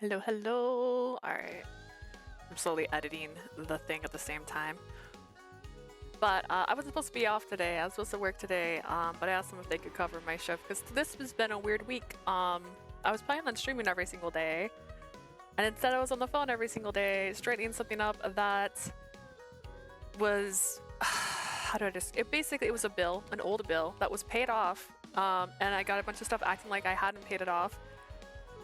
Hello, hello. All right. I'm slowly editing the thing at the same time. But I was supposed to be off today. I was supposed to work today, but I asked them if they could cover my shift because this has been a weird week. I was planning on streaming every single day, and instead I was on the phone every single day, straightening something up that was how do I just? It was a bill, an old bill that was paid off, and I got a bunch of stuff acting like I hadn't paid it off.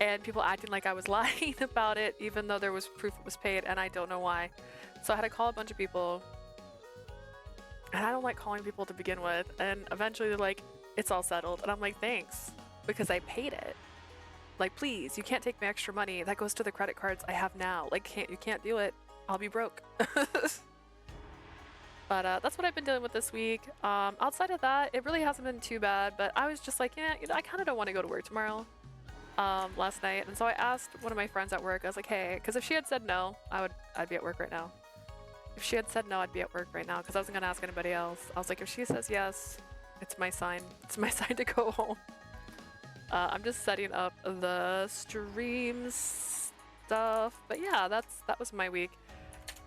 And people acting like I was lying about it, even though there was proof it was paid, and I don't know why. So I had to call a bunch of people, and I don't like calling people to begin with. And eventually they're like, "It's all settled," and I'm like, "Thanks," because I paid it. Like, please, you can't take my extra money. That goes to the credit cards I have now. Like, you can't do it. I'll be broke. But that's what I've been dealing with this week. Outside of that, it really hasn't been too bad. But I was just like, yeah, I kind of don't want to go to work tomorrow. Last night, and so I asked one of my friends at work. I was like, "Hey," because if she had said no, I'd be at work right now. If she had said no, I'd be at work right now because I wasn't gonna ask anybody else. I was like, if she says yes, it's my sign. It's my sign to go home. I'm just setting up the stream stuff, but yeah, that was my week.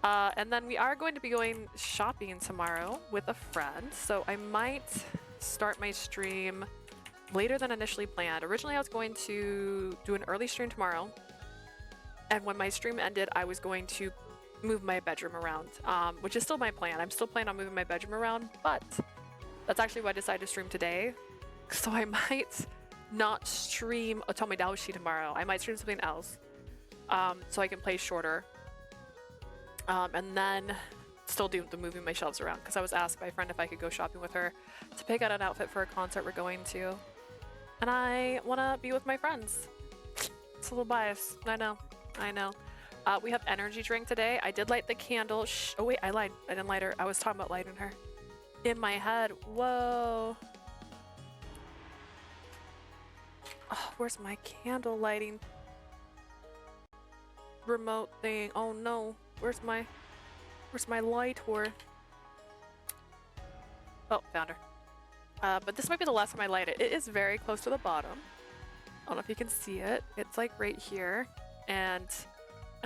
And then we are going to be going shopping tomorrow with a friend, so I might start my stream later than initially planned. Originally, I was going to do an early stream tomorrow, and when my stream ended, I was going to move my bedroom around, which is still my plan. I'm still planning on moving my bedroom around, but that's actually why I decided to stream today. So I might not stream Otome Daoshi tomorrow. I might stream something else, so I can play shorter, and then still do the moving my shelves around, because I was asked by a friend if I could go shopping with her to pick out an outfit for a concert we're going to. And I want to be with my friends. It's a little biased. I know. We have energy drink today. I did light the candle. Oh wait, I lied. I didn't light her. I was talking about lighting her. In my head. Whoa. Oh, where's my candle lighting remote thing? Oh no. Where's my lighter? Oh, found her. But this might be the last time I light it. It is very close to the bottom. I don't know if you can see it. It's like right here, and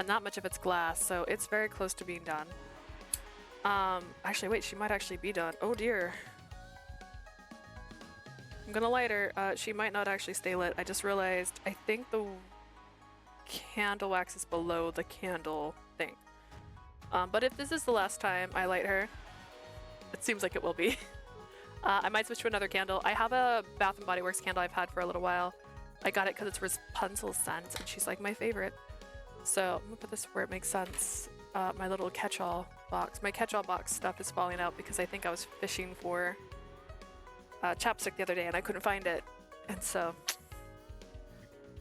not much of it's glass, so it's very close to being done. Actually, wait, she might actually be done. Oh dear. I'm gonna light her. She might not actually stay lit. I just realized I think the candle wax is below the candle thing. But if this is the last time I light her, it seems like it will be. I might switch to another candle. I have a Bath & Body Works candle I've had for a little while. I got it because it's Rapunzel scent, and she's like my favorite. So I'm gonna put this where it makes sense. My little catch-all box. My catch-all box stuff is falling out because I think I was fishing for chapstick the other day and I couldn't find it. And so,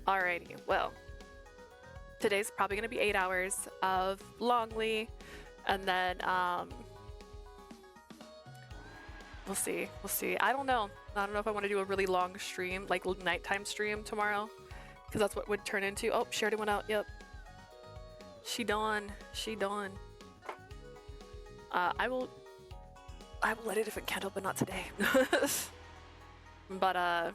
alrighty. Well, today's probably gonna be 8 hours of Longli, and then we'll see. I don't know if I want to do a really long stream, like nighttime stream tomorrow, because that's what would turn into. Oh, she already went out. Yep. She done. I will light a different candle, but not today. But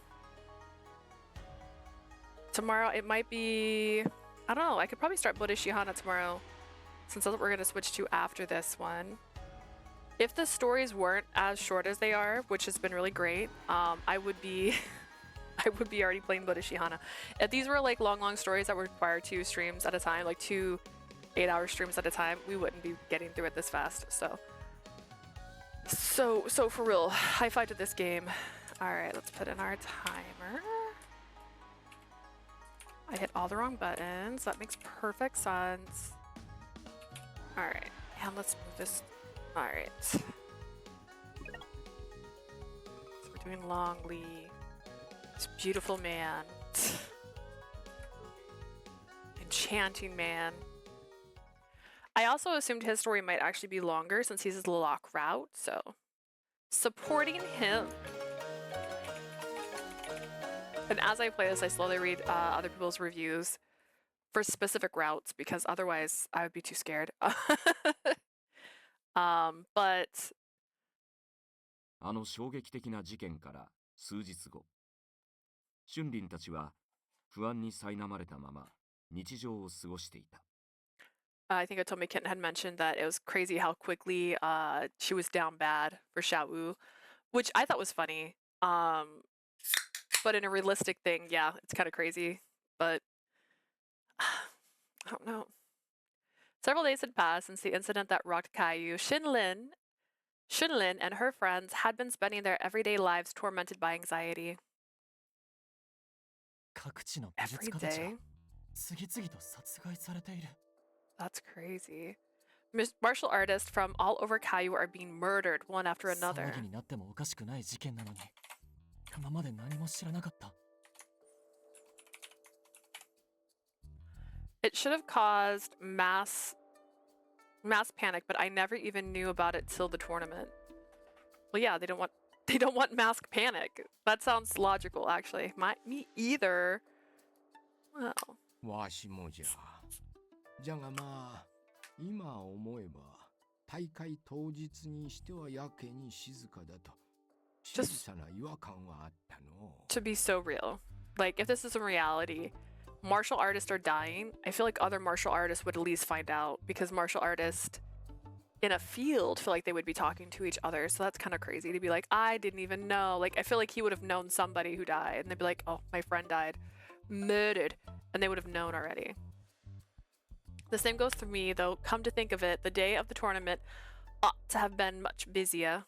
tomorrow it might be, I don't know, I could probably start Bodhishihana tomorrow, since that's what we're gonna switch to after this one. If the stories weren't as short as they are, which has been really great, I would be already playing Bodhishihana. If these were like long stories that would require 2 streams at a time, like 2 8-hour streams at a time, we wouldn't be getting through it this fast. So for real, high five to this game. All right, let's put in our timer. I hit all the wrong buttons. That makes perfect sense. All right, and let's move this. All right. So we're doing Longli. This beautiful man. Enchanting man. I also assumed his story might actually be longer since he's his lock route, so supporting him. And as I play this, I slowly read other people's reviews for specific routes, because otherwise I would be too scared. But あの衝撃的な事件から数日後、春林たちは不安に苛まれたまま日常を過ごしていた。I think Otome Kitten had mentioned that it was crazy how quickly she was down bad for Xiaowu, which I thought was funny. But in a realistic thing, yeah, it's kind of crazy. But I don't know. Several days had passed since the incident that rocked Caillou. Xunlin and her friends had been spending their everyday lives tormented by anxiety. 各地の美術 Every 家たちが day? 次々と殺害されている。 That's crazy. Martial artists from all over Caillou are being murdered one after 騒 another. ぎになってもおかしくない事件なのに、今まで何も知らなかった。 It should have caused mass panic, but I never even knew about it till the tournament. Well, yeah, they don't want mass panic. That sounds logical, actually. Me either. Well, わしもじゃ。じゃがまあ、今思えば、大会当日にしてはやけに静かだと、小さな違和感はあったの。to be so real. Like, if this is a reality, martial artists are dying. I feel like other martial artists would at least find out because martial artists in a field feel like they would be talking to each other. So that's kind of crazy to be like, I didn't even know. Like, I feel like he would have known somebody who died and they'd be like, oh, my friend died, murdered, and they would have known already. The same goes for me, though. Come to think of it, the day of the tournament ought to have been much busier.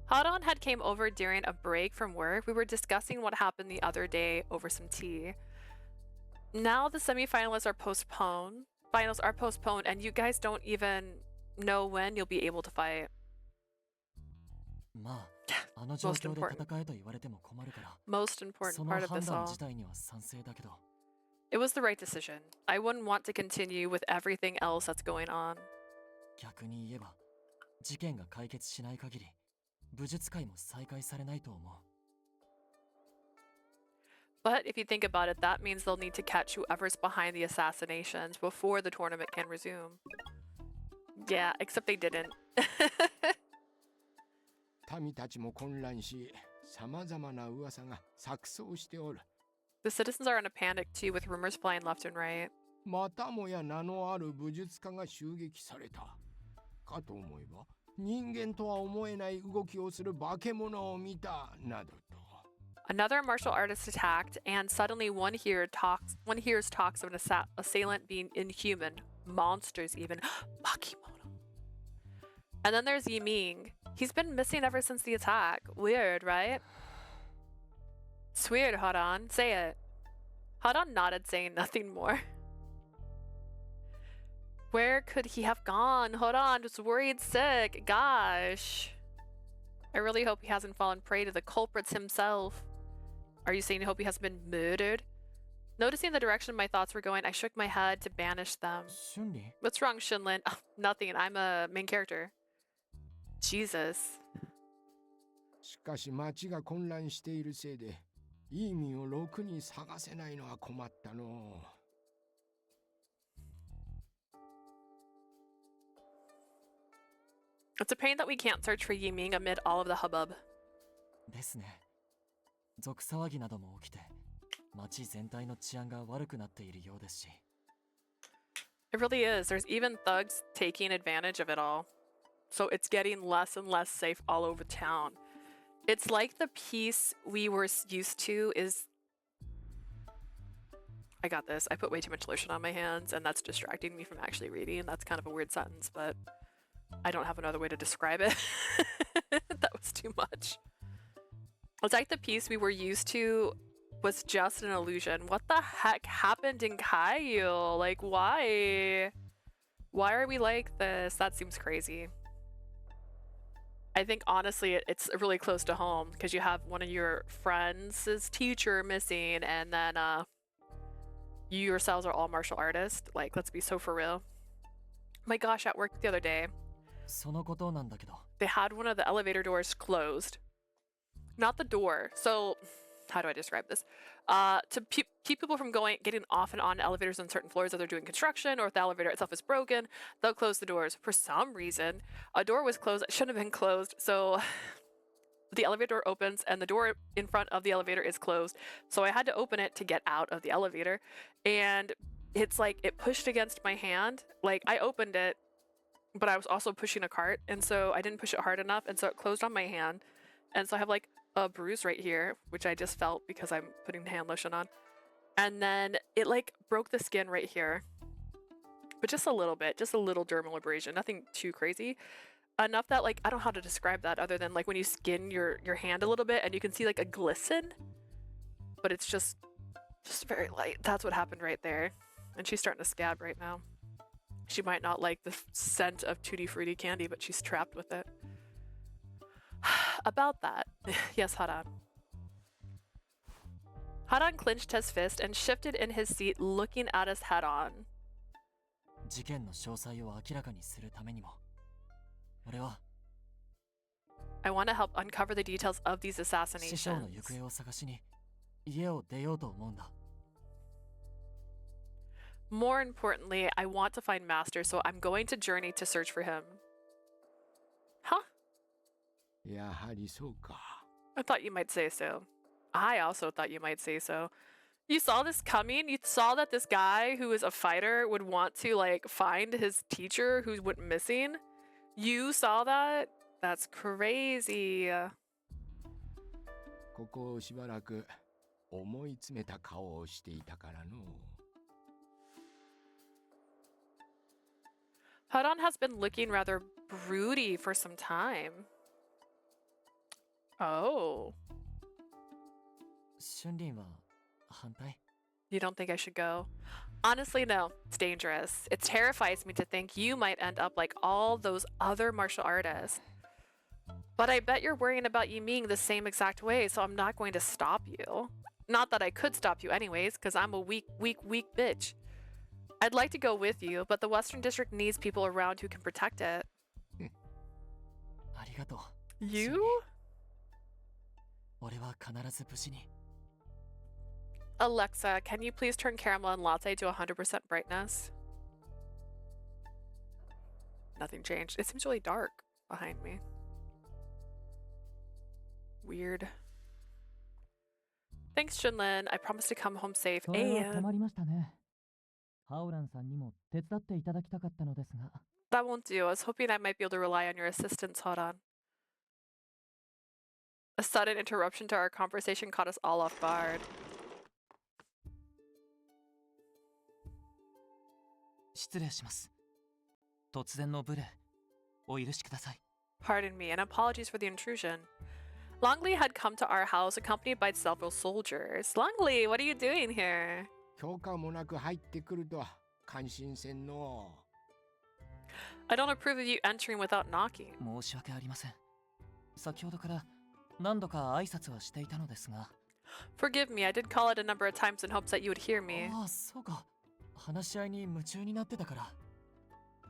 Haran had came over during a break from work. We were discussing what happened the other day over some tea. Now the semifinalists are postponed. Finals are postponed, and you guys don't even know when you'll be able to fight. まあ、あの状況で戦えと言われても困るから、 Most important そ part の of 判 this 断 all. 自体には賛成だけど、 It was the right decision. I wouldn't want to continue with everything else that's going on. 逆に言えば、事件が解決しない限り、武術界も再開されないと思う。 But if you think about it, that means they'll need to catch whoever's behind the assassinations before the tournament can resume. Yeah, except they didn't. 民たちも混乱し、さまざまな噂が錯綜しておる。The citizens are in a panic too, with rumors flying left and right. またもや名のある武術家が襲撃された。かと思えば、人間とは思えない動きをする化け物を見たなどと。 Another martial artist attacked, and suddenly one hears talks of an assailant being inhuman, monsters even, Makimono. And then there's Yiming. He's been missing ever since the attack. Weird, right? It's weird, Haran. Say it. Haran nodded, saying nothing more. Where could he have gone? Haran was worried sick. Gosh. I really hope he hasn't fallen prey to the culprits himself. Are you saying you hope he hasn't been murdered? Noticing the direction my thoughts were going, I shook my head to banish them. 春里、 What's wrong, Shinlin? Oh, nothing. I'm a main character. Jesus. しかし町が混乱しているせいで、いい意味をろくに探せないのは困ったの。 It's a pain that we can't search for Yiming amid all of the hubbub. ですね。俗騒ぎなども起きて、町全体の治安が悪くなっているようですし。 It really is. There's even thugs taking advantage of it all. So it's getting less and less safe all over town. It's like the peace we were used to is... I got this. I put way too much lotion on my hands, and that's distracting me from actually reading. That's kind of a weird sentence, but I don't have another way to describe it. That was too much. It's like the peace we were used to was just an illusion. What the heck happened in Caillou? Like, why? Why are we like this? That seems crazy. I think honestly it's really close to home because you have one of your friends' teacher missing, and then you yourselves are all martial artists. Like, let's be so for real. My gosh, at work the other day, そのことなんだけど、 they had one of the elevator doors closed. Not the door. So, how do I describe this? To keep people from getting off and on elevators on certain floors if they're doing construction, or if the elevator itself is broken, they'll close the doors. For some reason, a door was closed. It shouldn't have been closed. So, the elevator opens and the door in front of the elevator is closed. So I had to open it to get out of the elevator. And it's like it pushed against my hand. Like I opened it, but I was also pushing a cart. And so I didn't push it hard enough. And so it closed on my hand. And so I have like a bruise right here, which I just felt because I'm putting hand lotion on. And then it like broke the skin right here. But just a little bit, just a little dermal abrasion, nothing too crazy. Enough that like, I don't know how to describe that other than like when you skin your hand a little bit and you can see like a glisten, but it's just very light. That's what happened right there. And she's starting to scab right now. She might not like the scent of Tutti Frutti candy, but she's trapped with it. About that, yes, Haran. Haran clenched his fist and shifted in his seat, looking at us head on. 事件の詳細を明らかにするためにも、俺は I want to help uncover the details of these 師匠の assassinations. 行方を探しに家を出ようと思うんだ。 More importantly, I want to find Master, so I'm going to journey to search for him. Huh? やはりそうか。 I thought you might say so. I also thought you might say so. You saw this coming? You saw that this guy who is a fighter would want to like find his teacher who went missing? You saw that? That's crazy. ここをしばらく思い詰めた顔をしていたからの。 Haran has been looking rather broody for some time. Oh. 春林は反対？ You don't think I should go? Honestly, no. It's dangerous. It terrifies me to think you might end up like all those other martial artists. But I bet you're worrying about Yiming the same exact way, so I'm not going to stop you. Not that I could stop you anyways, because I'm a weak bitch. I'd like to go with you, but the Western District needs people around who can protect it. ありがとう。 You? 俺は必ず無事に。 Alexa, can you please turn caramel and latte to 100% brightness? Nothing changed. It seems really dark behind me. Weird. Thanks, Junlin. I promise to come home safe. それは And 困りましたね。ハオランさんにも手伝っていただきたかったのですが。 that won't do. I was hoping I might be able to rely on your assistance. Hold on. A sudden interruption to our conversation caught us all off guard. 失礼します。突然の無礼、お許しください。 Pardon me, and apologies for the intrusion. Longli had come to our house accompanied by several soldiers. Longli, what are you doing here? 許可もなく入ってくるとは感心せんの。 I don't approve of you entering without knocking. 申し訳ありません。先ほどから何度か挨拶はしていたのですが。 Forgive me, I did call it a number of times in hopes that you would hear me. ああ、そうか。話し合いに夢中になってたから。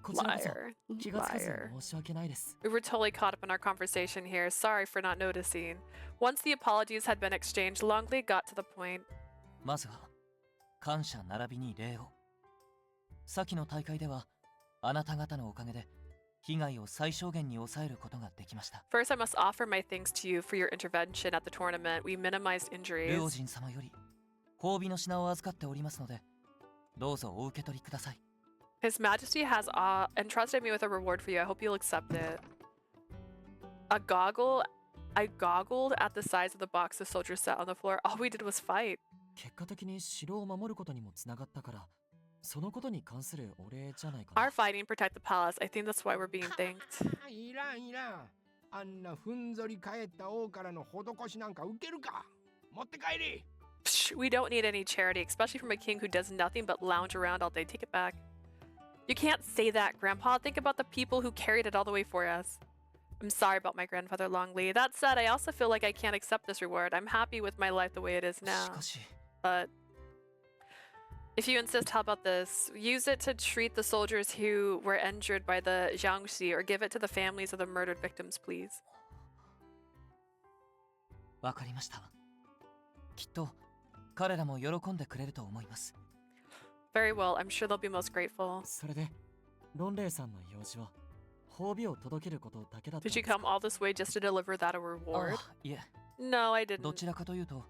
こちらこそ Liar. 気がつかず Liar. 申し訳ないです。 We were totally caught up in our conversation here. Sorry for not noticing. Once the apologies had been exchanged, Longli got to the point. まずは感謝並びに礼を。先の大会ではあなた方のおかげで被害を最小限に抑えることができました。 First, I must offer my thanks to you for your intervention at the tournament. We minimized 両 injuries. 人様より褒美の品を預かっておりますので、どうぞお受け取りください。 His Majesty has entrusted me with a reward for you. I hope you'll accept it. A goggle. I goggled at the size of the box the soldiers sat on the floor. All we did was fight. 結果的に城を守ることにもつながったから、そのことに関するお礼じゃないかな。 Our fighting protect the palace. I think that's why we're being thanked. いらんいらん。あんなふんぞり返った王からの施しなんか受けるか。持って帰れ。 Psh, we don't need any charity, especially from a king who does nothing but lounge around all day. Take it back. You can't say that, Grandpa. Think about the people who carried it all the way for us. I'm sorry about my grandfather Longli. That said, I also feel like I can't accept this reward. I'm happy with my life the way it is し now. かし、 But if you insist, how about this? Use it to treat the soldiers who were injured by the Jiangxi, or give it to the families of the murdered victims, please. わかりました。きっと彼らも喜んでくれると思います。 Very well. I'm sure they'll be most grateful. それで、ロンレイさんの用事は褒美を届けることだけだったん Did で you すか come all this way just to deliver that a reward? あいえ No, I ど didn't. ちらかというと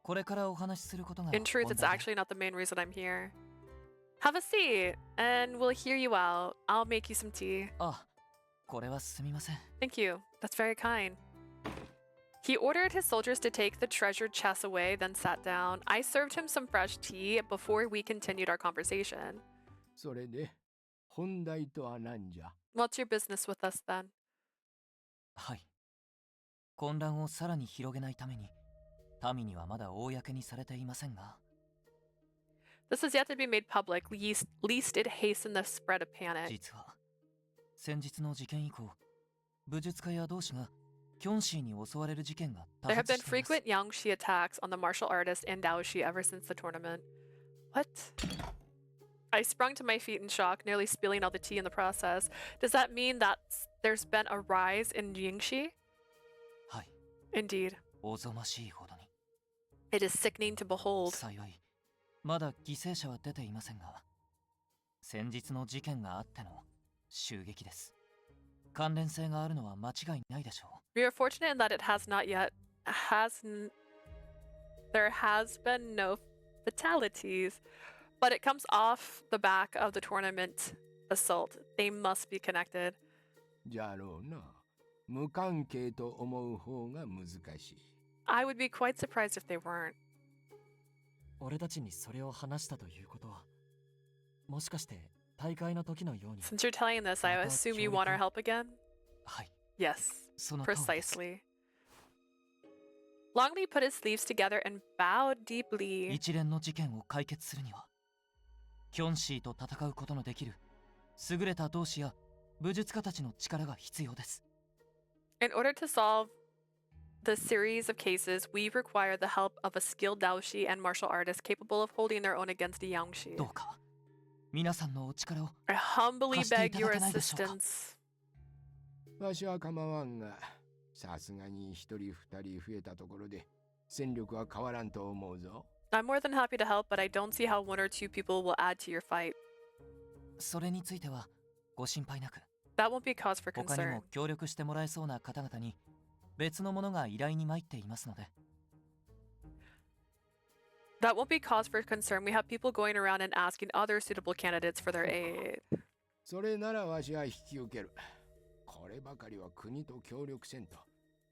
これからお話しすることが In truth, 本 it's 題で actually not the main reason I'm here. Have a seat, and we'll hear you out. I'll make you some tea. あこれはすみません Thank you. That's very kind. He ordered his soldiers to take the treasured chests away, then sat down. I served him some fresh tea before we continued our conversation. それで本題とは何じゃ？ What's your business with us then? はい混乱をさらに広げないために民にはまだ公にされていませんが This has yet to be made public, least it hasten the spread of panic. 実は先日の事件以降武術家や同志がキョンシーに襲われる事件が多 There have 発 been しています frequent Yangshi attacks on the martial artist and Daoshi ever since the tournament. What? I sprung to my feet in shock, nearly spilling all the tea in the process. Does that mean that there's been a rise in Yingshi? はい Indeed. おぞましいほどに It is sickening to behold. 幸いまだ犠牲者は出ていませんが先日の事件があっての襲撃です関連性があるのは間違いないでしょ We are fortunate in that it has not yet there has been no fatalities, but it comes off the back of the tournament assault. They must be connected. じゃろうな。無関係と思う方が難しい。I would be quite surprised if they weren't. 俺たちにそれを話したということはもしかして大会の時のように Since you're telling this, I About assume you want our help again? うはい Yes, その通りです precisely. Longli put his sleeves together and bowed deeply. 一連の事件を解決するにはキョンシーと戦うことのできる優れた同志や武術家たちの力が必要です In order to solve the series of cases, we require the help of a skilled Daoshi and martial artist capable of holding their own against the Yangshi. どうか皆さんのお力を I humbly 貸してい beg た your だけないでしょうか。 assistance. わしは構わんが、さすがに一人二人増えたところで戦力は変わらんと思うぞ。I'm more than happy to help, but I don't see how one or two people will add to your fight. それについてはご心配なく That won't be cause for 他に concern. も協力してもらえそうな方々に別のものが依頼に参っていますので That won't be cause for concern. We have people going around and asking other suitable candidates for their aid. それならわしは引き受ける。こればかりは国と協力せんと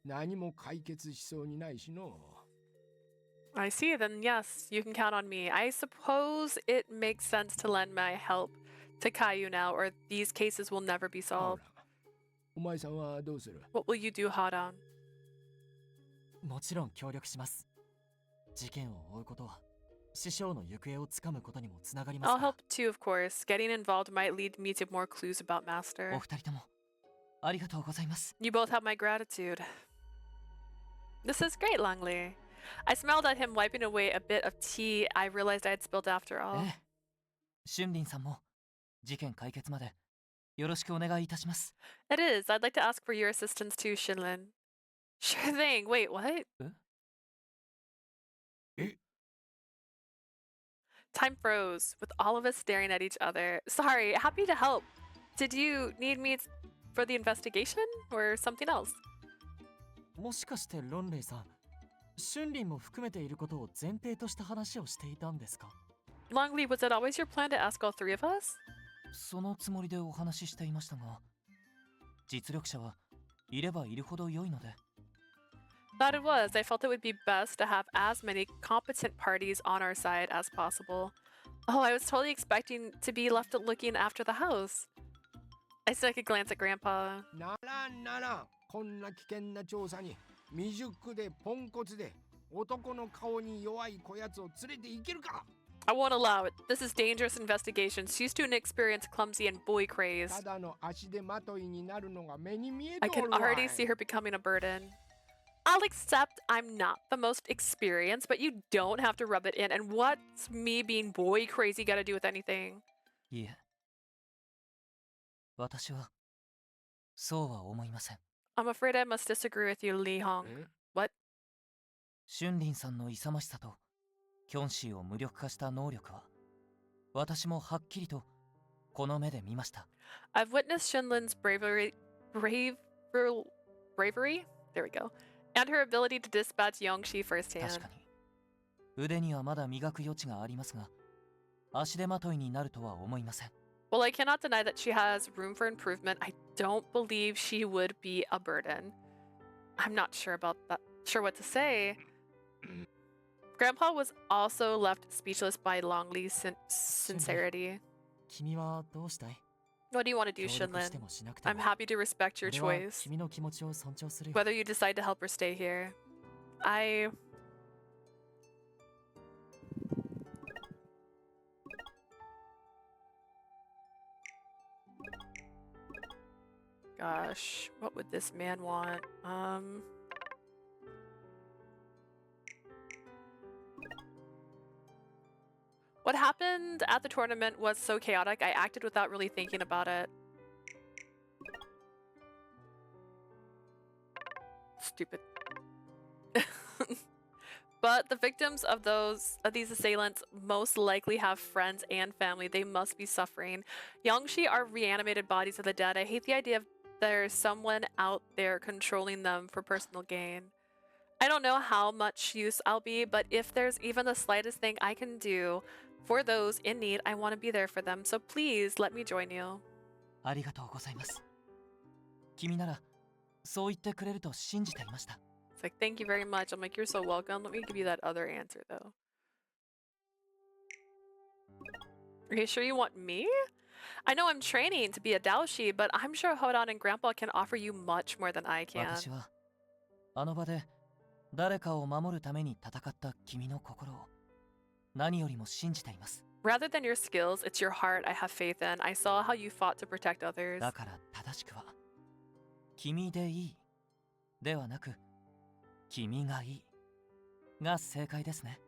何も解決しそうにないしの。I see, then yes, you can count on me. I suppose it makes sense to lend my help to Caillou now, or these cases will never be ほ solved. ら、お前さんはどうする？ What will you do, Hadan? もちろん協力します事件を追うことは師匠の行方をつかむことにもつながります I'll から help too, of course. Getting involved might lead me to more clues about お Master. 二人ともありがとうございます You both have my gratitude. This is great, Longli. I smiled at him wiping away a bit of tea I realized I had spilled after え all. え春林さんも事件解決までよろしくお願いいたします It is. I'd like to ask for your assistance too, Shinlin. Sure thing. Wait, what? Time froze, with all of us staring at each other. Sorry, happy to help. Did you need me for the investigation or something else? もしかしてロンレイさん春林も含めていることを前提とした話をしていたんですか Longli, was it always your plan to ask all three of us? そのつもりでお話ししていましたが実力者はいればいるほど良いので That it was. I felt it would be best to have as many competent parties on our side as possible. Oh, I was totally expecting to be left looking after the house. I snuck a glance at Grandpa. ならんならん。こんな危険な調査に未熟でポンコツで男の顔に弱いこやつを連れて行けるか？ I won't allow it. This is dangerous investigation. She's too inexperienced, clumsy, and boy た crazed. だの足手まといになるのが目に見え I てお can るわい。 already see her becoming a burden. I'll accept I'm not the most experienced, but you don't have to rub it in. And what's me being boy crazy got to do with anything? いえ私はそうは思いません I'm afraid I must disagree with you, Li Hong. え？ What? 春林さんの勇ましさとキョンシーを無力化した能力は私もはっきりとこの目で見ました I've witnessed Shinlin's bravery. There we go. And her ability to dispatch Yongshi 確 firsthand. かに腕にはまだ磨く余地がありますが足手まといになるとは思いません Well, I cannot deny that she has room for improvement. I don't believe she would be a burden. I'm not sure about that. Sure what to say. Grandpa was also left speechless by Longli's sincerity. 君はどうしたい What do you want to do, 協力して Shinlin? もしなくて I'm も happy to respect your 俺は choice. 君の気持ちを尊重するよ Whether you decide to help or stay here. Gosh, what would this man want? What happened at the tournament was so chaotic, I acted without really thinking about it. Stupid. But the victims of these assailants most likely have friends and family. They must be suffering. Yongshi are reanimated bodies of the dead. I hate the idea of there's someone out there controlling them for personal gain. I don't know how much use I'll be, but if there's even the slightest thing I can do for those in need, I want to be there for them. So please let me join you. ありがとうございます君ならそう言ってくれると信じていました It's like, thank you very much. I'm like, you're so welcome. Let me give you that other answer, though. Are you sure you want me? I know I'm training to be a Daoshi, but I'm sure Hodan and Grandpa can offer you much more than I can. 私はあの場で誰かを守るために戦った君の心を何よりも信じています Rather than your skills, it's your heart I have faith in. I saw how you fought to protect others. だから正しくは君でいいではなく君がいいが正解ですね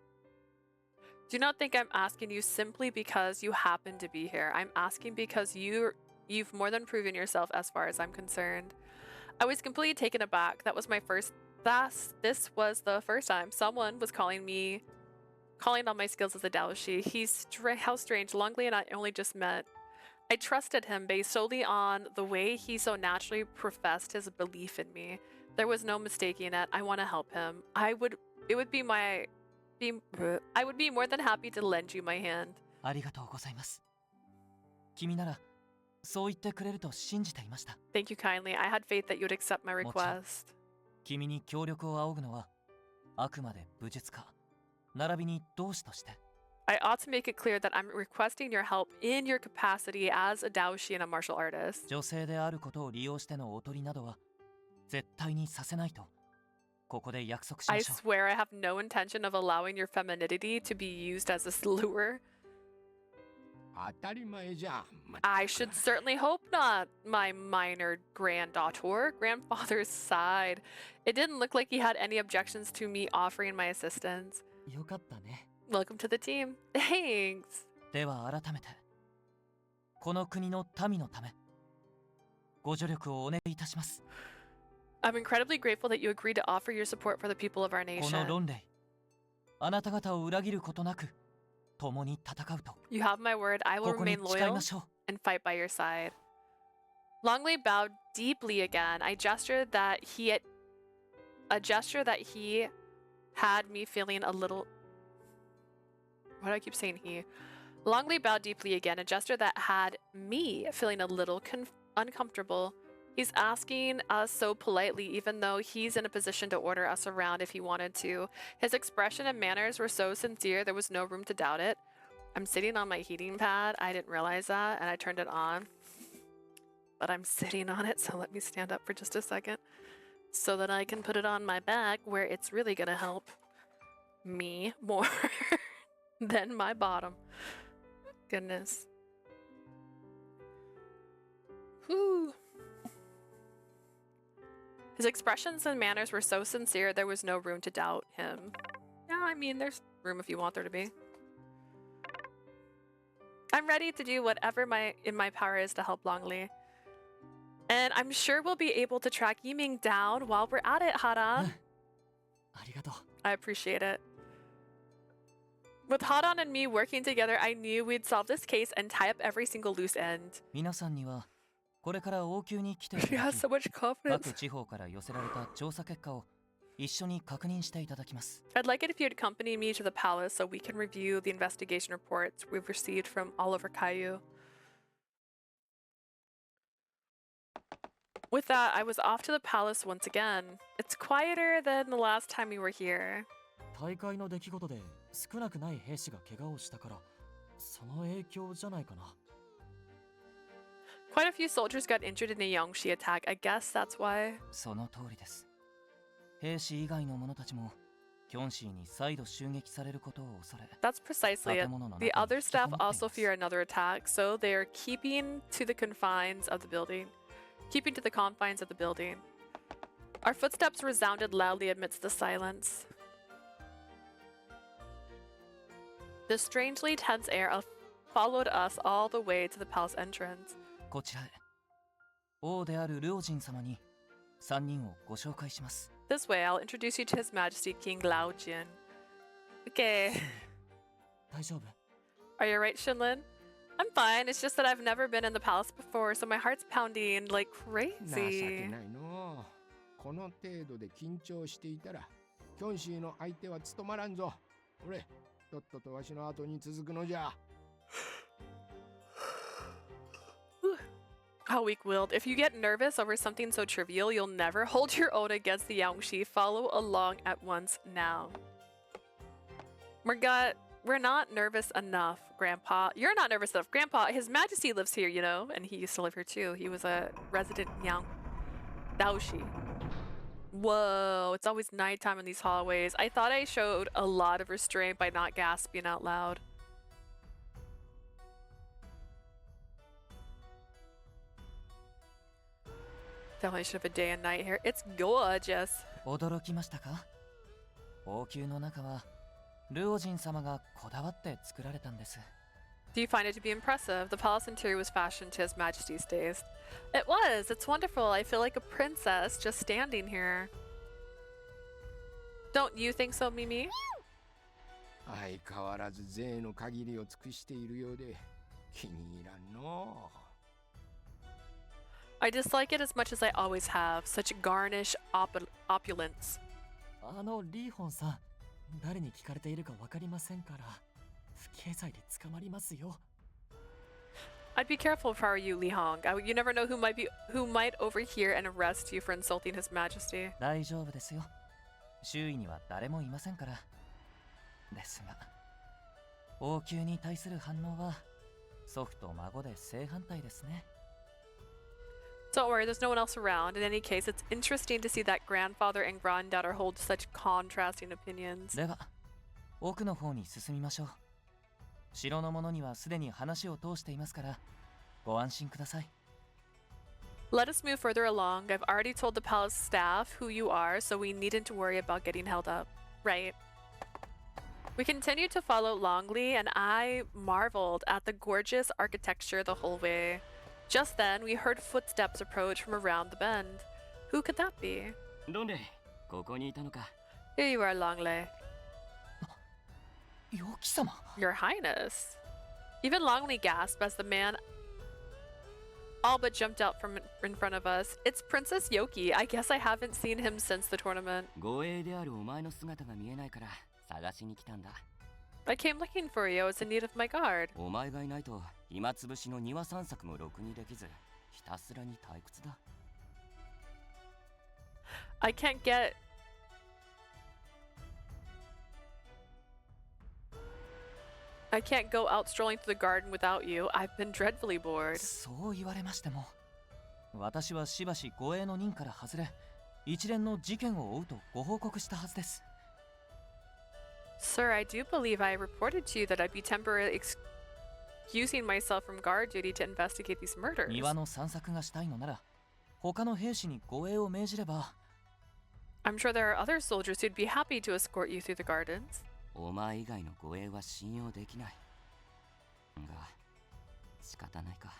Do not think I'm asking you simply because you happen to be here. I'm asking because you've more than proven yourself as far as I'm concerned. I was completely taken aback. This was the first time someone was calling on my skills as a Daoshi. How strange. Longli and I only just met. I trusted him based solely on the way he so naturally professed his belief in me. There was no mistaking it. I want to help him. I would be more than happy to lend you my hand. ありがとうございます君ならそう言ってくれると信じていました Thank you kindly. I had faith that you would accept my request. 君に協力を仰ぐのはあくまで武術家並びに同志として I ought to make it clear that I'm requesting your help in your capacity as a Daoshi and a martial artist. 女性であることを利用してのおとりなどは絶対にさせないとここで約束し I ましょう swear I have no intention of allowing your femininity to be used as a lure. 当たり前じゃん。ま I should certainly hope not, my minor granddaughter. Grandfather sighed. It didn't look like he had any objections to me offering my assistance. よかったね Welcome to the team. Thanks. では改めてこの国の民のためご助力をお願いいたします I'm incredibly grateful that you agreed to offer your support for the people of our この nation. 論理あなた方を裏切ることなく共に戦うと You have my word. I will ここに remain 誓い loyal ましょう and fight by your side. Longli bowed deeply again. A gesture that he had me feeling a little. Why do I keep saying he? Longli bowed deeply again, a gesture that had me feeling a little uncomfortable. He's asking us so politely, even though he's in a position to order us around if he wanted to. His expression and manners were so sincere, there was no room to doubt it. I'm sitting on my heating pad. I didn't realize that, and I turned it on. But I'm sitting on it, so let me stand up for just a second so that I can put it on my back where it's really gonna help me more than my bottom. Goodness. Whew. His expressions and manners were so sincere, there was no room to doubt him. Yeah, I mean, there's room if you want there to be. I'm ready to do whatever in my power is to help Longli. And I'm sure we'll be able to track Yiming down while we're at it, Haran. ありがとう I appreciate it. With Hadan and me working together, I knew we'd solve this case and tie up every single loose end. 皆さんにはこれから王宮に来てい She ただ has き so much 各 confidence. 地方から寄せられた調査結果を一緒に確認していただきます I'd like it if you'd accompany me to the palace so we can review the investigation reports we've received from all over Caillou. With that, I was off to the palace once again. It's quieter than the last time we were here. 大会の出来事で少なくない兵士が怪我をしたからその影響じゃないかな。 Quite a few soldiers got injured in the Yongshi attack. I guess that's why. その通りです兵士以外の者たちもキョンシーに再度襲撃されることを恐れ That's precisely it. The other staff also fear another attack, so they are keeping to the confines of the building. Keeping to the confines of the building. Our footsteps resounded loudly amidst the silence. The strangely tense air followed us all the way to the palace entrance. こちらへ王であるルオジン様に3人をご紹介します This way, I'll introduce you to His Majesty King Laojin. Okay. 大丈夫？ Are you alright, Shinlin? I'm fine. It's just that I've never been in the palace before, so my heart's pounding like 情け crazy. ないのう。この程度で緊張していたら、キョンシーの相手は務まらんぞ。俺、とっととわしの後に続くのじゃ。How weak-willed. If you get nervous over something so trivial, you'll never hold your own against the Yangshi. Follow along at once now. We're not nervous enough, Grandpa. You're not nervous enough. Grandpa, His Majesty lives here, you know, and he used to live here too. He was a resident Yang Daoshi. Whoa, it's always nighttime in these hallways. I thought I showed a lot of restraint by not gasping out loud. Definitely should have a day and night here. It's gorgeous. 驚きましたか王宮の中はルオジン様がこだわって作られたんです Do you find it to be impressive? The palace interior was fashioned to His Majesty's taste. It was. It's wonderful. I feel like a princess just standing here. Don't you think so, Mimi? 相変わらず贅の限りを尽くしているようで気に入らんのう。 I dislike it as much as I always have. Such garnish opulence. リーホンさん、誰に聞かれているかわかりませんから、不敬罪で捕まりますよ。 I'd be careful if I were you, Li Hong. You never know who might overhear and arrest you for insulting His Majesty. 大丈夫ですよ周囲には誰もいませんからですが王宮に対する反応は祖父と孫で正反対ですね Don't worry, there's no one else around. In any case, it's interesting to see that grandfather and granddaughter hold such contrasting opinions. では奥の方に進みましょう城の者にはすでに話を通していますからご安心ください Let us move further along. I've already told the palace staff who you are, so we needn't to worry about getting held up. Right. We continued to follow Longli, and I marveled at the gorgeous architecture the whole way. Just then, we heard footsteps approach from around the bend. Who could that be? ロンレイ、ここにいたのか。 Here you are, Longli. 陽気様 Your Highness. Even Longli gasped as the man all but jumped out from in front of us. It's Princess Yoki. I guess I haven't seen him since the tournament. 護衛であるお前の姿が見えないから探しに来たんだ。 I came looking for you. I was in need of my guard. お前がいないと暇つぶしの庭散策もろくにできず、ひたすらに退屈だ。I can't get... I can't go out strolling through the garden without you. I've been dreadfully bored. そう言われましても私はしばし護衛の任から外れ一連の事件を追うとご報告したはずです Sir, I do believe I reported to you that I'd be temporarily excusing myself from guard duty to investigate these murders. 庭の散策がしたいのなら他の兵士に護衛を命じれば I'm sure there are other soldiers who'd be happy to escort you through the gardens. お前以外の護衛は信用できない。が、仕方ないか。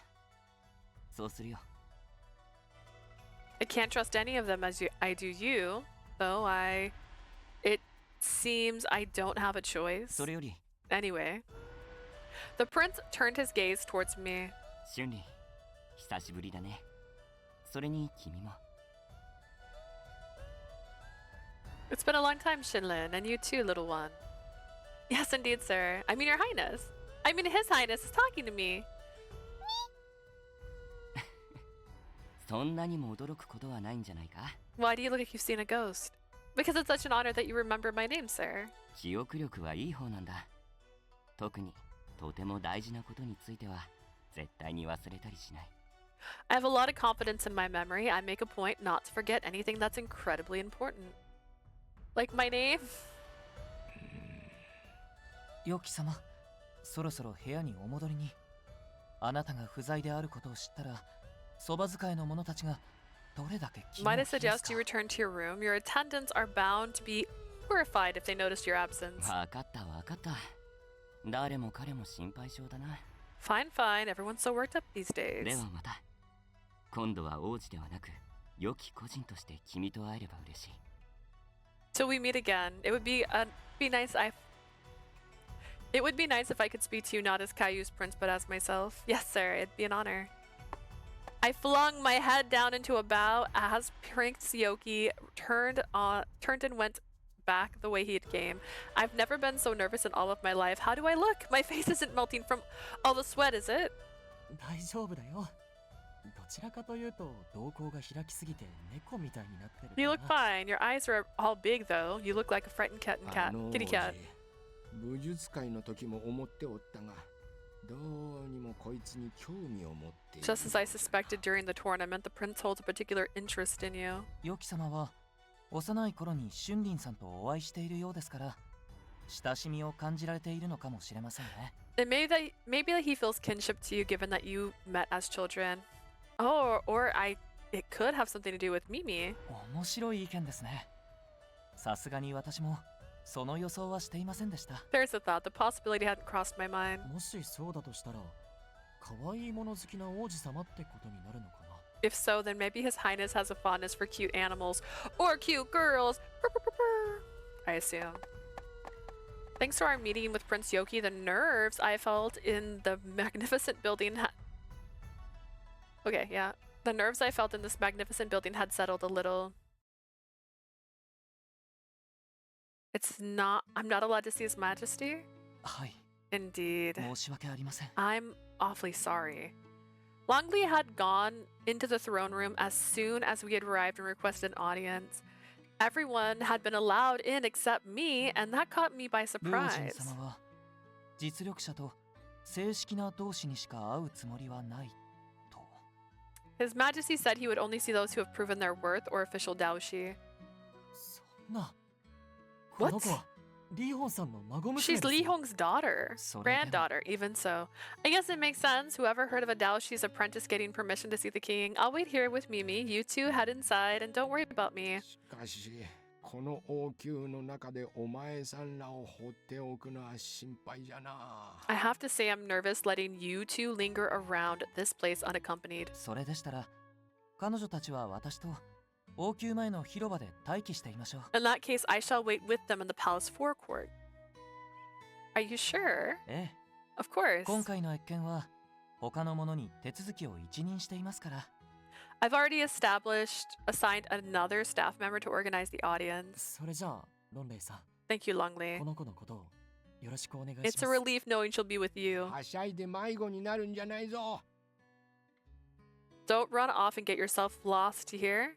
そうするよ。I can't trust any of them as I do you, though it seems I don't have a choice. それより、Anyway, the prince turned his gaze towards me. 春里久しぶりだね。それに君も。 It's been a long time, Shinlin, and you too, little one. Yes, indeed, sir. I mean, your highness. I mean, his highness is talking to me. そんなにも驚くことはないんじゃないか。 Why do you look like you've seen a ghost? Because it's such an honor that you remember my name, sir. 記憶力はいい方なんだ。特にとても大事なことについては絶対に忘れたりしない。 I have a lot of confidence in my memory. I make a point not to forget anything that's incredibly important. Like my name? ヨキ様、そろそろ部屋にお戻りに。あなたが不在であることを知ったら、そば使いの者たちがどれだけ気を Might I 冷やす suggest か。 you return to your room? Your attendants are bound to be horrified if they notice your absence. わかったわかった。誰も彼も心配性だな。 Fine, fine. Everyone's so worked up these で days. はまた。今度は王子ではなく、良き個人として君と会えれば嬉しい。 Till we meet again. It would be nice. It would be nice if I could speak to you not as Caillou's prince, but as myself. Yes, sir. It'd be an honor. I flung my head down into a bow as Prince Yoki turned and went back the way he had came. I've never been so nervous in all of my life. How do I look? My face isn't melting from all the sweat, is it? 大丈夫だよ。どちらかというと瞳孔が開きすぎて猫みたいになってるかな。 You look fine. Your eyes are all big, though. You look like a frightened kitty cat. 武術界の時も思っておったが、どうにもこいつに興味を持っている。 Just as I suspected during the tournament, the prince holds a particular interest in you. ヨキ様は幼い頃に春林さんとお会いしているようですから、親しみを感じられているのかもしれませんね。 And maybe that he feels kinship to you, given that you met as children. Oh, it could have something to do with Mimi. 面白い意見ですね。さすがに私もその予想はしていませんでした。 There's a thought. The possibility hadn't crossed my mind. もしそうだとしたら可愛いもの好きな王子様ってことになるのかな。 If so, then maybe His Highness has a fondness for cute animals or cute girls. Brr, brr, brr, brr. I assume. Thanks to our meeting with Prince Yoki, the nerves I felt in the magnificent building Okay, yeah. The nerves I felt in this magnificent building had settled a little. I'm not allowed to see His Majesty? はい、 Indeed. 申し訳ありません。 I'm awfully sorry. Longli had gone into the throne room as soon as we had arrived and requested an audience. Everyone had been allowed in except me, and that caught me by 両人 surprise. 様は実力者と正式な同志にしか会うつもりはないと。 His Majesty said he would only see those who have proven their worth or official Daoshi. そんな。この子はリーホンさんの孫娘 She's です Li よ。 Hong's daughter, それでも granddaughter, even so. I guess it makes sense. Whoever heard of a Daoshi's apprentice getting permission to see the king? I'll wait here with Mimi. You two head inside and don't worry about me. しかし、この王宮の中でお前さんらを放っておくのは心配じゃな。 I have to say I'm nervous letting you two linger around this place unaccompanied. それでしたら、彼女たちは私と王宮前の広場で待機していましょう。 In that case, I shall wait with them in the palace forecourt. Are you sure? ええ、 Of course. 今回の謁見は他の者に手続きを一任していますから。 I've already assigned another staff member to organize the audience. それじゃあロンレイさん、 Thank you, Longli. この子のことをよろしくお願いし It's ま a す。 relief knowing she'll be with you. はしゃいで迷子になるんじゃないぞ。 Don't run off and get yourself lost here.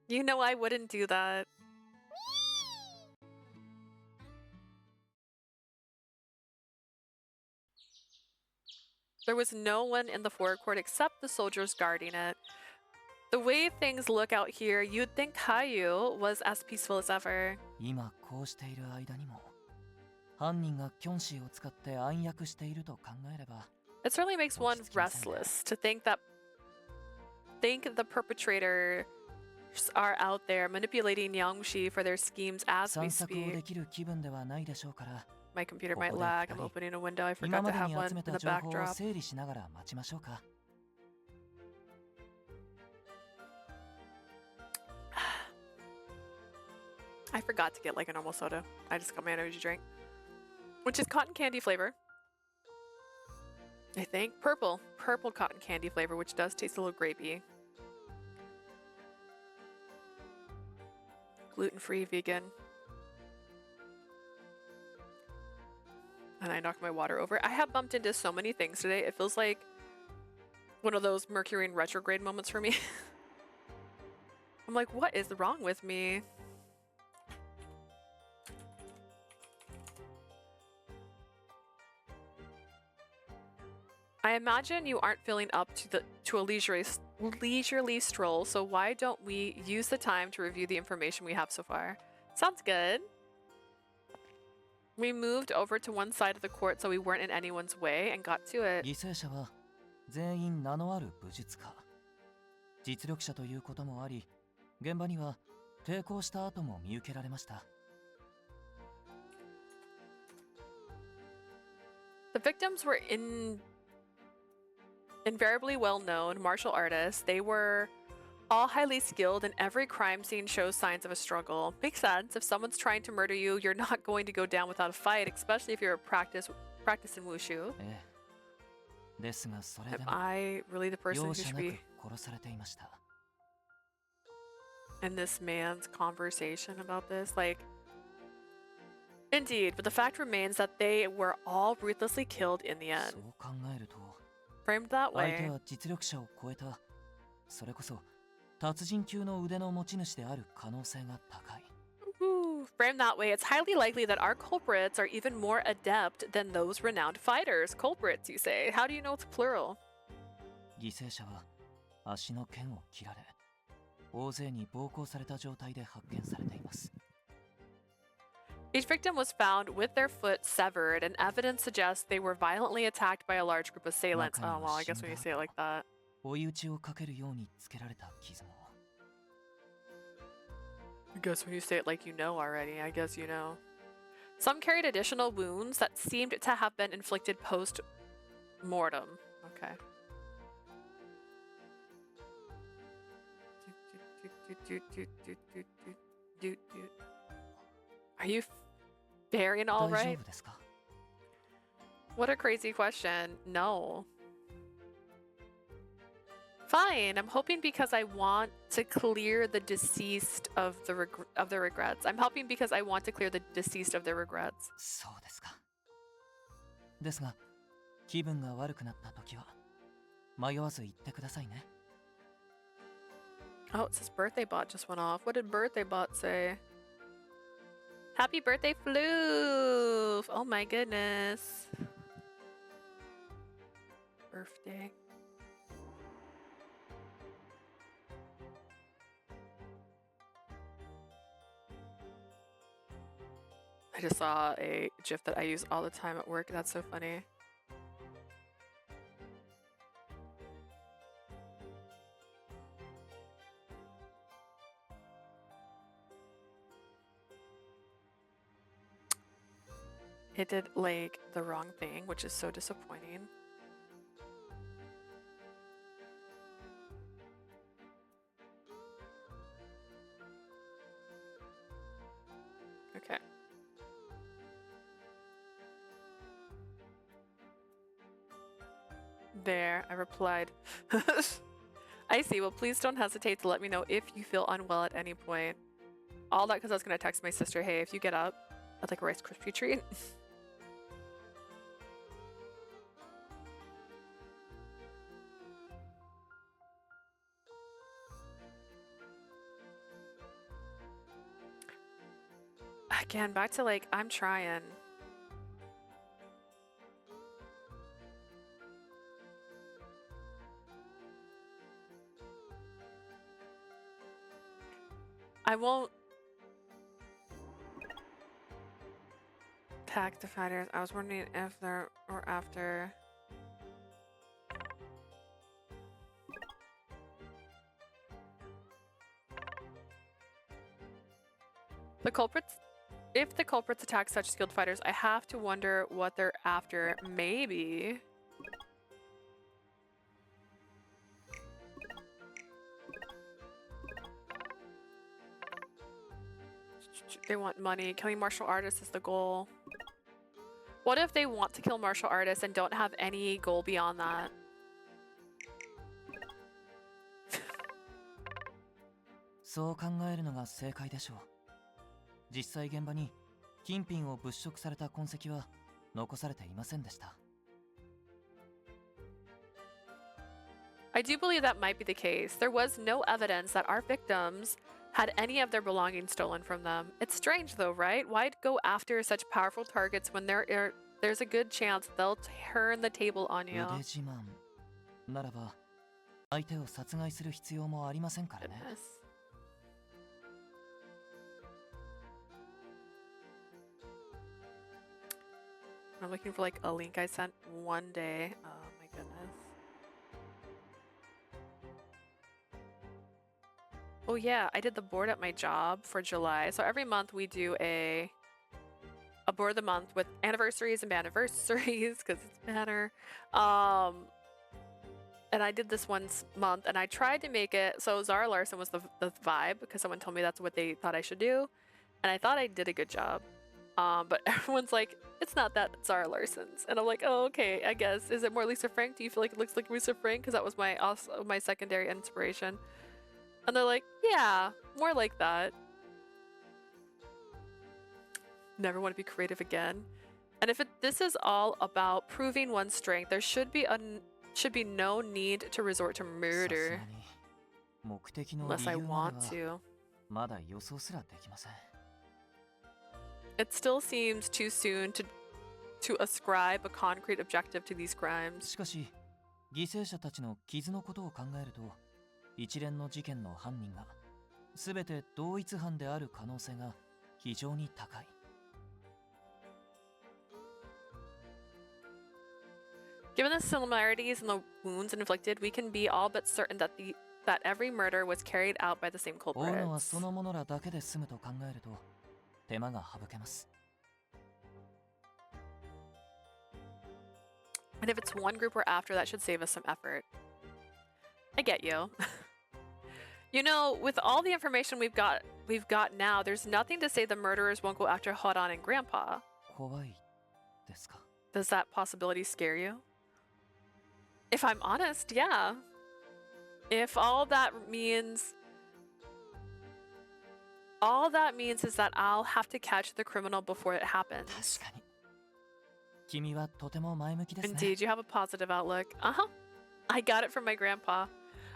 You know I wouldn't do that. There was no one in the forecourt except the soldiers guarding it. The way things look out here, you'd think Caillou was as peaceful as ever. 今こうしている間にも犯人がキョンシーを使って暗躍していると考えれば。 It certainly makes one restless to think the perpetrators are out there manipulating Yangshi for their schemes as we 散策を speak. できる気分ではないでしょうから、 My computer might ここで lag. 二 I'm 人 opening a window. I 今 forgot ま to で have に one 集 in め the た情報を backdrop. 整理しながら待ちましょうか。 I forgot to get like a normal soda. I just got my energy drink. which is cotton candy flavor. I think purple cotton candy flavor, which does taste a little grapey. Gluten-free, vegan. And I knocked my water over. I have bumped into so many things today. It feels like one of those Mercury in retrograde moments for me. I'm like, what is wrong with me? I imagine you aren't feeling up to a leisurely stroll, so why don't we use the time to review the information we have so far? Sounds good. We moved over to one side of the court so we weren't in anyone's way and got to it. 犠牲者は全員名のある武術家。実力者ということもあり、現場には抵抗した跡も見受けられました。The victims were invariably well-known martial artists. They were all highly skilled, and every crime scene shows signs of a struggle. Makes sense. If someone's trying to murder you, you're not going to go down without a fight, especially if you're practicing wushu. ええ。ですがそれで Am も I really the person 容 who 赦 should なく be 殺されていました。 in this man's conversation about this? Like, indeed, but the fact remains that they were all ruthlessly killed in the end. そう考えると、 Framed that 相手 way. は実力者を超えた、それこそ達人級の腕の持ち主である可能性が高い。 Ooh, framed that way, it's highly likely that our culprits are even more adept than those renowned fighters. Culprits, you say? How do you know it's plural? 犠牲者は足の腱を切られ、大勢に暴行された状態で発見されています。 Each victim was found with their foot severed, and evidence suggests they were violently attacked by a large group of assailants. Oh, well, I guess when you say it like that. 追い打ちをかけるようにつけられた傷も。 I guess when you say it like you know already, I guess you know. Some carried additional wounds that seemed to have been inflicted post-mortem. Okay. Are you faring all 大丈 right? 夫ですか？ What a crazy question. No. Fine. I'm hoping because I want to clear the deceased of the regrets. I'm helping because I want to clear the deceased of their regrets. そうですか。ですが、気分が悪くなった時は迷わず言ってくださいね。 Oh, it says birthday bot just went off. What did birthday bot say? Happy birthday, Floof! Oh my goodness. Birthday. I just saw a GIF that I use all the time at work. That's so funny. It did like the wrong thing, which is so disappointing. Okay. There, I replied. Icy, well, please don't hesitate to let me know if you feel unwell at any point. All that because I was going to text my sister, hey, if you get up, I'd like a Rice Krispie treat. Again, back to like, I'm trying. I won't attack the fighters. I was wondering if there or after. The culprits. If the culprits attack such skilled fighters, I have to wonder what they're after. Maybe. They want money. Killing martial artists is the goal. What if they want to kill martial artists and don't have any goal beyond that?そう考えるのが正解でしょう。実際現場に金品を物色された痕跡は残されていませんでした。I do believe that might be the case. There was no evidence that our victims had any of their belongings stolen from them. It's strange though, right? Why go after such powerful targets when there's a good chance they'll turn the table on you? 腕自慢ならば相手を殺害する必要もありませんからね。Goodness. I'm looking for like a link I sent one day. Oh my goodness. Oh yeah, I did the board at my job for July. So every month we do a board of the month with anniversaries and anniversaries because it's banner. And I did this once month and I tried to make it so Zara Larson was the vibe because someone told me that's what they thought I should do. And I thought I did a good job. But everyone's like, it's not that Zara Larson's. And I'm like, oh, okay, I guess. Is it more Lisa Frank? Do you feel like it looks like Lisa Frank? Because that was my secondary inspiration. And they're like, yeah, more like that. Never want to be creative again. And if this is all about proving one's strength, there should be no need to resort to murder. 目的の Unless 理 I 由まで want は to. まだ予想すらできません。It still seems too soon to ascribe a concrete objective to these crimes. しかし、犠牲者たちの傷のことを考えると、一連の事件の犯人が全て同一犯である可能性が非常に高い。Given the similarities in the wounds inflicted, we can be all but certain that every murder was carried out by the same 追うのは culprits. そのものらだけで済むと考えると、手間が省けます。And if it's one group we're after, that should save us some effort. I get you. You know, with all the information we've got now, there's nothing to say the murderers won't go after Horan and Grandpa. 怖いですか？ Does that possibility scare you? If I'm honest, yeah. If all that means is that I'll have to catch the criminal before it happens. 確かに。君はとても前向きですね。 Indeed, you have a positive outlook. Uh-huh. I got it from my grandpa.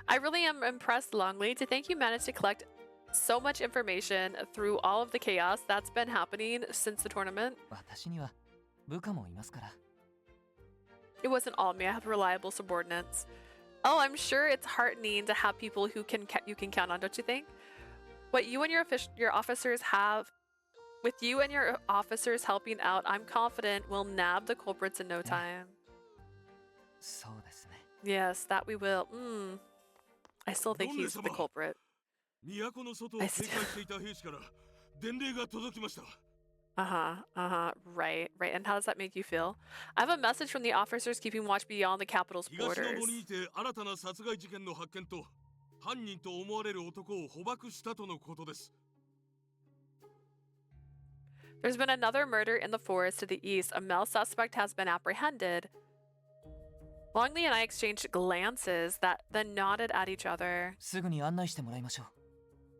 I really am impressed, Longli. To think you managed to collect so much information through all of the chaos that's been happening since the tournament. 私には部下もいますから。It wasn't all me. I have reliable subordinates. Oh, I'm sure it's heartening to have people who you can count on, don't you think? What you and your officers have, with you and your officers helping out, I'm confident we'll nab the culprits in no time. そうですね。 Yes, that we will. I still think he's the culprit. 都の外を警戒していた兵士から伝令が届きました。 Right. And how does that make you feel? I have a message from the officers keeping watch beyond the capital's 東の borders. 森にて新たな殺害事件の発見と犯人と思われる男を捕獲したとのことです。 There's been another murder in the forest to the east. A male suspect has been apprehended. Longli and I exchanged glances that then nodded at each other. すぐに案内してもらいましょう。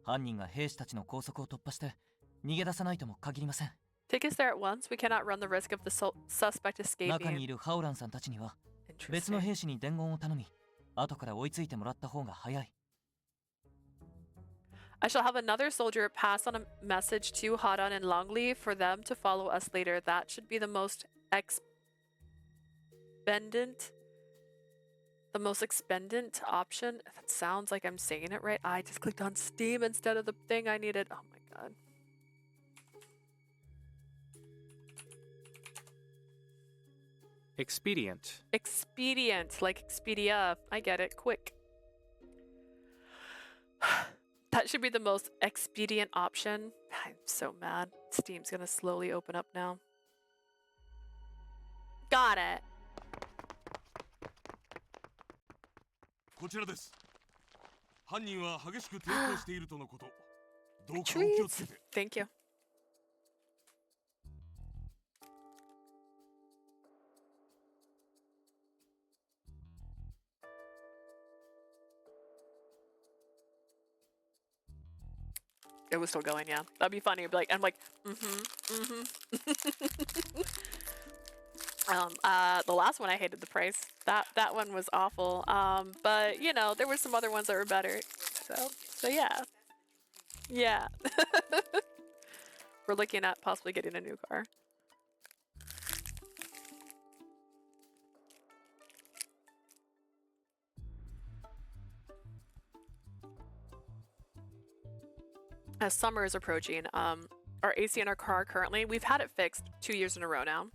犯人が兵士たちの拘束を突破して逃げ出さないとも限りません。 Take us there at once. We cannot run the risk of the suspect 中にい escaping. るハウランさんたちには別の Interesting. 兵士に伝言を頼み、後から追いついてもらった方が早い。 I shall have another soldier pass on a message to Haran and Longli for them to follow us later. That should be the most expedient option. That sounds like I'm saying it right. I just clicked on Steam instead of the thing I needed. Oh my god. Expedient. Expedient, like Expedia. I get it. Quick. That should be the most expedient option. I'm so mad. Steam's gonna slowly open up now. Got it. こちらです。犯人は激しく抵抗しているとのこと。どうかお気をつけて。 Thank you. It was still going, yeah. That'd be funny. Be like, I'm like, the last one I hated the price. That one was awful. But you know, there were some other ones that were better. So yeah. Yeah. We're looking at possibly getting a new car. As summer is approaching, our AC in our car currently, we've had it fixed 2 years in a row now.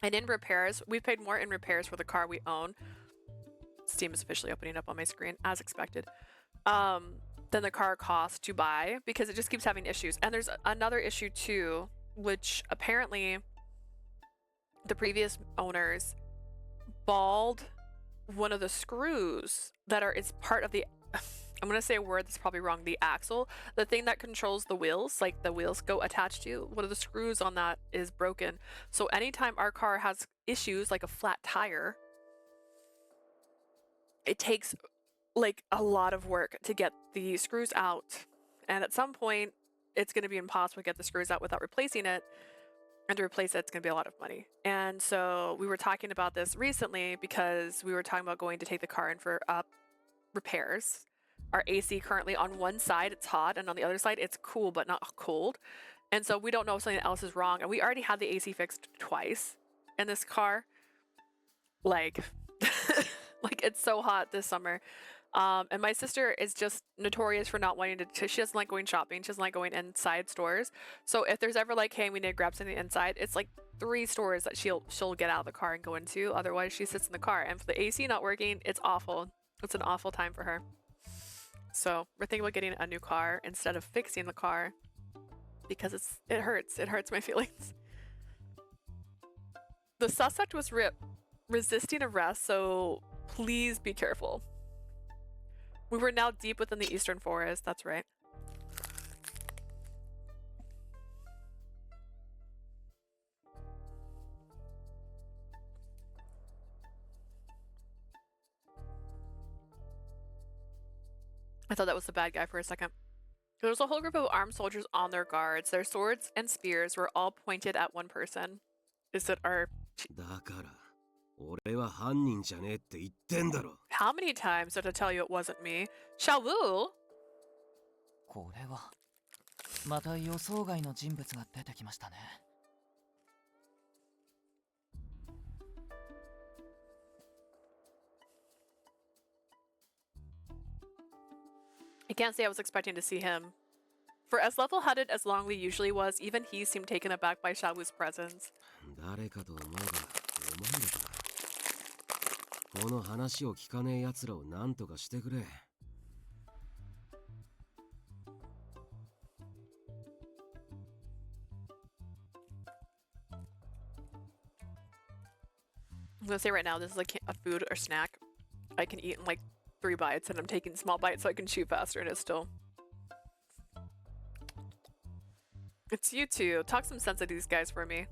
And in repairs, we've paid more in repairs for the car we own. Steam is officially opening up on my screen, as expected. Than the car cost to buy, because it just keeps having issues. And there's another issue too, which apparently the previous owners balled one of the screws that is part of the I'm gonna say a word that's probably wrong, the axle, the thing that controls the wheels, like the wheels go attached to, one of the screws on that is broken. So anytime our car has issues like a flat tire, it takes like a lot of work to get the screws out. And at some point, it's gonna be impossible to get the screws out without replacing it. And to replace it, it's gonna be a lot of money. And so we were talking about this recently because we were talking about going to take the car in for repairs. Our AC currently on one side it's hot and on the other side it's cool but not cold, and so we don't know if something else is wrong. And we already had the AC fixed twice in this car. Like like it's so hot this summer. And my sister is just notorious for not wanting to, she doesn't like going shopping, she doesn't like going inside stores. So if there's ever like, hey, we need to grab something inside, it's like 3 stores that she'll get out of the car and go into. Otherwise she sits in the car, and for the AC not working, it's awful. It's an awful time for her. So we're thinking about getting a new car instead of fixing the car, because it hurts my feelings. The suspect was resisting arrest, so please be careful. We were now deep within the eastern forest, that's right. I thought that was the bad guy for a second. There was a whole group of armed soldiers on their guards. Their swords and spears were all pointed at one person. Is it our... How many times did I tell you it wasn't me? Shawu? これはまた予想外の人物が出てきましたね。I can't say I was expecting to see him. For as level-headed as Longli usually was, even he seemed taken aback by Shawu's presence. 誰かと思えばお前らか。この話を聞かねえ奴らを何とかしてくれ。I'm gonna say right now, this is like a food or snack I can eat in like 3 bites, and I'm taking small bites so I can chew faster, and it's still... It's you two. Talk some sense to these guys for me.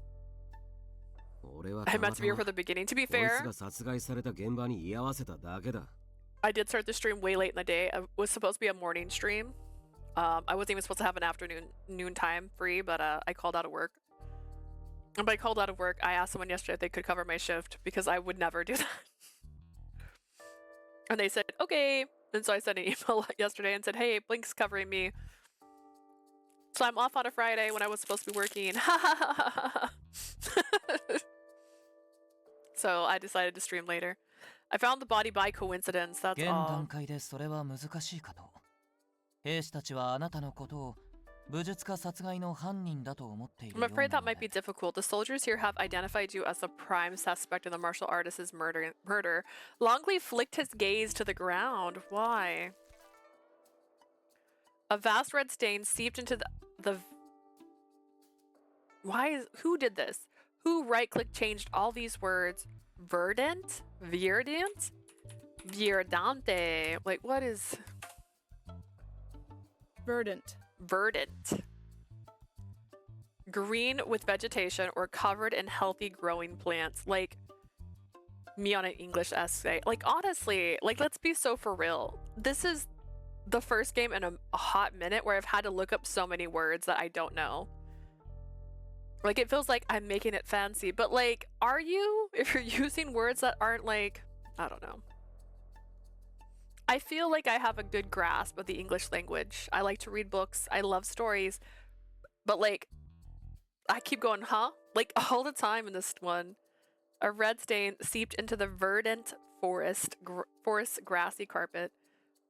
I meant to be here for the beginning. To be fair, I did start the stream way late in the day. It was supposed to be a morning stream. I wasn't even supposed to have an noon time free, but I called out of work. And by called out of work, I asked someone yesterday if they could cover my shift, because I would never do that. And they said, okay. And so I sent an email yesterday and said, hey, Blink's covering me. So I'm off on a Friday when I was supposed to be working. So I decided to stream later. I found the body by coincidence, that's 現 all. 段階でそれは難しいかと。兵士たちはあなたのことを武術家殺害の犯人だと思っている I'm ような afraid の that might be で。 difficult. The soldiers here have identified you as the prime suspect in the martial artist's murder. Longli flicked his gaze to the ground. Why? A vast red stain seeped into the... Who did this? Who right-click changed all these words? Verdant? Verdant? Verdante. Like, what is... Verdant. Verdant. Green with vegetation or covered in healthy growing plants. Like, me on an English essay. Like, honestly, like, let's be so for real. This is the first game in a hot minute where I've had to look up so many words that I don't know. Like, it feels like I'm making it fancy, but like, are you? If you're using words that aren't like, I don't know. I feel like I have a good grasp of the English language. I like to read books. I love stories. But like, I keep going, huh? Like all the time in this one. A red stain seeped into the verdant forest grassy carpet.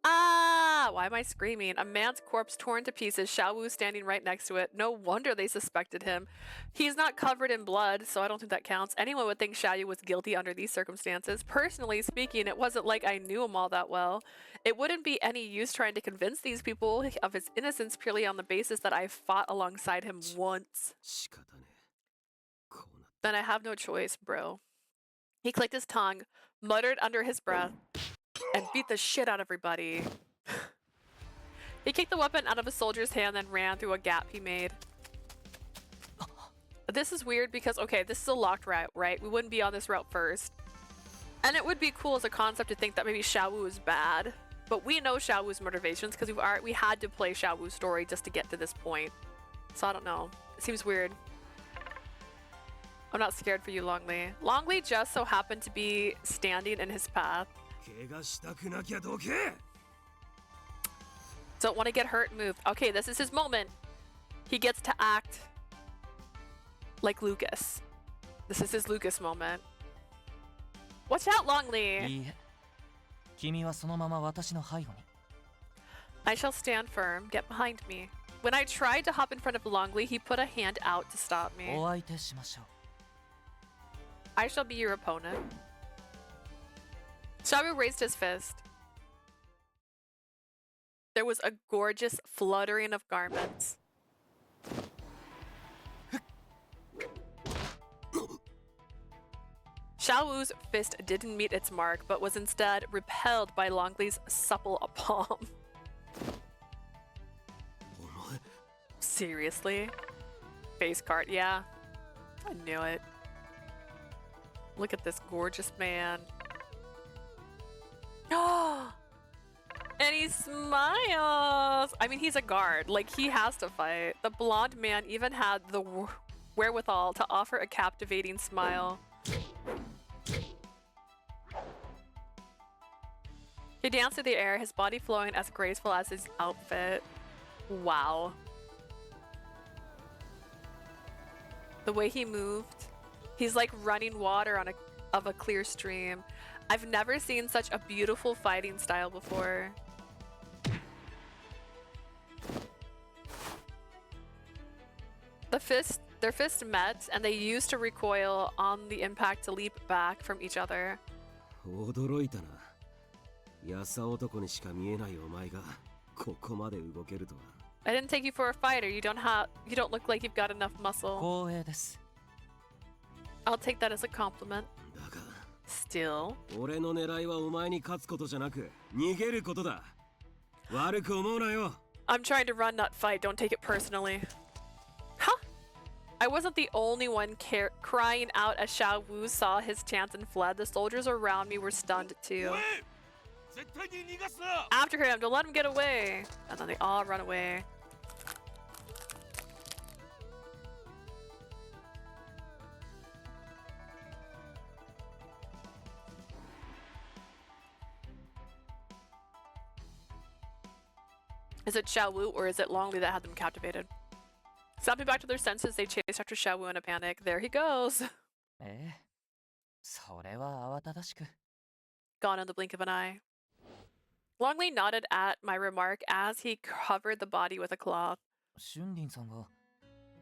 Ah! Why am I screaming? A man's corpse torn to pieces, Xiaowu standing right next to it. No wonder they suspected him. He's not covered in blood, so I don't think that counts. Anyone would think Xiaowu was guilty under these circumstances. Personally speaking, it wasn't like I knew him all that well. It wouldn't be any use trying to convince these people of his innocence purely on the basis that I fought alongside him once. 仕方ねえ。こうな Then I have no choice, bro. He clicked his tongue, muttered under his breath, and beat the shit out of everybody. He kicked the weapon out of a soldier's hand and ran through a gap he made. This is weird because, okay, this is a locked route, right? We wouldn't be on this route first. And it would be cool as a concept to think that maybe Xiaowu is bad. But we know Xiaowu's motivations because we had to play Xiaowu's story just to get to this point. So I don't know. It seems weird. I'm not scared for you, Longli. Longli just so happened to be standing in his path. 怪我したくなきゃどけ Don't want to get hurt, move. Okay, this is his moment. He gets to act like Lucas. This is his Lucas moment. Watch out, Longli! いいえ君はそのまま私の背後に I shall stand firm. Get behind me. When I tried to hop in front of Longli, he put a hand out to stop me. お相手しましょう I shall be your opponent. Xiaowu raised his fist. There was a gorgeous fluttering of garments. Xiaowu's fist didn't meet its mark, but was instead repelled by Longli's supple palm. Seriously? Face card, yeah. I knew it. Look at this gorgeous man. And he smiles! I mean, he's a guard. Like, he has to fight. The blonde man even had the wherewithal to offer a captivating smile. He danced through the air, his body flowing as graceful as his outfit. Wow. The way he moved. He's like running water on a clear stream. I've never seen such a beautiful fighting style before. Their fists met, and they used to recoil on the impact to leap back from each other. 驚いたな。やさ男にしか見えないお前がここまで動けるとは。I didn't take you for a fighter. You don't look like you've got enough muscle. 光栄です I'll take that as a compliment. だが Still. 俺の狙いはお前に勝つことじゃなく逃げることだ。悪く思うなよ。 I'm trying to run, not fight. Don't take it personally. Huh? I wasn't the only one crying out as Xiaowu saw his chance and fled. The soldiers around me were stunned too. おい絶対に逃がすな After him, to let him get away. And then they all run away. Is it Xiaowu or is it Longli that had them captivated? Snapping back to their senses, they chased after Xiaowu in a panic. There he goes. ええそれは慌ただしく Gone in the blink of an eye. Longli nodded at my remark as he covered the body with a cloth. 春林さんが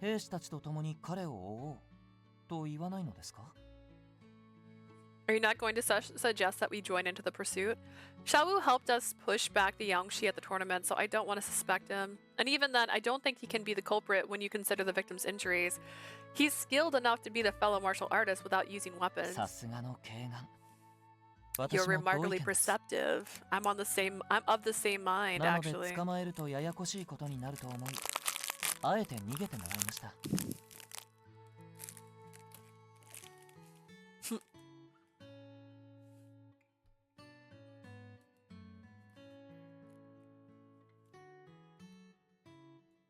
兵士たちと共に彼を追おうと言わないのですか Are you not going to suggest that we join into the pursuit? Xiaowu helped us push back the Yangshi at the tournament, so I don't want to suspect him. And even then, I don't think he can be the culprit when you consider the victim's injuries. He's skilled enough to be the fellow martial artist without using weapons. さすがの慶眼 You're 私も同意 remarkably 見です perceptive. I'm of the same mind, なので actually. 捕まえるとややこしいことになると思いあえて逃げてもらいました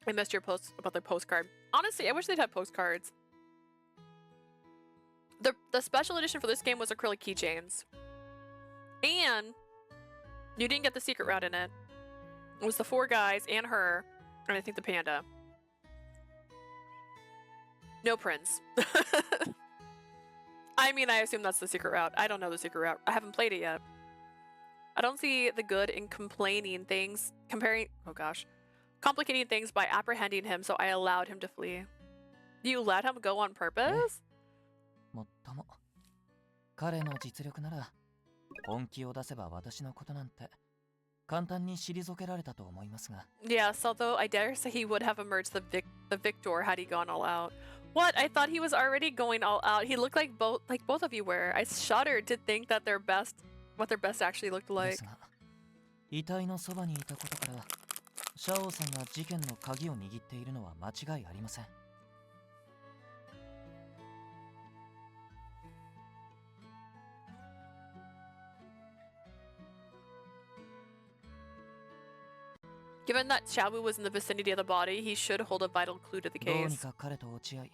I missed your post about the postcard. Honestly, I wish they'd have postcards. The special edition for this game was acrylic keychains. And you didn't get the secret route in it. It was the 4 guys and her, and I think the panda. No prince. I mean, I assume that's the secret route. I don't know the secret route. I haven't played it yet. I don't see the good in complicating things by apprehending him, so I allowed him to flee. You let him go on purpose? もっとも彼の実力なら本気を出せば私のことなんて簡単に退けられたと思いますが。 Yes, although I dare say he would have emerged the victor had he gone all out. What? I thought he was already going all out. He looked like both of you were. I shuddered to think that what their best actually looked で like. すが遺体のそばにいたことからシャオさんが事件の鍵を握っているのは間違いありません。 Given that Xiaowu was in the vicinity of the body, he should hold a vital clue to the どうに case. か彼と落ち合い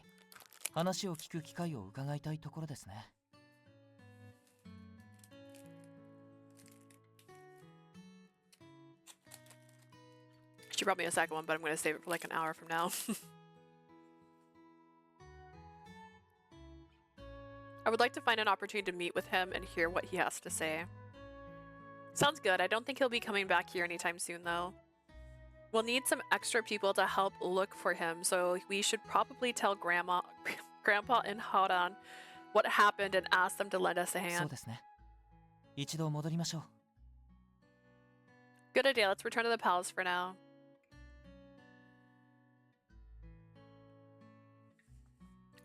話を聞く機会を伺いたいところですね。 She brought me a second one, but I'm going to save it for like an hour from now. I would like to find an opportunity to meet with him and hear what he has to say. Sounds good. I don't think he'll be coming back here anytime soon, though. We'll need some extra people to help look for him, so we should probably tell Grandpa and Haran what happened and ask them to lend us a そう hand. ですね。一度戻りましょう。 Good idea. Let's return to the palace for now.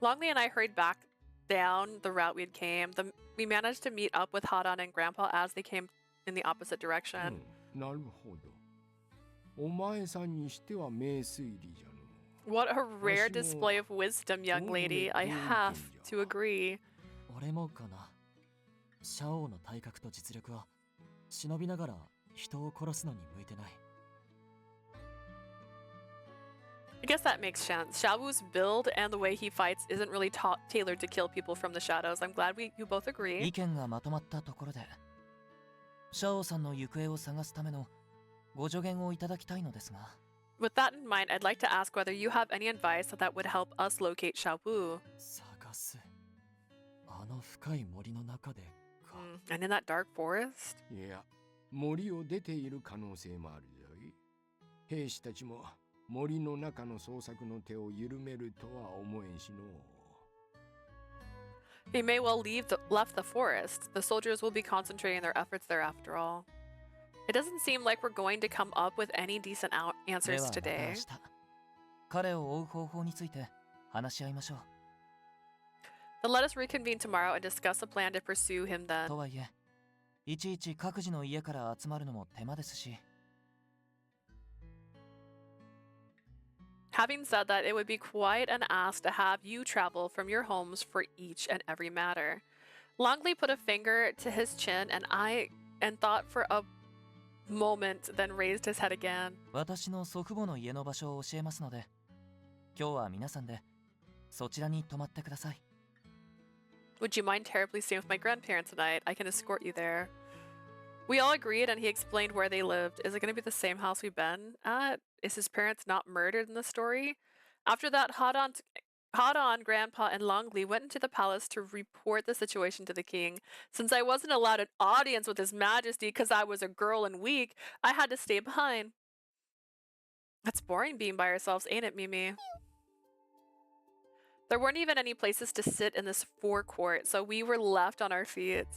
Longli and I hurried back down the route we had came. We managed to meet up with Haran and Grandpa as they came in the opposite direction. なるほど。お前さんにしては名推理じゃの。 What a rare display of wisdom, young lady. I have to agree. 俺もかな。シャオの体格と実力は忍びながら人を殺すのに向いてない。 I guess that makes sense. Xiaowu's build and the way he fights isn't really tailored to kill people from the shadows. I'm glad you both agree. 意見がまとまったところでシャオさんの行方を探すためのご助言をいただきたいのですが。 With that in mind, I'd like to ask whether you have any advice that would help us locate Xiaowu. 探す。あの深い森の中でか。And in that dark forest? いや、森を出ている可能性もあるぞい。兵士たちも森の中の捜索の手を緩めるとは思えんしの。 They may well left the forest. The soldiers will be concentrating their efforts there after all. It doesn't seem like we're going to come up with any decent で answers はまた today. 明日彼を追う方法について話し合いましょう。 Then let us reconvene tomorrow and discuss a plan to pursue him then. とはいえいちいち各自の家から集まるのも手間ですし。 Having said that, it would be quite an ask to have you travel from your homes for each and every matter. Longli put a finger to his chin and thought for a moment, then raised his head again. 私の祖父母の家の場所を教えますので今日は皆さんでそちらに泊まってください。 Would you mind terribly staying with my grandparents tonight? I can escort you there. We all agreed, and he explained where they lived. Is it going to be the same house we've been at? Is his parents not murdered in the story? After that, Haran, Grandpa, and Longli went into the palace to report the situation to the king. Since I wasn't allowed an audience with His Majesty because I was a girl and weak, I had to stay behind. That's boring being by ourselves, ain't it, Mimi? There weren't even any places to sit in this forecourt, so we were left on our feet.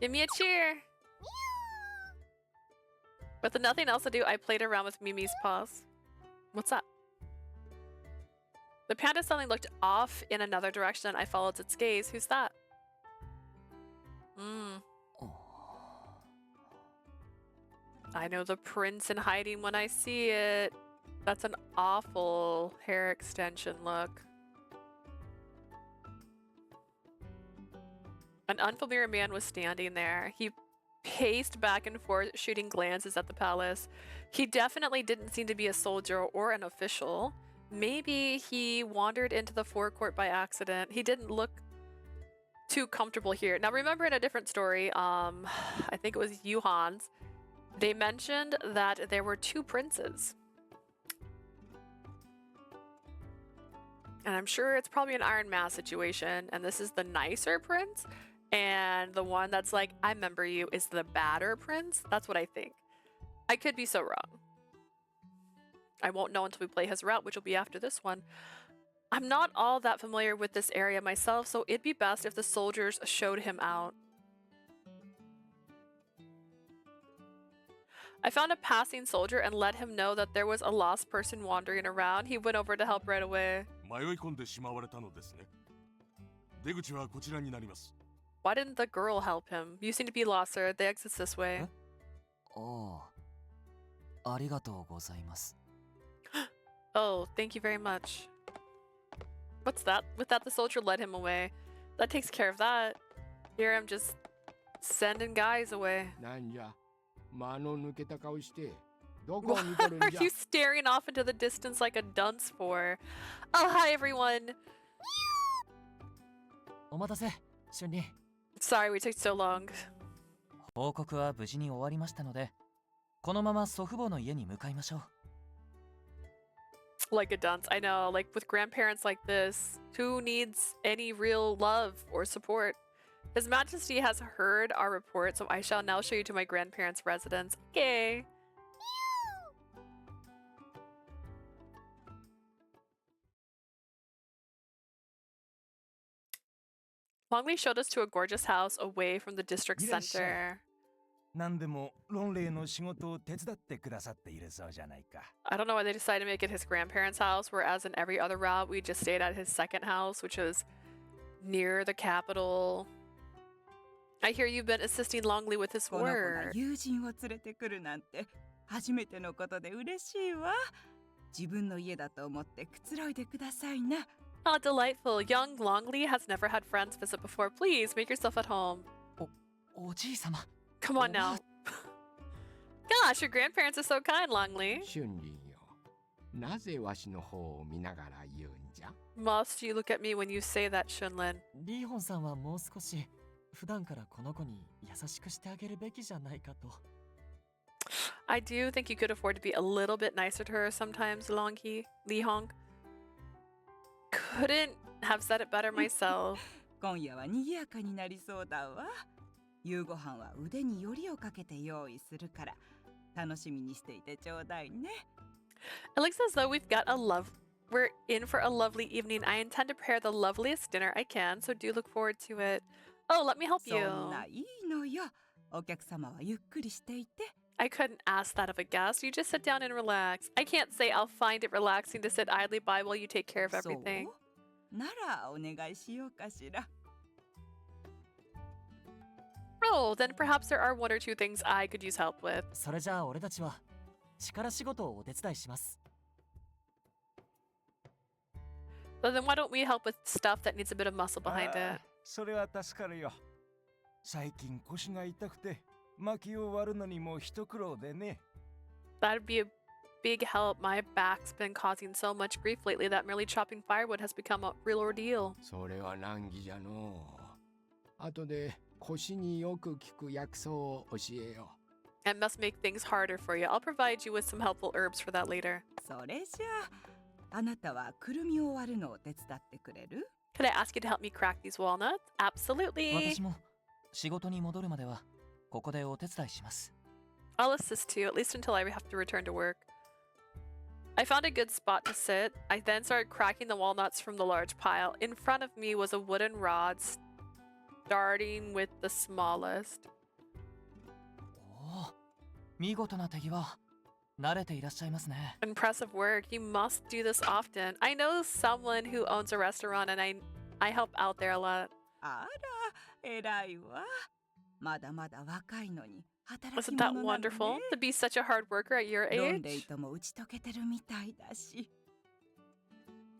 Give me a cheer! With nothing else to do, I played around with Mimi's paws. What's up? The panda suddenly looked off in another direction. I followed its gaze. Who's that? I know the prince in hiding when I see it. That's an awful hair extension look. An unfamiliar man was standing there. He paced back and forth, shooting glances at the palace. He definitely didn't seem to be a soldier or an official. Maybe he wandered into the forecourt by accident. He didn't look too comfortable here. Now remember, in a different story, I think it was Yuhan's, they mentioned that there were two princes. And I'm sure it's probably an Iron Mask situation, and this is the nicer prince, and the one that's like, I remember you, is the badder prince. That's what I think. I could be so wrong. I won't know until we play his route, which will be after this one. I'm not all that familiar with this area myself, so it'd be best if the soldiers showed him out. I found a passing soldier and let him know that there was a lost person wandering around. He went over to help right away. 迷い込んでしまわれたのですね。出口はこちらになります。 Why didn't the girl help him? You seem to be lost, sir. The exit's this way. ああ、ありがとうございます。 Oh, thank you very much. What's that? With that, the soldier led him away. That takes care of that. Here I'm just sending guys away. なんじゃ、間の抜けた顔して、どこを見とるん Are じゃ。 you staring off into the distance like a dunce for? Oh, hi everyone. お待たせ、春林。 Sorry we took so long. 報告は無事に終わりましたので、このまま祖父母の家に向かいましょう。 Like a dunce. I know, like with grandparents like this, who needs any real love or support? His Majesty has heard our report, so I shall now show you to my grandparents' residence. Okay. Longli showed us to a gorgeous house away from the district center. 何でもロンレイの仕事を手伝ってくださっているそうじゃないか。 I don't know why they decided to make it his grandparents' house, whereas in every other route we just stayed at his second house, which is near the capital. I hear you've been assisting Longli with his この子が work. 友人を連れてくるなんて初めてのことで嬉しいわ。自分の家だと思ってくつろいでくださいな。 Oh, delightful. Young Longli has never had friends visit before. Please make yourself at home. おじい様。 Come on now. Gosh, your grandparents are so kind, Longli. 春林よ、なぜわしの方を見ながら言うんじゃ。 Must you look at me when you say that, Shunlin? リーホンさんはもう少し普段からこの子に優しくしてあげるべきじゃないかと。 I do think you could afford to be a little bit nicer to her sometimes, Li Hong. Couldn't have said it better myself. 今夜は賑やかになりそうだわ。夕ご飯は腕によりをかけて用意するから楽しみにしていてちょうだいね。 It looks as though we're in for a lovely evening. I intend to prepare the loveliest dinner I can, so do look forward to it. Oh, let me help そ you. んないいのよ。お客様はゆっくりしていて。 I couldn't ask that of a guest. You just sit down and relax. I can't say I'll find it relaxing to sit idly by while you take care of そう everything. ならお願いしようかしら。 Oh, then perhaps there are one or two things I could use help with. それじゃあ俺たちは力仕事をお手伝いします。 But then why don't we help with stuff that needs a bit of muscle behind ああ it? それは助かるよ。最近腰が痛くて薪を割るのにも一苦労でね。 That'd be a big help. My back's been causing so much grief lately that merely chopping firewood has become a real ordeal. それは難儀じゃのう。後で腰によく効く薬草を教えよう。 It must make things harder for you. I'll provide you with some helpful herbs for that later. それじゃあ、あなたはくるみを割るのを手伝ってくれる？ Could I ask you to help me crack these walnuts? Absolutely. 私も仕事に戻るまではここでお手伝いします。 I'll assist you, at least until I have to return to work. I found a good spot to sit. I then started cracking the walnuts from the large pile. In front of me was a wooden rod, starting with the smallest. おお、見事な手際。慣れていらっしゃいますね。 Impressive work. You must do this often. I know someone who owns a restaurant and I help out there a lot. あら、偉いわ。まだまだ若いのに働き Wasn't that 者なのね。 wonderful to be such a hard worker at your ロンレイ age? とも打ち解けてるみたいだし、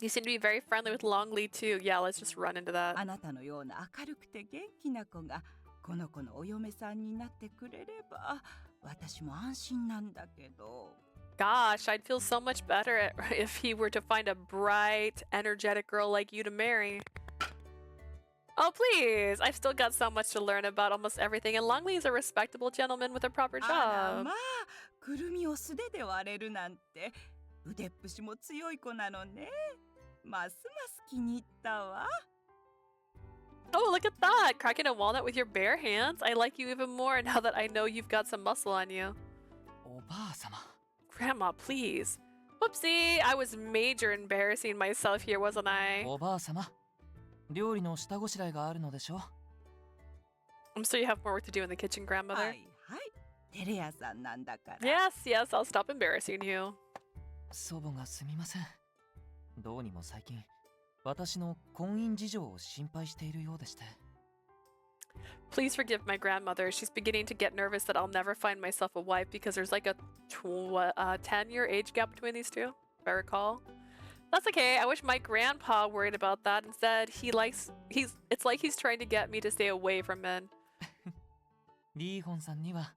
You seem to be very friendly with Longli too. Yeah, let's just run into that. あなたのような明るくて元気な子がこの子のお嫁さんになってくれれば私も安心なんだけど。 Gosh, I'd feel so much better if he were to find a bright, energetic girl like you to marry. Oh, please! I've still got so much to learn about almost everything, and Longli is a respectable gentleman with a proper あら job. まあ、くるみを素手で割れるなんて腕っぷしも強い子なのね。ますます気に入ったわ。 Oh, look at that! Cracking a walnut with your bare hands? I like you even more now that I know you've got some muscle on you. おばあ様。 Grandma, please. Whoopsie! I was major embarrassing myself here, wasn't I? おばあ様。料理の下ごしらえがあるのでしょ。 I'm sure you have more work to do in the kitchen, は grandmother. いはい。テレ屋さんなんだから。 Yes, yes, I'll stop embarrassing you. 祖母がすみません。どうにも最近、私の婚姻事情を心配しているようでして。 Please forgive my grandmother. She's beginning to get nervous that I'll never find myself a wife because there's like a 10-year age gap between these two, if I recall. That's okay. I wish my grandpa worried about that. Instead, it's like he's trying to get me to stay away from men. リーホンさんには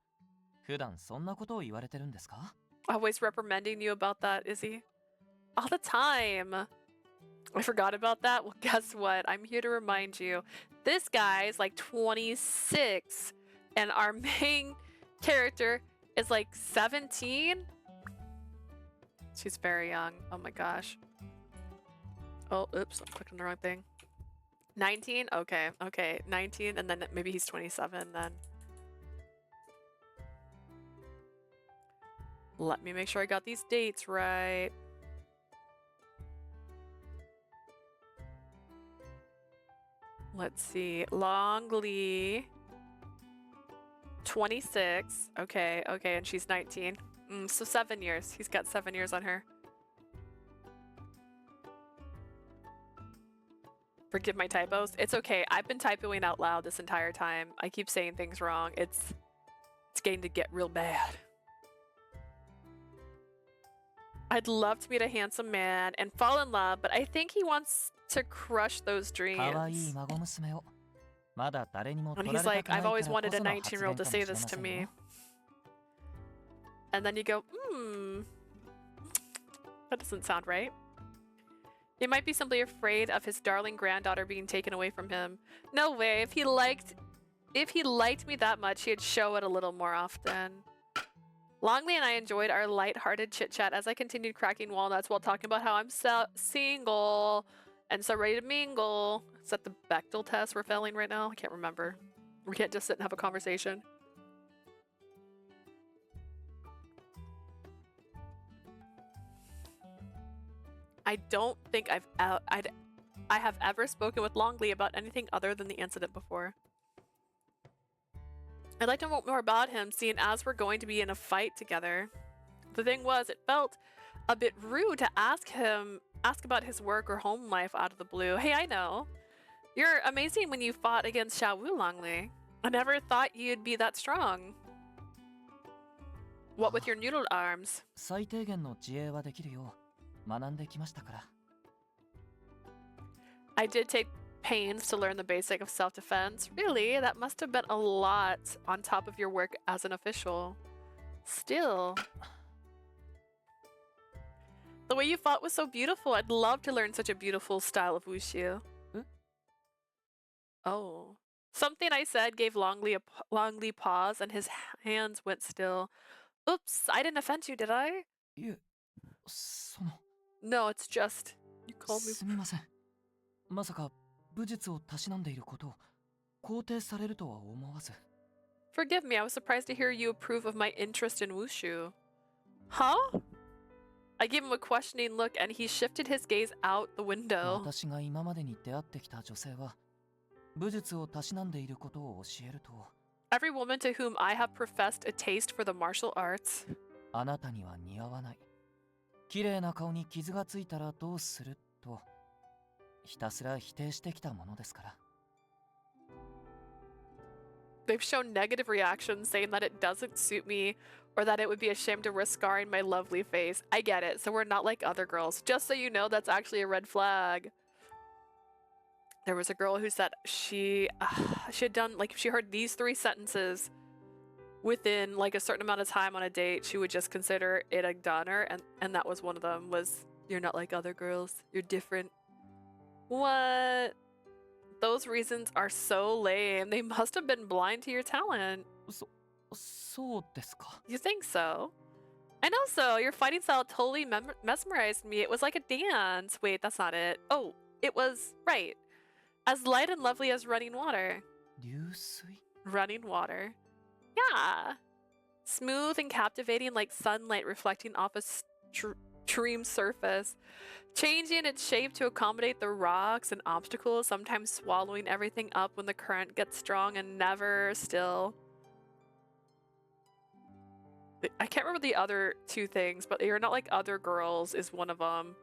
普段そんなことを言われてるんですか？ Always reprimanding you about that, is he? All the time. I forgot about that. Well, guess what? I'm here to remind you. This guy is like 26 and our main character is like 17. She's very young. Oh my gosh. Oh, oops, I clicked on the wrong thing. 19? Okay, okay. 19 and then maybe he's 27 then. Let me make sure I got these dates right. Let's see. Longli. 26. Okay, okay, and she's 19. So 7 years. He's got 7 years on her. Forgive my typos. It's okay. I've been typoing out loud this entire time. I keep saying things wrong. It's getting to get real bad. I'd love to meet a handsome man and fall in love, but I think he wants to crush those 可愛い dreams. 孫娘をまだ誰にも And 取ら he's れた like, くない I've から always こ wanted a その発言 19-year-old と かも say しれ this ま to せん me. よ。 And then you go, that doesn't sound right. He might be simply afraid of his darling granddaughter being taken away from him. No way. If he liked me that much, he'd show it a little more often. Longli and I enjoyed our light-hearted chit-chat as I continued cracking walnuts while talking about how I'm single and so ready to mingle. Is that the Bechdel test we're failing right now? I can't remember. We can't just sit and have a conversation. I don't think I have ever spoken with Longli about anything other than the incident before. I'd like to know more about him, seeing as we're going to be in a fight together. The thing was, it felt a bit rude to ask about his work or home life out of the blue. Hey, I know. You're amazing when you fought against Xiao Wu, Longli. I never thought you'd be that strong. What with your noodle arms? 最低限の自衛はできるよう学んできましたから。 I did take pains to learn the basic of self-defense. Really? That must have been a lot on top of your work as an official. Still. The way you fought was so beautiful. I'd love to learn such a beautiful style of wushu. Oh. Something I said gave Longli pause and his hands went still. Oops, I didn't offend you, did I? いえ、その。 No, it's just... You called me... すみません。まさか武術をたしなんでいることを肯定されるとは思わず。 Forgive me, I was surprised to hear you approve of my interest in wushu. Huh? I gave him a questioning look and he shifted his gaze out the window. 私が今までに出会ってきた女性は武術をたしなんでいることを教えると。 Every woman to whom I have professed a taste for the martial arts. あなたには似合わない。綺麗な顔に傷がついたらどうするとひたすら否定してきたものですから。 They've shown negative reactions saying that it doesn't suit me or that it would be a shame to risk scarring my lovely face. I get it, so we're not like other girls. Just so you know, that's actually a red flag. There was a girl who said she had done, like, if she heard these 3 sentences within like a certain amount of time on a date, she would just consider it a downer, and that was one of them, was you're not like other girls, you're different. What? Those reasons are so lame. They must have been blind to your talent. そうですか。 You think so? And also, your fighting style totally mesmerized me. It was like a dance. Wait, that's not it. Oh, it was, right. As light and lovely as running water. 流水? Running water. Yeah. Smooth and captivating like sunlight reflecting off a stream surface. Changing its shape to accommodate the rocks and obstacles, sometimes swallowing everything up when the current gets strong and never still. I can't remember the other 2 things, but you're not like other girls is one of them.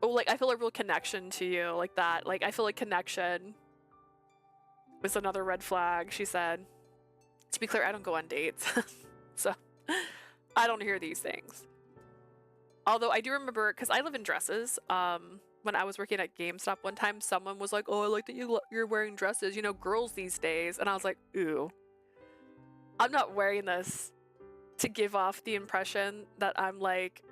Oh, like, I feel a real connection to you, like that. Like, I feel like connection was another red flag, she said. To be clear, I don't go on dates, so I don't hear these things. Although I do remember, because I live in dresses, when I was working at GameStop one time, someone was like, oh, I like that you're wearing dresses, you know, girls these days. And I was like, ooh. I'm not wearing this to give off the impression that I'm like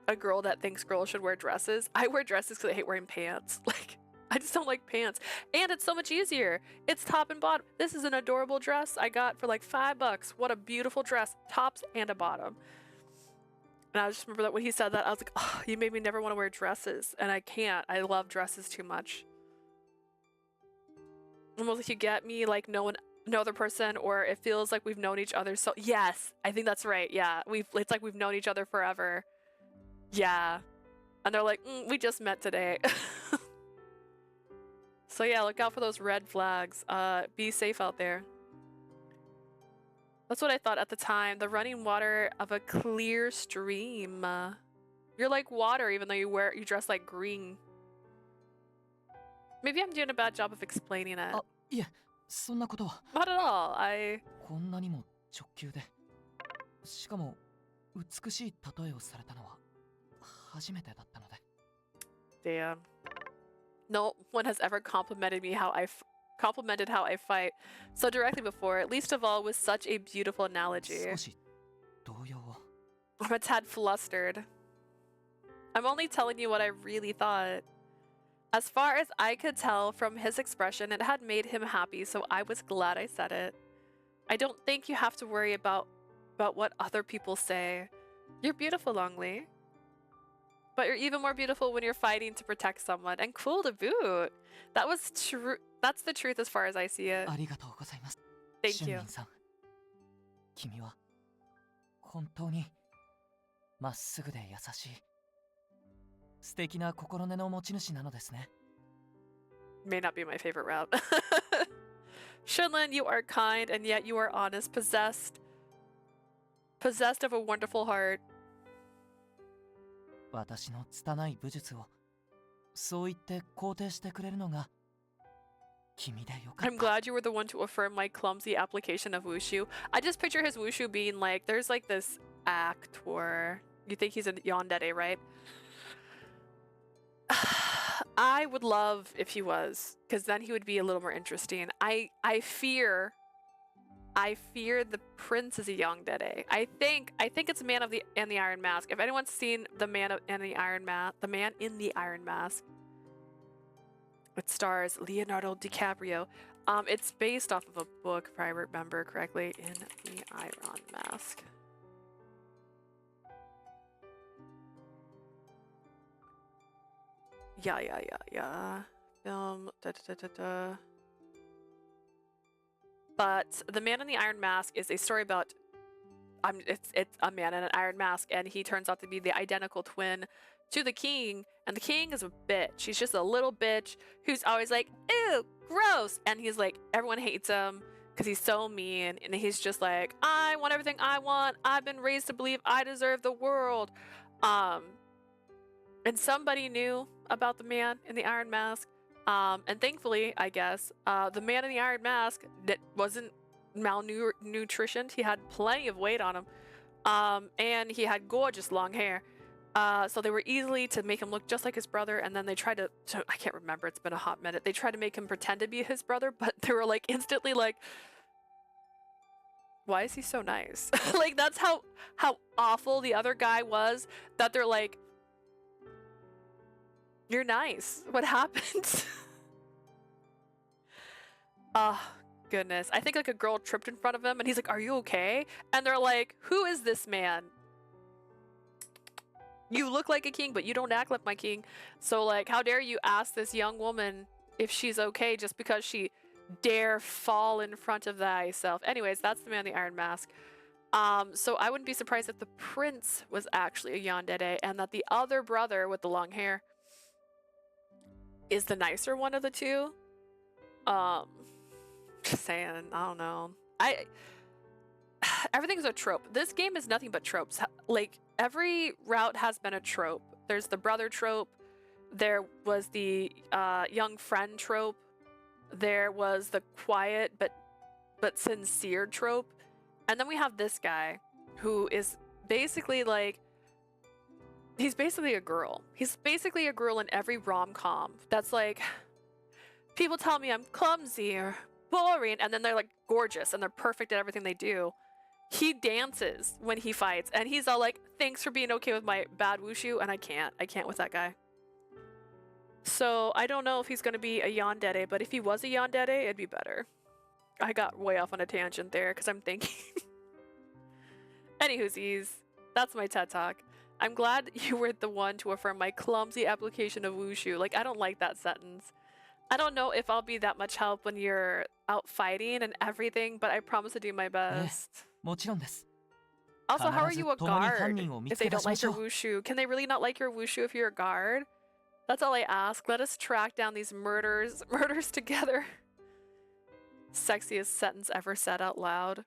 a girl that thinks girls should wear dresses. I wear dresses because I hate wearing pants. Like, I just don't like pants. And it's so much easier. It's top and bottom. This is an adorable dress I got for like $5. What a beautiful dress. Tops and a bottom. And I just remember that when he said that, I was like, oh, you made me never want to wear dresses. And I can't. I love dresses too much. Almost like you get me, like no other person, or it feels like we've known each other so yes, I think that's right. Yeah, it's like we've known each other forever. Yeah. And they're like, we just met today. So yeah, look out for those red flags. Be safe out there. That's what I thought at the time. The running water of a clear stream. You're like water even though you dress like green. Maybe I'm doing a bad job of explaining it. いえ、そんなことは。 Not at all. I... こんなにも直球で。しかも、美しい例えをされたのは初めてだったので。 Damn. No one has ever complimented how I fight so directly before, least of all with such a beautiful analogy. 少し動揺を。 I'm a tad flustered. I'm only telling you what I really thought. As far as I could tell from his expression, it had made him happy, so I was glad I said it. I don't think you have to worry about what other people say. You're beautiful, Longli. But you're even more beautiful when you're fighting to protect someone, and cool to boot. That was true. That's the truth as far as I see it. ありがとうございます。 Thank you. 俊民さん、君は本当にまっすぐで優しい。素敵な心根の持ち主なのですね。 May not be my favorite route. Shinlin, you are kind and yet you are honest, possessed of a wonderful heart. 私の拙い武術をそう言って肯定してくれるのが君でよかった。 I'm glad you were the one to affirm my clumsy application of wushu. I just picture his wushu being like, there's like this actor. You think he's a yandere, right? I would love if he was, because then he would be a little more interesting. I fear the prince is a yandere. I think it's Man in the Iron Mask. If anyone's seen the Man in the Iron Mask, it stars Leonardo DiCaprio. It's based off of a book, if I remember correctly, in the Iron Mask. Yeah. But The Man in the Iron Mask is a story about it's a man in an iron mask, and he turns out to be the identical twin to the king, and the king is a bitch. He's just a little bitch who's always like, ew, gross, and he's like, everyone hates him because he's so mean, and he's just like, I want everything I want. I've been raised to believe I deserve the world. And somebody knew about the Man in the Iron Mask. And thankfully, I guess, the Man in the Iron Mask that wasn't malnutritioned. He had plenty of weight on him. And he had gorgeous long hair. So they were easily to make him look just like his brother, and then they tried to I can't remember, it's been a hot minute. They tried to make him pretend to be his brother, but they were like instantly like, why is he so nice? Like that's how awful the other guy was, that they're like, you're nice. What happened? Oh, goodness. I think like a girl tripped in front of him and he's like, are you okay? And they're like, who is this man? You look like a king, but you don't act like my king. So like, how dare you ask this young woman if she's okay just because she dare fall in front of thy self. Anyways, that's the man in the iron mask. So I wouldn't be surprised if the prince was actually a yandere and that the other brother with the long hair is the nicer one of the two. Just saying, I don't know. Everything's a trope. This game is nothing but tropes. Like every route has been a trope. There's the brother trope. There was the young friend trope. There was the quiet but sincere trope. And then we have this guy who is basically like, he's basically a girl. He's basically a girl in every rom-com. That's like, people tell me I'm clumsy or boring, and then they're like gorgeous and they're perfect at everything they do. He dances when he fights, and he's all like, thanks for being okay with my bad wushu, and I can't with that guy. So I don't know if he's gonna be a yandere, but if he was a yandere, it'd be better. I got way off on a tangent there because I'm thinking. Anywhoosies, that's my TED Talk. I'm glad you were the one to affirm my clumsy application of wushu. Like, I don't like that sentence. I don't know if I'll be that much help when you're out fighting and everything, but I promise to do my best. もちろんです。 Also, how are you a 必ず共に犯 guard 人を見 if つ they け出 don't しま like しょ your う。 wushu? Can they really not like your wushu if you're a guard? That's all I ask. Let us track down these murders together. Sexiest sentence ever said out loud.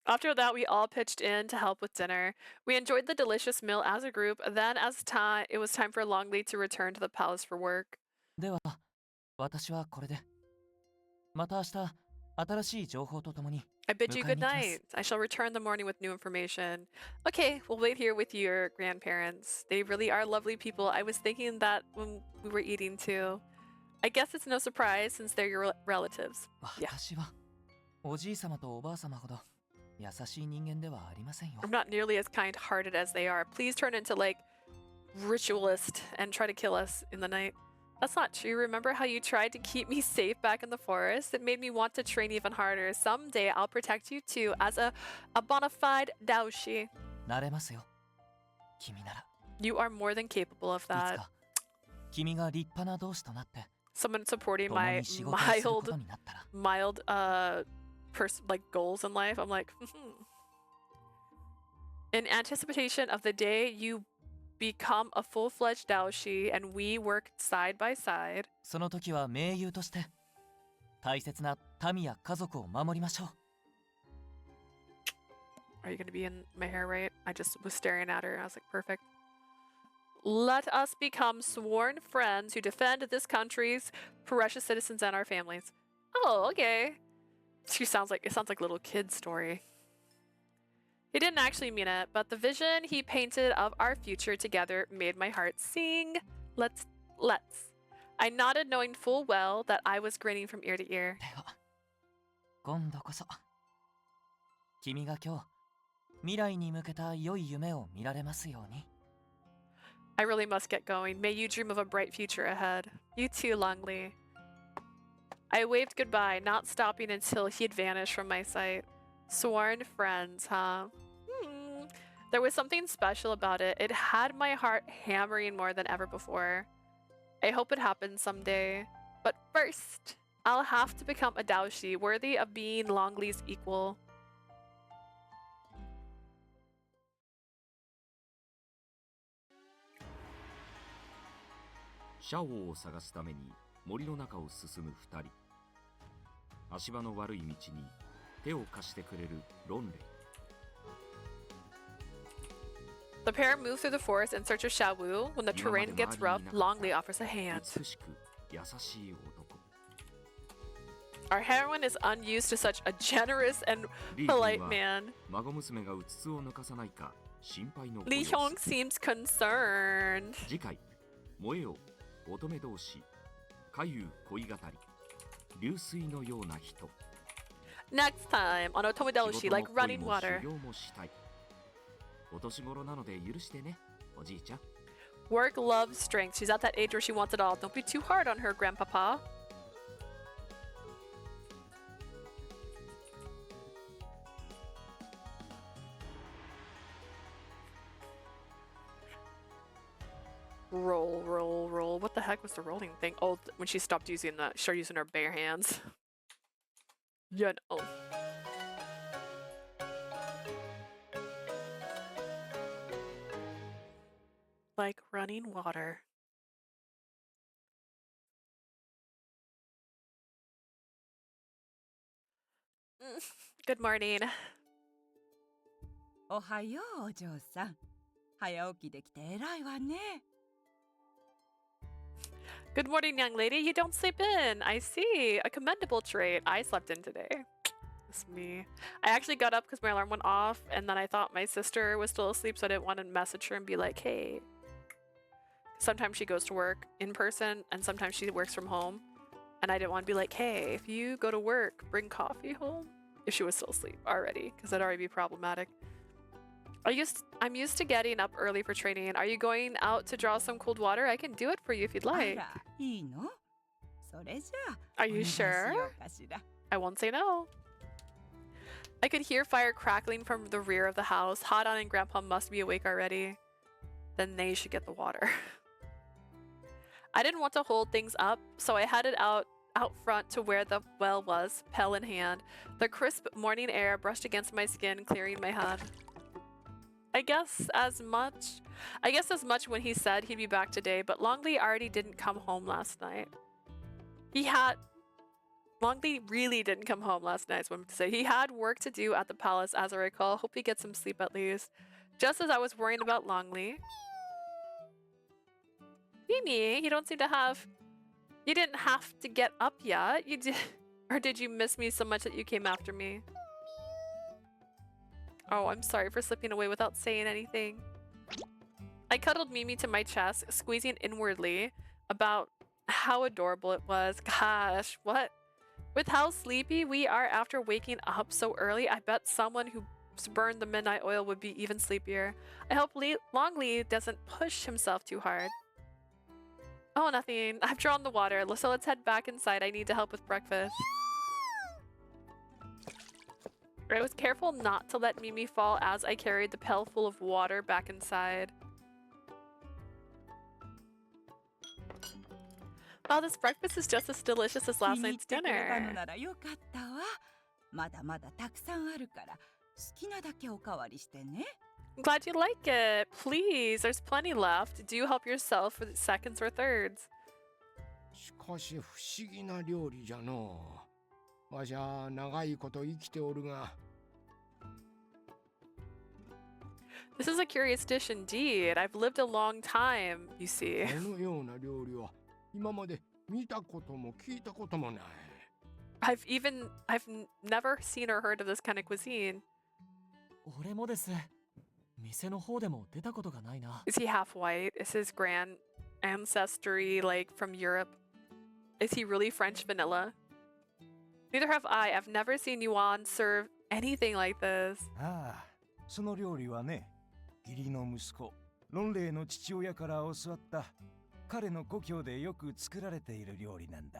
After that, we all pitched in to help with dinner. We enjoyed the delicious meal as a group. Then, it was time for Longli to return to the palace for work. では、私はこれで。また明日、新しい情報とともに。 I bid you good night. I shall return the morning with new information. Okay, we'll wait here with your grandparents. They really are lovely people. I was thinking that when we were eating too. I guess it's no surprise since they're your relatives. Yeah. 私はおじい様とおばあ様ほど優しい人間ではありませんよ。 I'm not nearly as kind-hearted as they are. Please turn into like ritualist and try to kill us in the night. That's not true. Remember how you tried to keep me safe back in the forest? It made me want to train even harder. Someday I'll protect you too as a bona fide Daoshi. なれますよ。君なら。 You are more than capable of いつ that. か君が立派な同志となって。 Someone supporting 共 my に仕事をすることになったら。 mild like goals in life. I'm like, in anticipation of the day you become a full-fledged Daoshi and we work side by side. その時は盟友として大切な民や家族を守りましょう。 Are you gonna be in my hair right? I just was staring at her. I was like, perfect. Let us become sworn friends who defend this country's precious citizens and our families. Oh, okay. It sounds like a little kid story. He didn't actually mean it, but the vision he painted of our future together made my heart sing. Let's. I nodded, knowing full well that I was grinning from ear to ear. では、今度こそ君が今日未来に向けた良い夢を見られますように。 I really must get going. May you dream of a bright future ahead. You too, Longli. I waved goodbye, not stopping until he had vanished from my sight. Sworn friends, huh? There was something special about it. It had my heart hammering more than ever before. I hope it happens someday. But first, I'll have to become a Daoshi worthy of being Longli's equal. シャオを探すために森の中を進む2人。足場の悪い道に手を貸してくれるロンレイ。 The pair move through the forest in search of Xiaowu. When the terrain gets rough, Longli offers a hand. 美しく優しい男。 Our heroine is unused to such a generous and polite man. 孫娘がうつつを抜かさないか心配のご Lee 様子。 Hyung seems concerned. 次回燃えよ乙女同士歌遊恋語り流水のような人 Next time on Otome 仕 Daoshi, 事 like も恋 running も water. 修行もしたいお年頃なので許してねおじいちゃん Work, love, strength. She's at that age where she wants it all. Don't be too hard on her, Grandpapa. Roll, roll, roll. What the heck was the rolling thing? Oh, when she stopped using the, started using her bare hands. Yeah, no. Like running water. Good morning. おはようお嬢さん。早起きできて偉いわね。 Good morning, young lady. You don't sleep in. I see. A commendable trait. I slept in today. It's me. I actually got up because my alarm went off, and then I thought my sister was still asleep, so I didn't want to message her and be like, hey. Sometimes she goes to work in person, and sometimes she works from home. And I didn't want to be like, hey, if you go to work, bring coffee home. If she was still asleep already, because that'd already be problematic. I'm used to getting up early for training. Are you going out to draw some cold water? I can do it for you if you'd あ like. ら、いいの？それじゃあ、 Are you お願いしよ sure? うかしら。 I won't say no. I could hear fire crackling from the rear of the house. Hot-on and Grandpa must be awake already. Then they should get the water. I didn't want to hold things up, so I headed out front to where the well was, pail in hand. The crisp morning air brushed against my skin, clearing my head. I guess as much when he said he'd be back today, but Longli already didn't come home last night. Longli really didn't come home last night, is what I'm to say. He had work to do at the palace, as I recall. Hope he gets some sleep at least. Just as I was worrying about Longli. Mimi, you didn't have to get up yet. You did, or did you miss me so much that you came after me? Oh, I'm sorry for slipping away without saying anything. I cuddled Mimi to my chest, squeezing inwardly about how adorable it was. Gosh, what? With how sleepy we are after waking up so early, I bet someone who burned the midnight oil would be even sleepier. I hope Longli doesn't push himself too hard. Oh, nothing. I've drawn the water, so let's head back inside. I need to help with breakfast. I was careful not to let Mimi fall as I carried the pail full of water back inside. Wow, this breakfast is just as delicious as last night's 気に入ってくれたの dinner. ならよかったわ。まだまだたくさんあるから、好きなだけおかわりしてね。 I'm glad you like it. Please, there's plenty left. Do help yourself for seconds or thirds. しかし不思議な料理じゃのう。わしゃ長いこと生きておるが。 This is a curious dish indeed. I've lived a long time, you see. このような料理は今まで見たことも聞いたこともない。I've never seen or heard of this kind of cuisine. 俺もです。店の方でも出たことがないな。 Is he half white? Is his grand ancestry like from Europe? Is he really French vanilla? Neither have I. I've never seen Yuan serve anything like this. ああ、その料理はね、義理の息子、ロンレイの父親から教わった彼の故郷でよく作られている料理なんだ。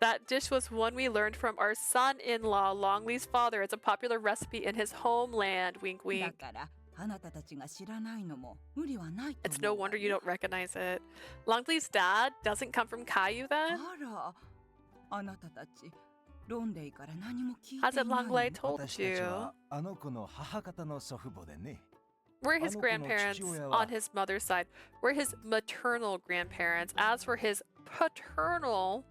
That dish was one we learned from our son-in-law, Longli's father. It's a popular recipe in his homeland. Wink, だ wink. からあなたたちが知らないのも無理はないと It's no 思うわ wonder よ。 you don't recognize it. Longli's dad doesn't come from Caillou あ then? ら、あなたたちロンレイから何も聞い Hasn't ていない Longli の？ told 私たち you? はあの子の母方の祖父母でね。 We're his あの子の grandparents 父親は on his mother's side. We're his maternal grandparents. As for his paternal,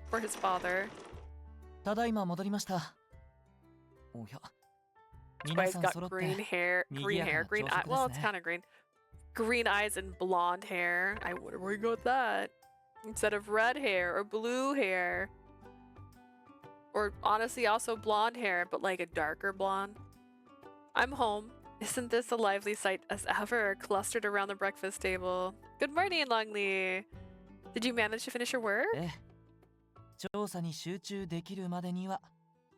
for his father. ただいま戻りました。おや、 This 皆 guy's さん got 揃って green hair, green eye. Well, it's kind of green. Green eyes and blonde hair. I wonder where he got that. Instead of red hair or blue hair. or honestly also blonde hair, but like a darker blonde. I'm home. Isn't this a lively sight as ever, clustered around the breakfast table? Good morning, Longli. Did you manage to finish your work? ええ。調査に集中できるまでには、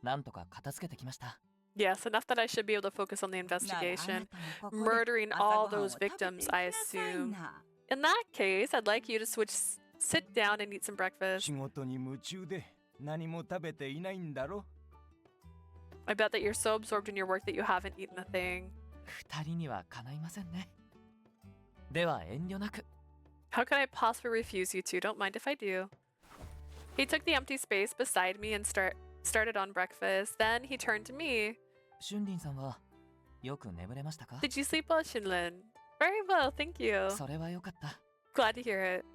なんとか片付けてきました。 Yes, enough that I should be able to focus on the investigation. Murdering all those victims, I assume. In that case, I'd like you to sit down and eat some breakfast. 仕事に夢中で何も食べていないんだろ? I bet that you're so absorbed in your work that you haven't eaten a thing. 二人にはかないませんね。では遠慮なく。 How can I possibly refuse you two? Don't mind if I do. He took the empty space beside me and started on breakfast. Then he turned to me. 春林さんはよく眠れましたか? Did you sleep well, Shinlin? Very well, thank you. それはよかった。 Glad to hear it.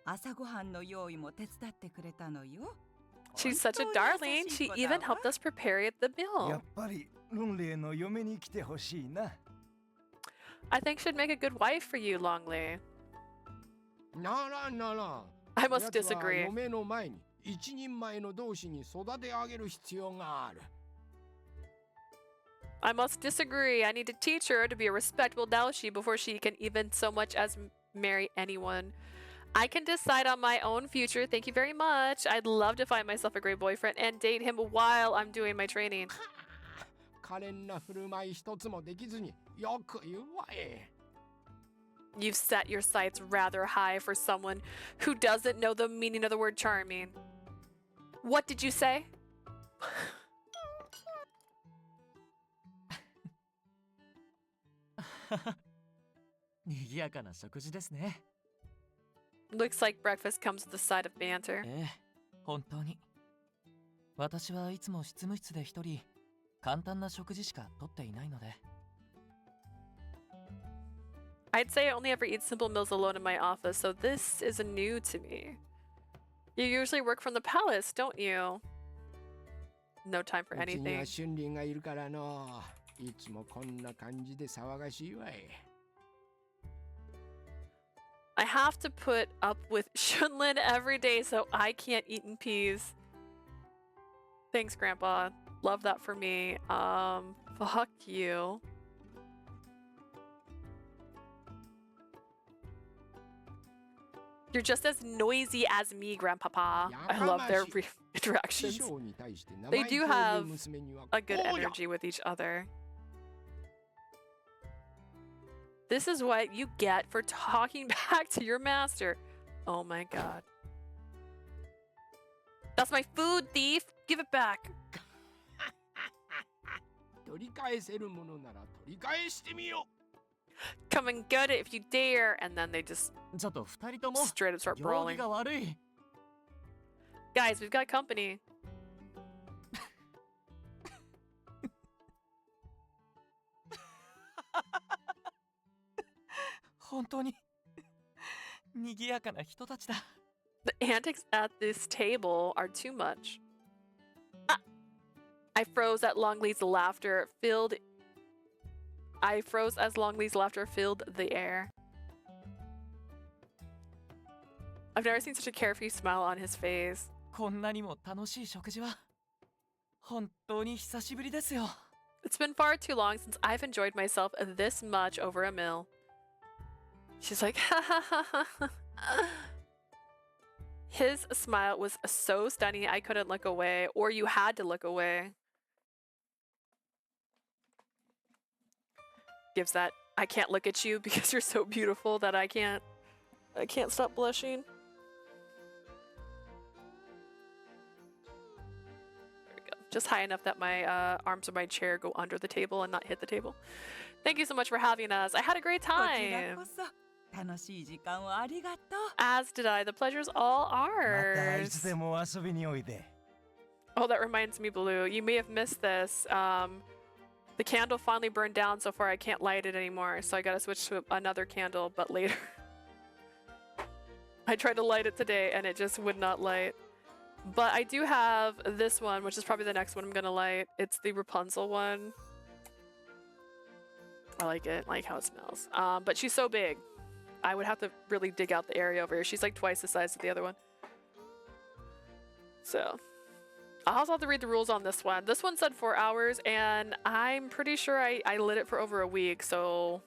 朝ごはんの用意も手伝ってくれたのよ。 She's such a darling. She even helped us prepare the や meal. っぱりロンレイの嫁に来てほしいな。 I think she'd make a good wife for you, Longli. ならんならん。 I must 奴は disagree. 嫁の前に一人前の同志に育て上げる必要がある。 I must disagree. I need to teach her to be a respectable Daoshi before she can even so much as marry anyone. I can decide on my own future. Thank you very much. I'd love to find myself a great boyfriend and date him while I'm doing my training. 可憐な振る舞い一つもできずによく言うわい。 You've set your sights rather high for someone who doesn't know the meaning of the word charming. What did you say? 賑やかな食事ですね。 Looks like breakfast comes with a side of banter. ええ、本当に。私はいつも執務室で一人、簡単な食事しかとっていないので。 I'd say I only ever eat simple meals alone in my office, so this is new to me. You usually work from the palace, don't you? No time for うちには anything. 春林がいるからの。いつもこんな感じで騒がしいわい。 I have to put up with Shunlin every day, so I can't eat in peace. Thanks, Grandpa. Love that for me. Fuck you. You're just as noisy as me, Grandpapa. I love their interactions. They do have a good energy with each other. This is what you get for talking back to your master. Oh my god. That's my food, thief! Give it back! 取り返せるものなら取り返してみよう。 Come and get it if you dare! And then they just ちょっと二人とも straight up start 行儀 brawling. が悪い。 Guys, we've got company. 本当に賑やかna人たちだ。 The antics at this table are too much. Ah! I froze as Longli's laughter filled the air. I've never seen such a carefree smile on his face. こんなにも楽しい食事は本当に久しぶりですよ。 It's been far too long since I've enjoyed myself this much over a meal. She's like, ha ha ha ha. His smile was so stunning I couldn't look away, or you had to look away. Gives that I can't look at you because you're so beautiful that I can't stop blushing. There we go. Just high enough that my arms of my chair go under the table and not hit the table. Thank you so much for having us. I had a great こちら time. こそ楽しい時間をありがとう。 As did I. The pleasure's all またいつ ours. でも遊びにおいで。 Oh, that reminds me, Blue. You may have missed this. The candle finally burned down so far I can't light it anymore, so I gotta switch to another candle, but later. I tried to light it today and it just would not light. But I do have this one, which is probably the next one I'm gonna light. It's the Rapunzel one. I like it, I like how it smells. But she's so big. I would have to really dig out the area over here. She's like twice the size of the other one. So, I also have to read the rules on this one. This one said 4 hours, and I'm pretty sure I lit it for over a week, so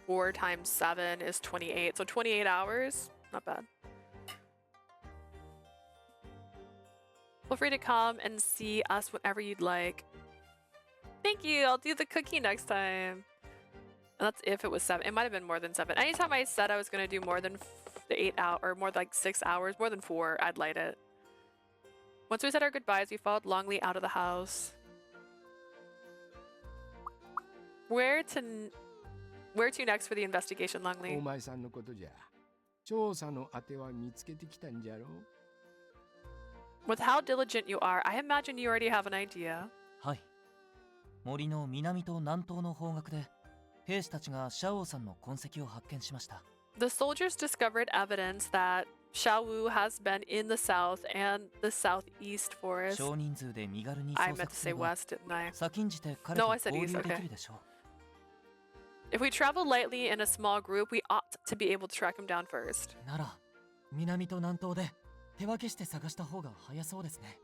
4 times 7 is 28. So 28 hours, not bad. Feel free to come and see us whenever you'd like. Thank you, I'll do the cookie next time. And that's if it was 7. It might have been more than 7. Anytime I said I was going to do more than the 8 hour, or more like 6 hours, more than 4, I'd light it. Once we said our goodbyes, we followed Longli out of the house. Where to next for the investigation, Longli? お前さんのことじゃ。調査の当ては見つけてきたんじゃろ。With how diligent you are, I imagine you already have an idea. はい。森の南と南東の方角で兵士たちがシャオさんの痕跡を発見しました。The soldiers discovered evidence that Xiao Wu has been in the south and the southeast forest. 少人数で身軽に I 捜 meant 索 to す say れば west, didn't I? 先んじて彼 No, と I said 交 east, 流で okay. きるでしょう。 If we travel lightly in a small group, we ought to be able to track him down first. なら南と南東で手分けして探した方が早そうですね。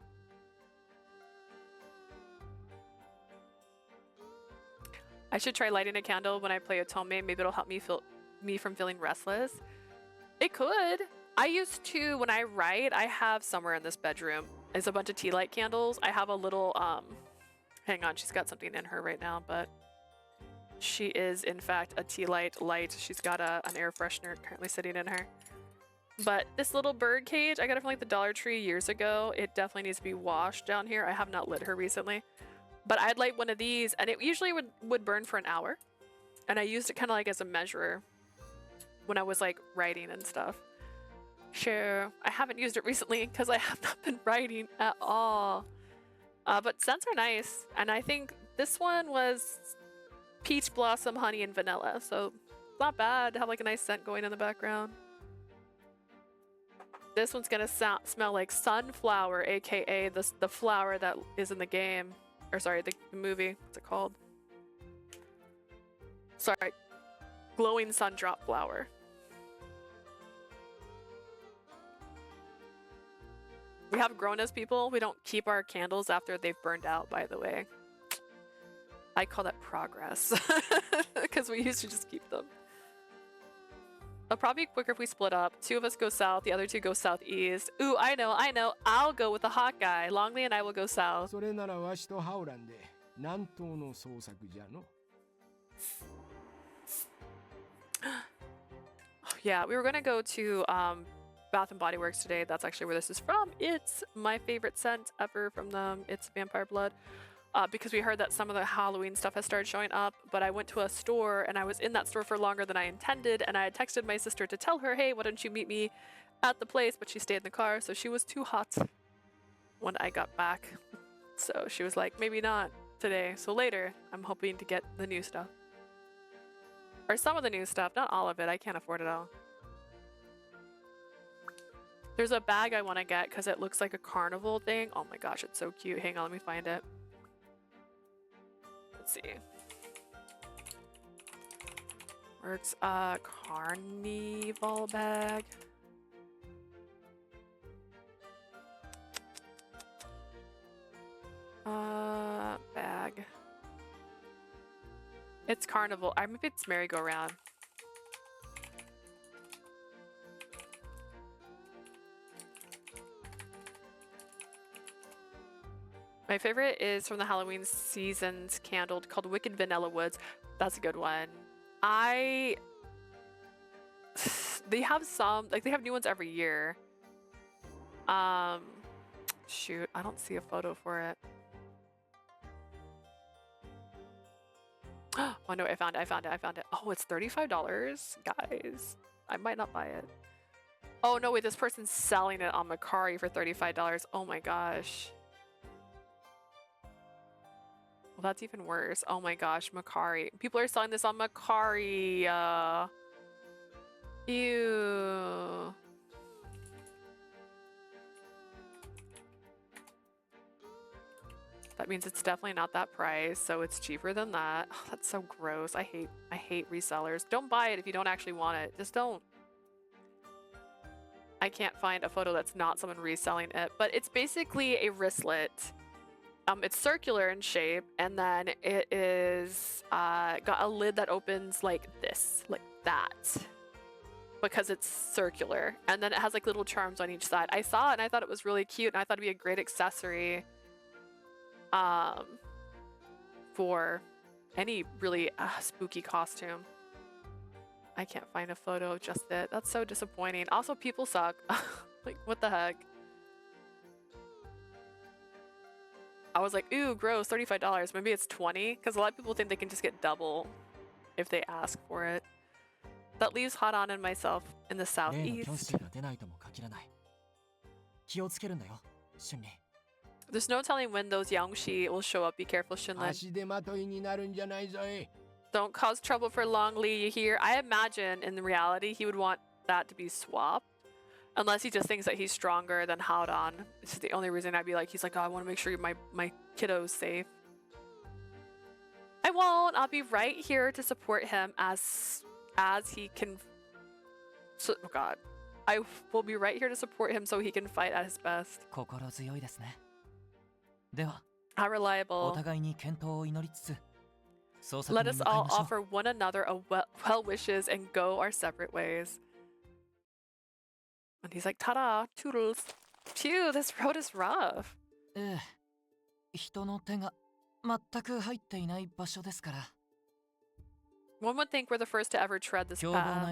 I should try lighting a candle when I play Otome. Maybe it'll help me from feeling restless. It could. I used to, when I write, I have somewhere in this bedroom. It's a bunch of tea light candles. I have a little, hang on, she's got something in her right now, but she is, in fact, a tea light. She's got an air freshener currently sitting in her. But this little bird cage, I got it from like the Dollar Tree years ago. It definitely needs to be washed down here. I have not lit her recently. But I'd light one of these, and it usually would burn for an hour. And I used it kind of like as a measurer when I was like writing and stuff. Sure, I haven't used it recently because I have not been writing at all. But scents are nice, and I think this one was peach blossom, honey, and vanilla. So not bad to have like a nice scent going in the background. This one's gonna smell like sunflower, aka the flower that is in the game. Or sorry, the movie. What's it called? Sorry. Glowing sun drop flower. We have grown as people. We don't keep our candles after they've burned out, by the way. I call that progress. Because we used to just keep them. It'll probably be quicker if we split up. 2 of us go south, the other 2 go southeast. Ooh, I know. I'll go with the hot guy. Longli and I will go south. それならわしとハウランで南東の捜索じゃの。Yeah, we were gonna go to Bath and Body Works today. That's actually where this is from. It's my favorite scent ever from them. It's Vampire Blood. Because we heard that some of the Halloween stuff has started showing up, but I went to a store and I was in that store for longer than I intended, and I had texted my sister to tell her, hey, why don't you meet me at the place, but she stayed in the car, so she was too hot when I got back. So she was like, maybe not today. So later, I'm hoping to get the new stuff. Or some of the new stuff, not all of it. I can't afford it all. There's a bag I want to get because it looks like a carnival thing. Oh my gosh, it's so cute. Hang on, let me find it. Let's see. Works carnival bag. Bag. It's carnival. Maybe it's merry-go-round. My favorite is from the Halloween season's candle called Wicked Vanilla Woods. That's a good one. They have some, like they have new ones every year. Shoot, I don't see a photo for it. Oh no, I found it. Oh, it's $35, guys. I might not buy it. Oh no, wait, this person's selling it on Mercari for $35. Oh my gosh. Well, that's even worse. Oh my gosh, Mercari. People are selling this on Mercari. Ew. That means it's definitely not that price, so it's cheaper than that. Oh, that's so gross. I hate resellers. Don't buy it if you don't actually want it. Just don't. I can't find a photo that's not someone reselling it, but it's basically a wristlet. It's circular in shape, and then it is got a lid that opens like this, like that, because it's circular, and then it has like little charms on each side. I saw it and I thought it was really cute, and I thought it'd be a great accessory for any really spooky costume. I can't find a photo of just it. That's so disappointing. Also, people suck. Like, what the heck? I was like, ooh, gross, $35. Maybe it's $20, because a lot of people think they can just get double if they ask for it. That leaves Haran and myself in the southeast. There's no telling when those Yangshi will show up. Be careful, Shinlin. Don't cause trouble for Longli, you hear? I imagine in reality he would want that to be swapped. Unless he just thinks that he's stronger than Haran. This is the only reason I'd be like, he's like, oh, I want to make sure my kiddo's safe. I won't. I'll be right here to support him as he can. So, oh God. I will be right here to support him so he can fight at his best. How reliable. Let us all offer one another a well wishes and go our separate ways. And he's like, ta-da, toodles. Phew, this road is rough. One would think we're the first to ever tread this path.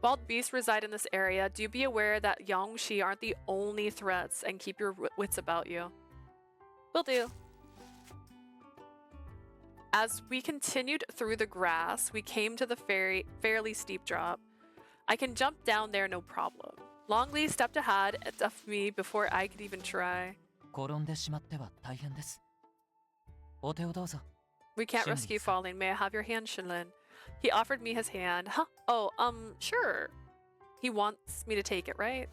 Wild beasts reside in this area. Do be aware that Yangshi aren't the only threats, and keep your wits about you. Will do. As we continued through the grass, we came to the fairly steep drop. I can jump down there no problem. Longli stepped ahead of me before I could even try. We can't rescue falling. May I have your hand, Shinlin? He offered me his hand. Huh? Oh, sure. He wants me to take it, right?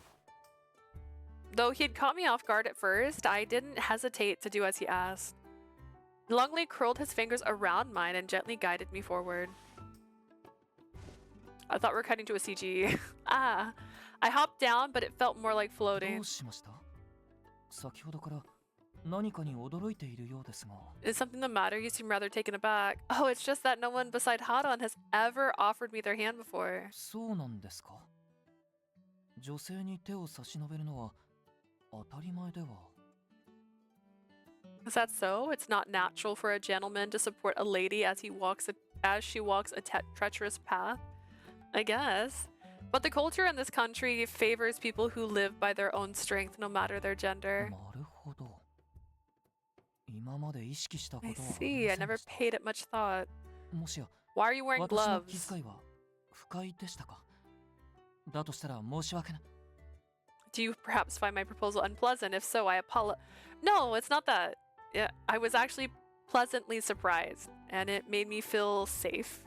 Though he'd caught me off guard at first, I didn't hesitate to do as he asked. Longli curled his fingers around mine and gently guided me forward. I thought we were cutting to a CG. I hopped down, but it felt more like floating. Is something the matter? You seem rather taken aback. Oh, it's just that no one beside Haran has ever offered me their hand before. Is that so? It's not natural for a gentleman to support a lady as she walks a treacherous path? I guess. But the culture in this country favors people who live by their own strength, no matter their gender. I see. I never paid it much thought. Why are you wearing gloves? Do you perhaps find my proposal unpleasant? If so, I apologize. No, it's not that. Yeah, I was actually pleasantly surprised, and it made me feel safe.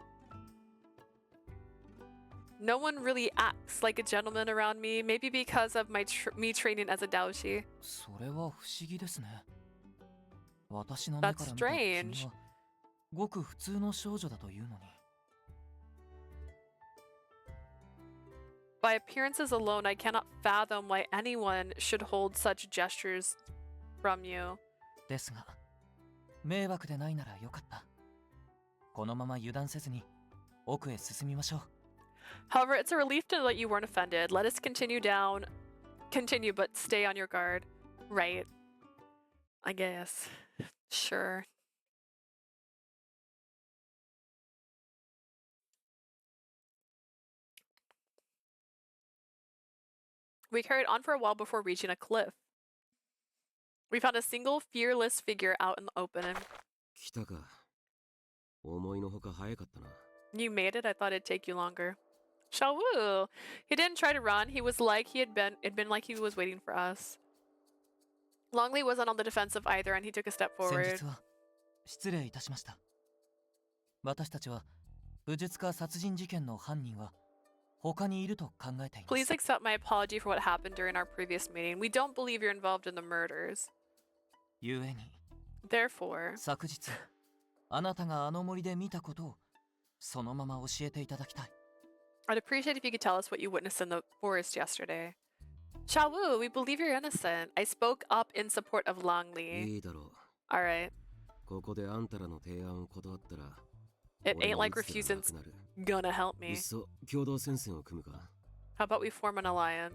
No one really acts like a gentleman around me, maybe because of me training as a Daoshi. That's strange. By appearances alone, I cannot fathom why anyone should hold such gestures from you. However, it's a relief to know that you weren't offended. Let us continue, but stay on your guard. Right. I guess. Sure. We carried on for a while before reaching a cliff. We found a single fearless figure out in the open. You made it? I thought it'd take you longer. Shawu! He didn't try to run. He was like it'd been like he was waiting for us. Longli wasn't on the defensive either, and he took a step forward. Please accept my apology for what happened during our previous meeting. We don't believe you're involved in the murders. Therefore, あなたがあの森で見たことをそのまま教えていただきたい。 I'd appreciate if you could tell us what you witnessed in the forest yesterday. Xiaowu, we believe you're innocent. I spoke up in support of Longli. いいだろ Alright. う。ここであんたらの提案を断ったら、 It 俺 ain't の like 打つ手がな refusing's くなる。 gonna help いっ me. そ共同戦線を組むか。 How about we form an alliance?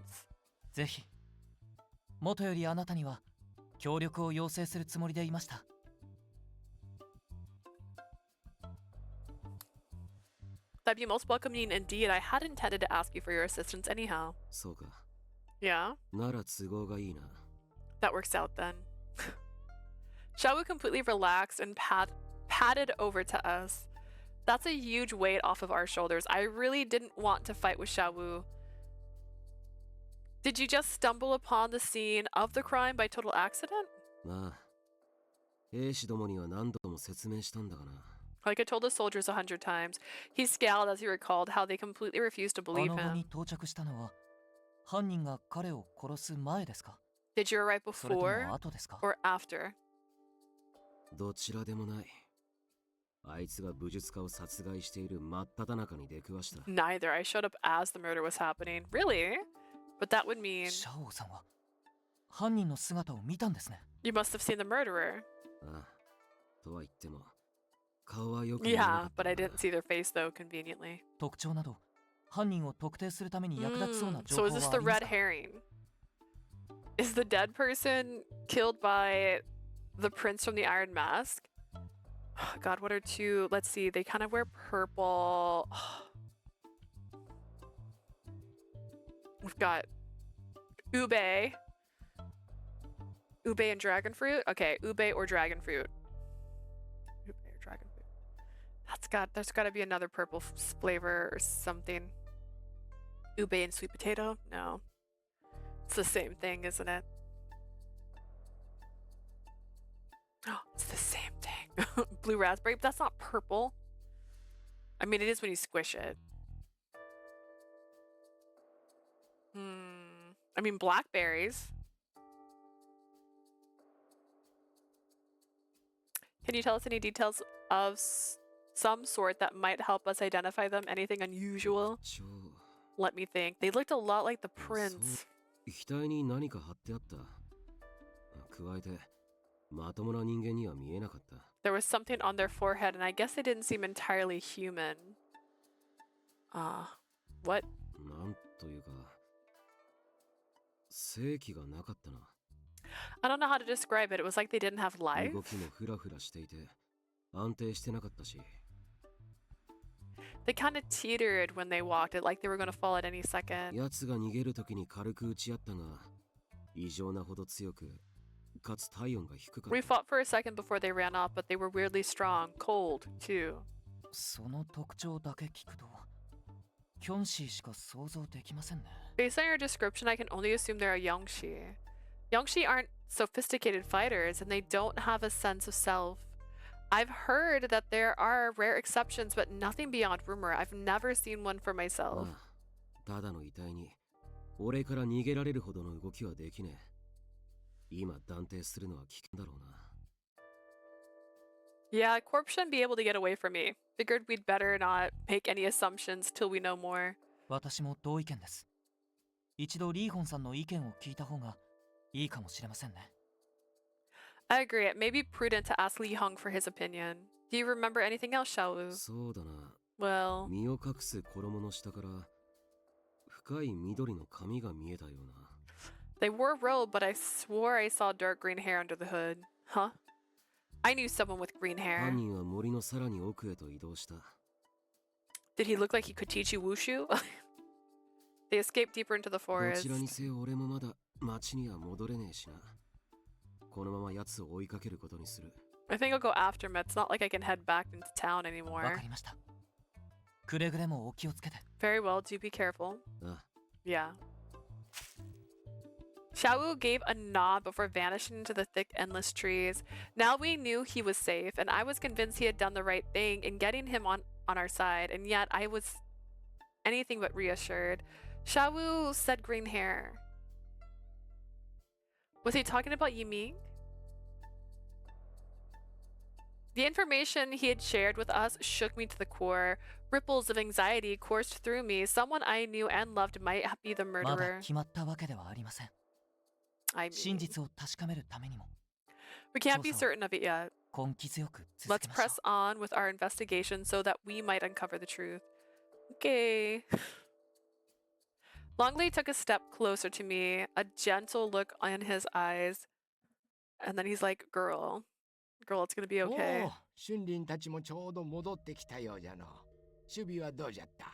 ぜひ。もとよりあなたには協力を要請するつもりでいました。 That'd be most welcoming indeed. I had intended to ask you for your assistance anyhow. そうか。 Yeah? なら都合がいいな。 That works out then. Xiaowu completely relaxed and padded over to us. That's a huge weight off of our shoulders. I really didn't want to fight with Xiaowu. Did you just stumble upon the scene of the crime by total accident? まあ、兵士どもには何度も説明したんだがな。 Like I told the soldiers 100 times. He scowled as he recalled how they completely refused to あ believe の場 him. に到着したのは犯人が彼を殺す前ですか？ Did you arrive それとも before 後ですか？ or after? どちらでもない。あいつが武術家を殺害している真っ只中に出くわした。 Neither. I showed up as the murder was happening. Really? But that would mean シャオさんは犯人の姿を見たんですね。 you must have seen the murderer. ああ、とは言っても、顔はよく見えな Yeah, かった but I な。 didn't see their face though, conveniently. 特徴など犯人を特定するために役立ちそうな情 So 報 is は this あ the ります red か？ herring? Is the dead person killed by the prince from the Iron Mask? God, what are two? Let's see. They kind of wear purple. We've got ube. Ube and dragon fruit? Okay, ube or dragon fruit. Ube or dragon fruit. There's gotta be another purple flavor or something. Ube and sweet potato? No. It's the same thing, isn't it? Oh, it's the same thing. Blue raspberry, but that's not purple. I mean, it is when you squish it. I mean, blackberries. Can you tell us any details of some sort that might help us identify them? Anything unusual? ちょ Let me think. They looked a lot like the prince. 額に何か貼ってあった。加えて、まともな人間には見えなかった。 There was something on their forehead, and I guess they didn't seem entirely human. What? なんというか、生気がなかったな。 I don't know how to describe it. It was like they didn't have life. 動きもフラフラしていて、安定してなかったし。 They kind of teetered when they walked, it like they were going to fall at any second. 奴が逃げるときに軽く打ち合ったが、異常なほど強く、かつ体温が低かっ We た。 fought for a second before they ran off, but they were weirdly strong, cold, too. その特徴だけ聞くとキョンシーしか想像できませんね。 Based on your description, I can only assume they're a Yongshi. Yongshi aren't sophisticated fighters, and they don't have a sense of self. I've heard that there are rare exceptions, but nothing beyond rumor. I've never seen one for myself. ああ、ただの遺体に、俺から逃げられるほどの動きはできねえ。今断定するのは危険だろうな。 Yeah, corpse shouldn't be able to get away from me. Figured we'd better not make any assumptions till we know more. 私も同意見です。一度リーホンさんの意見を聞いた方がいいかもしれませんね。 I agree. It may be prudent to ask Li Hong for his opinion. Do you remember anything else, Xiaowu? そうだな。 Well, 身を隠す衣の下から深い緑の髪が見えたような。 they wore a robe, but I swore I saw dark green hair under the hood. Huh? I knew someone with green 犯 hair. 人は森のさらに奥へと移動した。 Did he look like he could teach you wushu? They escaped deeper into the ど forest. ちらにせよ俺もまだ町には戻れねえしな。このまま奴を追いかけることにする。 I think I'll go after him. It's not like I can head back into town わ anymore. かりました。くれぐれもお気をつけて。 Very well. Do be careful. ああ、 Yeah. Xiaowu gave a nod before vanishing into the thick, endless trees. Now we knew he was safe, and I was convinced he had done the right thing in getting him on our side, and yet I was anything but reassured. Xiaowu said green hair. Was he talking about Yiming? The information he had shared with us shook me to the core. Ripples of anxiety coursed through me. Someone I knew and loved might be the まだ murderer. 決まったわけではありません。 I 真 mean, 実を確かめるためにも we can't be 調査を certain of it yet. 根気強く続 Let's けましょ press on with our investigation so that we might uncover the truth. Okay. Longli took a step closer to me, a gentle look in his eyes. And then he's like, girl, it's gonna be okay. おう、春林たちもちょうど戻ってきたようじゃの。守備はどうじゃった？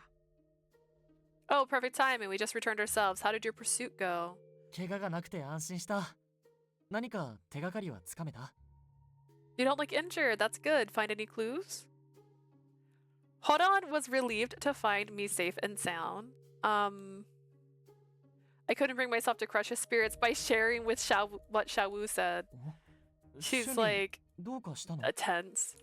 Oh, perfect timing. We just returned ourselves. How did your pursuit go? 怪我がなくて安心した。何か手がかりはつかめた？ You don't look injured. That's good. Find any clues? Horan was relieved to find me safe and sound. I couldn't bring myself to crush his spirits by sharing with what Xiaowu said. She's 春林 like どうかしたの？ tense.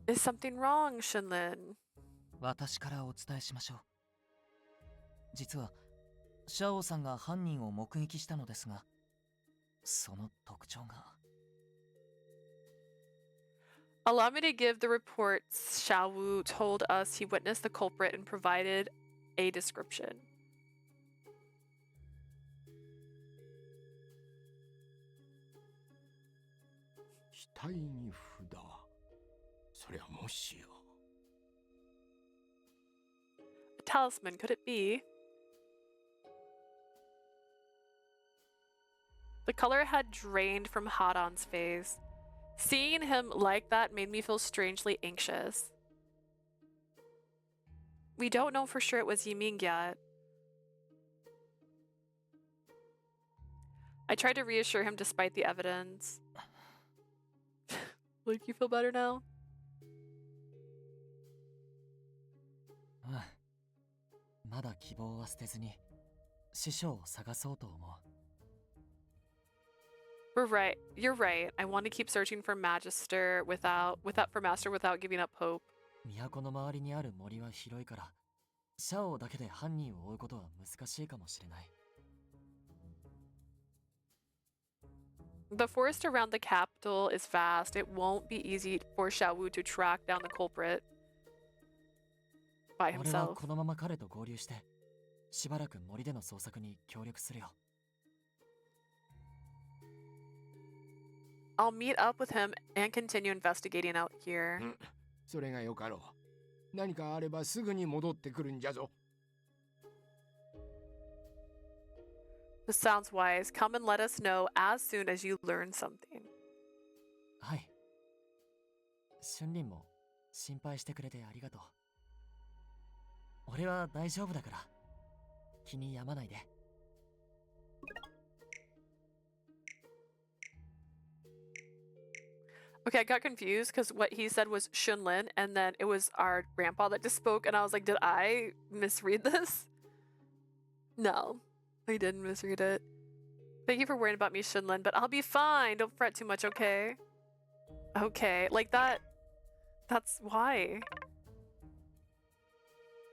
Is something wrong, Shinlin? 私からお伝えしましょう。実はシャオさんが犯人を目撃したのですが、その特徴が Allow me to give the reports Xiaowu told us he witnessed the culprit and provided a description. 額に札。そりゃもしや。 A talisman, could it be? The color had drained from Hadan's face. Seeing him like that made me feel strangely anxious. We don't know for sure it was Yiming yet. I tried to reassure him despite the evidence. Like, you feel better now? うん。まだ希望は捨てずに師匠を探そうと思う。 We're right. You're right. I want to keep searching for Magister without giving up hope. 都の周りにある森は広いから、シャオだけで犯人を追うことは難しいかもしれない。 The forest around the capital is vast. It won't be easy for Xiaowu to track down the culprit by 俺は himself. このまま彼と合流して、しばらく森での捜索に協力するよ。 I'll meet up with him and continue investigating out here. それがよかろう。何かあればすぐに戻ってくるんじゃぞ。 This sounds wise. Come and let us know as soon as you learn something. はい。春林も心配してくれてありがとう。俺は大丈夫だから、気に病まないで。 Okay, I got confused because what he said was Shunlin, and then it was our grandpa that just spoke, and I was like, did I misread this? No, I didn't misread it. Thank you for worrying about me, Shunlin, but I'll be fine. Don't fret too much, okay? Okay, like that. That's why.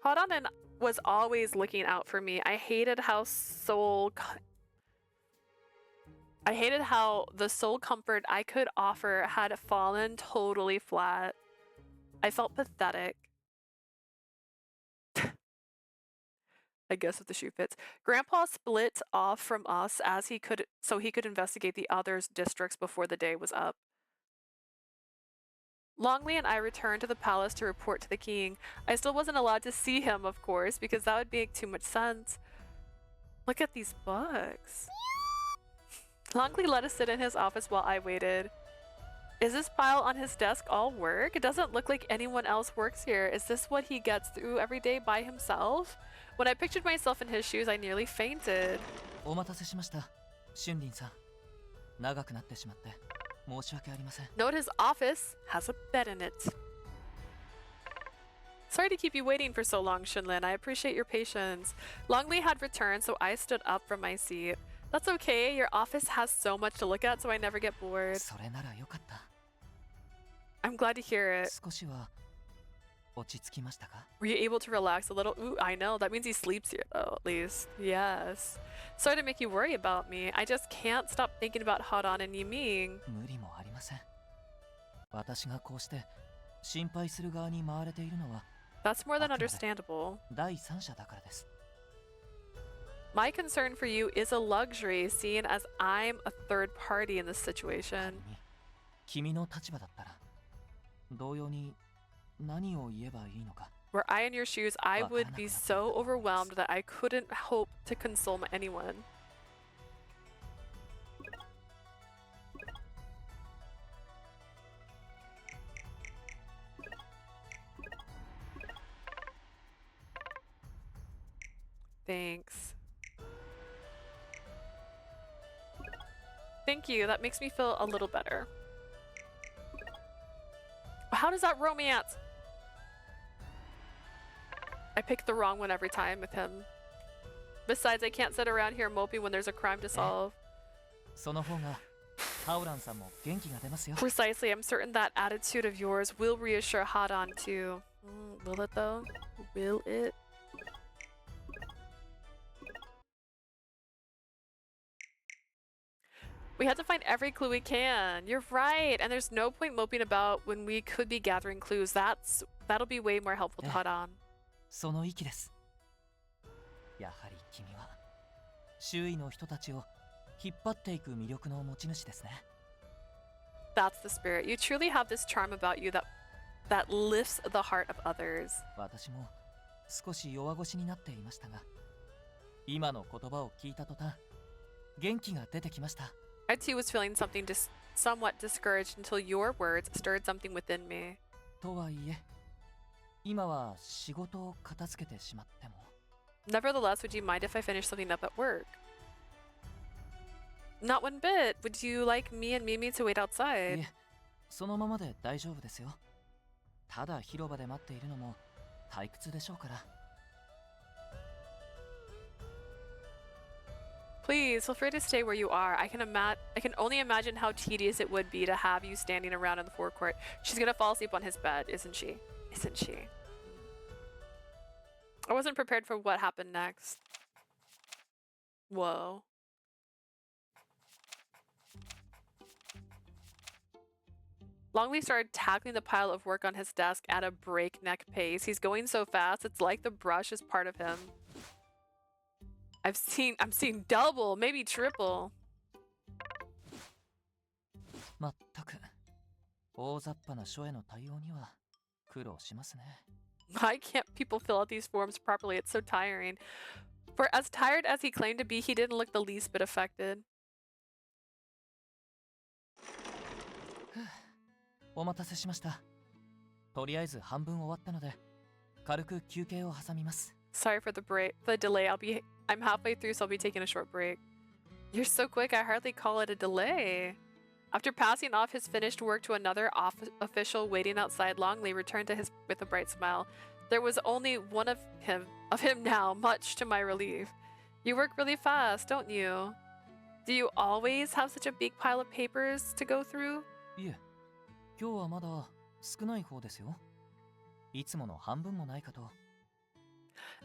Haranen was always looking out for me. I hated how the sole comfort I could offer had fallen totally flat. I felt pathetic. I guess if the shoe fits. Grandpa split off from us so he could investigate the others' districts before the day was up. Longli and I returned to the palace to report to the king. I still wasn't allowed to see him, of course, because that would make too much sense. Look at these books. Longli let us sit in his office while I waited. Is this pile on his desk all work? It doesn't look like anyone else works here. Is this what he gets through every day by himself? When I pictured myself in his shoes, I nearly fainted. お待たせしました。春林さん。長くなってしまって申し訳ありません。 Note his office has a bed in it. Sorry to keep you waiting for so long, Shunlin. I appreciate your patience. Longli had returned, so I stood up from my seat. That's okay. Your office has so much to look at, so I never get bored. それならよかった。 I'm glad to hear it. 少しは落ち着きましたか? Were you able to relax a little? Ooh, I know. That means he sleeps here, though, at least. Yes. Sorry to make you worry about me. I just can't stop thinking about Haran and Yiming. 無理もありません。私がこうして心配する側に回れているのは That's more than understandable. 第三者だからです。 My concern for you is a luxury, seeing as I'm a third party in this situation. 君の立場だったら同様に何を言えばいいのか。 Were I in your shoes, I would be so overwhelmed that I couldn't hope to console anyone. Thanks. Thank you. That makes me feel a little better. How does that romance? I pick the wrong one every time with him. Besides, I can't sit around here moping when there's a crime to solve. その方がハオランさんも元気が出ますよ。 Precisely, I'm certain that attitude of yours will reassure Hadan too. Will it though? Will it? We have to find every clue we can. You're right, and there's no point moping about when we could be gathering clues. That'll be way more helpful to Hadan. その息です。やはり君は周囲の人たちを引っ張っていく魅力の持ち主ですね。 That's the spirit. You truly have this charm about you that lifts the heart of others. 私も少し弱腰になっていましたが、今の言葉を聞いた途端、元気が出てきました。 I too was feeling somewhat discouraged until your words stirred something within me. とはいえ、今は仕事を片付けてしまっても。 Nevertheless, would you mind if I finish something up at work? Not one bit. Would you like me and Mimi to wait outside? いえ、そのままで大丈夫ですよ。ただ広場で待っているのも退屈でしょうから。 Please, feel free to stay where you are. I can only imagine how tedious it would be to have you standing around in the forecourt. She's gonna fall asleep on his bed, isn't she? Isn't she? I wasn't prepared for what happened next. Whoa. Longli started tackling the pile of work on his desk at a breakneck pace. He's going so fast, it's like the brush is part of him. I'm seeing double, maybe triple. まったく大雑把な書への対応には苦労しますね。 Why can't people fill out these forms properly? It's so tiring. For as tired as he claimed to be, he didn't look the least bit affected. お待たせしました。とりあえず半分終わったので軽く休憩を挟みます。 Sorry for the delay. I'm halfway through, so I'll be taking a short break. You're so quick, I hardly call it a delay. After passing off his finished work to another official waiting outside, Longli returned to with a bright smile. There was only one of him now, much to my relief. You work really fast, don't you? Do you always have such a big pile of papers to go through? いえ、今日はまだ少ない方ですよ。いつもの半分もないかと。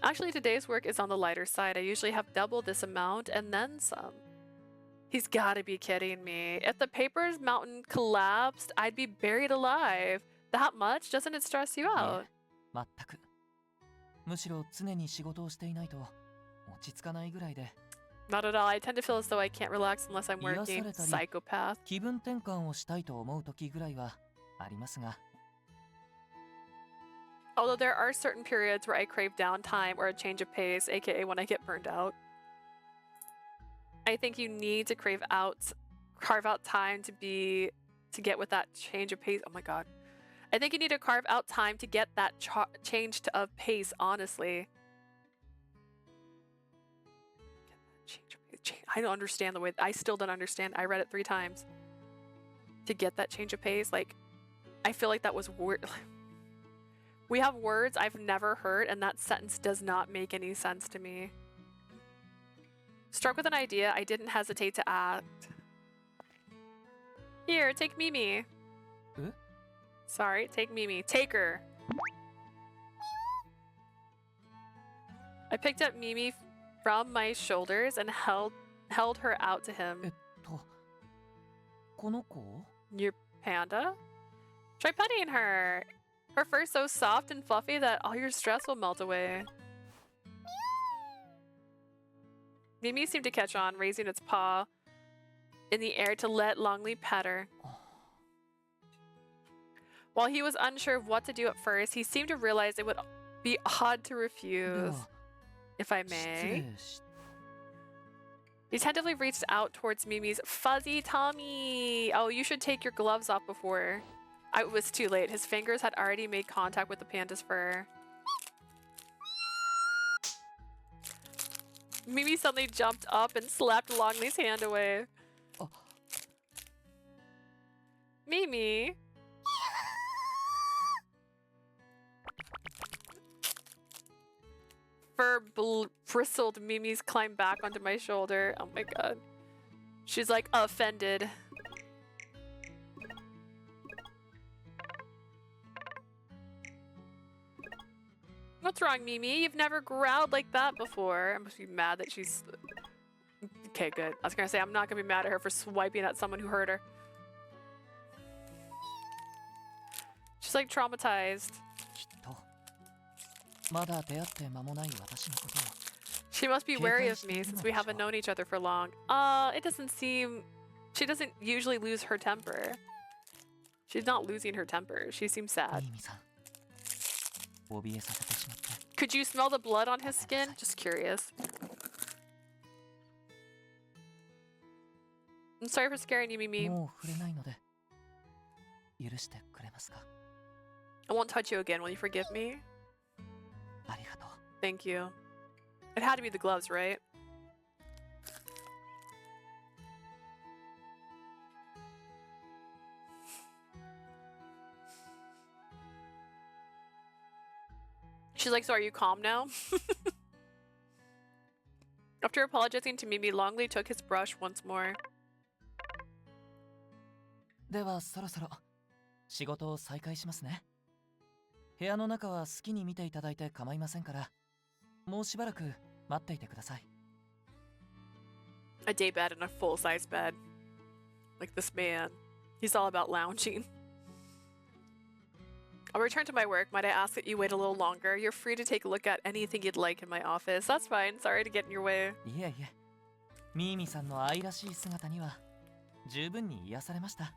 Actually, today's work is on the lighter side. I usually have double this amount and then some. He's gotta be kidding me. If the papers mountain collapsed, I'd be buried alive. That much? Doesn't it stress you out? 全く。むしろ常に仕事をしていないと落ち着かないぐらいで。 Not at all. I tend to feel as though I can't relax unless I'm working. Psychopath. 気分転換をしたいと思う時ぐらいはありますが。 Although there are certain periods where I crave downtime or a change of pace, aka when I get burned out. I think you need to carve out time to get with that change of pace. Oh my god. I think you need to carve out time to get that change of pace, honestly. Get that change of pace. I don't understand the way. I still don't understand. I read it 3 times. To get that change of pace, like, I feel like that was weird. We have words I've never heard, and that sentence does not make any sense to me. Struck with an idea, I didn't hesitate to act. Here, take Mimi. Huh? Sorry, take Mimi. Take her. I picked up Mimi from my shoulders and held her out to him. この子? Your panda? Try petting her. Her fur's so soft and fluffy that all your stress will melt away. Mimi seemed to catch on, raising its paw in the air to let Longli pet her. While he was unsure of what to do at first, he seemed to realize it would be odd to refuse. If I may. He tentatively reached out towards Mimi's fuzzy tummy. Oh, you should take your gloves off before. It was too late. His fingers had already made contact with the panda's fur. Mimi suddenly jumped up and slapped Longli's hand away. Oh. Mimi. Fur bristled. Mimi's climbed back onto my shoulder. Oh my god. She's like offended. What's wrong, Mimi? You've never growled like that before. I must be mad that she's... Okay, good. I was gonna say, I'm not gonna be mad at her for swiping at someone who hurt her. She's like traumatized. She must be wary of me since we haven't known each other for long. It doesn't seem... She doesn't usually lose her temper. She's not losing her temper. She seems sad. Could you smell the blood on his skin? Just curious. I'm sorry for scaring you, Mimi. I won't touch you again. Will you forgive me? Thank you. It had to be the gloves, right? She's like, so are you calm now? After apologizing to Mimi, Longli took his brush once more. ではそろそろ仕事を再開しますね。部屋の中は好きに見ていただいて構いませんから、もうしばらく待っていてください。A day bed and a full-size bed. Like this man. He's all about lounging. I'll return to my work. Might I ask that you wait a little longer? You're free to take a look at anything you'd like in my office. That's fine. Sorry to get in your way. いえいえ。ミーミさんの愛らしい姿には十分に癒されました。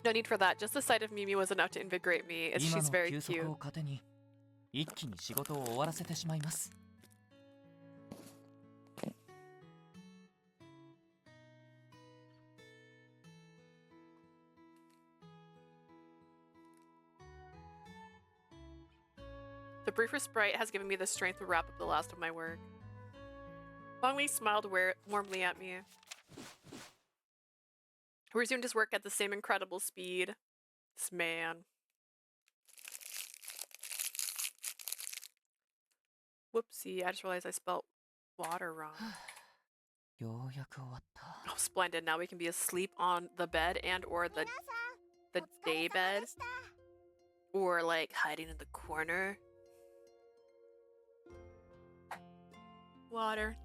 No need for that. Just the sight of Mimi was enough to invigorate me. She's very cute. 今の休息を糧に一気に仕事を終わらせてしまいます。The brief respite has given me the strength to wrap up the last of my work. Longli smiled warmly at me. He resumed his work at the same incredible speed. This man. Whoopsie, I just realized I spelled water wrong. ようやく終わった。 Oh, splendid. Now we can be asleep on the bed and or the day bed. Or like hiding in the corner. Water.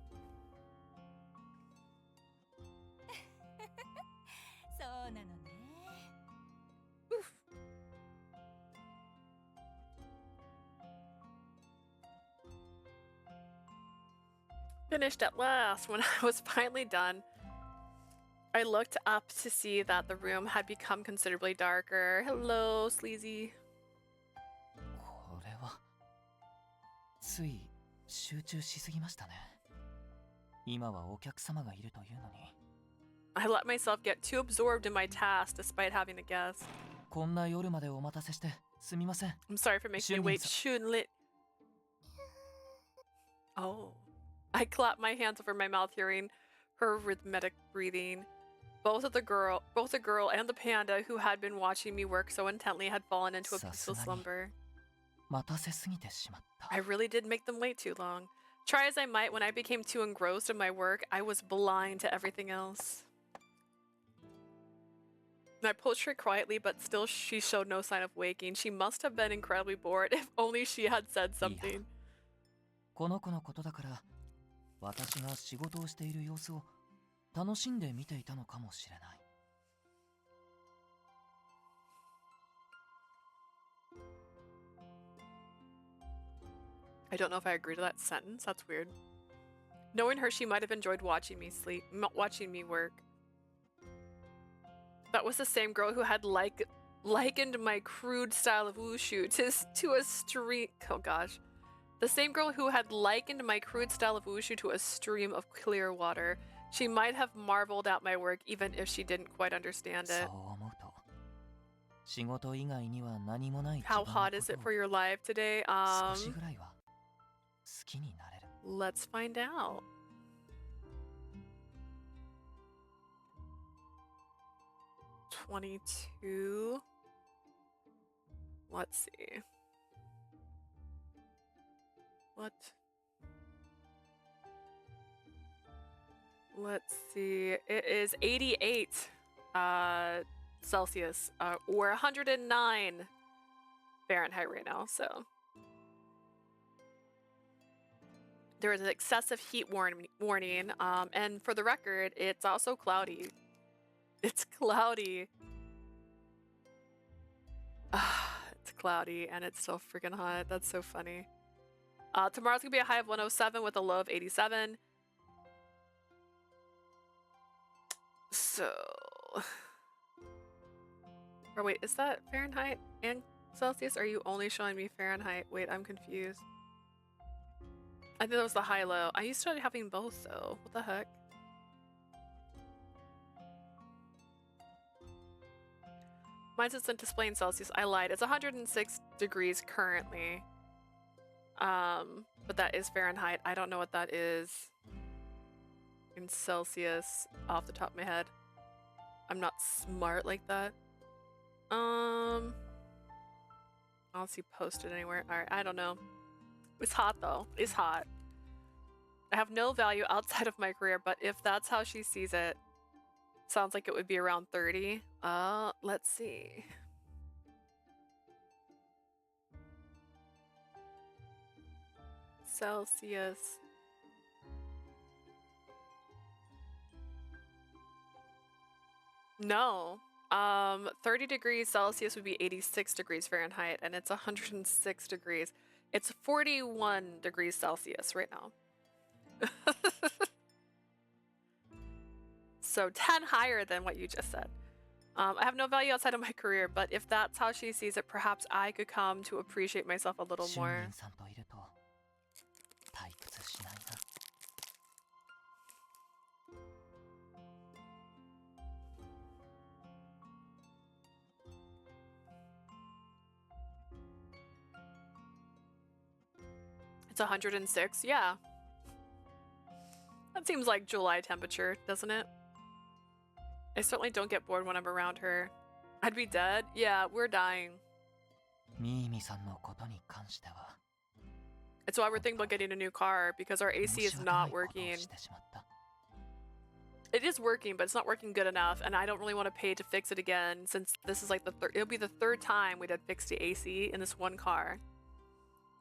そうなのね。 Finished at last. When I was finally done, I looked up to see that the room had become considerably darker. Hello, sleazy. これはつい集中しすぎましたね。今はお客様がいるというのに。 I let myself get too absorbed in my task despite having a guest. こんな夜までお待たせしてすみません。 I'm sorry for making you wait. Shunlit. Oh. I clapped my hands over my mouth, hearing her rhythmic breathing. Both the girl and the panda who had been watching me work so intently had fallen into a peaceful slumber. 待たせすぎてしまった。 I really did make them wait too long. Try as I might, when I became too engrossed in my work, I was blind to everything else. And I approached her quietly, but still she showed no sign of waking. She must have been incredibly bored. If only she had said something. この子のことだから、私が仕事をしている様子を楽しんで見ていたのかもしれない。I don't know if I agree to that sentence. That's weird. Knowing her, she might have enjoyed watching me watching me work. That was the same girl who had likened my crude style of wushu to a stream. Oh gosh. The same girl who had likened my crude style of wushu to a stream of clear water. She might have marveled at my work even if she didn't quite understand it. How hot is it for your live today? Let's find out. $22. Let's see. What? Let's see. It is 88 Celsius or 109 Fahrenheit right now, so there is an excessive heat warning, and for the record, it's also cloudy. It's cloudy. It's cloudy and it's so freaking hot. That's so funny. Tomorrow's gonna be a high of 107 with a low of 87. So, or wait, is that Fahrenheit and Celsius? Or are you only showing me Fahrenheit? Wait, I'm confused. I think that was the high-low. I used to start having both though. What the heck? Mine says it's displaying Celsius. I lied. It's 106 degrees currently. But that is Fahrenheit. I don't know what that is in Celsius off the top of my head. I'm not smart like that. I don't see posted anywhere. Alright, I don't know. It's hot though. It's hot. I have no value outside of my career, but if that's how she sees it, sounds like it would be around 30. Let's see. Celsius. No. 30 degrees Celsius would be 86 degrees Fahrenheit, and it's 106 degrees. It's 41 degrees Celsius right now. So 10 higher than what you just said. I have no value outside of my career, but if that's how she sees it, perhaps I could come to appreciate myself a little more. It's 106, yeah. That seems like July temperature, doesn't it? I certainly don't get bored when I'm around her. I'd be dead? Yeah, we're dying. It's why we're thinking about getting a new car, because our AC is not working. It is working, but it's not working good enough, and I don't really want to pay to fix it again, since this is like it'll be the third time we'd had fixed the AC in this one car.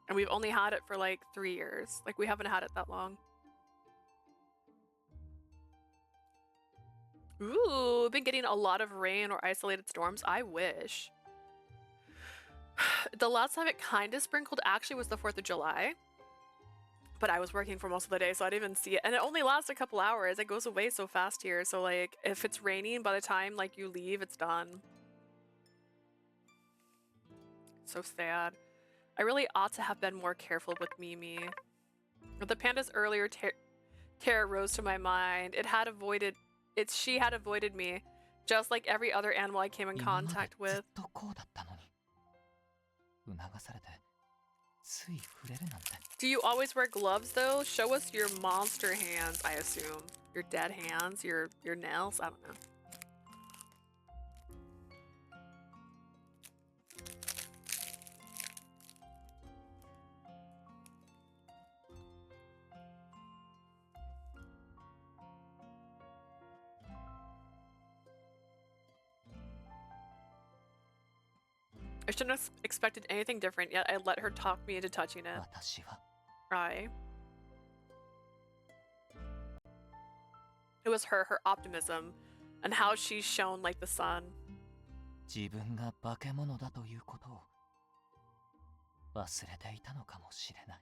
And we've only had it for like 3 years. Like, we haven't had it that long. Ooh, been getting a lot of rain or isolated storms. I wish. The last time it kind of sprinkled actually was the 4th of July. But I was working for most of the day, so I didn't even see it. And it only lasts a couple hours. It goes away so fast here. So, like, if it's raining, by the time, like, you leave, it's done. So sad. I really ought to have been more careful with Mimi. With the panda's earlier terror rose to my mind. She had avoided me, just like every other animal I came in contact with. Do you always wear gloves though? Show us your monster hands, I assume. Your dead hands, your nails, I don't know. I shouldn't have expected anything different, yet I let her talk me into touching it. 私は Right. It was her optimism, and how she shone like the sun. 自分が化け物だということを忘れていたのかもしれない。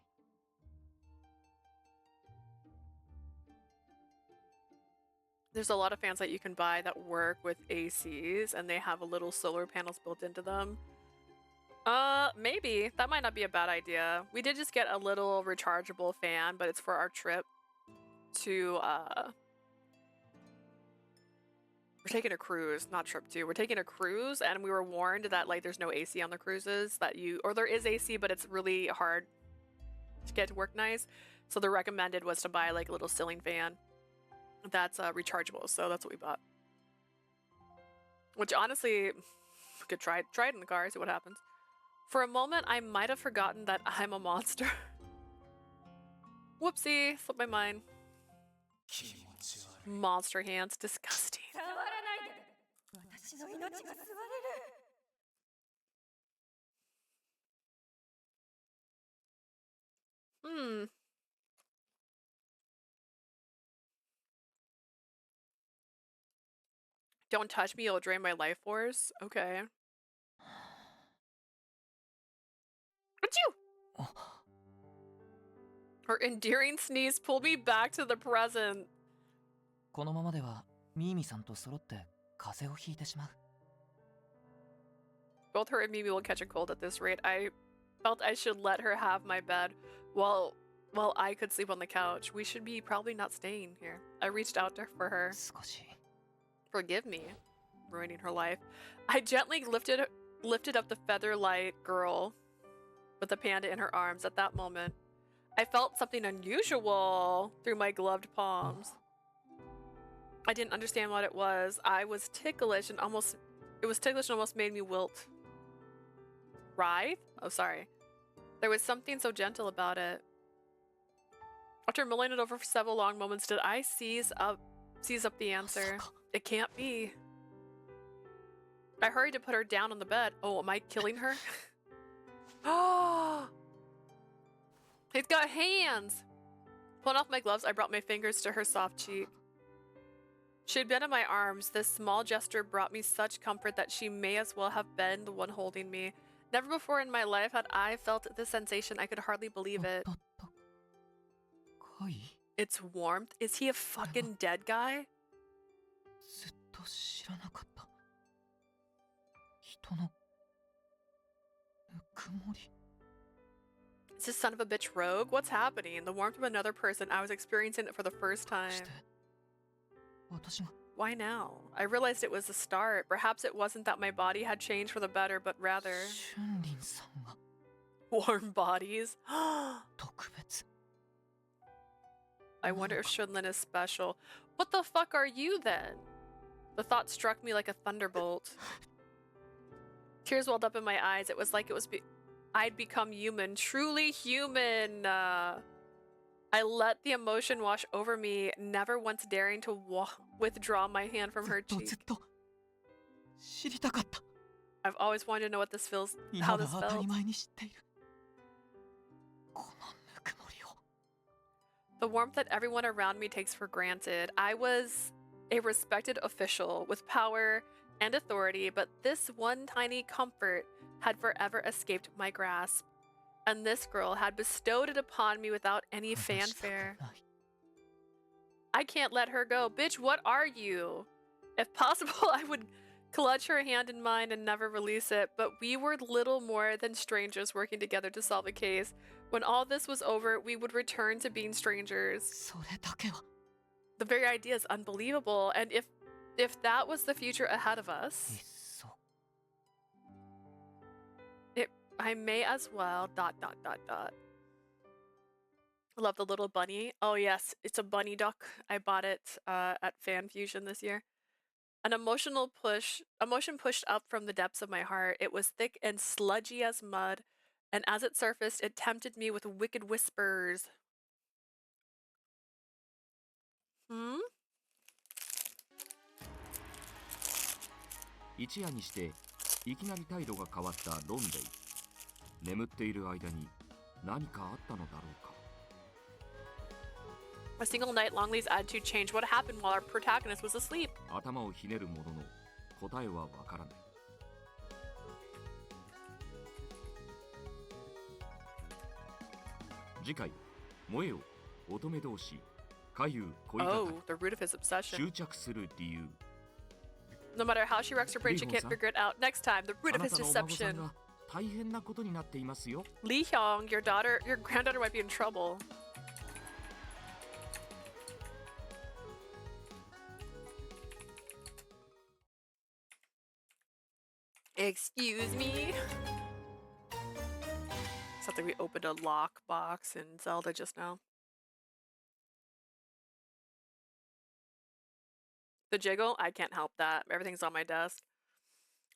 There's a lot of fans that you can buy that work with ACs, and they have a little solar panels built into them. Maybe. That might not be a bad idea. We did just get a little rechargeable fan, but it's for our trip to, we're taking a cruise, not trip to. We're taking a cruise, and we were warned that, like, there's no AC on the cruises, that or there is AC, but it's really hard to get to work nice. So the recommended was to buy, like, a little ceiling fan that's rechargeable, so that's what we bought. Which, honestly, we could try it in the car, see what happens. For a moment, I might have forgotten that I'm a monster. Whoopsie, slipped my mind. Monster hands, disgusting. Don't touch me, you'll drain my life force. Okay. Achoo! Her endearing sneeze pulled me back to the present. このままではミーミさんと揃って風邪をひいてしまう。 Both her and Mimi will catch a cold at this rate. I felt I should let her have my bed while I could sleep on the couch. We should be probably not staying here. I reached out for her. 少し Forgive me, ruining her life. I gently lifted up the feather-light girl with the panda in her arms. At that moment, I felt something unusual through my gloved palms. I didn't understand what it was. I was ticklish and almost made me wilt. Writhe? Oh, sorry. There was something so gentle about it. After mulling it over for several long moments, did I seize up the answer? It can't be. I hurried to put her down on the bed. Oh, am I killing her? Oh! He's got hands! Pulling off my gloves, I brought my fingers to her soft cheek. She had been in my arms. This small gesture brought me such comfort that she may as well have been the one holding me. Never before in my life had I felt this sensation. I could hardly believe it. It's warmth? Is he a fucking dead guy? ずっと知らなかった人のぬくもり Is this son of a bitch rogue? What's happening? The warmth of another person. I was experiencing it for the first time. 私が Why now? I realized it was the start. Perhaps it wasn't that my body had changed for the better, but rather 春林さんが warm bodies. 特別 I wonder if Shunlin is special. What the fuck are you then? The thought struck me like a thunderbolt. Tears welled up in my eyes. It was like I'd become human, truly human. I let the emotion wash over me, never once daring to withdraw my hand from her cheek. ずっと知りたかった I've always wanted to know what this feels, 今 how が this 当たり felt. 前に知っているこのぬくもりを The warmth that everyone around me takes for granted. I was a respected official with power and authority, but this one tiny comfort had forever escaped my grasp. And this girl had bestowed it upon me without any fanfare. I can't let her go. Bitch, what are you? If possible, I would clutch her hand in mine and never release it, but we were little more than strangers working together to solve a case. When all this was over, we would return to being strangers. それだけは The very idea is unbelievable, and if that was the future ahead of いっ us, そ I may as well ... I love the little bunny. Oh yes, it's a bunny duck. I bought it at Fan Fusion this year. An emotion pushed up from the depths of my heart. It was thick and sludgy as mud, and as it surfaced, it tempted me with wicked whispers. Hmm? 一夜にしていきなり態度が変わったロンレイ。眠っている間に何かあったのだろうか。 A single night, Longli's attitude changed. What happened while our protagonist was asleep? 頭をひねるものの答えはわからない。次回、燃えよ乙女同士火遊恋 Oh, 語 the root of his obsession. 執着する理由。 No matter how she wrecks her brain, she can't figure it out. Next time, the root あ of な his たのお孫さん deception. が大変なことになっていますよ。 Lee Hyung, your granddaughter might be in trouble. Excuse me? Something we opened a lock box in Zelda just now. The jiggle? I can't help that. Everything's on my desk.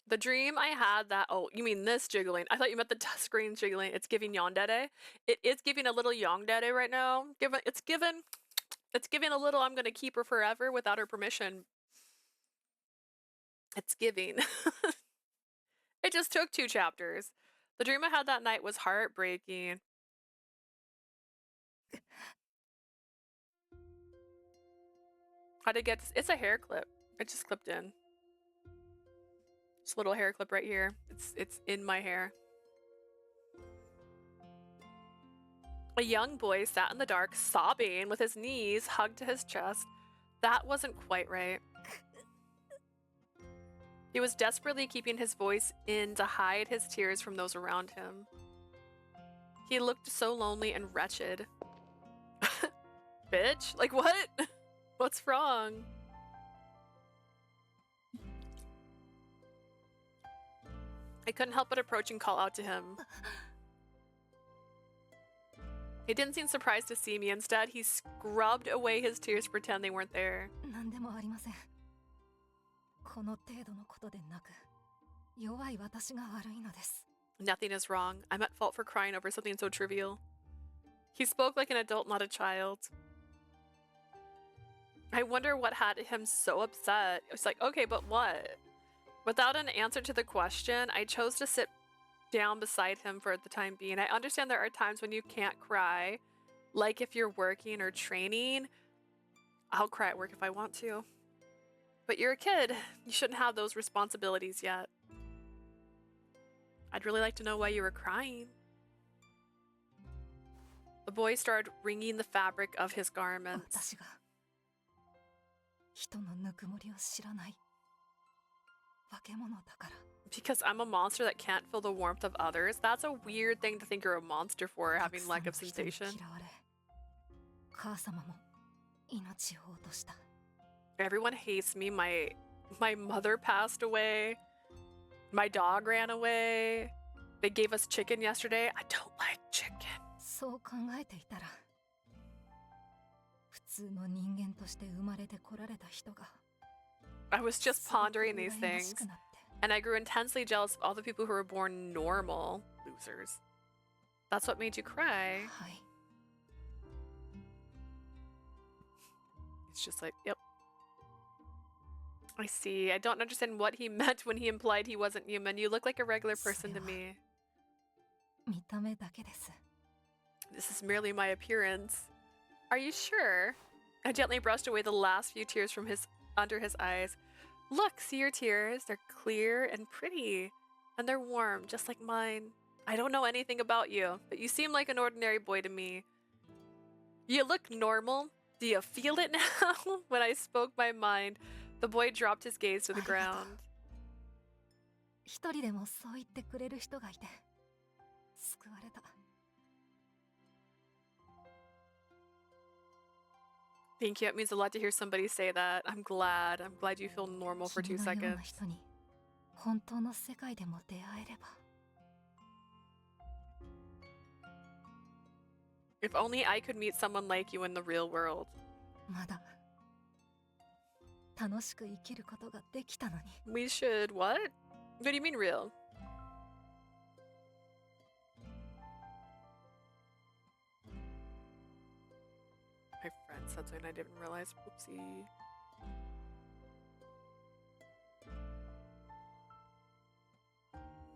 The dream I had that... Oh, you mean this jiggling. I thought you meant the screen jiggling. It's giving yandere. It is giving a little yandere right now. It's giving a little I'm gonna keep her forever without her permission. It's giving. It just took 2 chapters. The dream I had that night was heartbreaking. How to get... It's a hair clip. It just clipped in. This little hair clip right here. It's in my hair. A young boy sat in the dark, sobbing with his knees hugged to his chest. That wasn't quite right. He was desperately keeping his voice in to hide his tears from those around him. He looked so lonely and wretched. Bitch? Like what? What's wrong? I couldn't help but approach and call out to him. He didn't seem surprised to see me. Instead, he scrubbed away his tears to pretend they weren't there. Nothing is wrong. I'm at fault for crying over something so trivial. He spoke like an adult, not a child. I wonder what had him so upset. It's like, okay, but what? Without an answer to the question, I chose to sit down beside him for the time being. I understand there are times when you can't cry, like if you're working or training. I'll cry at work if I want to. But you're a kid. You shouldn't have those responsibilities yet. I'd really like to know why you were crying. The boy started wringing the fabric of his garments. Because I'm a monster that can't feel the warmth of others? That's a weird thing to think you're a monster for, having lack of sensation. Everyone hates me. My mother passed away. My dog ran away. They gave us chicken yesterday. I don't like chicken. I was just pondering these things, and I grew intensely jealous of all the people who were born normal. Losers. That's what made you cry. It's just like, yep. I see. I don't understand what he meant when he implied he wasn't human. You look like a regular person to me. This is merely my appearance. Are you sure? I gently brushed away the last few tears from under his eyes. Look, see your tears. They're clear and pretty. And they're warm, just like mine. I don't know anything about you, but you seem like an ordinary boy to me. You look normal. Do you feel it now? When I spoke my mind, the boy dropped his gaze to the ground. Thank you. It means a lot to hear somebody say that. I'm glad. I'm glad you feel normal for 2 seconds. If only I could meet someone like you in the real world. We should what? What do you mean real? My friend said something I didn't realize. Oopsie.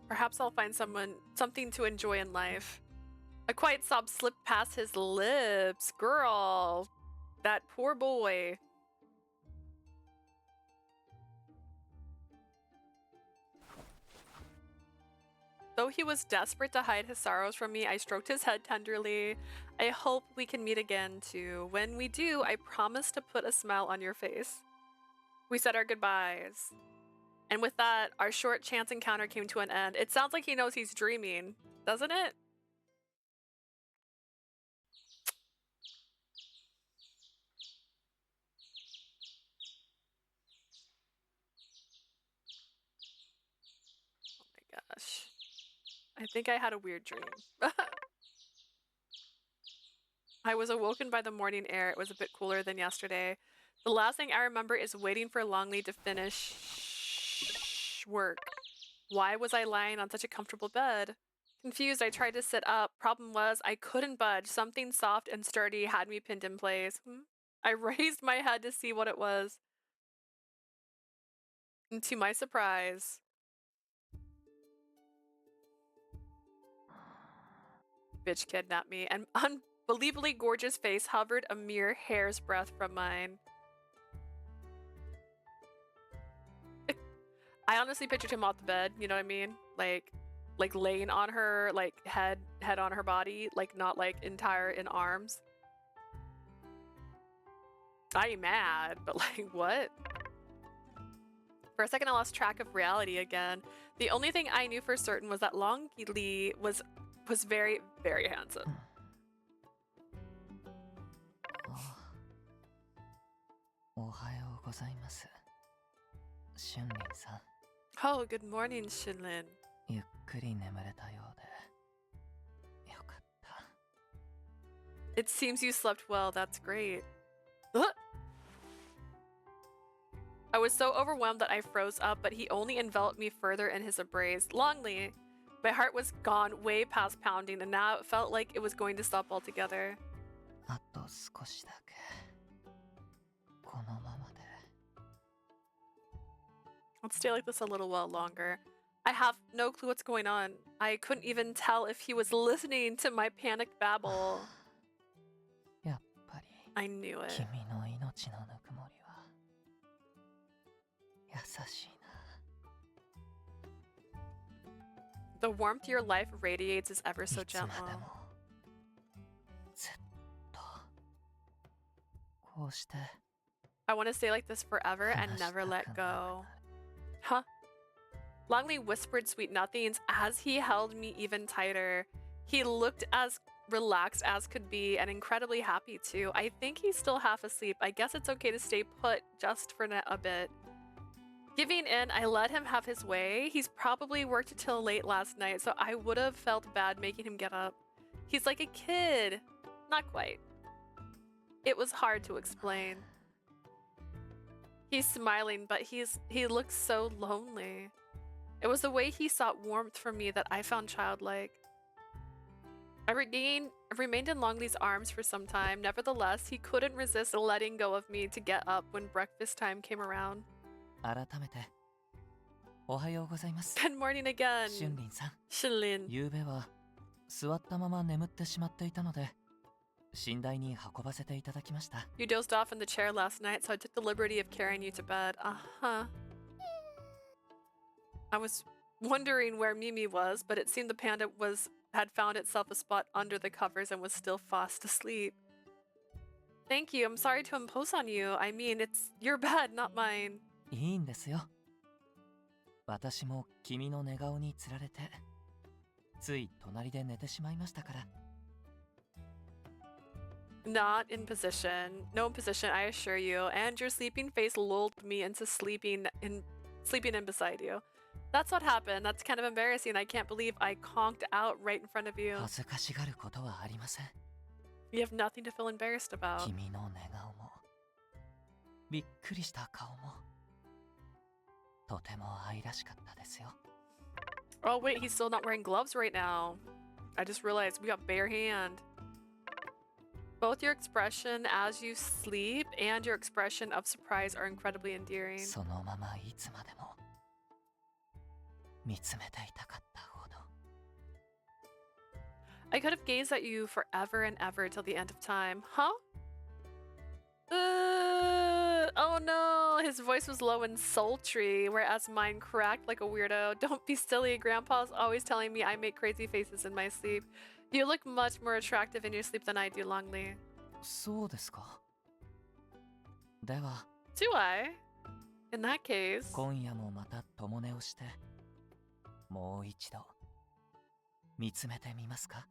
Perhaps I'll find something to enjoy in life. A quiet sob slipped past his lips. Girl, that poor boy. Though he was desperate to hide his sorrows from me, I stroked his head tenderly. I hope we can meet again, too. When we do, I promise to put a smile on your face. We said our goodbyes. And with that, our short chance encounter came to an end. It sounds like he knows he's dreaming, doesn't it? Oh my gosh. I think I had a weird dream. I was awoken by the morning air. It was a bit cooler than yesterday. The last thing I remember is waiting for Longli to finish work. Why was I lying on such a comfortable bed? Confused, I tried to sit up. Problem was, I couldn't budge. Something soft and sturdy had me pinned in place. I raised my head to see what it was. And to my surprise, bitch kidnapped me. An unbelievably gorgeous face hovered a mere hair's breadth from mine. I honestly pictured him off the bed, you know what I mean? Like laying on her, like head on her body, like not like entire in arms. I ain't mad, but like what? For a second I lost track of reality again. The only thing I knew for certain was that Longli was very, very handsome. Oh, good morning, Shinlin. It seems you slept well. That's great. I was so overwhelmed that I froze up, but he only enveloped me further in his embrace. Longli. My heart was gone way past pounding, and now it felt like it was going to stop altogether. Let's stay like this a little while longer. I have no clue what's going on. I couldn't even tell if he was listening to my panicked babble. I knew it. The warmth your life radiates is ever so gentle. I want to stay like this forever and never let go. Huh? Longli whispered sweet nothings as he held me even tighter. He looked as relaxed as could be and incredibly happy too. I think he's still half asleep. I guess it's okay to stay put just for a bit. Giving in, I let him have his way. He's probably worked till late last night, so I would have felt bad making him get up. He's like a kid. Not quite. It was hard to explain. He's smiling, but he looks so lonely. It was the way he sought warmth from me that I found childlike. I remained in Longli's arms for some time. Nevertheless, he couldn't resist letting go of me to get up when breakfast time came around. Good morning again, Shinlin. ゆうべは座ったまま眠ってしまっていたので寝台に運ばせていただきました。 You dozed off in the chair last night, so I took the liberty of carrying you to bed. Uh-huh. I was wondering where Mimi was, but it seemed the panda had found itself a spot under the covers and was still fast asleep. Thank you. I'm sorry to impose on you. I mean, it's your bed, not mine. いいんですよ。私も君の寝顔につられてつい隣で寝てしまいましたから。 Not in position. No position, I assure you. And your sleeping face lulled me into sleeping in beside you. That's what happened. That's kind of embarrassing. I can't believe I conked out right in front of you. 恥ずかしがることはありません。 You have nothing to feel embarrassed about. 君の寝顔もびっくりした顔もとても愛らしかったですよ。 Oh wait, he's still not wearing gloves right now. I just realized we got bare hand. Both your expression as you sleep and your expression of surprise are incredibly endearing. そのままいつまでも見つめていたかったほど。 I could have gazed at you forever and ever till the end of time. Huh? Oh no, his voice was low and sultry, whereas mine cracked like a weirdo. Don't be silly, Grandpa's always telling me I make crazy faces in my sleep. You look much more attractive in your sleep than I do, Longli. そうですか。では Do I? In that case... 今夜もまた共寝をして、もう一度見つめてみますか？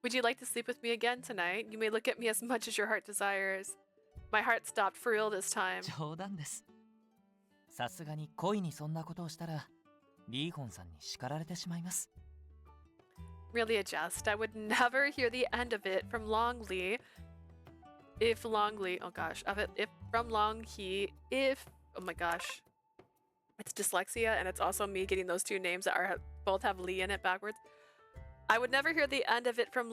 Would you like to sleep with me again tonight? You may look at me as much as your heart desires. My heart stopped for real this time. 冗談です。さすがに恋にそんなことをしたら、リーホンさんに叱られてしまいます。 Really a jest. I would never hear the end of it from Longli. If Longli, oh gosh, if from Longhi, oh my gosh. It's dyslexia and it's also me getting those two names that are both have Lee in it backwards. I would never hear the end of it from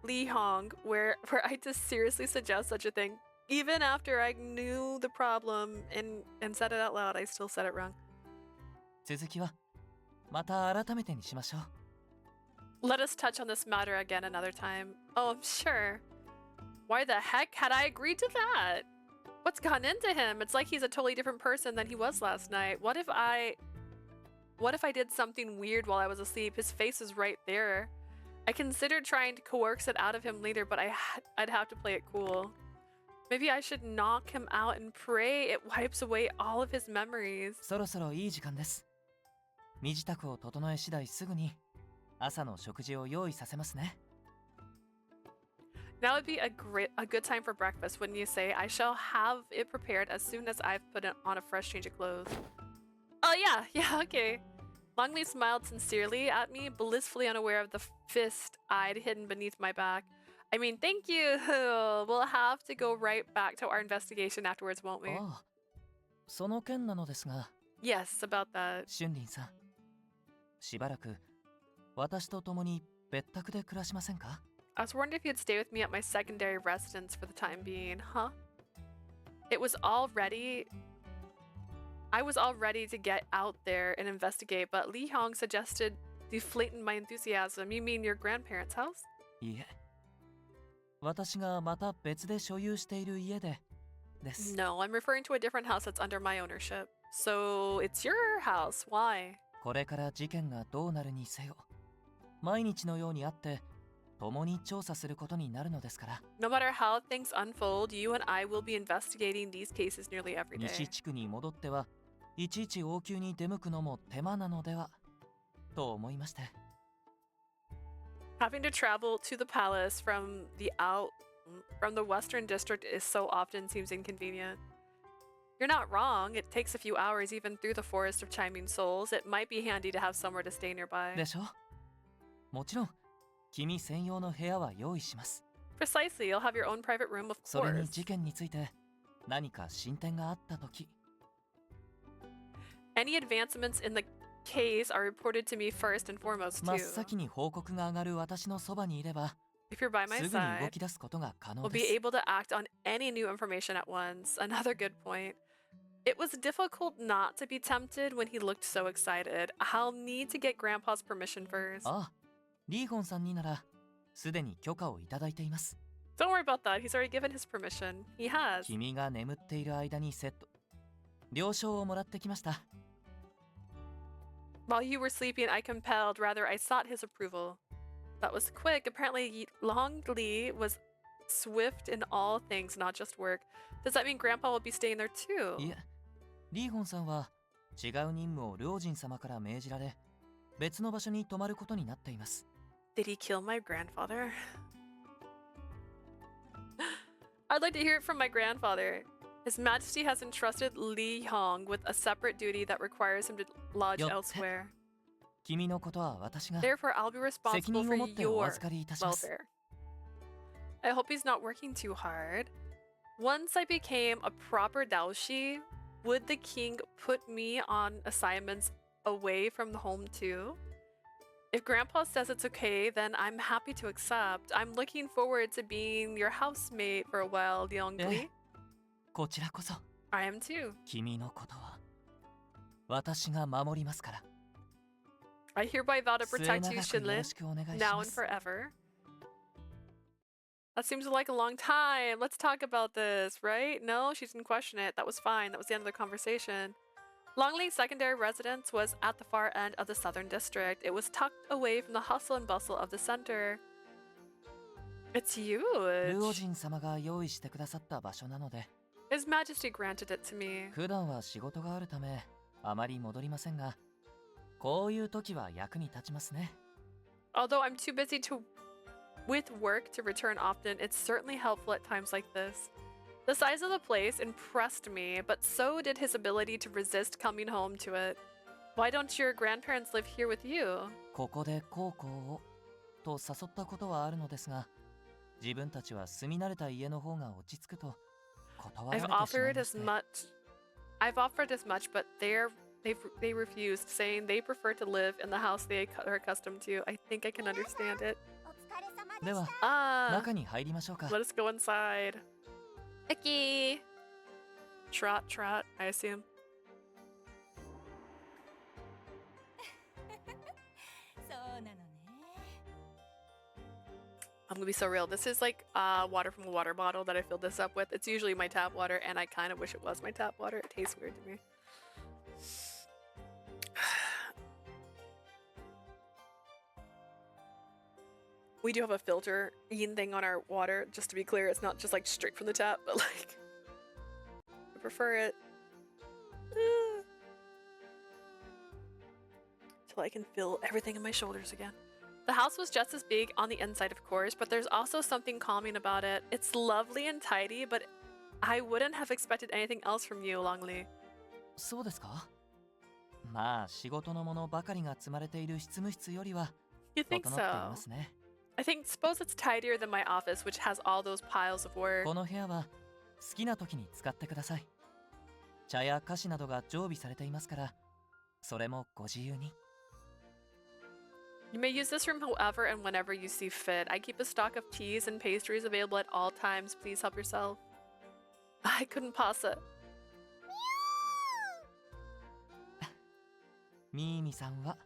Li Hong where I just seriously suggest such a thing. Even after I knew the problem and said it out loud, I still said it wrong. 続きはまた改めてにしましょう。 Let us touch on this matter again another time. Oh, I'm sure. Why the heck had I agreed to that? What's gotten into him? It's like he's a totally different person than he was last night. What if I did something weird while I was asleep? His face is right there. I considered trying to coax it out of him later, but I'd have to play it cool. Maybe I should knock him out and pray it wipes away all of his memories. そろそろいい時間です。身支度を整え次第すぐに朝の食事を用意させますね。 Now would be a good time for breakfast, wouldn't you say? I shall have it prepared as soon as I've put on a fresh change of clothes. Oh yeah, okay. Longli smiled sincerely at me, blissfully unaware of the fist I'd hidden beneath my back. I mean, thank you. We'll have to go right back to our investigation afterwards, won't we? ああ、その件なのですが。 Yes, about that. 春林さん、しばらく私と共に別宅で暮らしませんか？ I was wondering if you'd stay with me at my secondary residence for the time being, huh? I was all ready to get out there and investigate, but Li Hong suggested deflating my enthusiasm. You mean your grandparents' house? いえ、私がまた別で所有している家でです。 No, I'm referring to a different house that's under my ownership. So it's your house. Why? これから事件がどうなるにせよ、毎日のように会って共に調査することになるのですから。 No matter how things unfold, you and I will be investigating these cases nearly every day. 西地区に戻ってはいちいち王宮に出向くのも手間なのではと思いまして。 Having to travel to the palace from the western district is so often seems inconvenient. You're not wrong. It takes a few hours even through the forest of chiming souls. It might be handy to have somewhere to stay nearby. でしょ？もちろん君専用の部屋は用意します。 Precisely, you'll have your own private room, of それに course. 事件について何か進展があったとき、 Any advancements in the case are reported to me first and foremost 真っ too. 先に報告が上がる私のそばにいれば、 If you're by my すぐに動 side, き出すことが可能 we'll で be す。 able to act on any new information at once. Another good point. It was difficult not to be tempted when he looked so excited. I'll need to get Grandpa's permission first. ああ、リーホンさんにならすでに許可をいただいています。 Don't worry about that. He's already given his permission. He has. 君が眠っている間にセット、了承をもらってきました。 While you were sleeping, I sought his approval. That was quick. Apparently, Longli was swift in all things, not just work. Does that mean Grandpa will be staying there too? いえ、リーホンさんは違う任務を両人様から命じられ、別の場所に泊まることになっています。 Did he kill my grandfather? I'd like to hear it from my grandfather. His Majesty has entrusted Li Hong with a separate duty that requires him to lodge よって、 elsewhere. 君のことは私が Therefore, I'll be 責 responsible 任 for を持ってお your 預かりいたします。 welfare. I hope he's not working too hard. Once I became a proper Daoshi, would the king put me on assignments away from the home too? If Grandpa says it's okay, then I'm happy to accept. I'm looking forward to being your housemate for a while, え Longli. え、こちらこそ I am too. 君のことは私が守りますから。 I hereby vow to protect you, 末永くよろ Shinlin, しくお願いし now ま and す。 forever. That seems like a long time. Let's talk about this, right? No, she didn't question it. That was fine. That was the end of the conversation. Longli's secondary residence was at the far end of the southern district. It was tucked away from the hustle and bustle of the center. It's ルオ huge. ジン様が用意してくださった場所なので、 His Majesty granted it to me. 普段は仕事があるためあまり戻りませんが、こういう時は役に立ちますね。 Although I'm too busy with work to return often, it's certainly helpful at times like this. The size of the place impressed me, but so did his ability to resist coming home to it. Why don't your grandparents live here with you? ここで孝行をと誘ったことはあるのですが、自分たちは住み慣れた家の方が落ち着くと断られて I've しまい offered ま as して。 much. I've offered as much, but they refused, saying they prefer to live in the house they are accustomed to. I think I can understand it. では Ah, 中に入りましょうか。 let us go inside. Icky. Trot, trot, I assume. I'm gonna be so real. This is like water from a water bottle that I filled this up with. It's usually my tap water, and I kind of wish it was my tap water. It tastes weird to me. We do have a filter thing on our water, just to be clear. It's not just like straight from the tap, but like I prefer it. Till I can feel everything in my shoulders again. The house was just as big on the inside, of course, but there's also something calming about it. It's lovely and tidy, but I wouldn't have expected anything else from you, Longli. そうですか。まあ仕事のものばかりが積まれている執務室よりは You 整っ think ていま so? すね。 I suppose it's tidier than my office, which has all those piles of work. この部屋は好きな時に使ってください。茶や菓子などが常備されていますから、それもご自由に。 You may use this room however and whenever you see fit. I keep a stock of teas and pastries available at all times. Please help yourself. I couldn't pass it. ミーミさんは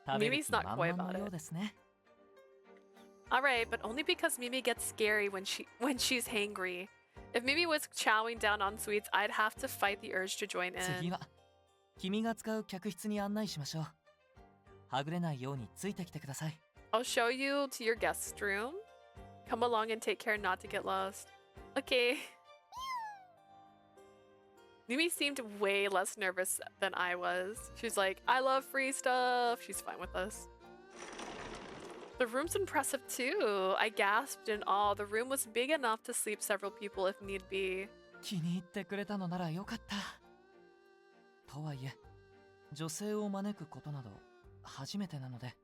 食べる Mimi's 気 not 満 coy 々 about のよう it. ですね。 Alright, but only because Mimi gets scary when she's hangry. If Mimi was chowing down on sweets, I'd have to fight the urge to join 次 in. は君が使う客室に案内しましょう。はぐれないようについてきてください。 I'll show you to your guest room. Come along and take care not to get lost. Okay. Mimi seemed way less nervous than I was. She's like, I love free stuff. She's fine with us. The room's impressive too. I gasped in awe. The room was big enough to sleep several people if need be. 気に入ってくれたのならよかった。とはいえ、女性を招くことなど初めてなので。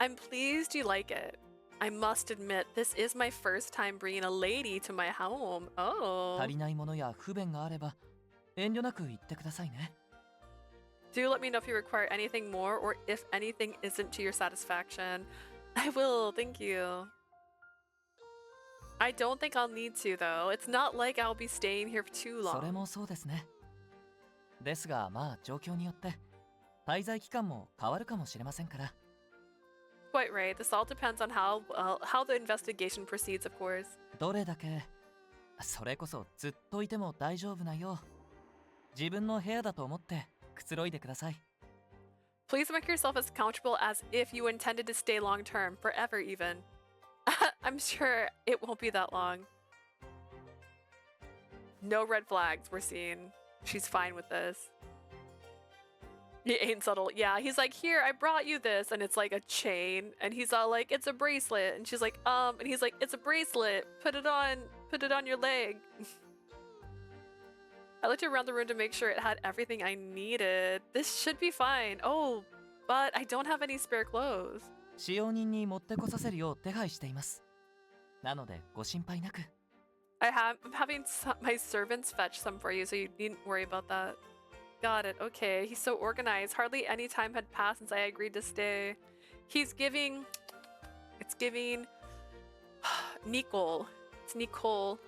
I'm pleased you like it. I must admit, this is my first time bringing a lady to my home. Oh. 足りないものや不便があれば遠慮なく言ってくださいね。 Do let me know if you require anything more or if anything isn't to your satisfaction. I will, thank you. I don't think I'll need to though. It's not like I'll be staying here for too それ long. もそうですね。ですがまあ状況によって滞在期間も変わるかもしれませんから。 Quite right. This all depends on how the investigation proceeds, of course. どれだけそれこそずっといても大丈夫なよう自分の部屋だと思ってくつろいでください。 Please make yourself as comfortable as if you intended to stay long term, forever even. I'm sure it won't be that long. No red flags we're seeing. She's fine with this. He ain't subtle. Yeah, he's like, here, I brought you this. And it's like a chain. And he's all like, it's a bracelet. And she's like, and he's like, it's a bracelet. Put it on your leg. I looked around the room to make sure it had everything I needed. This should be fine. Oh, but I don't have any spare clothes. 使用人に持ってこさせるよう手配しています。なのでご心配なく。 I'm having my servants fetch some for you, so you needn't worry about that. Got it. Okay. He's so organized. Hardly any time had passed since I agreed to stay. It's giving Nicole. It's Nicole.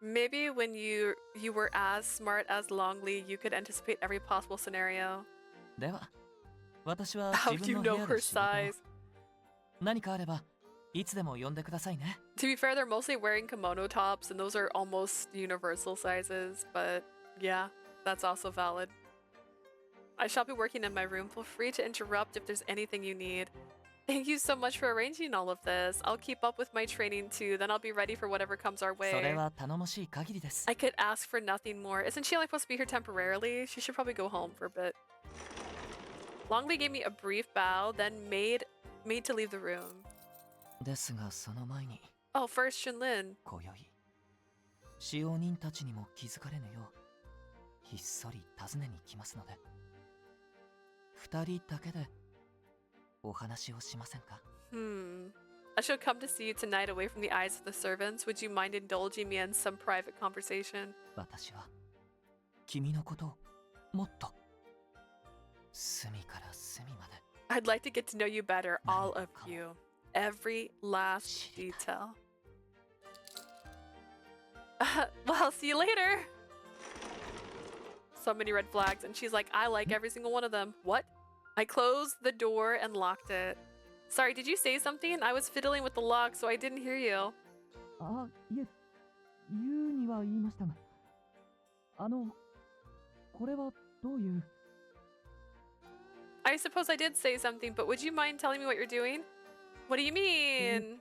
Maybe when you were as smart as Longli, you could anticipate every possible scenario. では私は How 自 do you 分の部 know 屋 her で仕事を size? 何かあればいつでも呼んでくださいね To be fair, they're mostly wearing kimono tops, and those are almost universal sizes, but yeah, that's also valid. I shall be working in my room. Feel free to interrupt if there's anything you need. Thank you so much for arranging all of this. I'll keep up with my training too, then I'll be ready for whatever comes our それ way. は頼もしい限りです I could ask for nothing more. Isn't she only supposed to be here temporarily? She should probably go home for a bit. Longli gave me a brief bow, then made to leave the room. ですがその前に Oh, first Shunlin. 今宵使用人たちにも気づかれぬようひっそり訪ねに来ますので二人だけでお話をしませんか I shall come to see you tonight away from the eyes of the servants. Would you mind indulging me in some private conversation? 私は君のことをもっと隅から隅まで I'd like to get to know you better, all of you. Every last detail. Well, see you later. So many red flags, and she's like, I like every single one of them. What? I closed the door and locked it. Sorry, did you say something? I was fiddling with the lock, so I didn't hear you. あ、いえ、言うには言いましたが、これはどういう I suppose I did say something, but would you mind telling me what you're doing? What do you mean?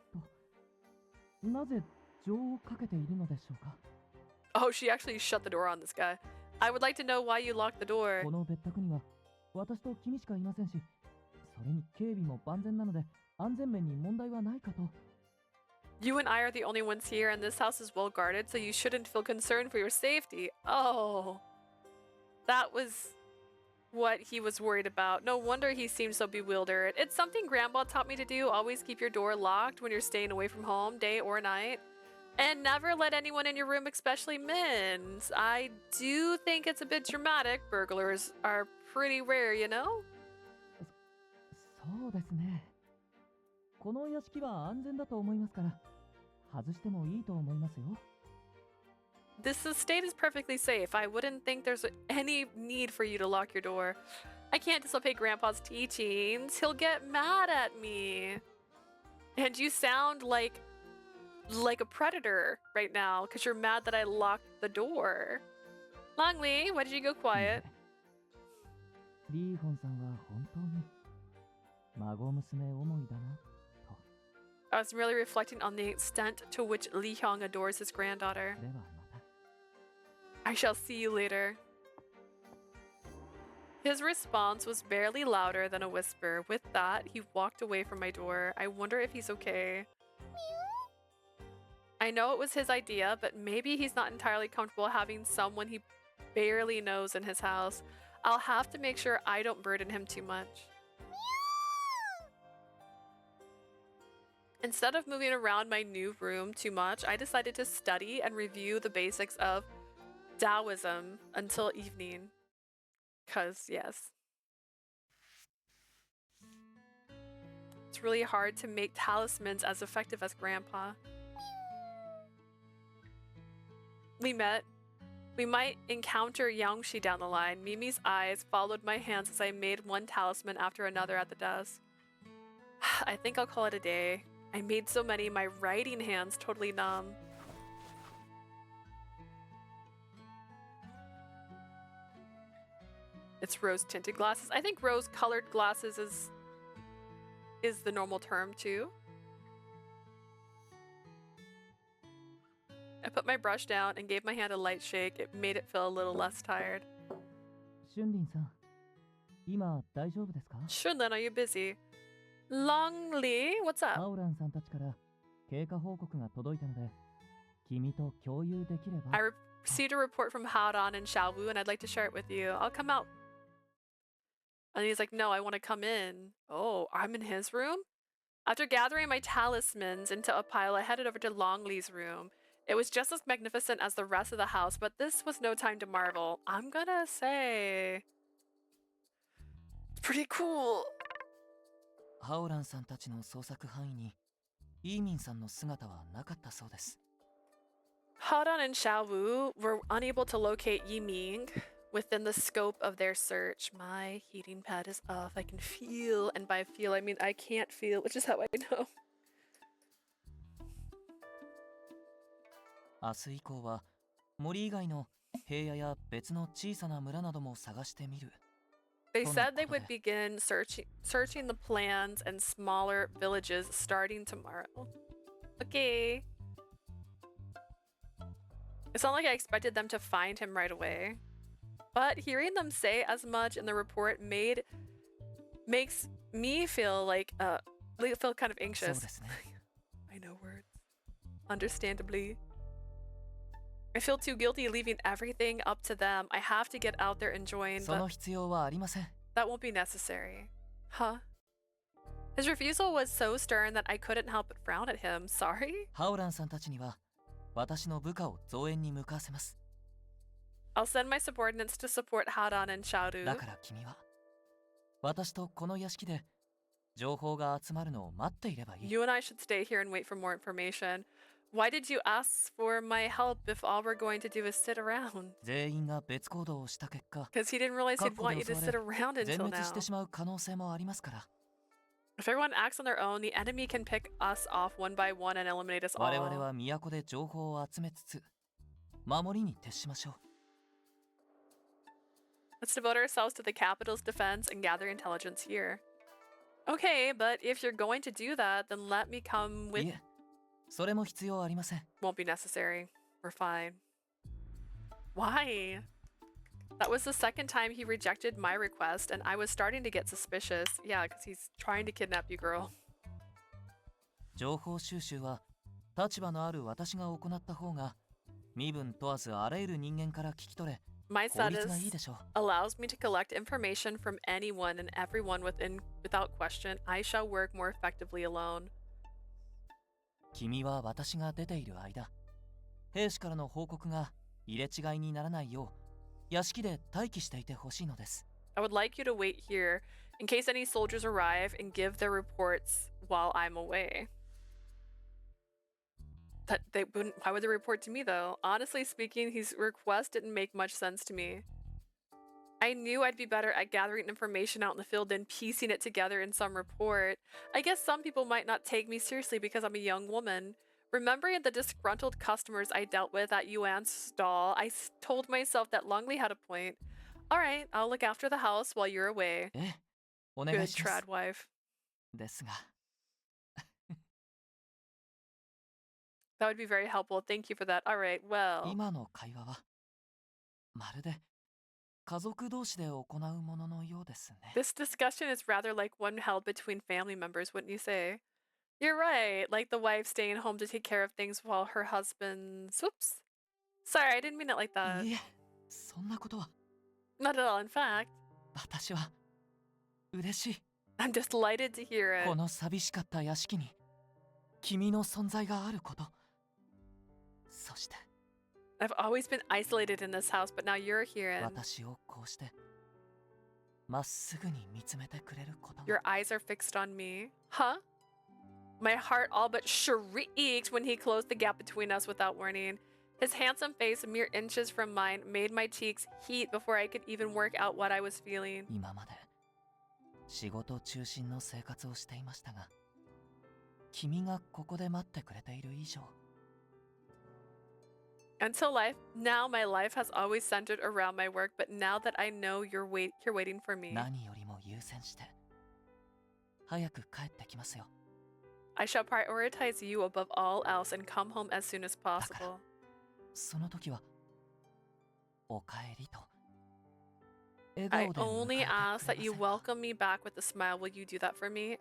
なぜ情をかけているのでしょうか Oh, she actually shut the door on this guy. I would like to know why you locked the door. この別宅には私と君しかいませんし、それに警備も万全なので安全面に問題はないかと。You and I are the only ones here, and this house is well guarded, so you shouldn't feel concerned for your safety. Oh, that was what he was worried about. No wonder he seemed so bewildered. It's something Grandpa taught me to do. Always keep your door locked when you're staying away from home, day or night. And never let anyone in your room, especially men. I do think it's a bit dramatic. Burglars are pretty rare, you know? そうですね。この屋敷は安全だと思いますから、外してもいいと思いますよ。This estate is perfectly safe. I wouldn't think there's any need for you to lock your door. I can't disobey Grandpa's teachings. He'll get mad at me. And you sound like a predator right now because you're mad that I locked the door. Longli, why did you go quiet? リーホンさんは本当に孫娘思いだなと。I was merely reflecting on the extent to which Li Hyung adores his granddaughter. ではまた。I shall see you later. His response was barely louder than a whisper. With that, he walked away from my door. I wonder if he's okay. I know it was his idea, but maybe he's not entirely comfortable having someone he barely knows in his house. I'll have to make sure I don't burden him too much. Instead of moving around my new room too much, I decided to study and review the basics of Taoism until evening. 'Cause, yes. It's really hard to make talismans as effective as Grandpa. We met. We might encounter Yaoshi down the line. Mimi's eyes followed my hands as I made one talisman after another at the desk. I think I'll call it a day. I made so many, my writing hand's totally numb. It's rose-tinted glasses. I think rose-colored glasses is the normal term too. I put my brush down and gave my hand a light shake. It made it feel a little less tired. シュンリンさん、今大丈夫ですか Shunlin, are you busy? Longli, what's ア up? ウランさんたちから経過報告が届いたので、君と共有できれば。 I received a report from Haodan and Xiaowu, and I'd like to share it with you. I'll come out. And he's like, no, I want to come in. Oh, I'm in his room? After gathering my talismans into a pile, I headed over to Longli's room. It was just as magnificent as the rest of the house, but this was no time to marvel. I'm gonna say... It's pretty cool. ハオランさんたちの捜索範囲にイーミンさんの姿はなかったそうです。Hadan and Xiaowu were unable to locate Yiming within the scope of their search. My heating pad is off. I can feel, and by feel I mean I can't feel, which is how I know. 明日以降は森以外の平野や別の小さな村なども探してみる。 They said they would begin searching the plans and smaller villages starting tomorrow. Okay. It's not like I expected them to find him right away. But hearing them say as much in the report makes me feel like feel kind of anxious. I know words. Understandably. I feel too guilty leaving everything up to them. I have to get out there and join, その but 必要はありません。 that won't be necessary. Huh? His refusal was so stern that I couldn't help but frown at him. Sorry? ハオランさんたちには私の部下を増援に向かわせます。 I'll send my subordinates to support Hadan and Xiaodu. だから君は私とこの屋敷で情報が集まるのを待っていればいい。 You and I should stay here and wait for more information. Why did you ask for my help if all we're going to do is sit around? 全員が別行動をした結果、 Because he didn't realize he'd 各個 want で you to 襲 sit われ around 全 until 滅して now. しまう可能性もありますから。 If everyone acts on their own, the enemy can pick us off one by one and eliminate us 我々 all. は都で情報を集めつつ守りに徹しましょう。 Let's devote ourselves to the capital's defense and gather intelligence here. Okay, but if you're going to do that, then let me come with... いえ、それも必要ありません。 Won't be necessary. We're fine. Why? That was the second time he rejected my request, and I was starting to get suspicious. Yeah, because he's trying to kidnap you, girl. 情報収集は立場のある私が行った方が身分問わずあらゆる人間から聞き取れ My 効率が status いいでしょう。 allows me to collect information from anyone and everyone without question. I shall work more effectively alone. 君は私が出ている間、兵士からの報告が入れ違いにならないよう屋敷で待機していてほしいのです。 I would like you to wait here in case any soldiers arrive and give their reports while I'm away. But they wouldn't. Why would they report to me though? Honestly speaking, his request didn't make much sense to me. I knew I'd be better at gathering information out in the field than piecing it together in some report. I guess some people might not take me seriously because I'm a young woman. Remembering the disgruntled customers I dealt with at Yuan's stall, I told myself that Longli had a point. Alright, I'll look after the house while you're away. ええ、お願 Good いします。 trad wife. ですが、 That would be very helpful. Thank you for that. Alright, well. 今の会話はまるで家族同士で行うもののようですね。 This discussion is rather like one held between family members, wouldn't you say? You're right, like the wife staying home to take care of things while her husband's... Whoops. Sorry, I didn't mean it like that. いえ、そんなことは Not at all, in fact. 私は嬉しい。 I'm just delighted to hear こ it. の寂しかった屋敷に君の存在があること。そして I've always been isolated in this house, but now you're here and 私をこうしてまっすぐに見つめてくれることが your eyes are fixed on me. Huh? My heart all but shrieked when he closed the gap between us without warning. His handsome face, mere inches from mine, made my cheeks heat before I could even work out what I was feeling. 今まで仕事中心の生活をしていましたが、君がここで待ってくれている以上 Until now my life has always centered around my work, but now that I know you're waiting for me, 何よりも優先して早く帰ってきますよ。 I shall prioritize you above all else and come home as soon as possible. その時はお帰りと笑 I 顔で迎え only てくれま ask that you せんか welcome me back with a smile. Will you do that for me?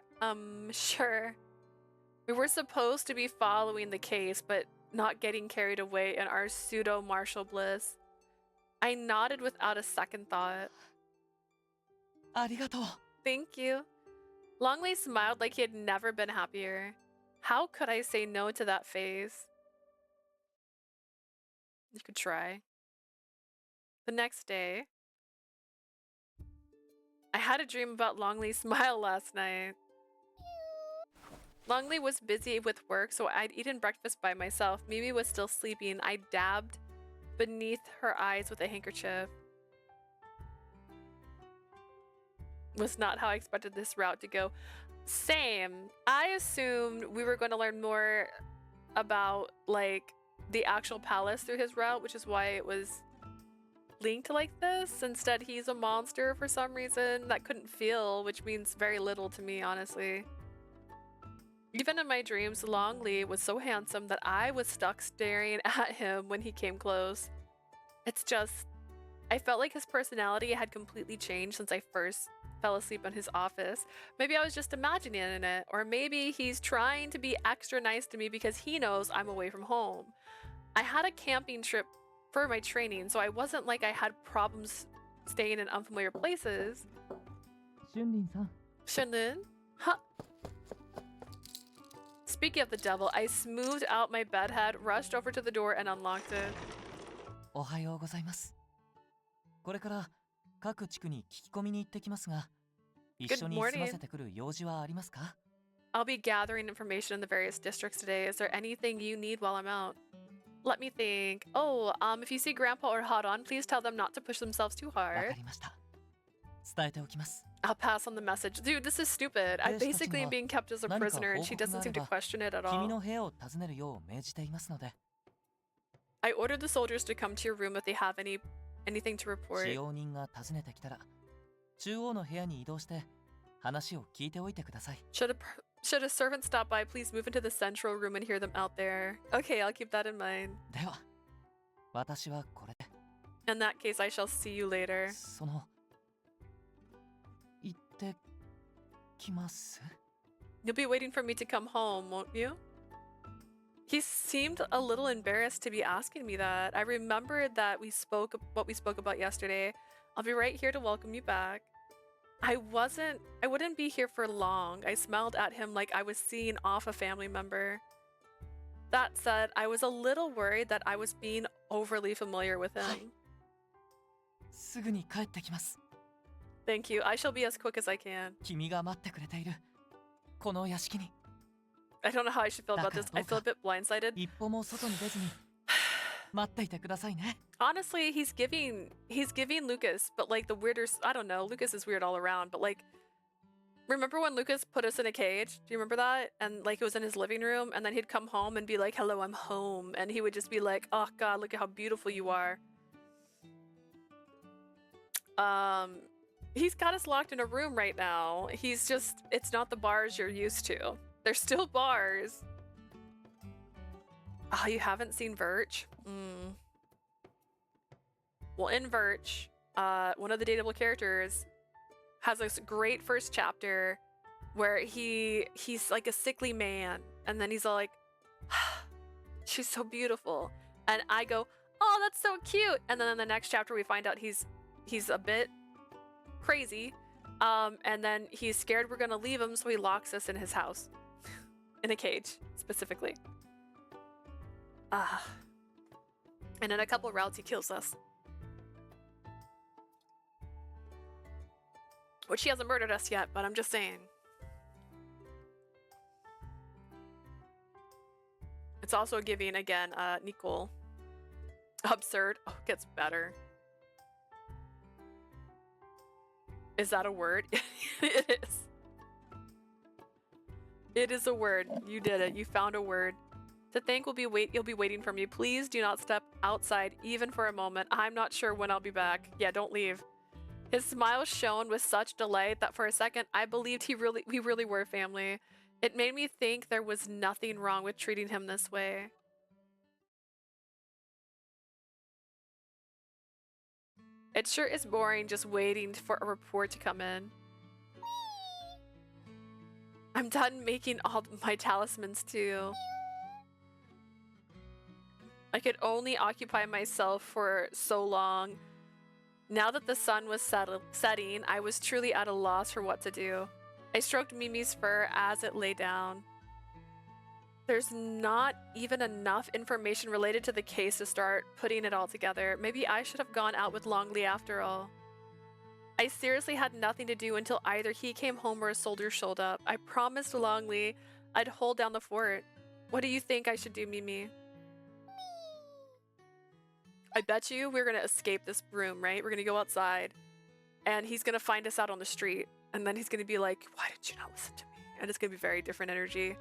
Sure. We were supposed to be following the case, but not getting carried away in our pseudo-martial bliss. I nodded without a second thought. ありがとう。 Thank you. Longli smiled like he had never been happier. How could I say no to that face? You could try. The next day, I had a dream about Longli's smile last night. Longli was busy with work, so I'd eaten breakfast by myself. Mimi was still sleeping. I dabbed beneath her eyes with a handkerchief. Was not how I expected this route to go. Same. I assumed we were going to learn more about, like, the actual palace through his route, which is why it was linked like this. Instead, he's a monster for some reason that couldn't feel, which means very little to me, honestly. Even in my dreams, Longli was so handsome that I was stuck staring at him when he came close. It's just, I felt like his personality had completely changed since I first fell asleep in his office. Maybe I was just imagining it, or maybe he's trying to be extra nice to me because he knows I'm away from home. I had a camping trip for my training, so I wasn't like I had problems staying in unfamiliar places. Shunrin-san. Shunrin? Huh? Speaking of the devil, I smoothed out my bed head, rushed over to the door, and unlocked it. おはようございます。これから各地区に聞き込みに行ってきますが、一緒に済ませてくる用事はありますか? I'll be gathering information in the various districts today. Is there anything you need while I'm out? Let me think. Oh, if you see Grandpa or Haran, please tell them not to push themselves too わ hard. かりました。伝えておきます。 I'll pass on the message. Dude, this is stupid. I basically am being kept as a prisoner and she doesn't seem to question it at 君 all. の部屋を訪ねるよう命じていますので、 I ordered the soldiers to come to your room if they have anything to report. 使用人が訪ねてきたら、中央の部屋に移動して話を聞いておいてください。 Should a servant stop by, please move into the central room and hear them out there. Okay, I'll keep that in mind. では、私はこれで。 In that case, I shall see you later. その、行ってきます。 You'll be waiting for me to come home, won't you? He seemed a little embarrassed to be asking me that. I remembered that what we spoke about yesterday. I'll be right here to welcome you back. I wouldn't be here for long. I smiled at him like I was seeing off a family member. That said, I was a little worried that I was being overly familiar with him. すぐに帰ってきます。 Thank you. I shall be as quick as I can. 君が待ってくれている。この屋敷に。 I don't know how I should feel about this. I feel a bit blindsided. 一歩も外に出ずに待っていてくださいね。 Honestly, he's giving Lucas, but like the weirder, I don't know, Lucas is weird all around, but like, remember when Lucas put us in a cage? Do you remember that? And like it was in his living room, and then he'd come home and be like, hello, I'm home. And he would just be like, oh God, look at how beautiful you are. He's got us locked in a room right now. It's not the bars you're used to. There's still bars. Oh, you haven't seen Virch? Well, in Virch, one of the dateable characters has this great first chapter where he's like a sickly man, and then he's all like, she's so beautiful. And I go, oh, that's so cute. And then in the next chapter, we find out he's a bit crazy. And then he's scared we're gonna leave him, so he locks us in his house. In a cage, specifically. And in a couple routes, he kills us. Which he hasn't murdered us yet, but I'm just saying. It's also giving, again, Nicole. Absurd. Oh, it gets better. Is that a word? It is. It is a word. You did it. You found a word. To think you'll be waiting for me. Please do not step outside even for a moment. I'm not sure when I'll be back. Yeah, don't leave. His smile shone with such delight that for a second I believed we really were family. It made me think there was nothing wrong with treating him this way. It sure is boring just waiting for a report to come in. I'm done making all my talismans too. I could only occupy myself for so long. Now that the sun was setting, I was truly at a loss for what to do. I stroked Mimi's fur as it lay down. There's not even enough information related to the case to start putting it all together. Maybe I should have gone out with Longli after all. I seriously had nothing to do until either he came home or a soldier showed up. I promised Longli I'd hold down the fort. What do you think I should do, Mimi? I bet you we're gonna escape this room, right? We're gonna go outside, and he's gonna find us out on the street, and then he's gonna be like, why did you not listen to me? And it's gonna be very different energy.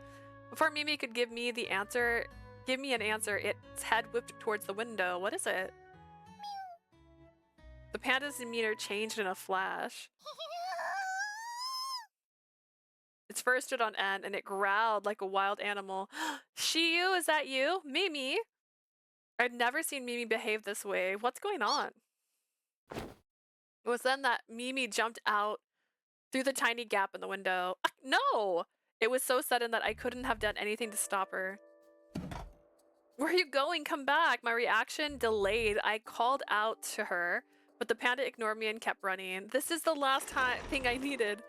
Before Mimi could give me an answer, its head whipped towards the window. What is it? The panda's demeanor changed in a flash. Its fur stood on end, and it growled like a wild animal. Shiyu, is that you? Mimi? I'd never seen Mimi behave this way. What's going on? It was then that Mimi jumped out through the tiny gap in the window. No! It was so sudden that I couldn't have done anything to stop her. Where are you going? Come back! My reaction delayed. I called out to her, but the panda ignored me and kept running. This is the last thing I needed.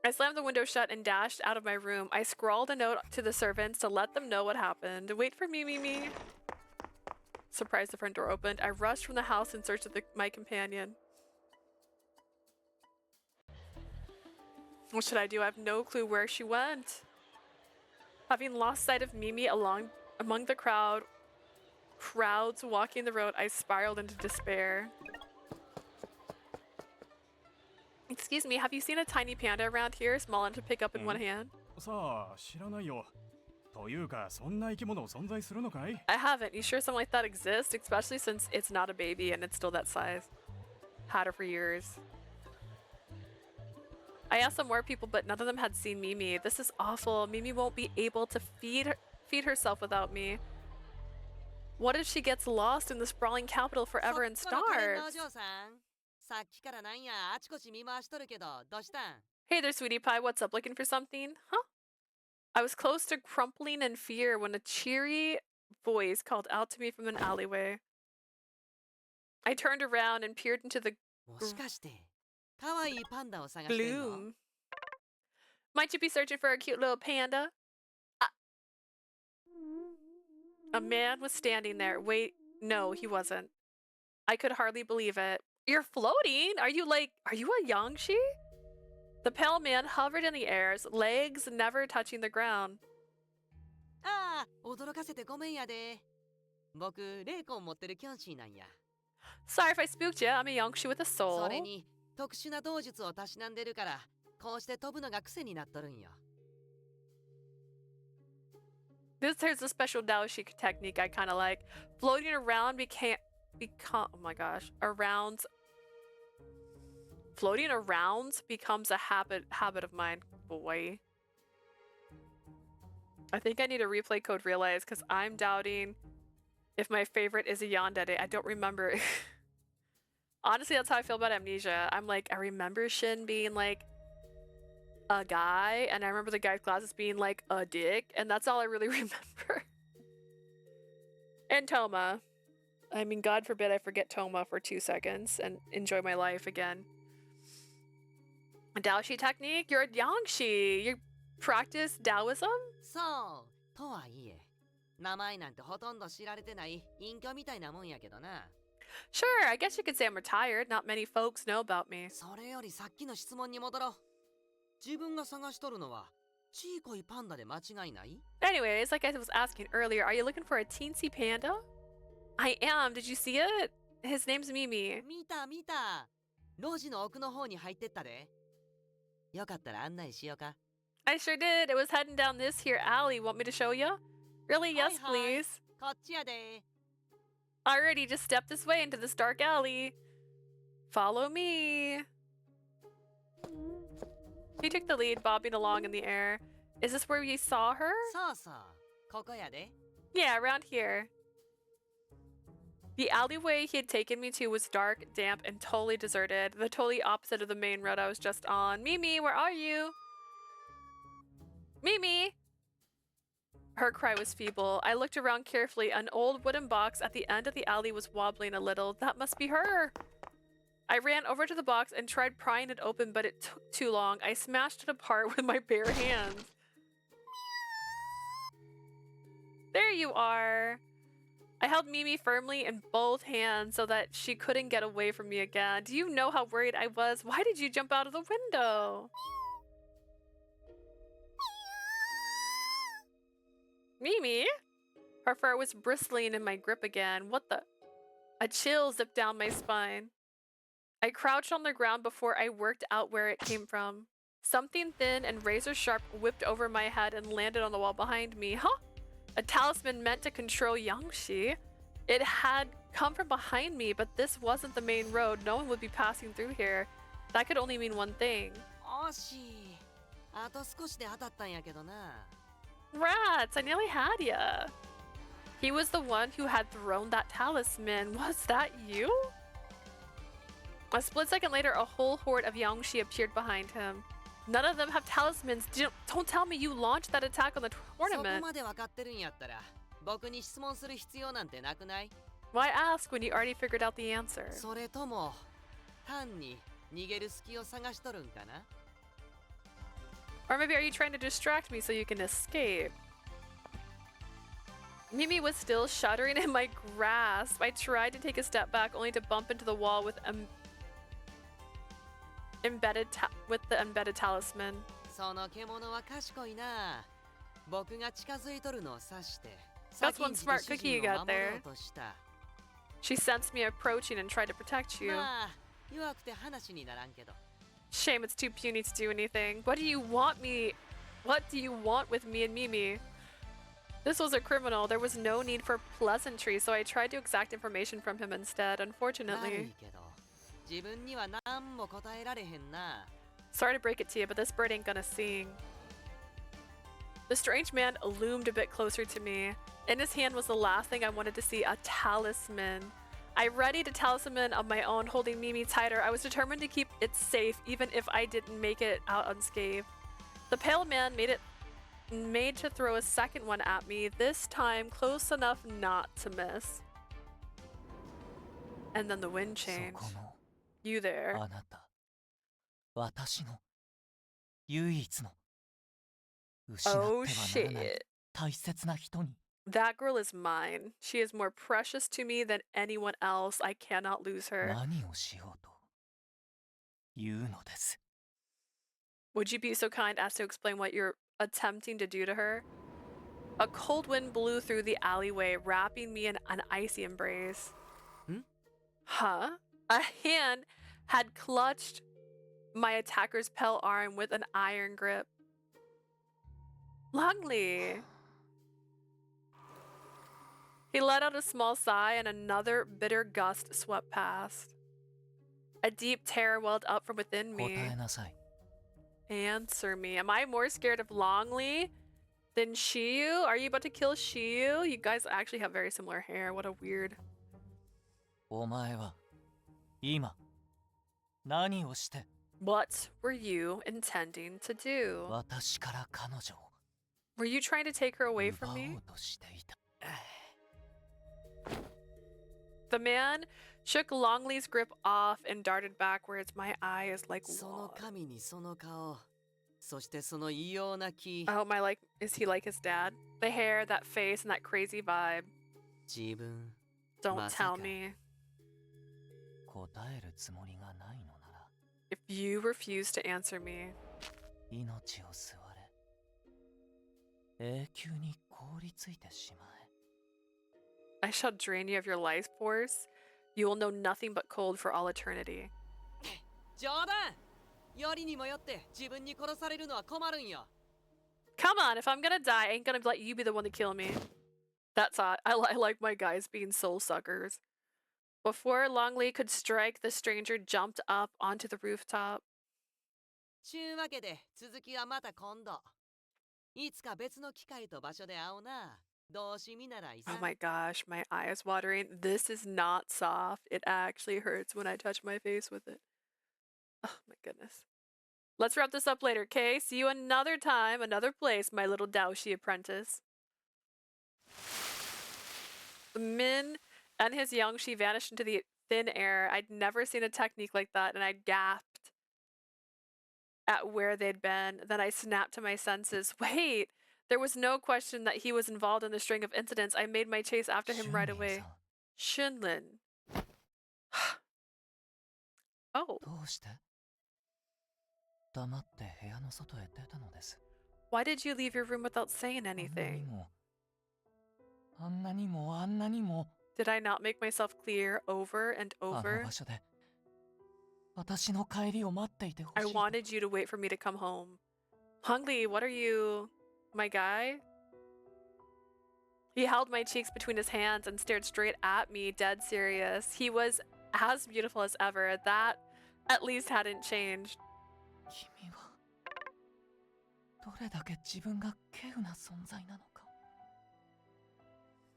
I slammed the window shut and dashed out of my room. I scrawled a note to the servants to let them know what happened. Wait for me, Mimi. Surprised the front door opened. I rushed from the house in search of my companion. What should I do? I have no clue where she went. Having lost sight of Mimi among the crowds walking the road, I spiraled into despair. Excuse me, have you seen a tiny panda around here, small enough to pick up in one hand? I haven't. You sure something like that exists? Especially since it's not a baby and it's still that size. Had her for years. I asked some more people, but none of them had seen Mimi. This is awful. Mimi won't be able to feed herself without me. What if she gets lost in the sprawling capital forever and starves? Hey there, sweetie pie. What's up? Looking for something? Huh? I was close to crumpling in fear when a cheery voice called out to me from an alleyway. I turned around and peered into the gloom. Might you be searching for a cute little panda? A man was standing there. Wait, no, he wasn't. I could hardly believe it. You're floating? Are you a Yangshi? The pale man hovered in the air, legs never touching the ground. Sorry if I spooked you. I'm a Yangshi with a soul. Here's a special Daoshi technique I kind of like. Floating around oh my gosh, floating around becomes a habit of mine, boy. I think I need a replay code realize because I'm doubting if my favorite is a yandere. I don't remember. Honestly, that's how I feel about Amnesia. I'm like, I remember Shin being like a guy, and I remember the guy's glasses being like a dick, and that's all I really remember. And Toma. I mean, God forbid I forget Toma for 2 seconds and enjoy my life again. A Daoshi technique? You're a Yangshi. You practice Taoism? Sure, I guess you could say I'm retired. Not many folks know about me. Anyways, like I was asking earlier, are you looking for a teensy panda? I am. Did you see it? His name's Mimi. I sure did. It was heading down this here alley. Want me to show you? Really? Yes, please. Alrighty, just step this way into this dark alley. Follow me. He took the lead, bobbing along in the air. Is this where we saw her? Yeah, around here. The alleyway he had taken me to was dark, damp, and totally deserted. The totally opposite of the main road I was just on. Mimi, where are you? Mimi! Her cry was feeble. I looked around carefully. An old wooden box at the end of the alley was wobbling a little. That must be her! I ran over to the box and tried prying it open, but it took too long. I smashed it apart with my bare hands. There you are! I held Mimi firmly in both hands so that she couldn't get away from me again. Do you know how worried I was? Why did you jump out of the window? Mimi? Her fur was bristling in my grip again. What the? A chill zipped down my spine. I crouched on the ground before I worked out where it came from. Something thin and razor sharp whipped over my head and landed on the wall behind me. Huh? A talisman meant to control Yangshi. It had come from behind me, but this wasn't the main road. No one would be passing through here. That could only mean one thing. Rats, I nearly had ya. He was the one who had thrown that talisman. Was that you? A split second later, a whole horde of Yangshi appeared behind him. None of them have talismans. Don't tell me you launched that attack on the tournament. Why ask when you already figured out the answer? Or maybe are you trying to distract me so you can escape? Mimi was still shuddering in my grasp. I tried to take a step back only to bump into the wall with the embedded talisman. That's one smart cookie you got there. She sensed me approaching and tried to protect you. Shame it's too puny to do anything. What do you want with me and Mimi? This was a criminal. There was no need for pleasantry, so I tried to exact information from him instead, unfortunately. Sorry to break it to you, but this bird ain't gonna sing. The strange man loomed a bit closer to me. In his hand was the last thing I wanted to see, a talisman. I readied a talisman of my own, holding Mimi tighter. I was determined to keep it safe, even if I didn't make it out unscathed. The pale man made to throw a second one at me, this time close enough not to miss. And then the wind changed. You there. Oh shit. That girl is mine. She is more precious to me than anyone else. I cannot lose her. Would you be so kind as to explain what you're attempting to do to her? A cold wind blew through the alleyway, wrapping me in an icy embrace. Huh? A hand had clutched my attacker's pale arm with an iron grip. Longli! He let out a small sigh and another bitter gust swept past. A deep terror welled up from within me. Answer me. Am I more scared of Longli than Shiyu? Are you about to kill Shiyu? You guys actually have very similar hair. What a weird... What were you intending to do? Were you trying to take her away from me? The man shook Longli's grip off and darted backwards. My eye is like water. Oh my, like, is he like his dad? The hair, that face, and that crazy vibe. Don't tell me. If you refuse to answer me, I shall drain you of your life force. You will know nothing but cold for all eternity. Come on, if I'm gonna die, I ain't gonna let you be the one to kill me. That's odd. I like my guys being soul suckers. Before Longli could strike, the stranger jumped up onto the rooftop. Oh my gosh, my eye is watering. This is not soft. It actually hurts when I touch my face with it. Oh my goodness. Let's wrap this up later, okay? See you another time, another place, my little Daoshi apprentice. Min and his Yangshi vanished into the thin air. I'd never seen a technique like that, and I gasped at where they'd been. Then I snapped to my senses. Wait! There was no question that he was involved in the string of incidents. I made my chase after him right away. Shunlin. Oh. Why did you leave your room without saying anything? あんなにもあんなにも Did I not make myself clear over and あの over? 場所で私の帰りを待っていてほし I いと wanted you to wait for me to come home. Longli, what are you, my guy? He held my cheeks between his hands and stared straight at me, dead serious. He was as beautiful as ever. That at least hadn't changed. 君はどれだけ自分が稀有な存在なのか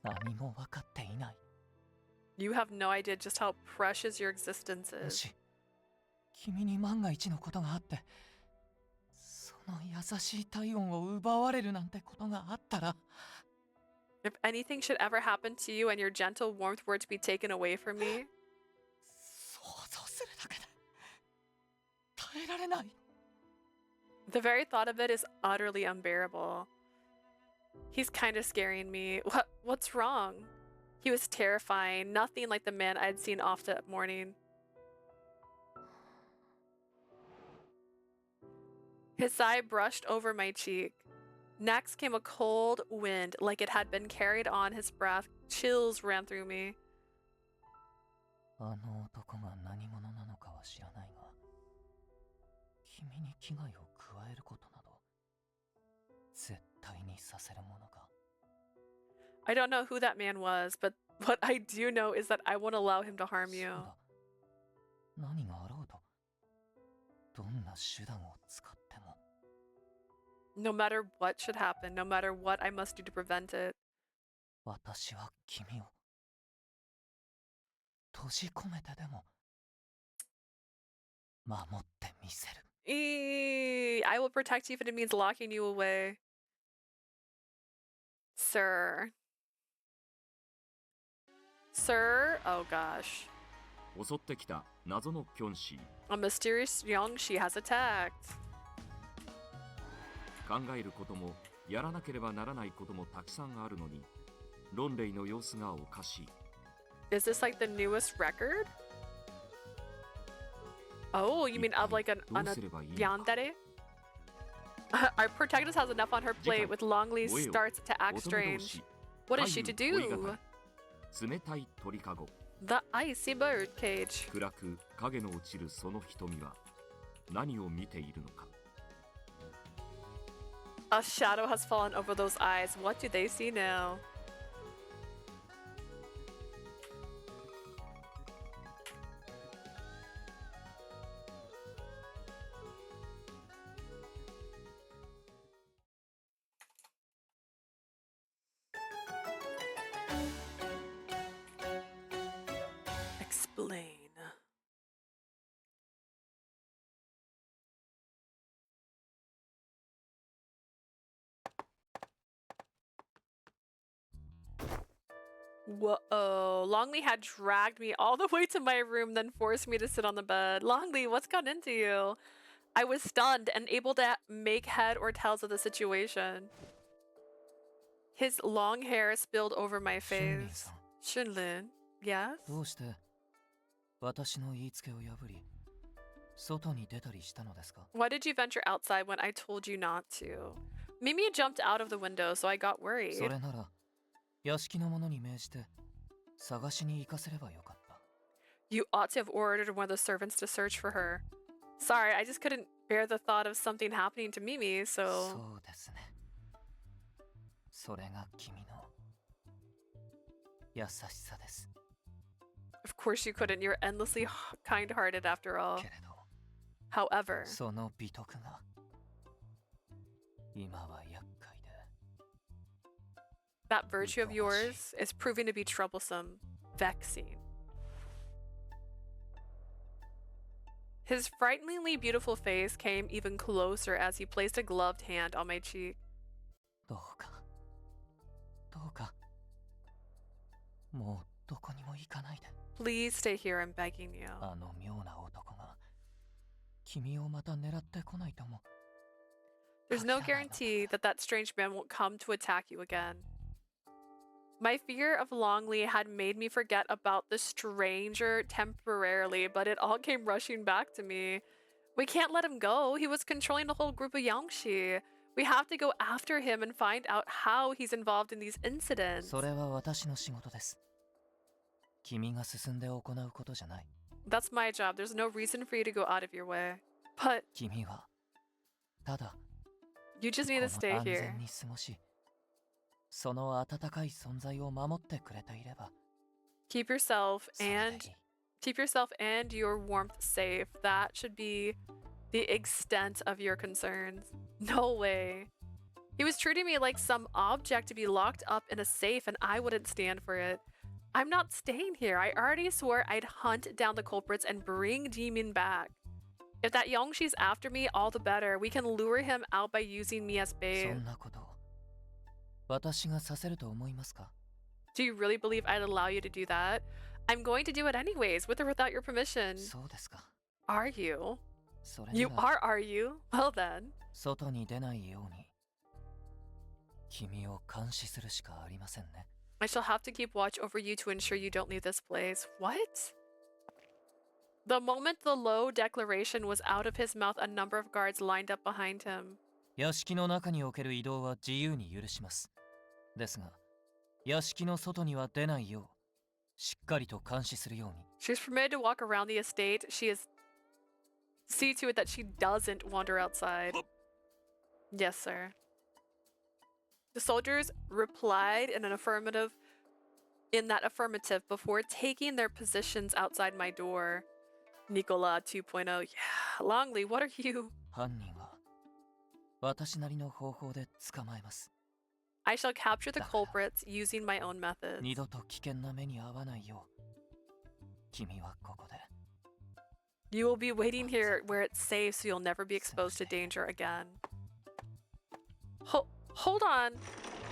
何も分かっていない。 You have no idea just how precious your existence も is. し君に万が一のことがあってその優しい体温を奪われるなんてことがあったら If anything should ever happen to you and your gentle warmth were to be taken away from me, 想像するだけで耐えられない。 the very thought of it is utterly unbearable. He's kind of scaring me. What's wrong? He was terrifying, nothing like the man I'd seen off that morning. His sigh brushed over my cheek. Next came a cold wind, like it had been carried on his breath. Chills ran through me. あの男が何者なのかは知らないが君に危害を加えることなど絶対にさせるものか。 I don't know who that man was, but what I do know is that I won't allow him to harm you. そうだ。何があろうとどんな手段を使っても No matter what should happen, no matter what I must do to prevent it. 私は君を閉じ込めてでも守ってみせる。 I will protect you if it means locking you away. Sir. Sir? Oh gosh. 襲ってきた謎のキョンシー。 A mysterious Yongshi has attacked. 考えることもやらなければならないこともたくさんあるのにロンレイの様子がおかしい。 Is this like the newest record? Oh, you mean of like an どうすればいいのか。 yandere? Our protagonist has enough on her plate with Longli starts to act 乙女同 strange. 士 What is she to 恋語 do? 冷たい鳥かご。 The Icy Birdcage. 暗く影の落ちるその瞳は何を見ているのか。 A shadow has fallen over those eyes. What do they see now? Explain. Whoa, Longli had dragged me all the way to my room, then forced me to sit on the bed. Longli, what's got into you? I was stunned and able to make head or tails of the situation. His long hair spilled over my face. Shunlin, yes? どうして私の言いつけを破り外に出たりしたのですか。 Why did you venture outside when I told you not to? Mimi jumped out of the window, so I got そ worried. れなら屋敷の者に命じて探しに行かせればよかった。 You ought to have ordered one of the servants to search for her. Sorry, I just couldn't bear the thought of something happening to Mimi, そ so... うですね。それが君の優しさです。 Of course you couldn't. You're endlessly kind-hearted after all. けれど However, その美徳が今は厄介で that virtue of yours is proving to be troublesome, vexing. His frighteningly beautiful face came even closer as he placed a gloved hand on my cheek. どうかどうかもうどこにも行かないで。 Please stay here, I'm begging you. あの妙な男が君をまた狙ってこないとも。 There's no guarantee that that strange man won't come to attack you again. My fear of Longli had made me forget about the stranger temporarily, but it all came rushing back to me. We can't let him go. He was controlling the whole group of Yangshi. We have to go after him and find out how he's involved in these incidents. それは私の仕事です。君が進んで行うことじゃない。That's my job. There's no reason for you to go out of your way. But 君はただ you just need to こ stay の安 here. 全に過ごし、その温かい存在を守ってくれていれば、 Keep yourself それでいい。 and keep yourself and your warmth safe. That should be the extent of your concerns. No way. He was treating me like some object to be locked up in a safe, and I wouldn't stand for it. I'm not staying here. I already swore I'd hunt down the culprits and bring Jimin back. If that Yongshi's after me, all the better. We can lure him out by using me as そ bait. んなことを私がさせると思いますか？ Do you really believe I'd allow you to do that? I'm going to do it anyways, with or without your permission. そうですか。 Are you? それ You なら are you? Well then. 外に出ないように君を監視するしかありませんね。 I shall have to keep watch over you to ensure you don't leave this place. What? The moment the low declaration was out of his mouth, a number of guards lined up behind him. 屋敷の中における移動は自由に許します。ですが、屋敷の外には出ないよう、しっかりと監視するように。 She's permitted to walk around the estate. She is... See to it that she doesn't wander outside. Yes, sir. The soldiers replied in that affirmative before taking their positions outside my door. Nicola 2.0. Yeah, Longli, what are you? 犯人は私なりの方法で捕まえます。 I shall capture the culprits using my own methods. 二度と危険な目に遭わないよう、君はここで。 You will be waiting here where it's safe so you'll never be exposed to danger again. Hold on.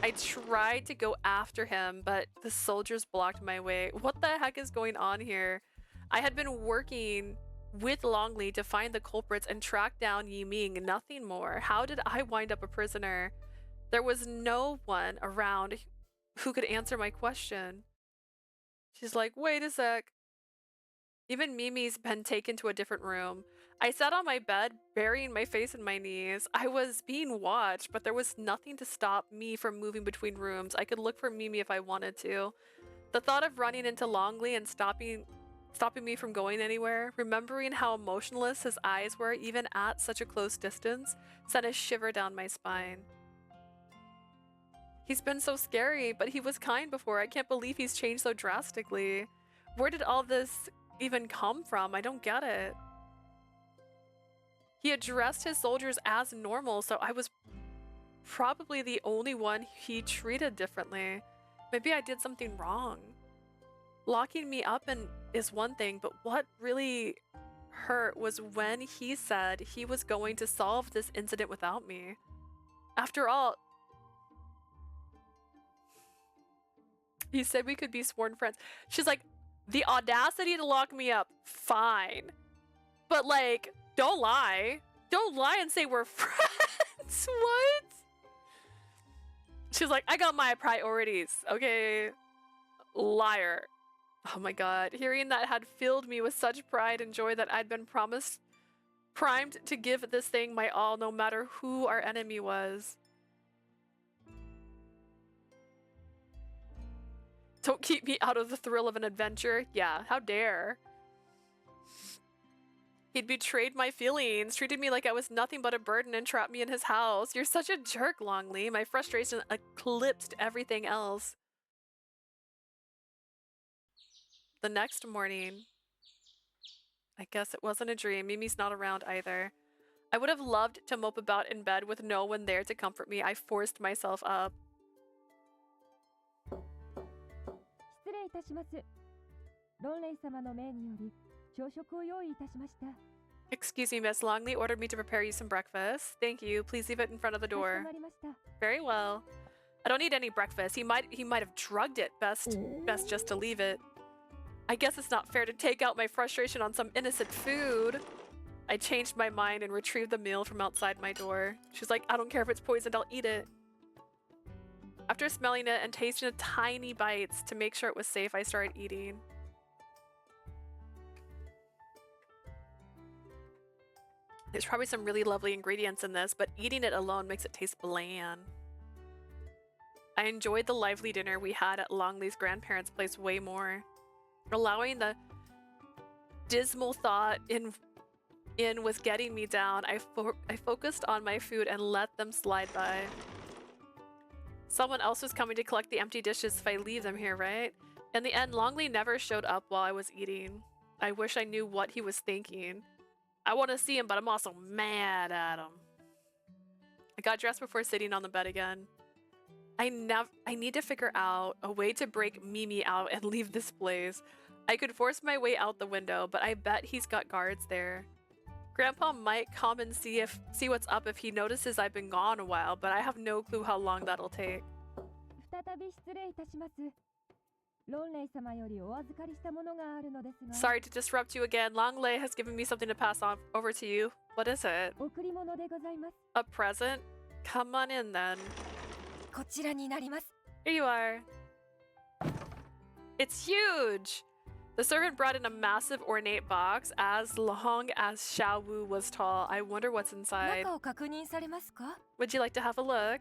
I tried to go after him, but the soldiers blocked my way. What the heck is going on here? I had been working with Longli to find the culprits and track down Yiming, nothing more. How did I wind up a prisoner? There was no one around who could answer my question. She's like, wait a sec. Even Mimi's been taken to a different room. I sat on my bed, burying my face in my knees. I was being watched, but there was nothing to stop me from moving between rooms. I could look for Mimi if I wanted to. The thought of running into Longli and stopping me from going anywhere, remembering how emotionless his eyes were even at such a close distance, sent a shiver down my spine. He's been so scary, but he was kind before. I can't believe he's changed so drastically. Where did all this even come from? I don't get it. He addressed his soldiers as normal, so I was probably the only one he treated differently. Maybe I did something wrong. Locking me up is one thing, but what really hurt was when he said he was going to solve this incident without me. After all, he said we could be sworn friends. She's like, the audacity to lock me up, fine. But like, don't lie. Don't lie and say we're friends. What? She's like, I got my priorities. Okay. Liar. Oh my god. Hearing that had filled me with such pride and joy that I'd been primed to give this thing my all no matter who our enemy was. Don't keep me out of the thrill of an adventure. Yeah, how dare. He'd betrayed my feelings, treated me like I was nothing but a burden, and trapped me in his house. You're such a jerk, Longli. My frustration eclipsed everything else. The next morning, I guess it wasn't a dream. Mimi's not around either. I would have loved to mope about in bed with no one there to comfort me. I forced myself up. Excuse me, Miss. Longli ordered me to prepare you some breakfast. Thank you. Please leave it in front of the door. Very well. I don't need any breakfast. He might have drugged it. Best just to leave it. I guess it's not fair to take out my frustration on some innocent food. I changed my mind and retrieved the meal from outside my door. She's like, I don't care if it's poisoned, I'll eat it. After smelling it and tasting a tiny bites to make sure it was safe, I started eating. There's probably some really lovely ingredients in this, but eating it alone makes it taste bland. I enjoyed the lively dinner we had at Longli's grandparents' place way more. Allowing the dismal thought in was getting me down, I focused on my food and let them slide by. Someone else was coming to collect the empty dishes if I leave them here, right? In the end, Longli never showed up while I was eating. I wish I knew what he was thinking. I want to see him, but I'm also mad at him. I got dressed before sitting on the bed again. I need to figure out a way to break Mimi out and leave this place. I could force my way out the window, but I bet he's got guards there. Grandpa might come and see what's up if he notices I've been gone a while, but I have no clue how long that'll take. Sorry to disrupt you again. Longli has given me something to pass on over to you. What is it? A present? Come on in then. Here you are. It's huge! The servant brought in a massive ornate box as long as Xiao Wu was tall. I wonder what's inside. Would you like to have a look?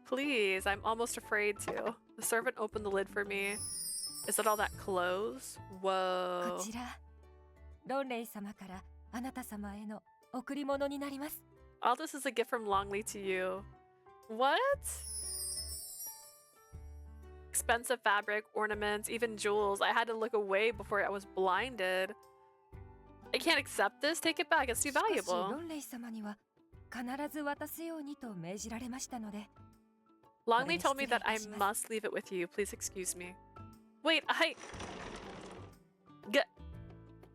Please, I'm almost afraid to. The servant opened the lid for me. Is it all that clothes? Whoa. All this is a gift from Longli to you. What? Expensive fabric, ornaments, even jewels. I had to look away before I was blinded. I can't accept this. Take it back. It's too valuable. Longli told me that I must leave it with you. Please excuse me. Wait,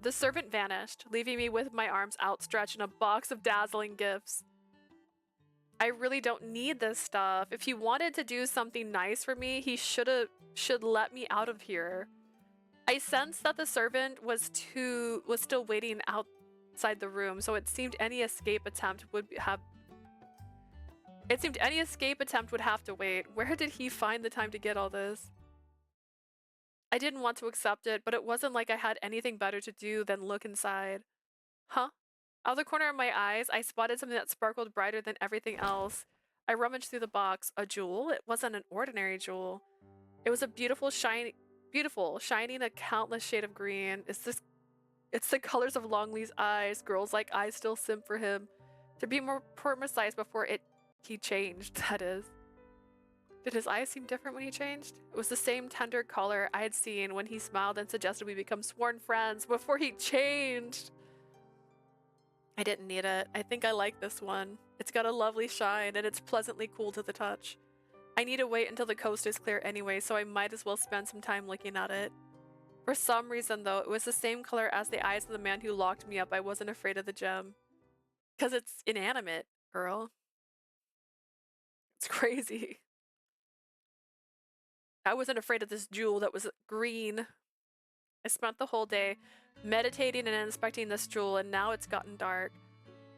The servant vanished, leaving me with my arms outstretched and a box of dazzling gifts. I really don't need this stuff. If he wanted to do something nice for me, he should let me out of here. I sensed that the servant was still waiting outside the room, so it seemed any escape attempt would have to wait. Where did he find the time to get all this? I didn't want to accept it, but it wasn't like I had anything better to do than look inside. Huh? Out of the corner of my eyes, I spotted something that sparkled brighter than everything else. I rummaged through the box. A jewel? It wasn't an ordinary jewel. It was a beautiful, shining a countless shade of green. It's the colors of Longli's eyes. Girls like I still simp for him. To be more precise, before he changed, that is. Did his eyes seem different when he changed? It was the same tender color I had seen when he smiled and suggested we become sworn friends before he changed. I didn't need it. I think I like this one. It's got a lovely shine and it's pleasantly cool to the touch. I need to wait until the coast is clear anyway, so I might as well spend some time looking at it. For some reason though, it was the same color as the eyes of the man who locked me up. I wasn't afraid of the gem. 'Cause it's inanimate, girl. It's crazy. I wasn't afraid of this jewel that was green. I spent the whole day meditating and inspecting this jewel, and now it's gotten dark.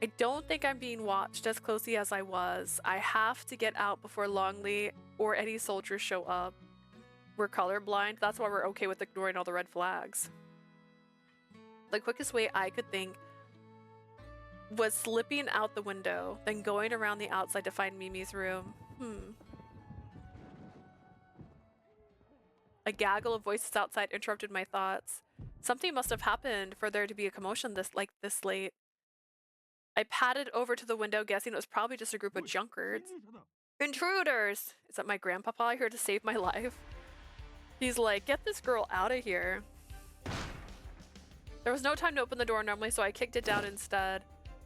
I don't think I'm being watched as closely as I was. I have to get out before Longli or any soldiers show up. We're colorblind. That's why we're okay with ignoring all the red flags. The quickest way I could think was slipping out the window, then going around the outside to find Mimi's room. A gaggle of voices outside interrupted my thoughts. Something must have happened for there to be a commotion this late. I padded over to the window, guessing it was probably just a group of junkards. Intruders! Is that my grandpapa here to save my life? He's like, get this girl out of here. There was no time to open the door normally, so I kicked it down instead.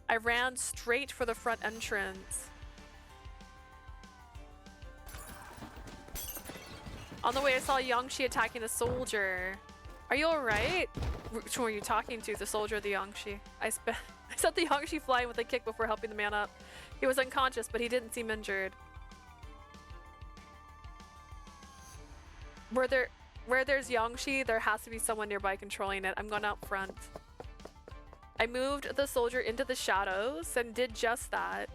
I ran straight for the front entrance. On the way, I saw Yangshi attacking a soldier. Are you alright? Which one were you talking to? The soldier or the Yangshi? I sent the Yangshi flying with a kick before helping the man up. He was unconscious, but he didn't seem injured. Where there's Yangshi, there has to be someone nearby controlling it. I'm going out front. I moved the soldier into the shadows and did just that,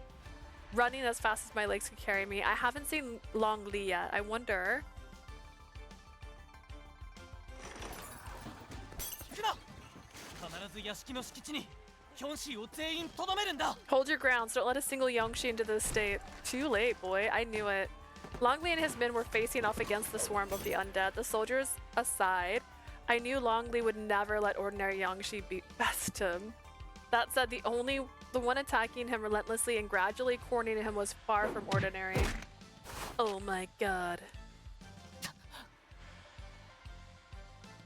running as fast as my legs could carry me. I haven't seen Longli yet. I wonder. キョンシーを全員とどめるんだ。 Hold your grounds. Don't let a single Yongshi into the estate. Too late, boy. I knew it. Longli and his men were facing off against the swarm of the undead. The soldiers aside, I knew Longli would never let ordinary Yongshi best him. That said, the one attacking him relentlessly and gradually cornering him was far from ordinary. Oh my god.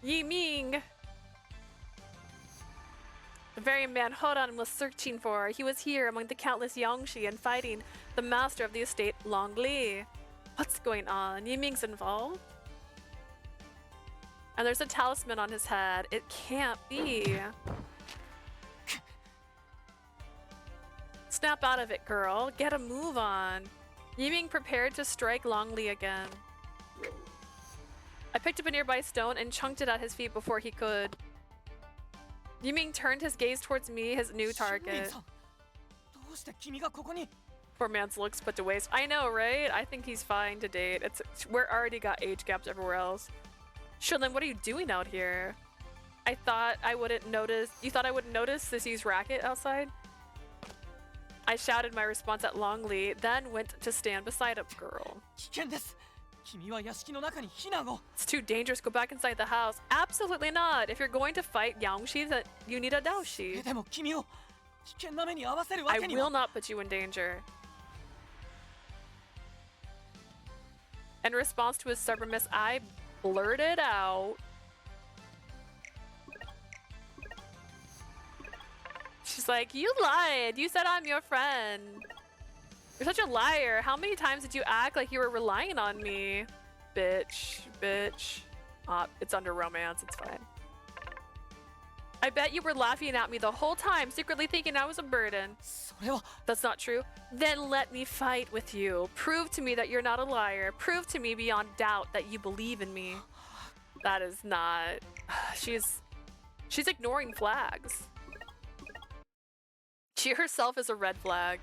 Yi Ming! The very man Horan was searching for. He was here among the countless Yongshi and fighting the master of the estate, Longli. What's going on? Yi Ming's involved? And there's a talisman on his head. It can't be. Snap out of it, girl. Get a move on. Yi Ming prepared to strike Longli again. I picked up a nearby stone and chunked it at his feet before he could. Yi Ming turned his gaze towards me, his new target. Poor man's looks put to waste. I know, right? I think he's fine to date. We're already got age gaps everywhere else. Shunlin, what are you doing out here? I thought I wouldn't notice. You thought I wouldn't notice this used racket outside? I shouted my response at Longli, then went to stand beside a girl. It's too dangerous. Go back inside the house. Absolutely not. If you're going to fight Yangshi, then you need a Daoshi. I will not put you in danger. In response to his stubbornness, I blurted out. She's like, you lied. You said I'm your friend. You're such a liar. How many times did you act like you were relying on me? Bitch. Bitch. It's under romance. It's fine. I bet you were laughing at me the whole time, secretly thinking I was a burden. That's not true. Then let me fight with you. Prove to me that you're not a liar. Prove to me beyond doubt that you believe in me. That is not... She's ignoring flags. She herself is a red flag.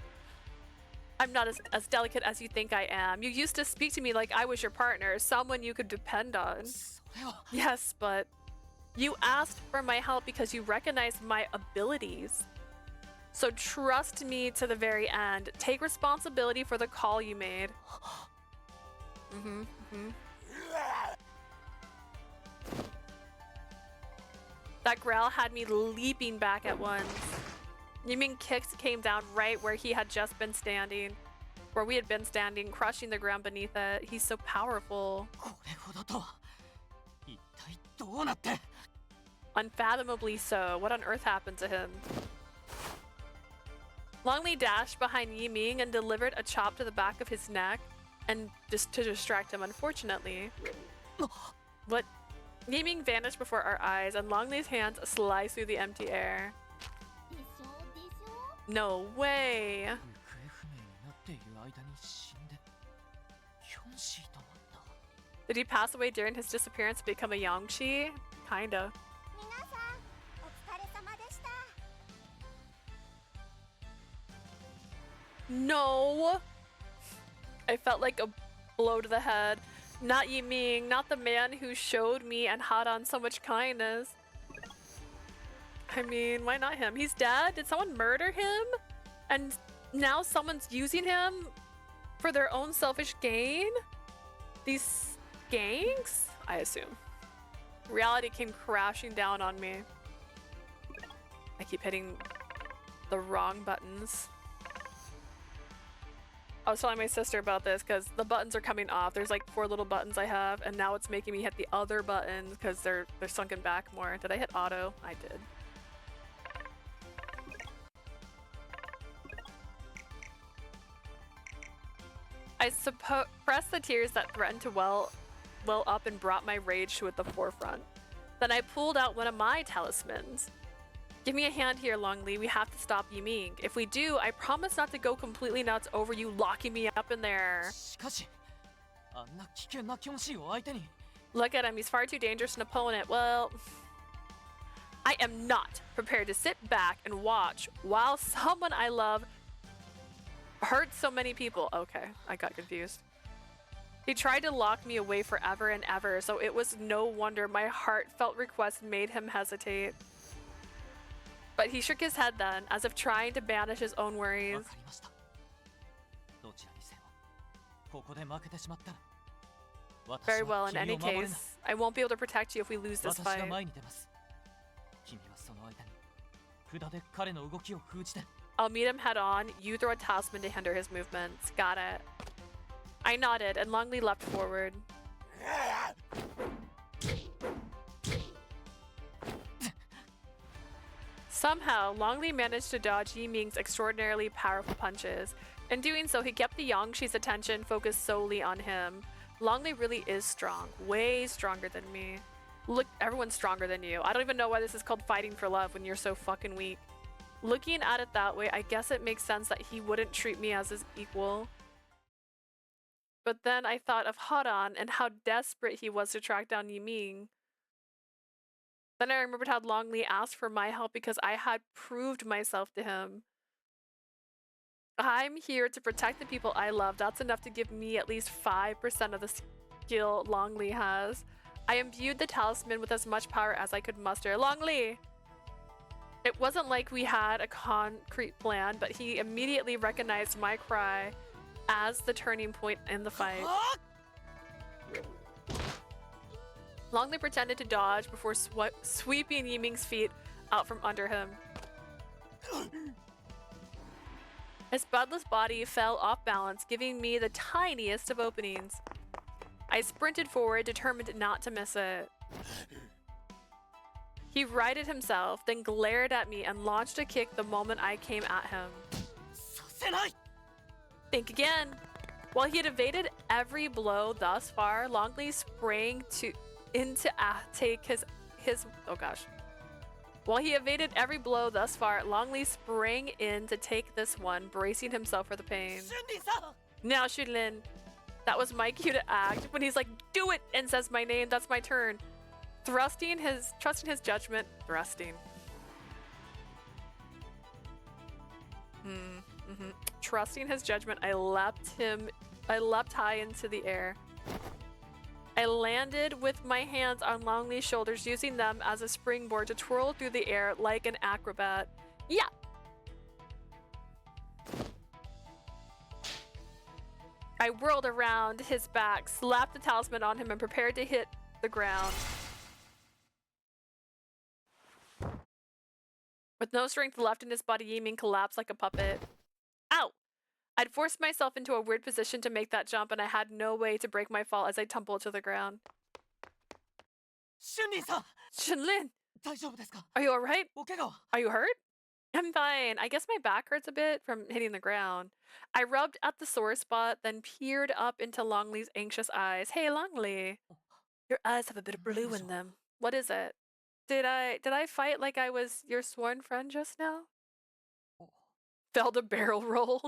I'm not as delicate as you think I am. You used to speak to me like I was your partner, someone you could depend on. Yes, but you asked for my help because you recognized my abilities. So trust me to the very end. Take responsibility for the call you made. That growl had me leaping back at once. Yi Ming kicks came down right where he had just been standing. Where we had been standing, crushing the ground beneath it. He's so powerful. Unfathomably so. What on earth happened to him? Longli dashed behind Yi Ming and delivered a chop to the back of his neck, and just to distract him, unfortunately. What? Yi Ming vanished before our eyes, and Longli's hands sliced through the empty air. No way! Did he pass away during his disappearance to become a Yangshi? Kinda. No! I felt like a blow to the head. Not Yi Ming, not the man who showed me and Hadan so much kindness. I mean, why not him? He's dead? Did someone murder him? And now someone's using him for their own selfish gain? These gangs? I assume. Reality came crashing down on me. I keep hitting the wrong buttons. I was telling my sister about this because the buttons are coming off. There's like 4 little buttons I have, and now it's making me hit the other buttons because they're sunken back more. Did I hit auto? I did. I suppressed the tears that threatened to well up and brought my rage to the forefront. Then I pulled out one of my talismans. Give me a hand here, Longli. We have to stop Yi Ming. If we do, I promise not to go completely nuts over you locking me up in there. Look at him. He's far too dangerous an opponent. Well, I am not prepared to sit back and watch while someone I love hurts so many people. Okay, I got confused. He tried to lock me away forever and ever, so it was no wonder my heartfelt request made him hesitate. But he shook his head then, as if trying to banish his own worries. わかりました。どちらにせよ、ここで負けてしまったら、私 Very は well, in 君を any 守れない。 case, I won't be able to protect you if we lose this 私が fight. 前に出ます。君はその間に札で彼の動きを封じて。 I'll meet him head on. You throw a talisman to hinder his movements. Got it. I nodded, and Longli leapt forward. Somehow, Longli managed to dodge Yiming's extraordinarily powerful punches. In doing so, he kept the Yangshi's attention focused solely on him. Longli really is strong, way stronger than me. Look, everyone's stronger than you. I don't even know why this is called fighting for love when you're so fucking weak. Looking at it that way, I guess it makes sense that he wouldn't treat me as his equal. But then I thought of Haran and how desperate he was to track down Yiming. Then I remembered how Longli asked for my help because I had proved myself to him. I'm here to protect the people I love. That's enough to give me at least 5% of the skill Longli has. I imbued the talisman with as much power as I could muster. Longli! It wasn't like we had a concrete plan, but he immediately recognized my cry as the turning point in the fight. Longli pretended to dodge before sweeping Yiming's feet out from under him. His bloodless body fell off balance, giving me the tiniest of openings. I sprinted forward, determined not to miss it. He righted himself, then glared at me and launched a kick the moment I came at him. Think again. While he had evaded every blow thus far, Longli sprang in to take his oh gosh. While he evaded every blow thus far, Longli sprang in to take this one, bracing himself for the pain. Now, Shunlin. That was my cue to act. When he's like, do it, and says my name, that's my turn. Trusting his judgment, Trusting his judgment, I leapt high into the air. I landed with my hands on Longli's shoulders, using them as a springboard to twirl through the air like an acrobat. Yeah! I whirled around his back, slapped the talisman on him, and prepared to hit the ground. With no strength left in his body, Yiming collapsed like a puppet. Ow! I'd forced myself into a weird position to make that jump, and I had no way to break my fall as I tumbled to the ground. Shunlin! Are you alright? Are you hurt? I'm fine. I guess my back hurts a bit from hitting the ground. I rubbed at the sore spot, then peered up into Longli's anxious eyes. Hey, Longli. Your eyes have a bit of blue in them. What is it? Did I fight like I was your sworn friend just now? Failed a barrel roll.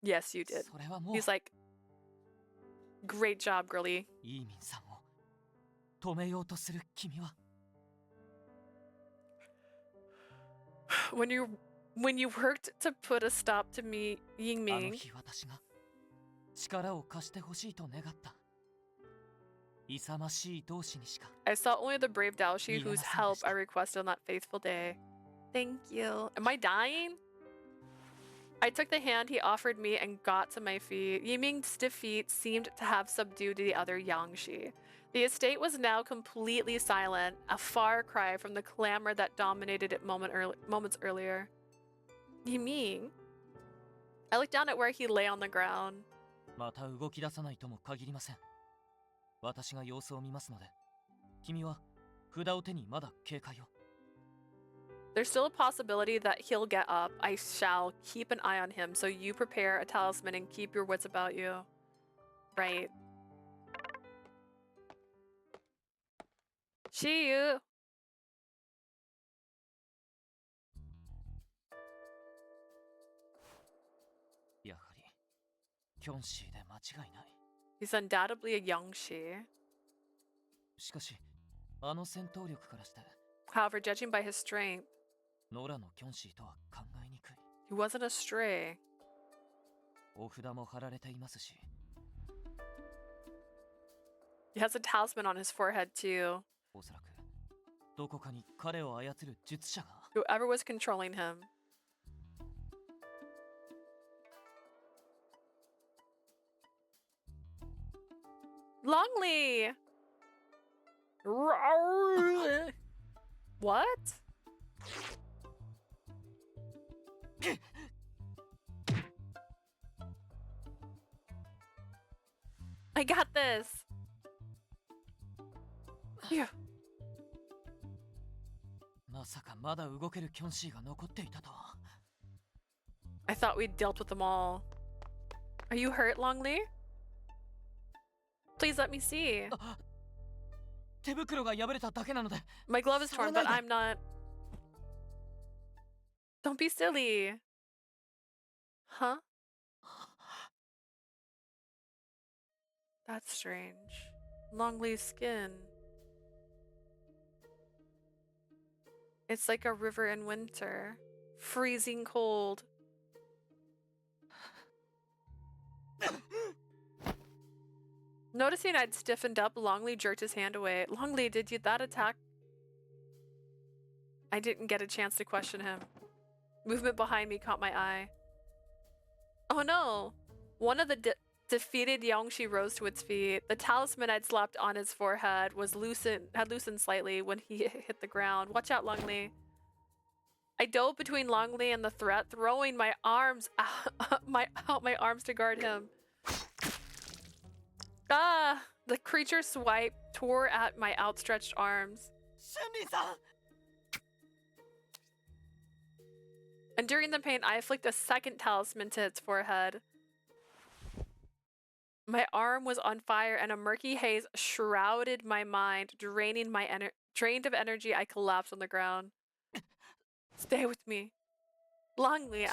Yes, you did. He's like, great job, girlie. When you worked to put a stop to me, Yiming, I saw only the brave Daoshi whose help I requested on that faithful day. Thank you. Am I dying? I took the hand he offered me and got to my feet. Yiming's stiff feet seemed to have subdued the other Yangshi. The estate was now completely silent, a far cry from the clamor that dominated it moments earlier. Yiming? I looked down at where he lay on the ground. There's still a possibility that he'll get up. I shall keep an eye on him, so you prepare a talisman and keep your wits about you. Right. See you. He's undoubtedly a Yangshi. However, judging by his strength, he wasn't a stray. He has a talisman on his forehead too. どこかに彼を操る術者が Whoever was controlling him. Longli! What? I got this. Phew. まさかまだ動けるキョンシーが残っていたとは。 I thought we'd dealt with them all. Are you hurt, Longli? Please let me see. 手袋が破れただけなので。 My glove is torn, but I'm not. Don't be silly. Huh? That's strange. Longli's skin. It's like a river in winter. Freezing cold. Noticing I'd stiffened up, Longli jerked his hand away. Longli, did you that attack? I didn't get a chance to question him. Movement behind me caught my eye. Oh no! One of the defeated Daoshi rose to its feet. The talisman I'd slapped on his forehead had loosened slightly when he hit the ground. Watch out, Longli. I dove between Longli and the threat, throwing my arms out my arms to guard him. Ah! The creature tore at my outstretched arms. Enduring the pain, I flicked a second talisman to its forehead. My arm was on fire and a murky haze shrouded my mind, drained of energy. I collapsed on the ground. Stay with me. Longli,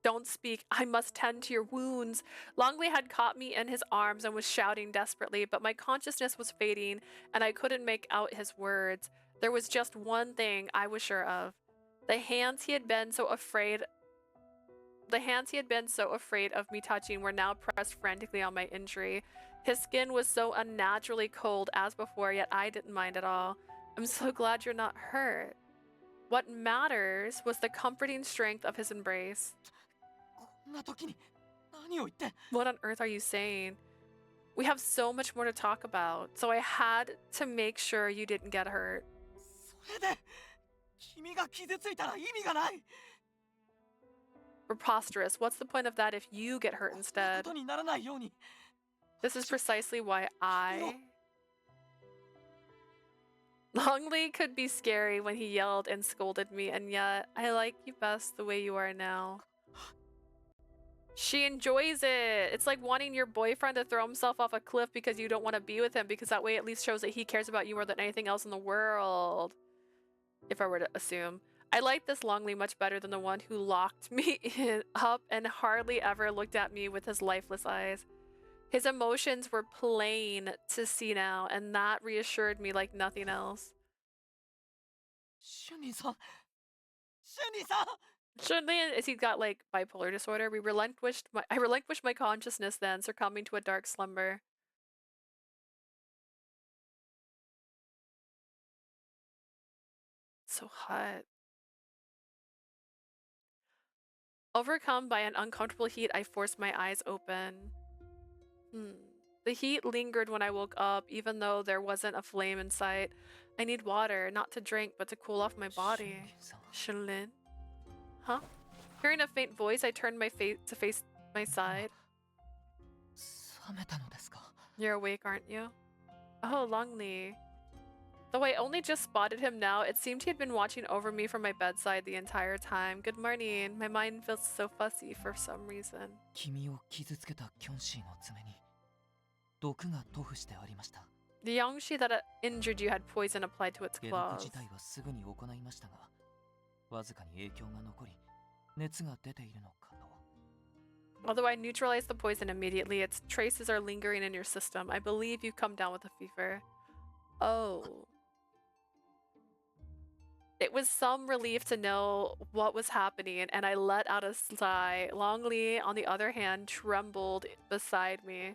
Don't speak. I must tend to your wounds. Longli had caught me in his arms and was shouting desperately, but my consciousness was fading and I couldn't make out his words. There was just one thing I was sure of. The hands he had been so afraid of me touching were now pressed frantically on my injury. His skin was so unnaturally cold as before, yet I didn't mind at all. I'm so glad you're not hurt. What matters was the comforting strength of his embrace. What on earth are you saying? We have so much more to talk about, so I had to make sure you didn't get hurt. Preposterous. What's the point of that if you get hurt instead? This is precisely why Longli could be scary when he yelled and scolded me, and yet I like you best the way you are now. She enjoys it. It's like wanting your boyfriend to throw himself off a cliff because you don't want to be with him, because that way at least shows that he cares about you more than anything else in the world. If I were to assume. I like this Longli much better than the one who locked me up and hardly ever looked at me with his lifeless eyes. His emotions were plain to see now, and that reassured me like nothing else. Shunli, is he got like bipolar disorder? I relinquished my consciousness then, succumbing to a dark slumber. So hot. Overcome by an uncomfortable heat, I forced my eyes open. The heat lingered when I woke up, even though there wasn't a flame in sight. I need water, not to drink, but to cool off my body. Shunlin? Huh? Hearing a faint voice, I turned my face to face my side. You're awake, aren't you? Oh, Longli. Though I only just spotted him now, it seemed he had been watching over me from my bedside the entire time. Good morning. My mind feels so fussy for some reason. The Daoshi that injured you had poison applied to its claws. Although I neutralized the poison immediately, its traces are lingering in your system. I believe you've come down with a fever. Oh. It was some relief to know what was happening, and I let out a sigh. Longli, on the other hand, trembled beside me.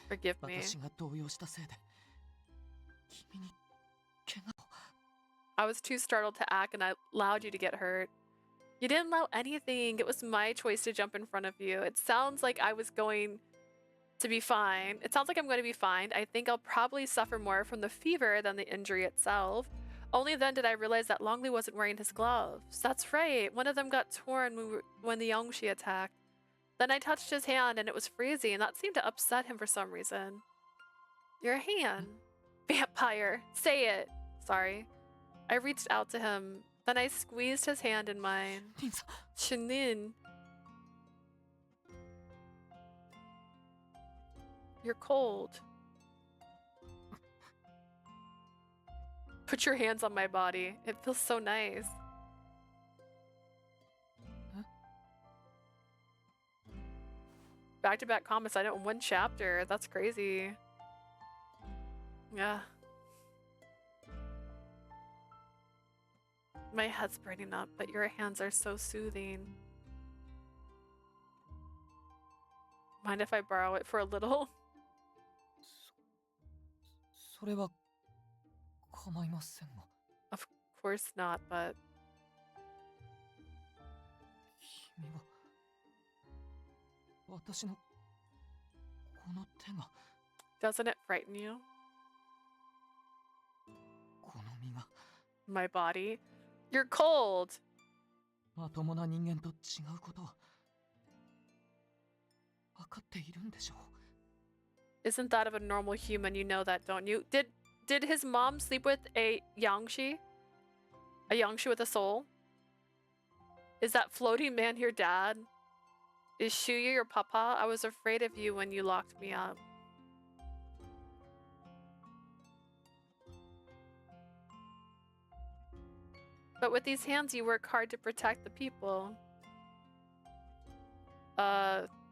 Forgive me. 私が動揺したせいで君に怪我を。 I was too startled to act and I allowed you to get hurt. You didn't allow anything. It was my choice to jump in front of you. It sounds like I was going to be fine. It sounds like I'm going to be fine. I think I'll probably suffer more from the fever than the injury itself. Only then did I realize that Longli wasn't wearing his gloves. That's right. One of them got torn when the Yongshi attacked. Then I touched his hand and it was freezing, and that seemed to upset him for some reason. Your hand. Vampire. Say it. Sorry. I reached out to him. Then I squeezed his hand in mine. Chinin. You're cold. Put your hands on my body. It feels so nice. Huh? Back-to-back comments. I know in one chapter. That's crazy. Yeah. My head's burning up, but your hands are so soothing. Mind if I borrow it for a little? それは構いませんが。 Of course not, but 君は私のこの手が doesn't it frighten you? この身が My body? You're cold! まともな人間と違うことは分かっているんでしょう。 Isn't that of a normal human? You know that, don't you? Did his mom sleep with a Yangshi? A Yangshi with a soul? Is that floating man your dad? Is Shuya your papa? I was afraid of you when you locked me up. But with these hands, you work hard to protect the people.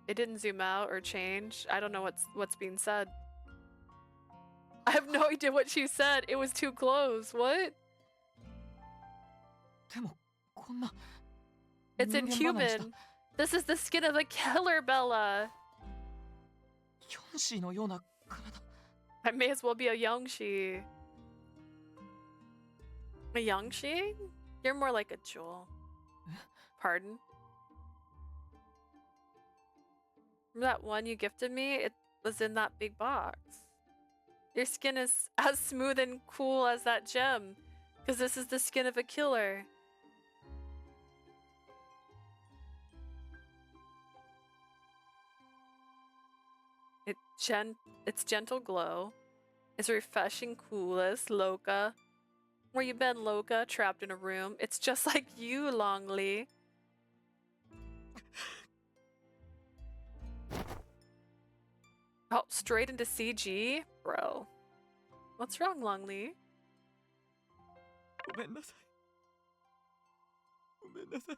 It didn't zoom out or change. I don't know what's being said. I have no idea what she said. It was too close. What? でもこんな It's 人間離れした inhuman. This is the skin of a killer, Bella. キョンシーのような体。 I may as well be a Yangshi. A Yangshi? You're more like a jewel. Pardon? Remember that one you gifted me? It was in that big box. Your skin is as smooth and cool as that gem, because this is the skin of a killer. Its gentle glow is refreshing coolest, Loka. Where you been, Loka? Trapped in a room. It's just like you, Longli. Oh, straight into CG? Bro. What's wrong, Longli? ごめんなさい。ごめんなさい。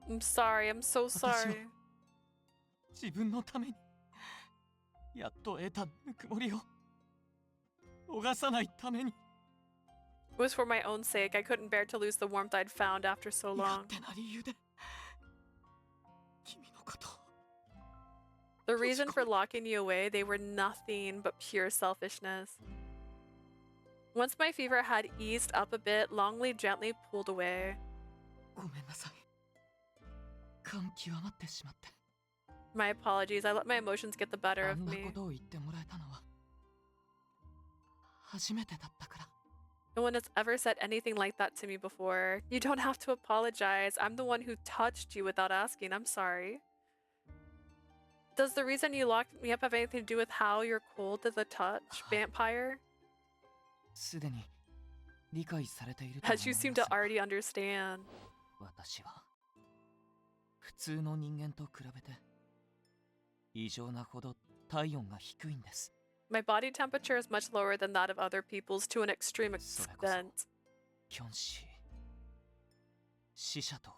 I'm sorry. I'm so sorry. 自分のためにやっと得たぬくもりを逃さないために It was for my own sake. I couldn't bear to lose the warmth I'd found after so 勝 long. 手な理由で君のこと The reason for locking you away, they were nothing but pure selfishness. Once my fever had eased up a bit, Longli gently pulled away. ごめんなさい感極まってしまって My apologies. I let my emotions get the better あ of んな me. ことを言ってもらえたのは初めてだったから No one has ever said anything like that to me before. You don't have to apologize. I'm the one who touched you without asking. I'm sorry. Does the reason you locked me up have anything to do with how you're cold to the touch, vampire? すでに理解されていると思い As you ます seem to already understand. 私は普通の人間と比べて異常なほど体温が低いんです My body temperature is much lower than that of other people's to an extreme それこそ extent. キョンシー死者と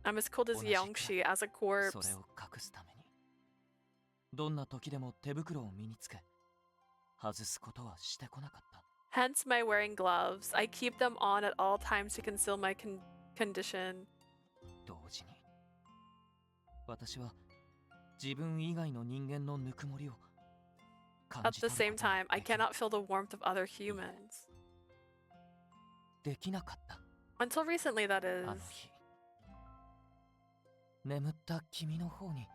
I'm as cold as 同じくらい Yangshi, as a そ corpse. れを隠すためにどんな時でも手袋を身につけ外すことはしてこなかった Hence my wearing gloves. I keep them on at all times to conceal my condition. 同時に私は自分以外の人間のぬくもりを感 At じ the 取る same ことが time, I できる cannot feel the warmth of other humans. できなかった Until recently, that あの is. 日眠った君の方に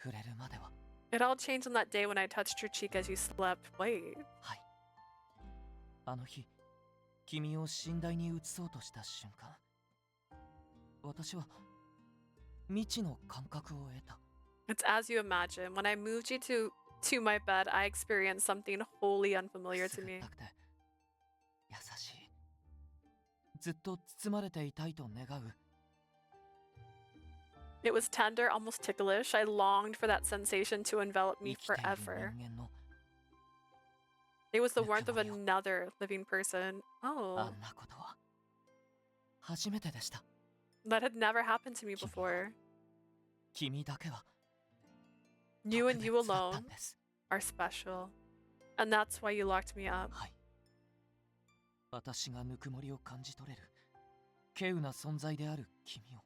触れるまでは It all changed on that day when I touched your cheek as you slept. Wait. はいあの日君を寝台に移そうとした瞬間私は未知の感覚を得た It's as you imagine. When I moved you to my bed, I experienced something wholly unfamiliar to く me. たくて優しいずっと包まれていたいと願う It was tender, almost ticklish. I longed for that sensation to envelop 生 me きている forever. 人間の It was the warmth of Nukumorio. another living person. あ Oh, んなことは初めてでした that had never happened to me before. 君だけは You and 特 you 別だったん alone です are special. And that's why you locked me up. はい私がぬくもりを感じ取れる稀有な存在である君を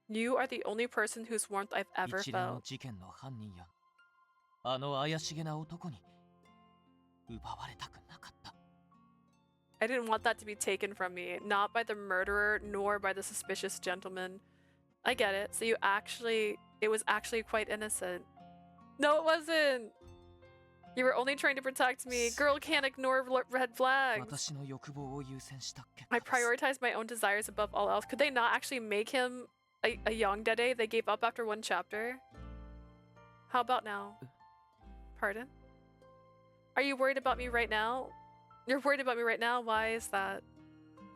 You are the only person whose warmth I've ever 一連の felt. 事件の犯人やあの怪しげな男に奪われたくなかった I didn't want that to be taken from me, not by the murderer nor by the suspicious gentleman. I get it. So it was actually quite innocent. No, it wasn't. You were only trying to protect me. Girl can't ignore red flags. 私の欲望を優先した結 I 果です prioritized my own desires above all else. Could they not actually make him a yandere? They gave up after one chapter. How about now? Pardon? Are you worried about me right now? You're worried about me right now? Why is that?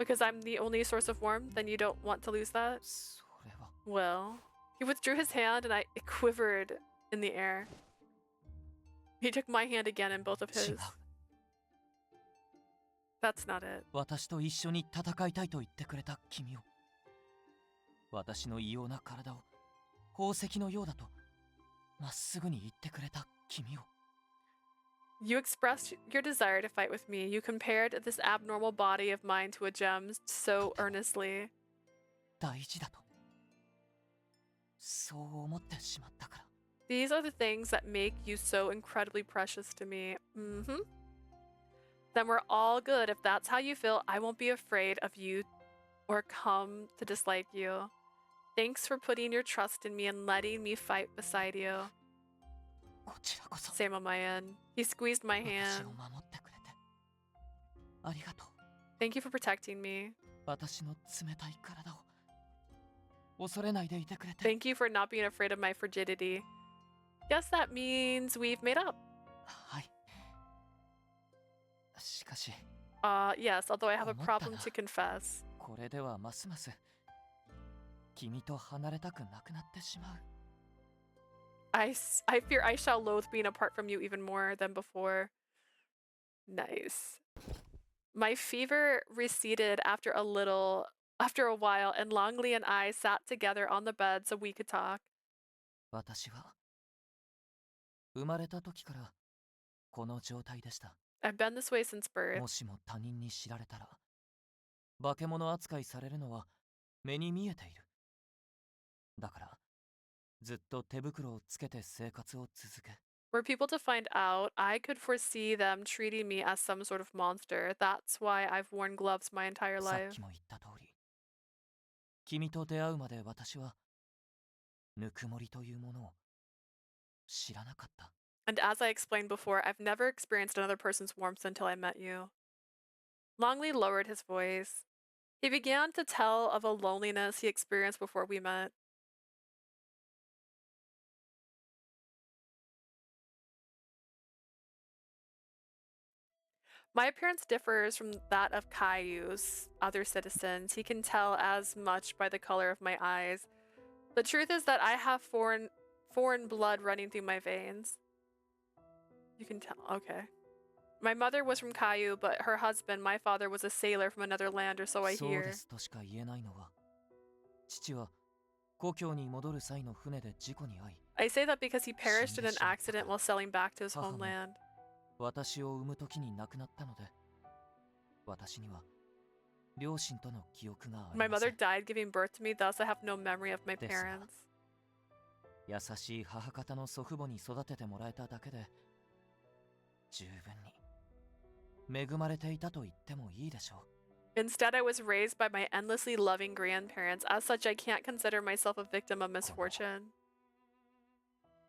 Because I'm the only source of warmth, then you don't want to lose that? それは Well, he withdrew his hand and it quivered in the air. He took my hand again in both of 違 his. う That's not it. 私と一緒に戦いたいと言ってくれた君を私の異様な体を宝石のようだとまっすぐに言ってくれた君を You expressed your desire to fight with me. You compared this abnormal body of mine to a gem so earnestly. 大事だとそう思ってしまったから These are the things that make you so incredibly precious to me. Mm-hmm. Then we're all good. If that's how you feel, I won't be afraid of you or come to dislike you. Thanks for putting your trust in me and letting me fight beside you. こちらこそ Same on my end. He squeezed my 私 hand. を守ってくれてありがとう Thank you for protecting me. 私の冷たい体を恐れないでいてくれて Thank you for not being afraid of my frigidity. Guess that means we've made up. はいしかし Yes, although I have a problem Omotta to confess. これではますます君と離れたくなくなってしまう I fear I shall loathe being apart from you even more than before. Nice. My fever receded after a while, and Longli and I sat together on the bed so we could talk. 私は生まれた時からこの状態でした I've been this way since birth. もしも他人に知られたら化け物扱いされるのは目に見えているだからずっと手袋をつけて生活を続け Were people to find out, I could foresee them treating me as some sort of monster. That's why I've worn gloves my entire さっ life. きも言った通り君と出会うまで私はぬくもりというものを知らなかった And as I explained before, I've never experienced another person's warmth until I met you. Longli lowered his voice. He began to tell of a loneliness he experienced before we met. My appearance differs from that of Caillou's other citizens. He can tell as much by the color of my eyes. The truth is that I have foreign blood running through my veins. You can tell. Okay. My mother was from Caillou, but her husband, my father, was a sailor from another land, or so I そう hear. ですとしか言えないのは父は故郷に戻る際の船で事故に遭い I say that because he perished in an accident while sailing back to his 母も homeland. 私を産む時に亡くなったので私には両親との記憶があり My ませ mother ん died giving birth to me, thus I have no memory of my ですが parents. 優しい母方の祖父母に育ててもらえただけで十分に恵まれていたと言ってもいいでしょう。 Instead, I was raised by my endlessly loving grandparents. As such, I can't consider myself a victim of misfortune.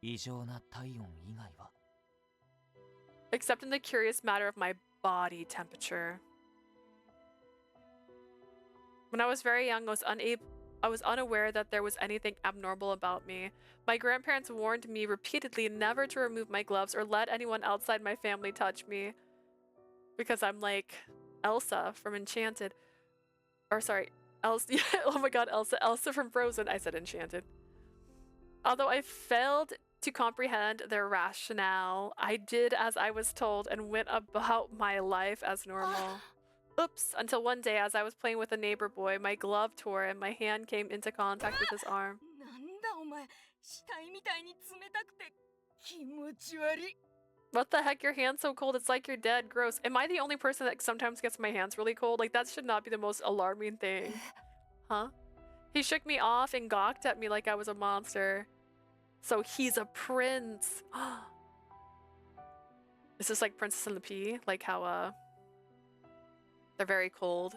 異常な体温以外は Except in the curious matter of my body temperature. When I was very young, I was unaware that there was anything abnormal about me. My grandparents warned me repeatedly never to remove my gloves or let anyone outside my family touch me. Because I'm like Elsa from Enchanted. Or sorry, Elsa. Oh my god, Elsa. Elsa from Frozen. I said Enchanted. Although I failed to comprehend their rationale, I did as I was told and went about my life as normal. Oops, until one day as I was playing with a neighbor boy, my glove tore and my hand came into contact with his arm. What the heck? Your hand's so cold, it's like you're dead. Gross. Am I the only person that sometimes gets my hands really cold? Like, that should not be the most alarming thing. Huh? He shook me off and gawked at me like I was a monster. So he's a prince. Is this like Princess and the Pea? Like how, they're very cold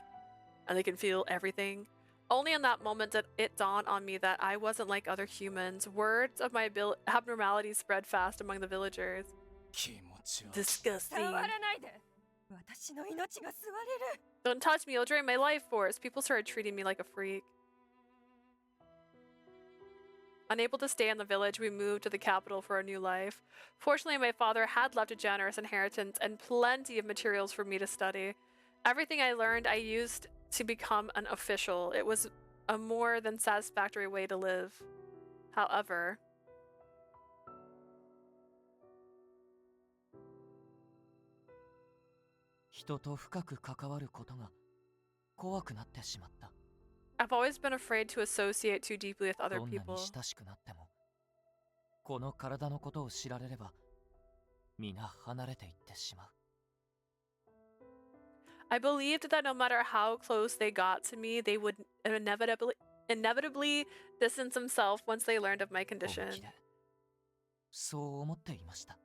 and they can feel everything. Only in that moment did it dawn on me that I wasn't like other humans. Words of my abnormalities spread fast among the villagers. Disgusting. Don't touch me, you'll drain my life force. People started treating me like a freak. Unable to stay in the village, we moved to the capital for a new life. Fortunately, my father had left a generous inheritance and plenty of materials for me to study. Everything I learned, I used to become an official. It was a more than satisfactory way to live. However, I've always been afraid to associate too deeply with other people. I believed that no matter how close they got to me, they would inevitably distance themselves once they learned of my condition.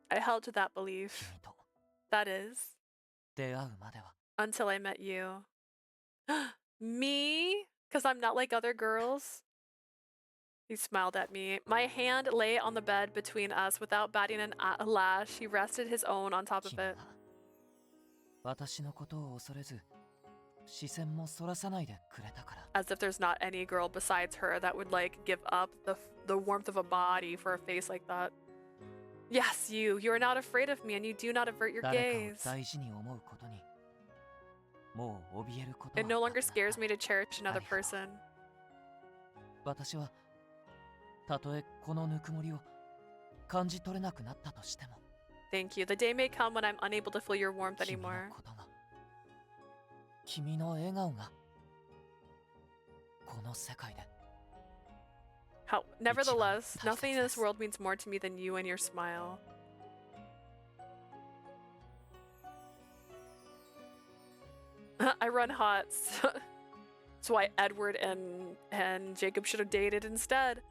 I held to that belief. That is, until I met you. Me? Because I'm not like other girls? He smiled at me. My hand lay on the bed between us without batting an eyelash. He rested his own on top of it. As if there's not any girl besides her that would like give up the warmth of a body for a face like that. Yes, you are not afraid of me and you do not avert your gaze. It no longer scares me to cherish another person. Thank you. The day may come when I'm unable to feel your warmth anymore. Nevertheless, nothing in this world means more to me than you and your smile. I run hot. That's why Edward and Jacob should have dated instead.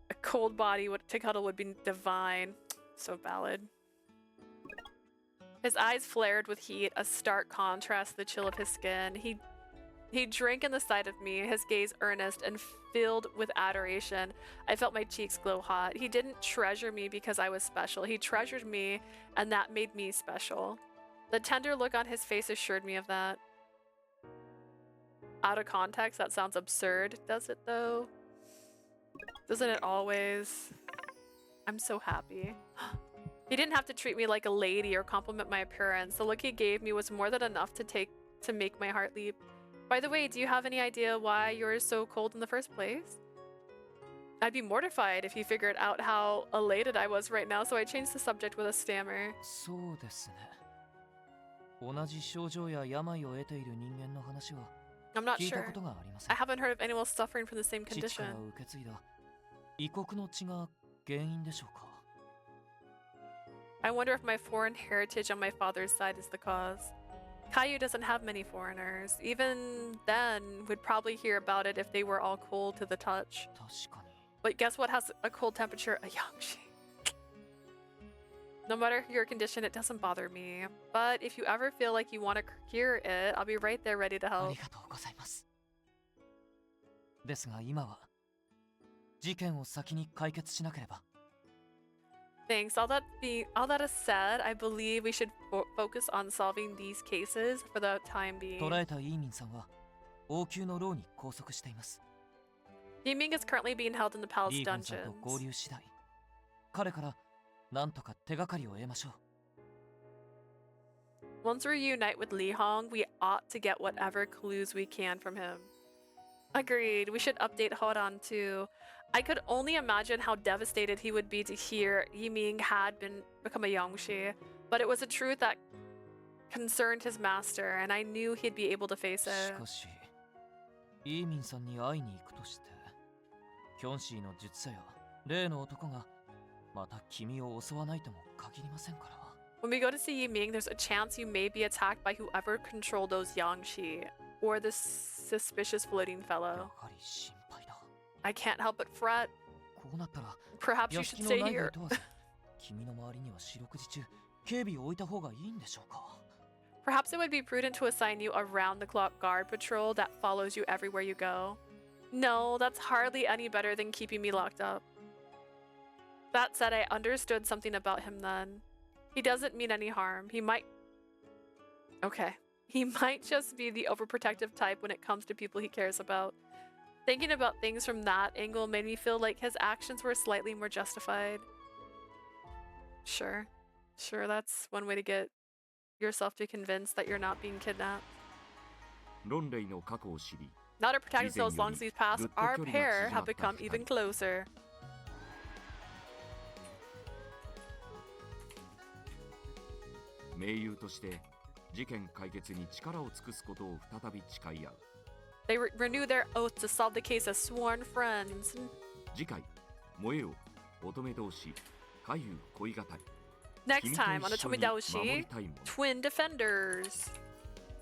A cold body to cuddle would be divine. So valid. His eyes flared with heat, a stark contrast to the chill of his skin. He drank in the sight of me, his gaze earnest and filled with adoration. I felt my cheeks glow hot. He didn't treasure me because I was special. He treasured me, and that made me special. The tender look on his face assured me of that. Out of context, that sounds absurd, does it though? Doesn't it always? I'm so happy. He didn't have to treat me like a lady or compliment my appearance. The look he gave me was more than enough to make my heart leap. By the way, do you have any idea why you're so cold in the first place? I'd be mortified if he figured out how elated I was right now, so I changed the subject with a stammer. I'm not sure. I haven't heard of anyone suffering from the same condition. I wonder if my foreign heritage on my father's side is the cause. Caillou doesn't have many foreigners. Even then, we'd probably hear about it if they were all cold to the touch. But guess what has a cold temperature? A Yangshi. No matter your condition, it doesn't bother me. But if you ever feel like you want to cure it, I'll be right there ready to あ help. りがとうございます。ですが今は事件を先に解決しなければ。 Thanks. All that is said, I believe we should focus on solving these cases for the time being. 捕らえたイーミンさんは王宮の牢に拘束しています。 Yiming is currently being held in the palace リーゴンさんと dungeons. 合流次第、彼からなんとか手がかりを得ましょう。 Once we reunite with Li Hong, we ought to get whatever clues we can from him. Agreed. We should update Horan too. I could only imagine how devastated he would be to hear Yiming had become a Yangshi, but it was a truth that concerned his master, and I knew he'd be able to face し it. かし、イーミンさんに会いに行くとして、キョンシーの術者や例の男がまた君を襲わないとも限りませんから。 When we go to see Yiming, there's a chance you may be attacked by whoever controlled those Yangshi, or the suspicious floating や fellow. はり心配だ。 I can't help but fret. こうなったら、 Perhaps you 屋 should 敷の stay 内外 here. 問わず、君の周りには四六時中警備を置いた方がいいんでしょうか。 Perhaps it would be prudent to assign you a round-the-clock guard patrol that follows you everywhere you go. No, that's hardly any better than keeping me locked up. That said, I understood something about him then. He doesn't mean any harm. He might... Okay. He might just be the overprotective type when it comes to people he cares about. Thinking about things from that angle made me feel like his actions were slightly more justified. Sure. Sure, that's one way to get yourself to convince that you're not being kidnapped. ロンレイの過去を知り、 Now to protect Given those Longsi's past, good our security pair matches have not become that even high. closer. 盟友として事件解決に力を尽くすことを再び誓い合う。 They renew their oath to solve the case as sworn friends. 次回、燃えよ乙女同士、海遊恋語り。 Next time on 君と Otome 一緒に守 Daoshi, りたいもの。 Twin Defenders.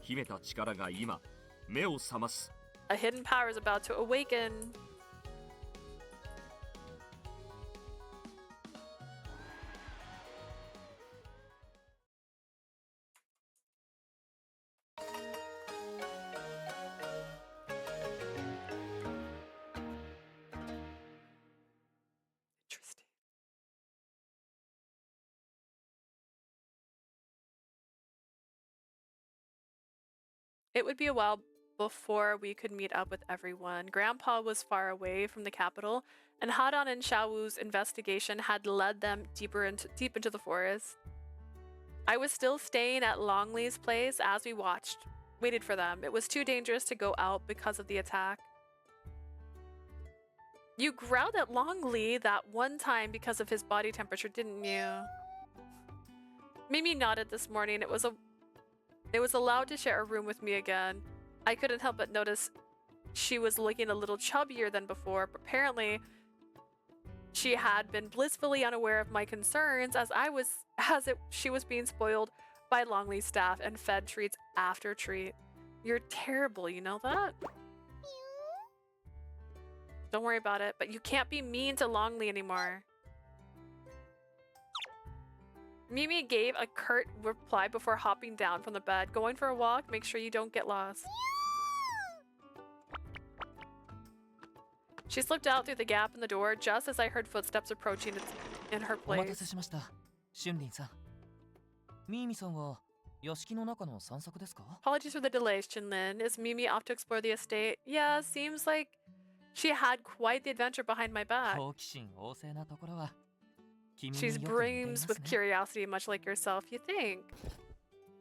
秘めた力が今、目を覚ます。 A hidden power is about to awaken. Interesting. It would be a while before we could meet up with everyone. Grandpa was far away from the capital, and Hadan and Xiaowu's investigation had led them deep into the forest. I was still staying at Longli's place as we waited for them. It was too dangerous to go out because of the attack. You growled at Longli that one time because of his body temperature, didn't you? Mimi nodded this morning. It was allowed to share a room with me again. I couldn't help but notice she was looking a little chubbier than before, but apparently she had been blissfully unaware of my concerns she was being spoiled by Longli's staff and fed treats after treat. You're terrible, you know that? Don't worry about it, but you can't be mean to Longli anymore. Mimi gave a curt reply before hopping down from the bed. Going for a walk, make sure you don't get lost. She slipped out through the gap in the door just as I heard footsteps approaching in her お待たせ place. しました、春林さん。ミーミさんは屋敷の中の散策ですか？ Apologies for the delay, Shinlin. Is Mimi off to explore the estate? Yeah, seems like she had quite the adventure behind my back. 好奇心旺盛なところは君に She's よく似ていま brims す with ね。 curiosity, much like yourself, you think.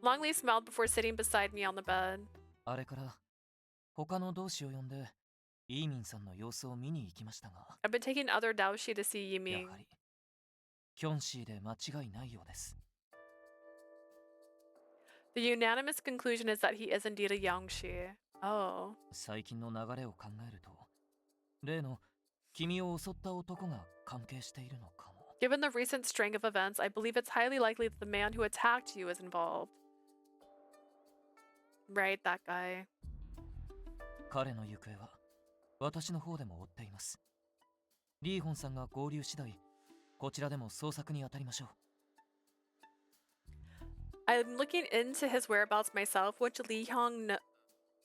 Longli smiled before sitting beside me on the bed. あれから他の同志を呼んでイーミンさんの様子を見に行きましたが、 I've been taking other Daoshi to see や Yiming. はりキョンシーで間違いないようです。 The unanimous conclusion is that he is indeed a Yangshi. Oh. 最近の流れを考えると、例の君を襲った男が関係しているのかも。 Given the recent string of events, I believe it's highly likely that the man who attacked you is involved. Right, that guy. 彼の行方は私の方でも追っています。リーホンさんが合流次第、こちらでも捜索に当たりましょう。I'm looking into his whereabouts myself. Once Lee Hyung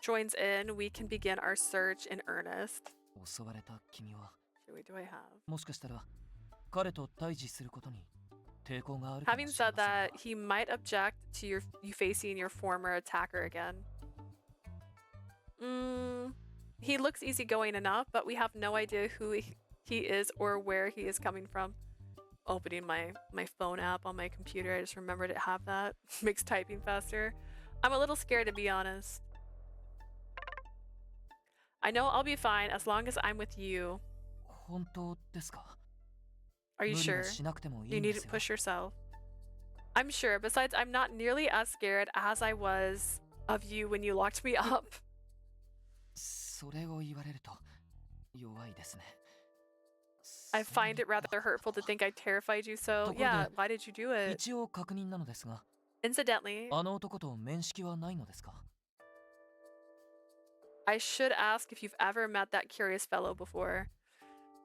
joins in, we can begin our search in earnest. 襲われた君は、do I have? もしかしたら彼と対峙することに抵抗があるかもしれ Having ません said が。 that, he might object to you facing your former attacker again. He looks easygoing enough, but we have no idea who he is or where he is coming from. Opening my phone app on my computer, I just remembered to have that. Makes typing faster. I'm a little scared, to be honest. I know I'll be fine as long as I'm with you. 本当ですか? Are you 無理は sure? しなくてもい You いんで need す to よ。 push yourself. I'm sure. Besides, I'm not nearly as scared as I was of you when you locked me up. それを言われると弱いですね。 I find it rather hurtful to think I terrified you so. ところで、 Yeah, why did you do it? 一応確認なのですが、 Incidentally, あの男と面識はないのですか? I should ask if you've ever met that curious fellow before.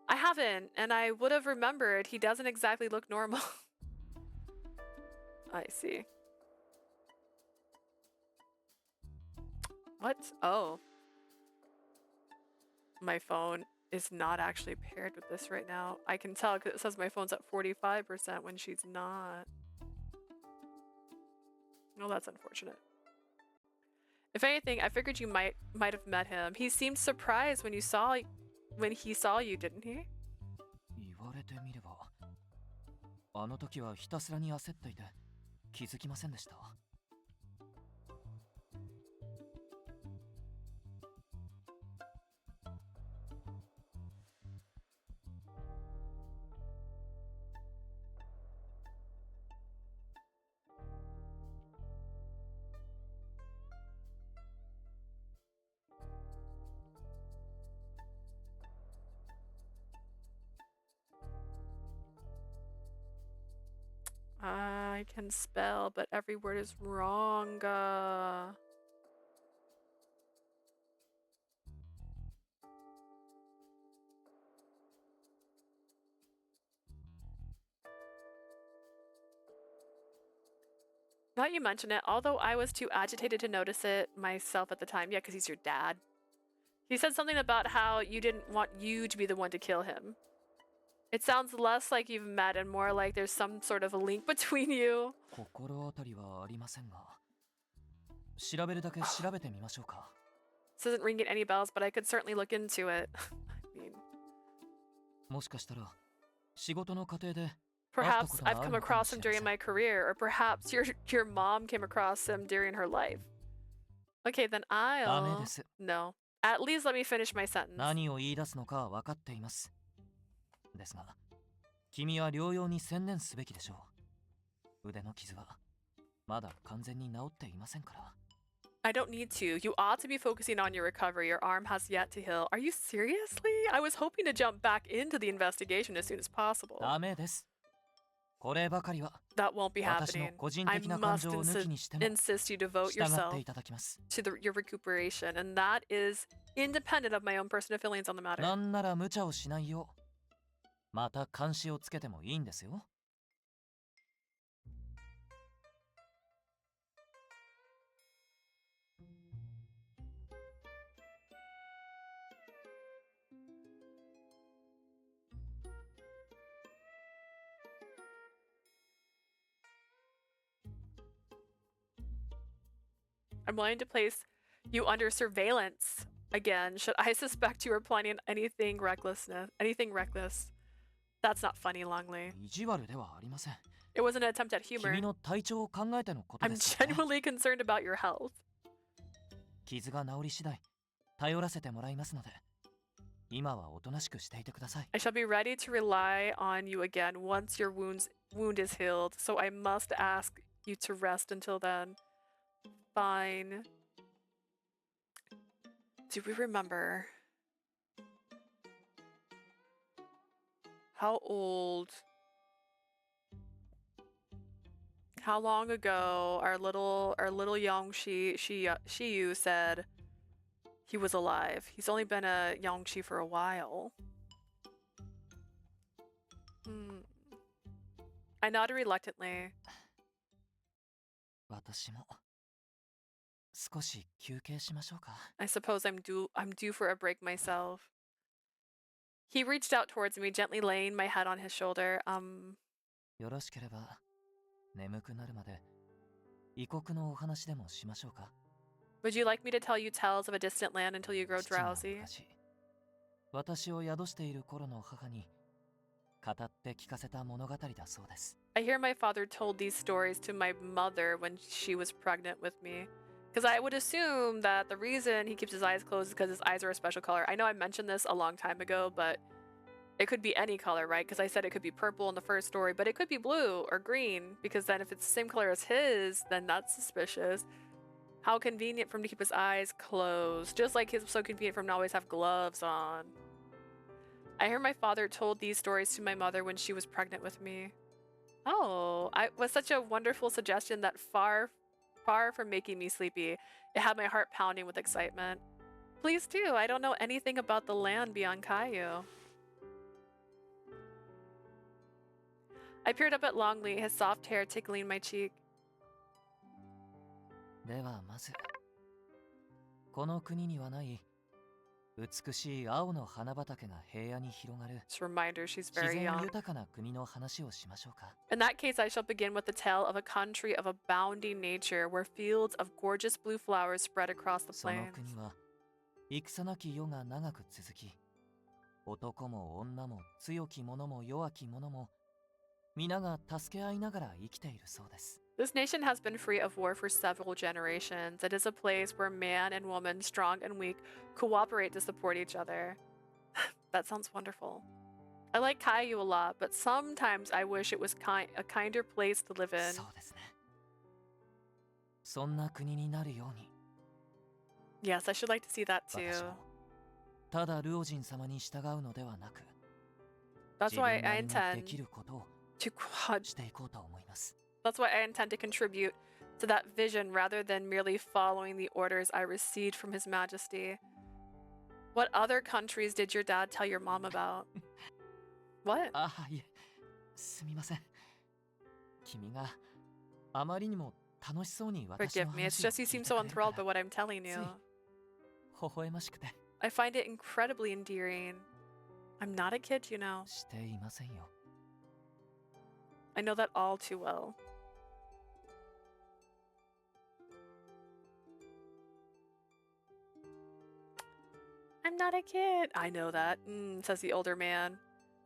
I haven't, and I would have remembered. He doesn't exactly look normal. I see. What? Oh. My phone is not actually paired with this right now. I can tell because it says my phone's at 45% when she's not. Well, that's unfortunate. If anything, I figured you might have met him. He seemed surprised when he saw you, didn't he? 言われてみれば、あの時はひたすらに焦っていて気づきませんでした。 I can spell, but every word is wrong. Now you mention it, although I was too agitated to notice it myself at the time. Yeah, because he's your dad. He said something about how you didn't want you to be the one to kill him. It sounds less like you've met and more like there's some sort of a link between you. 心当たりはありませんが、調べるだけ調べてみましょうか。 This isn't ringing any bells, but I could certainly look into it. I mean, もしかしたら仕事の過程で perhaps I've come across him during my career, or perhaps your mom came across him during her life. Okay, then ダメ I'll... です。 No. At least let me finish my sentence. 何を言い出すのかは分かっています。ですが、君は療養に専念すべきでしょう。腕の傷はまだ完全に治っていませんから。 I don't need to. You ought to be focusing on your recovery. Your arm has yet to heal. Are you seriously? I was hoping to jump back into the investigation as soon as possible. ダメです。こればかりは That won't be 私の happening. 個人 I 的な感 must 情を抜きにしても insist you devote 従っ yourself ていただきます。 to your recuperation, and that is independent of my own personal feelings on the matter. なんなら無茶をしないよう、また監視をつけてもいいんですよ。 I'm willing to place you under surveillance again. Should I suspect you are planning anything reckless? That's not funny, Longli. 意地悪ではありません。 It was an attempt at humor. 君の体調を考えてのこと I'm ですよね。 genuinely concerned about your health. 傷が治り次第頼らせてもらいますので、今はおとなしくしていてください。 I shall be ready to rely on you again once your wound is healed, so I must ask you to rest until then. Fine. Do we remember how long ago our little Yongshi Shiyu said he was alive? He's only been a Yongshi for a while. I nodded reluctantly. 私も少し休憩しましょうか。 I suppose I'm due for a break myself. He reached out towards me, gently laying my head on his shoulder. よろしければ眠くなるまで異国のお話でもしましょうか。 Would you like me to tell you tales of a distant land until you grow 父が drowsy? 昔私を宿している頃の母に語って聞かせた物語だそうです。 I hear my father told these stories to my mother when she was pregnant with me. Because I would assume that the reason he keeps his eyes closed is because his eyes are a special color. I know I mentioned this a long time ago, but it could be any color, right? Because I said it could be purple in the first story, but it could be blue or green. Because then if it's the same color as his, then that's suspicious. How convenient for him to keep his eyes closed. Just like it's so convenient for him to always have gloves on. I hear my father told these stories to my mother when she was pregnant with me. Oh, it was such a wonderful suggestion that far from making me sleepy, it had my heart pounding with excitement. Please do. I don't know anything about the land beyond Caillou. I peered up at Longli, his soft hair tickling my cheek. ではまずこの国にはない美しい青の花畑が平野に広がる Just a reminder, she's 自 very 然 young. 豊かな国の話をしましょうか。 In that case, I shall begin with the tale of a country of abounding nature where fields of gorgeous blue flowers spread across the その plains. 国は戦なき世が長く続き、男も女も強き者も弱き者も皆が助け合いながら生きているそうです。 This nation has been free of war for several generations. It is a place where man and woman, strong and weak, cooperate to support each other. That sounds wonderful. I like Caillou a lot, but sometimes I wish it was a kinder place to live in. そうですね。そんな国になるように Yes, I should like to see that 私 too. もただルオジン様に従うのではなく That's 自 why 分な I りにで intend きることを to していこうと思います。 That's why I intend to contribute to that vision rather than merely following the orders I received from His Majesty. What other countries did your dad tell your mom about? What? ああ、いえ、すみません。君があまりにも楽しそうに私の Forgive me, it's 話を just you 聞い seem て so くれるから enthralled by what I'm telling つい you. 微笑ましくて I find it incredibly endearing. I'm not a kid, you know. していませんよ。 I know that all too well. I'm not a kid. I know that, says the older man.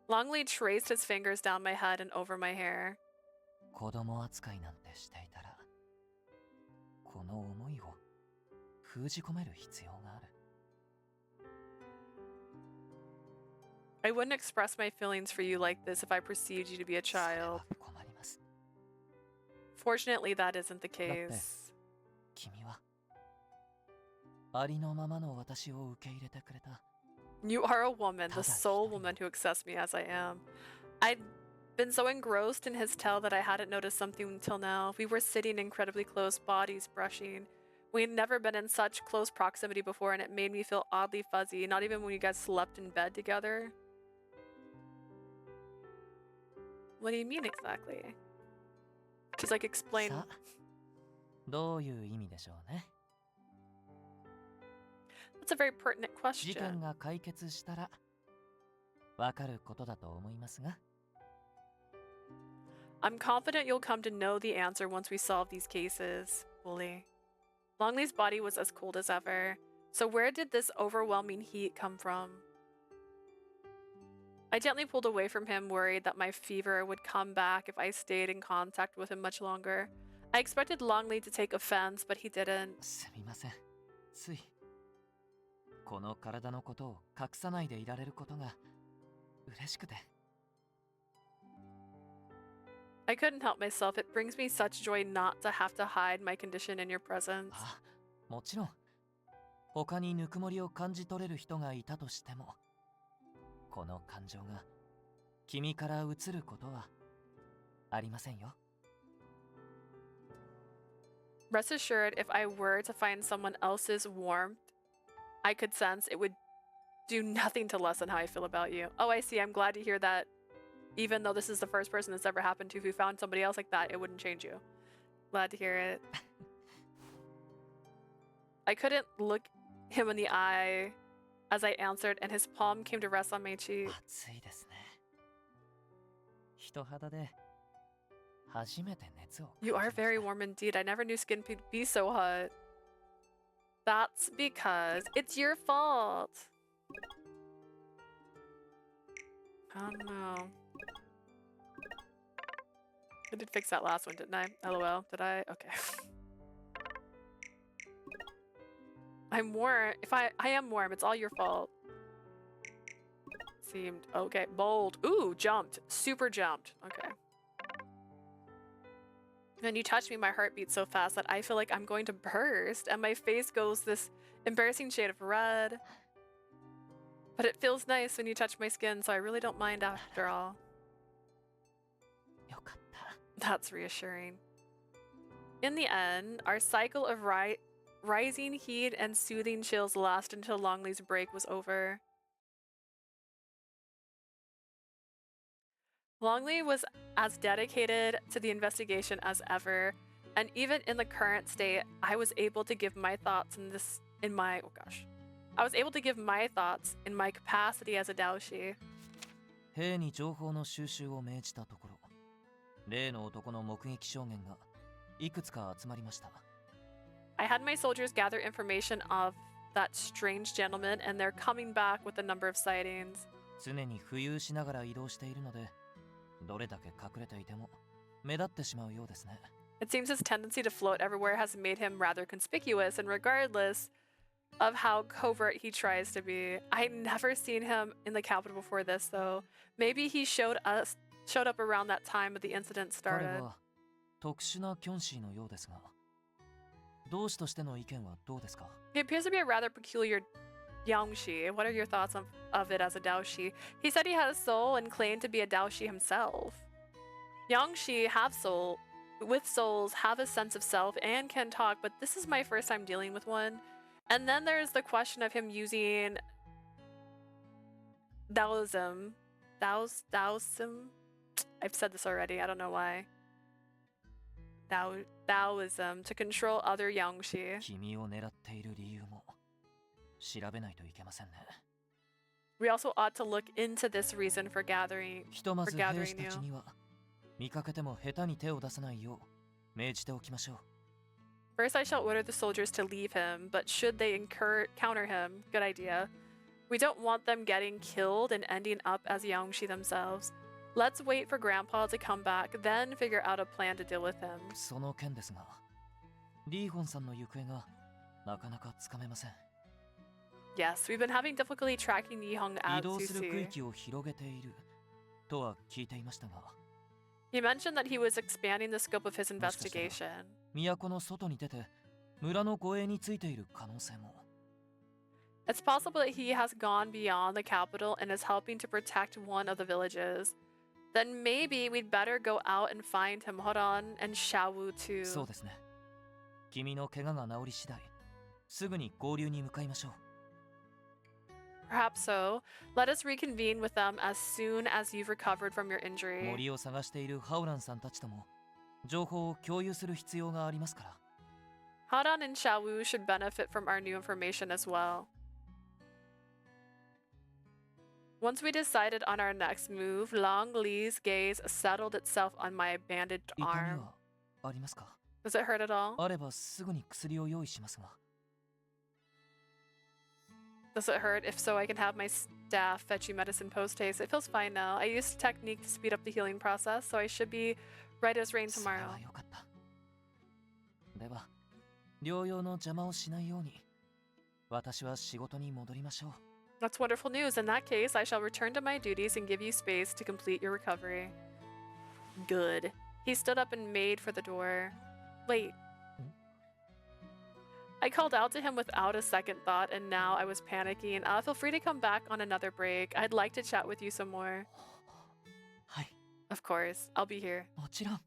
Longli traced his fingers down my head and over my hair. 子供扱いなんてしていたらこの思いを封じ込める必要がある。 I wouldn't express my feelings for you like this if I perceived you to be a それ child. は困ります。 Fortunately, that isn't the だって case. 君はありのままの私を受け入れてくれた。 You are a woman, the Tada, sole Hitomi. woman who accepts me as I am. I'd been so engrossed in his tale that I hadn't noticed something until now. We were sitting incredibly close, bodies brushing. We'd never been in such close proximity before, and it made me feel oddly fuzzy, not even when you guys slept in bed together. What do you mean exactly? She's like, explain. さあ、どういう意味でしょうね。 That's a very pertinent 事件 question. が解決したらわかることだと思いますが。 I'm confident you'll come to know the answer once we solve these cases, Wooly. Longli's body was as cold as ever. So where did this overwhelming heat come from? I gently pulled away from him, worried that my fever would come back if I stayed in contact with him much longer. I expected Longli to take offense, but he didn't. すみません。ついこの体のことを隠さないでいられることが嬉しくて。 I couldn't help myself. It brings me such joy not to have to hide my condition in your presence. あ、もちろん他にぬくもりを感じ取れる人がいたとしてもこの感情が君から移ることはありませんよ。 Rest assured, if I were to find someone else's warmth, I could sense it would do nothing to lessen how I feel about you. Oh, I see. I'm glad to hear that even though this is the first person that's ever happened to, if you found somebody else like that, it wouldn't change you. Glad to hear it. I couldn't look him in the eye as I answered, and his palm came to rest on my cheek. 暑いですね。人肌で初めて熱を。You are very warm indeed. I never knew skin could be so hot. That's because it's your fault. I don't know. I did fix that last one, didn't I? LOL. Did I? Okay. I'm warm. If I am warm, it's all your fault. Seemed okay. Bold. Ooh, jumped. Super jumped. Okay. When you touch me, my heart beats so fast that I feel like I'm going to burst, and my face goes this embarrassing shade of red. But it feels nice when you touch my skin, so I really don't mind after all. よかった。 That's reassuring. In the end, our cycle of rising heat and soothing chills lasted until Longli's break was over. Longli was as dedicated to the investigation as ever, and even in the current state, I was able to give my thoughts in my capacity as a Daoshi. 兵に情報の収集を命じたところ、例の男の目撃証言がいくつか集まりました。 I had my soldiers gather information of that strange gentleman, and they're coming back with a number of sightings. 常に浮遊しながら移動しているので、どれだけ隠れていても目立ってしまうようですね。 It seems his tendency to float everywhere has made him rather conspicuous, and regardless of how covert he tries to be, I'd never seen him in the capital before this, though. Maybe he showed up around that time that the incident 彼 started. は特殊なキョンシーのようですが、同志としての意見はどうですか？ He appears to be a rather peculiar Yangshi. What are your thoughts of it as a Daoshi? He said he had a soul and claimed to be a Daoshi himself. Yangshi with souls have a sense of self and can talk, but this is my first time dealing with one. And then there's the question of him using Daoism. Daoism? I've said this already, I don't know why. Daoism to control other Yangshi. 君を狙っている理由も調べないといけませんね。 We also ought to look into this reason for gathering ひとま for ず兵 gathering 士た you. ちには見かけても下手に手を出さないよう命じておきましょう。 First, I shall order the soldiers to leave him, but should they counter him, good idea. We don't want them getting killed and ending up as Yangshi themselves. Let's wait for Grandpa to come back, then figure out a plan to deal with him. その件ですが、リーホンさんの行方がなかなかつかめません。 Yes, we've been having difficulty tracking Yihong 移 as 動 you する区 see. 域を広げているとは聞いていましたが、 He mentioned that he was expanding the scope of his もしかしたら investigation. 都の外に出て村の護衛についている可能性も。 It's possible that he has gone beyond the capital and is helping to protect one of the villages. Then maybe we'd better go out and find him. Hold on, and Xiaowu そう too. ですね。君の怪我が治り次第、すぐに合流に向かいましょう。 Perhaps so. Let us reconvene with them as soon as you've recovered from your injury. 森を探しているハウランさんたちとも情報を共有する必要がありますから。 Hadan and Xiaowu should benefit from our new information as well. Once we decided on our next move, Longli's gaze settled itself on my bandaged 痛み arm. はありますか？ Does it hurt at all? あればすぐに薬を用意しますが。 Does it hurt? If so, I can have my staff fetch you medicine post-haste. It feels fine now. I used a technique to speed up the healing process, so I should be right as rain それ tomorrow. はよかった。では、療養の邪魔をしないように、私は仕事に戻りましょう。 That's wonderful news. In that case, I shall return to my duties and give you space to complete your recovery. Good. He stood up and made for the door. Wait. I called out to him without a second thought, and now I was panicking. Feel free to come back on another break. I'd like to chat with you some more. はい、 Of course, I'll be here. もちろん。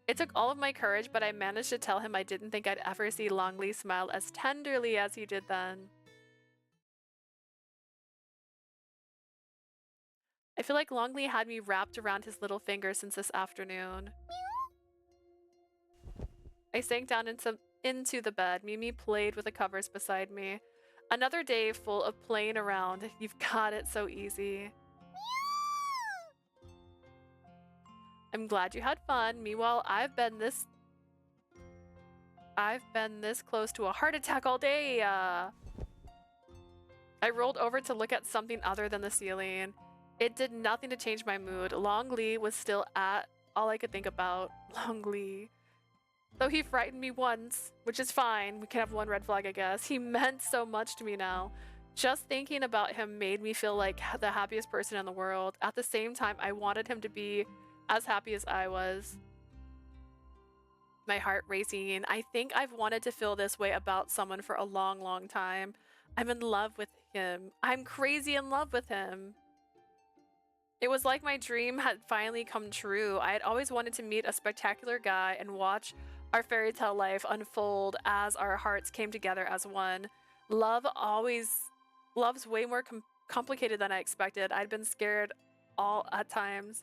It took all of my courage, but I managed to tell him I didn't think I'd ever see Longli smile as tenderly as he did then. I feel like Longli had me wrapped around his little finger since this afternoon. I sank down into the bed. Mimi played with the covers beside me. Another day full of playing around. You've got it so easy. I'm glad you had fun. Meanwhile, I've been this close to a heart attack all day. I rolled over to look at something other than the ceiling. It did nothing to change my mood. Longli was still at all I could think about. Longli. Though he frightened me once, which is fine. We can have one red flag, I guess. He meant so much to me now. Just thinking about him made me feel like the happiest person in the world. At the same time, I wanted him to be as happy as I was. My heart racing. I think I've wanted to feel this way about someone for a long, long time. I'm in love with him. I'm crazy in love with him. It was like my dream had finally come true. I had always wanted to meet a spectacular guy and watch our fairy tale life unfold as our hearts came together as one. Love's way more complicated than I expected. I'd been scared all at times.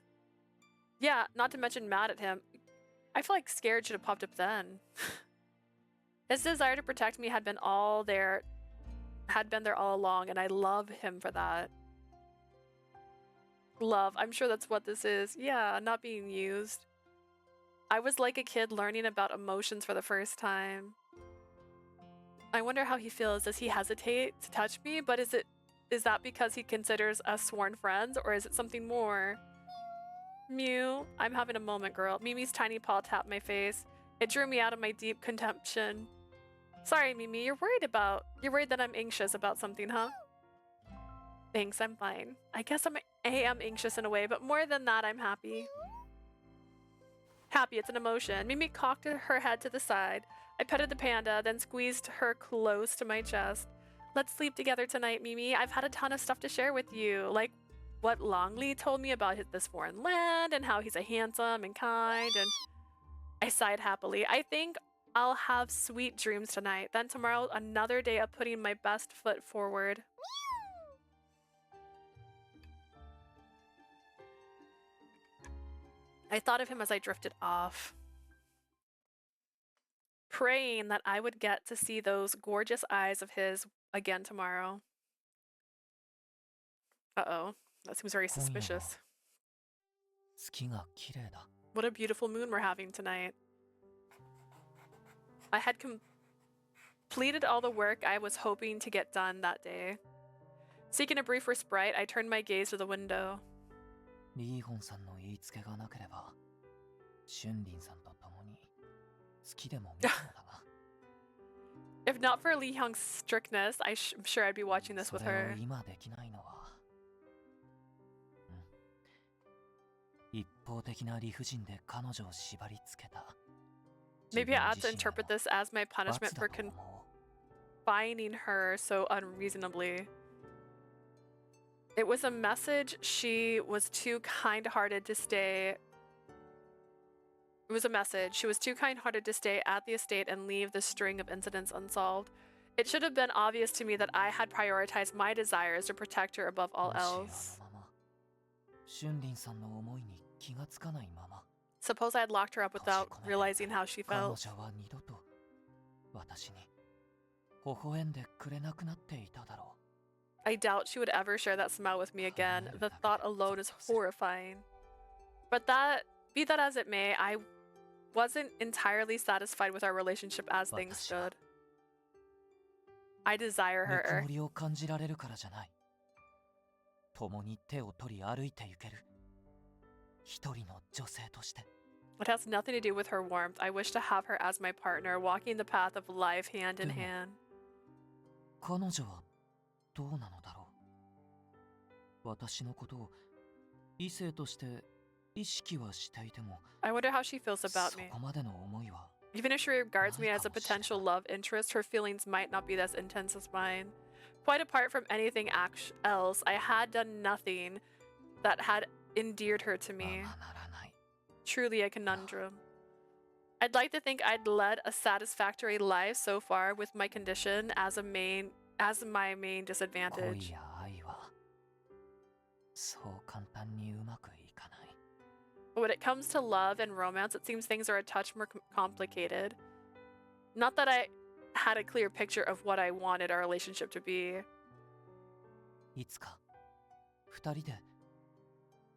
Yeah, not to mention mad at him. I feel like scared should have popped up then. His desire to protect me had been there all along, and I love him for that. Love, I'm sure that's what this is. Yeah, not being used. I was like a kid learning about emotions for the first time. I wonder how he feels. Does he hesitate to touch me? But is that because he considers us sworn friends, or is it something more? Mew, I'm having a moment, girl. Mimi's tiny paw tapped my face. It drew me out of my deep contemplation. Sorry, Mimi, you're worried that I'm anxious about something, huh? Thanks, I'm fine. I guess I am anxious in a way, but more than that, I'm happy. Happy, it's an emotion. Mimi cocked her head to the side. I petted the panda, then squeezed her close to my chest. Let's sleep together tonight, Mimi. I've had a ton of stuff to share with you, like what Longli told me about this foreign land and how he's a handsome and kind, and I sighed happily. I think I'll have sweet dreams tonight. Then tomorrow, another day of putting my best foot forward. I thought of him as I drifted off, praying that I would get to see those gorgeous eyes of his again tomorrow. Uh-oh, that seems very suspicious. What a beautiful moon we're having tonight. I had completed all the work I was hoping to get done that day. Seeking a brief respite, I turned my gaze to the window. If not for Lee Hyung's strictness, I'm sure I'd be watching this with her. Maybe I ought to interpret this as my punishment for confining her so unreasonably. It was a message she was too kind-hearted to stay. It was a message. She was too kind-hearted to stay at the estate and leave the string of incidents unsolved. It should have been obvious to me that I had prioritized my desires to protect her above all else. Suppose I had locked her up without realizing how she felt. I doubt she would ever share that smile with me again. The thought alone is horrifying. But be that as it may, I wasn't entirely satisfied with our relationship as things stood. I desire her. It has nothing to do with her warmth. I wish to have her as my partner, walking the path of life hand in hand. I wonder how she feels about me. Even if she regards me as a potential love interest, her feelings might not be as intense as mine. Quite apart from anything else, I had done nothing that had endeared her to me. Truly a conundrum. I'd like to think I'd led a satisfactory life so far, with my condition as my main disadvantage. そう簡単にうまくいかない。 But when it comes to love and romance, it seems things are a touch more complicated. Not that I had a clear picture of what I wanted our relationship to be. いつか二人で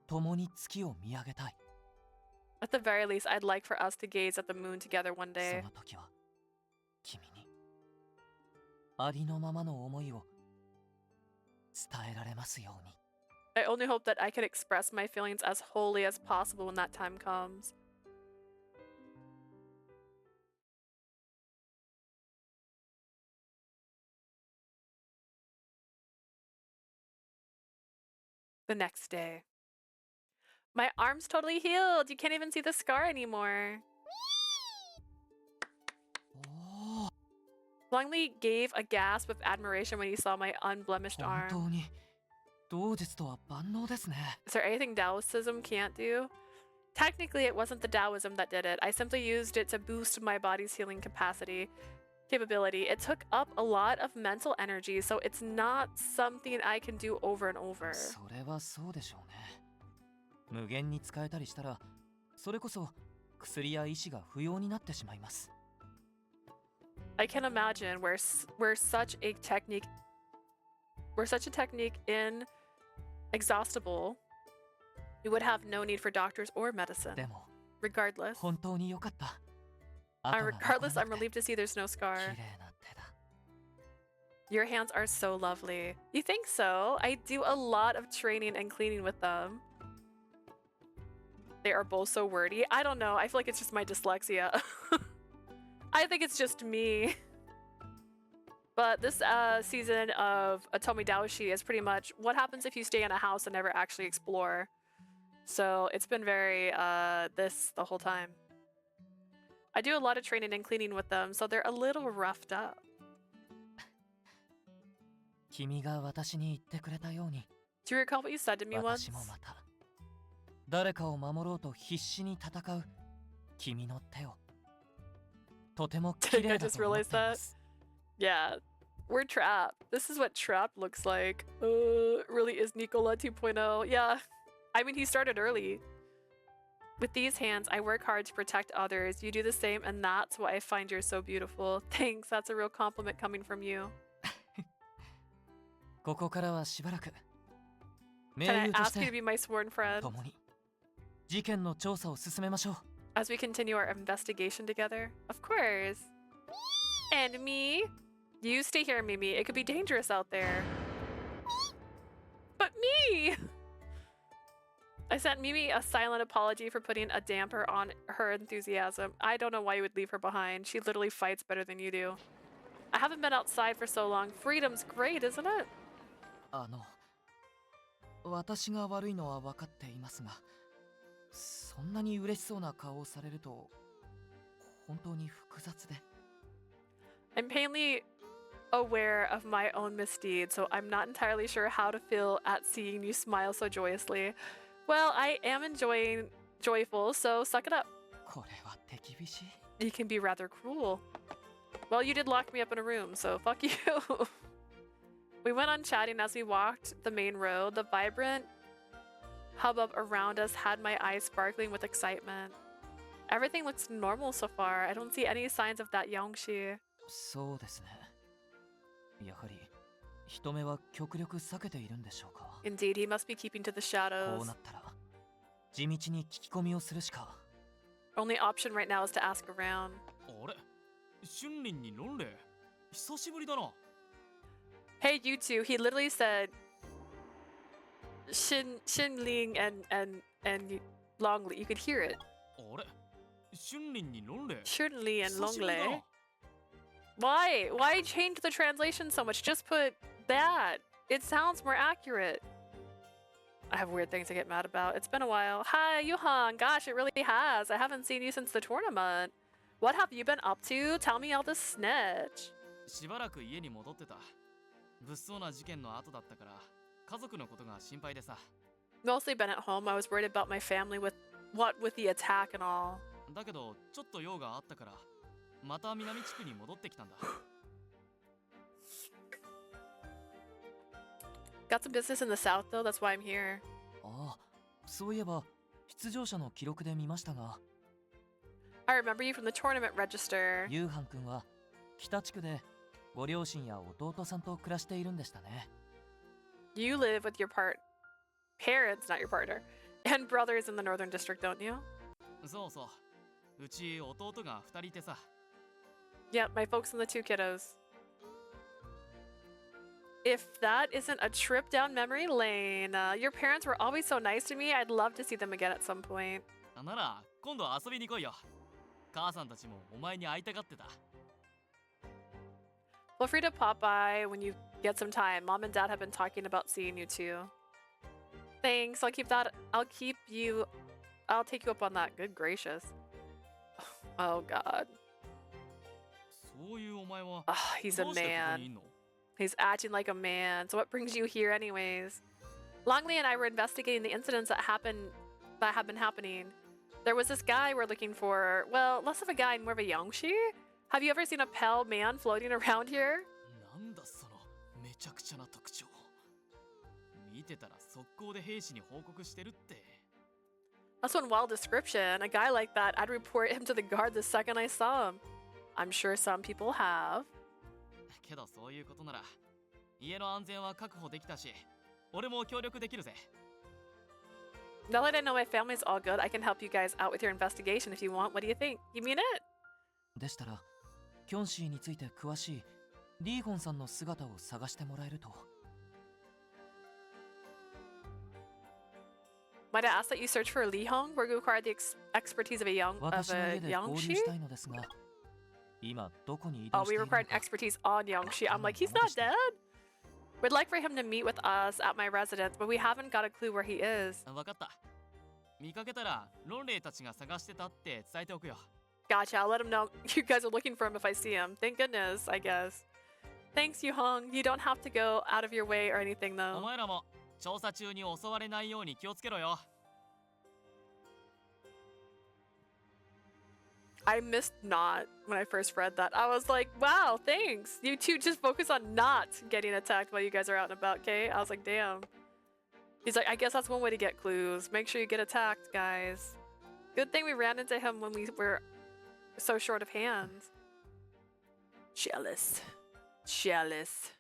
共に月を見上げたい。 At the very least, I'd like for us to gaze at the moon together one そ day. の時は君にありのままの思いを伝えられますように。 I only hope that I can express my feelings as wholly as possible when that time comes. The next day. My arm's totally healed. You can't even see the scar anymore. Longli gave a gasp of admiration when he saw my unblemished 本 arm. 当に同日とは万能ですね。 Is there anything Taoism can't do? Technically, it wasn't the Taoism that did it. I simply used it to boost my body's healing capability. It took up a lot of mental energy, so it's not something I can do over and over. それはそうでしょうね。無限に使えたりしたら、それこそ薬や医師が不要になってしまいます。 I can imagine where such a technique inexhaustible, we would have no need for doctors or medicine. でも Regardless, 本当に良かった。 regardless, I'm relieved to see there's no scar. 綺麗な手だ。 Your hands are so lovely. You think so? I do a lot of training and cleaning with them. They are both so wordy. I don't know. I feel like it's just my dyslexia. I think it's just me. But this season of Otome Daoshi is pretty much what happens if you stay in a house and never actually explore. So it's been very this the whole time. I do a lot of training and cleaning with them, so they're a little roughed up. 君が私に言ってくれたように、 Do you recall what you said to me once? 私もまた誰かを守ろうと必死に戦う君の手をとても綺麗だと思っています。 Yeah, we're trapped. This is what trapped looks like. Really is Nicola 2.0. Yeah, I mean, he started early. With these hands, I work hard to protect others. You do the same, and that's why I find you're so beautiful. Thanks, that's a real compliment coming from you. ここからはしばらく Can I 盟友とし ask you to て be my sworn friend 共に事件の調査を進めましょう。 as we continue our investigation together? Of course. And me? You stay here, Mimi. It could be dangerous out there. But me! I sent Mimi a silent apology for putting a damper on her enthusiasm. I don't know why you would leave her behind. She literally fights better than you do. I haven't been outside for so long. Freedom's great, isn't it? 私が悪いのは分かっていますが、そんなに嬉しそうな顔をされると本当に複雑で。 I'm painfully aware of my own misdeeds, so I'm not entirely sure how to feel at seeing you smile so joyously. Well, I am enjoying joyful, so suck it up. これは手厳しい。 You can be rather cruel. Well, you did lock me up in a room, so fuck you. We went on chatting as we walked the main road. The vibrant hubbub around us had my eyes sparkling with excitement. Everything looks normal so far. I don't see any signs of that Yongshi. そうですね。やはり人目は極力避けているんでしょうか。 Indeed, he must be keeping to the こ shadows. うなったら地道に聞き込みをするしか。 Only option right now is to ask around. あれ春林にロンレイ久しぶりだな。 Hey, you two. He literally said Xinling and Longli. You could hear it. あれ春林にロンレイ Xinli and 久しぶりだ Longli. な。 Why? Why change the translation so much? Just put that. It sounds more accurate. I have weird things to get mad about. It's been a while. Hi, Yuhan. Gosh, it really has. I haven't seen you since the tournament. What have you been up to? Tell me all the snitch. しばらく家に戻ってた。物騒な事件の後だったから家族のことが心配でさ。 Mostly been at home. I was worried about my family with the attack and all. だけどちょっと用があったからまた南地区に戻ってきたんだ。 Got some business in the south though. That's why I'm here. ああ、そういえば出場者の記録で見ましたが、 I remember you from the tournament register. ユーハン君は北地区でご両親や弟さんと暮らしているんでしたね。 You live with your parents, not your partner, and brothers in the Northern District, don't you? そうそう。うち弟が2人いてさ。Yep, my folks and the two kiddos. If that isn't a trip down memory lane, your parents were always so nice to me. I'd love to see them again at some point. なら今度遊びに来いよ。母さんたちもお前に会いたがってた。Feel free to pop by when you get some time. Mom and Dad have been talking about seeing you too. Thanks. I'll take you up on that. Good gracious. Oh God. そういうお前は He's ど a うしてここ man. にいんの？ He's acting like a man. So what brings you here anyways? Longli and I were investigating the incidents that have been happening. There was this guy we're looking for. Well, less of a guy and more of a Yongshi. Have you ever seen a pale man floating around here? なんだそのめちゃくちゃな特徴。見てたら速攻で兵士に報告してるって。 That's one wild description. A guy like that, I'd report him to the guard the second I saw him. I'm sure some people have. けどそういうことなら家の安全は確保できたし、俺も協力できるぜ。 Now that I know my family's all good, I can help you guys out with your investigation if you want. What do you think? You mean it? でしたら、キョンシーについて詳しいリーホンさんの姿を探してもらえると。 Might I ask that you search for Lee Hong, where you acquire the expertise of a 私の家で交 Yongshi? 流したいのですが、今どこに移 Oh, 動して we いるの required か。 expertise on Yongshi. I'm like, he's not dead? We'd like for him to meet with us at my residence, but we haven't got a clue where he is. わかった。見かけたらロンレイたちが探してたって伝えておくよ。 Gotcha, I'll let him know you guys are looking for him if I see him. Thank goodness, I guess. Thanks, Yu Hong. You don't have to go out of your way or anything, お though. 前らも調査中に襲われないように気をつけろよ。 I missed not when I first read that. I was like, wow, thanks. You two just focus on not getting attacked while you guys are out and about, okay? I was like, damn. He's like, I guess that's one way to get clues. Make sure you get attacked, guys. Good thing we ran into him when we were so short of hands. Jealous. Jealous.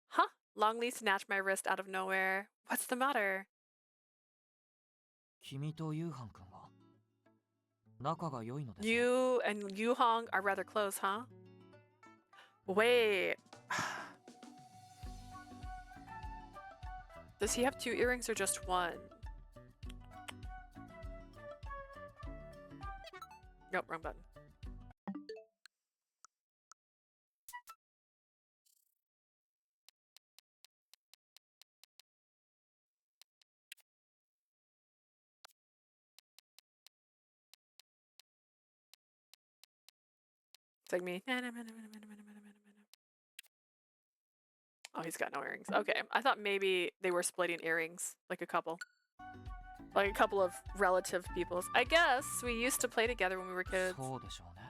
Huh? Longli snatched my wrist out of nowhere. What's the matter? 君とユーハン君は仲が良いのですね。 You and Yu Hong are rather close, huh? Wait. Does he have 2 earrings or just 1? Nope, wrong button. It's like me. Oh, he's got no earrings. Okay, I thought maybe they were splitting earrings, like a couple. Like a couple of relative peoples. I guess we used to play together when we were kids. そうでしょうね。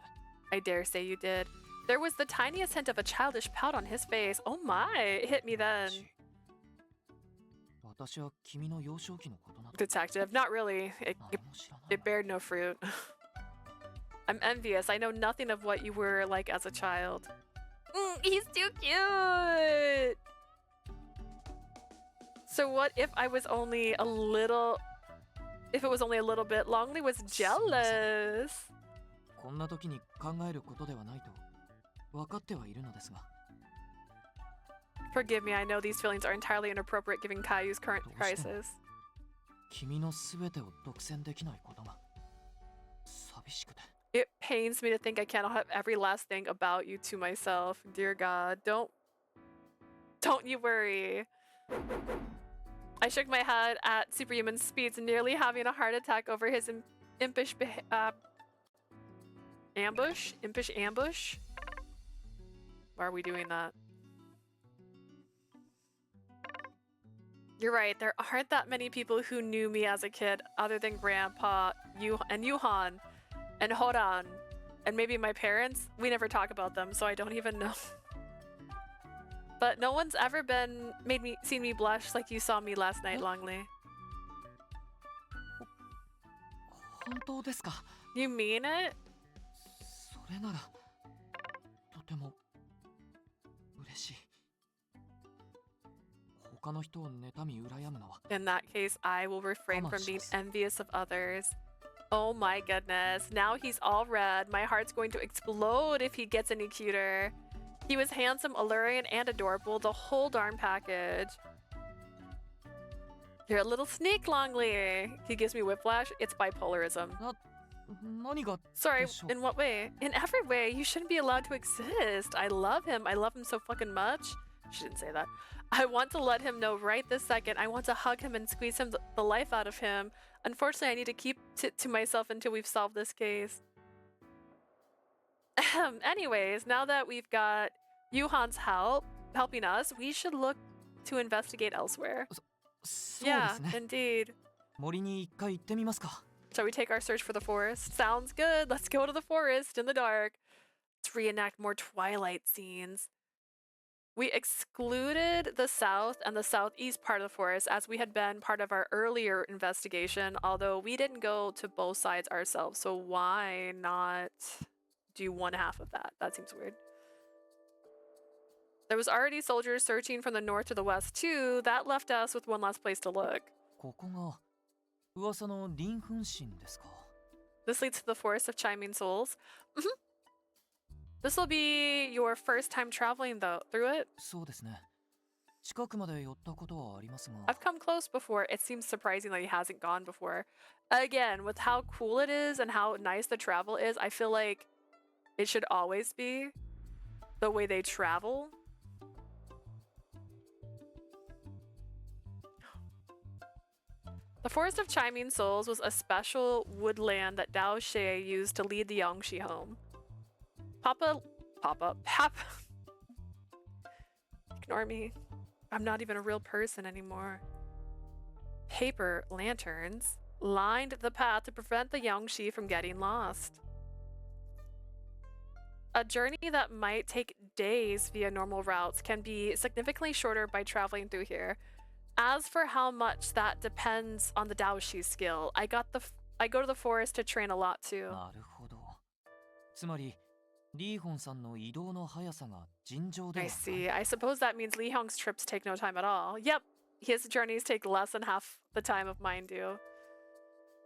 I dare say you did. There was the tiniest hint of a childish pout on his face. Oh my, it hit me then. 私は君の幼少期のことなど Detective, not really. 何も知らない。 It bared no fruit. I'm envious. I know nothing of what you were like as a child. He's too cute! So what if I was only a little... If it was only a little bit, Longli was jealous. こんな時に考えることではないと分かってはいるのですが。 Forgive me, I know these feelings are entirely inappropriate given Caillou's current どうしても crisis. 君のすべてを独占できないことが寂しくて。 It pains me to think I cannot have every last thing about you to myself. Dear God, don't you worry. I shook my head at Superhuman Speeds, nearly having a heart attack over his impish ambush? Impish ambush? Why are we doing that? You're right, there aren't that many people who knew me as a kid other than Grandpa and Yuhan. And Horan, and maybe my parents. We never talk about them, so I don't even know. But no one's ever seen me blush like you saw me last night, Longli. 本当ですか You mean it? それならとても嬉しい他の人を妬み羨むのは In that case, I will refrain from being envious of others. Oh my goodness. Now he's all red. My heart's going to explode if he gets any cuter. He was handsome, alluring, and adorable. The whole darn package. You're a little sneak, Longli. He gives me whiplash. It's bipolarism. 何が Sorry, in what way? In every way. You shouldn't be allowed to exist. I love him. I love him so fucking much. She didn't say that. I want to let him know right this second. I want to hug him and squeeze the life out of him. Unfortunately, I need to keep it to myself until we've solved this case. Anyways, now that we've got Yuhan's helping us, we should look to investigate elsewhere. Yeah, indeed. 森に一回行ってみますか Shall we take our search for the forest? Sounds good. Let's go to the forest in the dark. Let's reenact more Twilight scenes. We excluded the south and the southeast part of the forest as we had been part of our earlier investigation, although we didn't go to both sides ourselves, so why not do one half of that? That seems weird. There was already soldiers searching from the north to the west too. That left us with one last place to look. ここが噂の林粉神ですか This leads to the forest of chiming souls. This will be your first time traveling through it. そうですね近くまで寄ったことはありますが I've come close before. It seems surprising that he hasn't gone before. Again, with how cool it is and how nice the travel is, I feel like it should always be the way they travel. The Forest of Chiming Souls was a special woodland that Daoshi used to lead the Yongshi home. Papa. Ignore me. I'm not even a real person anymore. Paper lanterns lined the path to prevent the Yongshi from getting lost. A journey that might take days via normal routes can be significantly shorter by traveling through here. As for how much that depends on the Daoshi's skill, I go to the forest to train a lot too. なるほどつまりリーホンさんの移動の速さが尋常では I ない see. I suppose that means Li Hong's trips take no time at all. Yep, his journeys take less than half the time of mine do.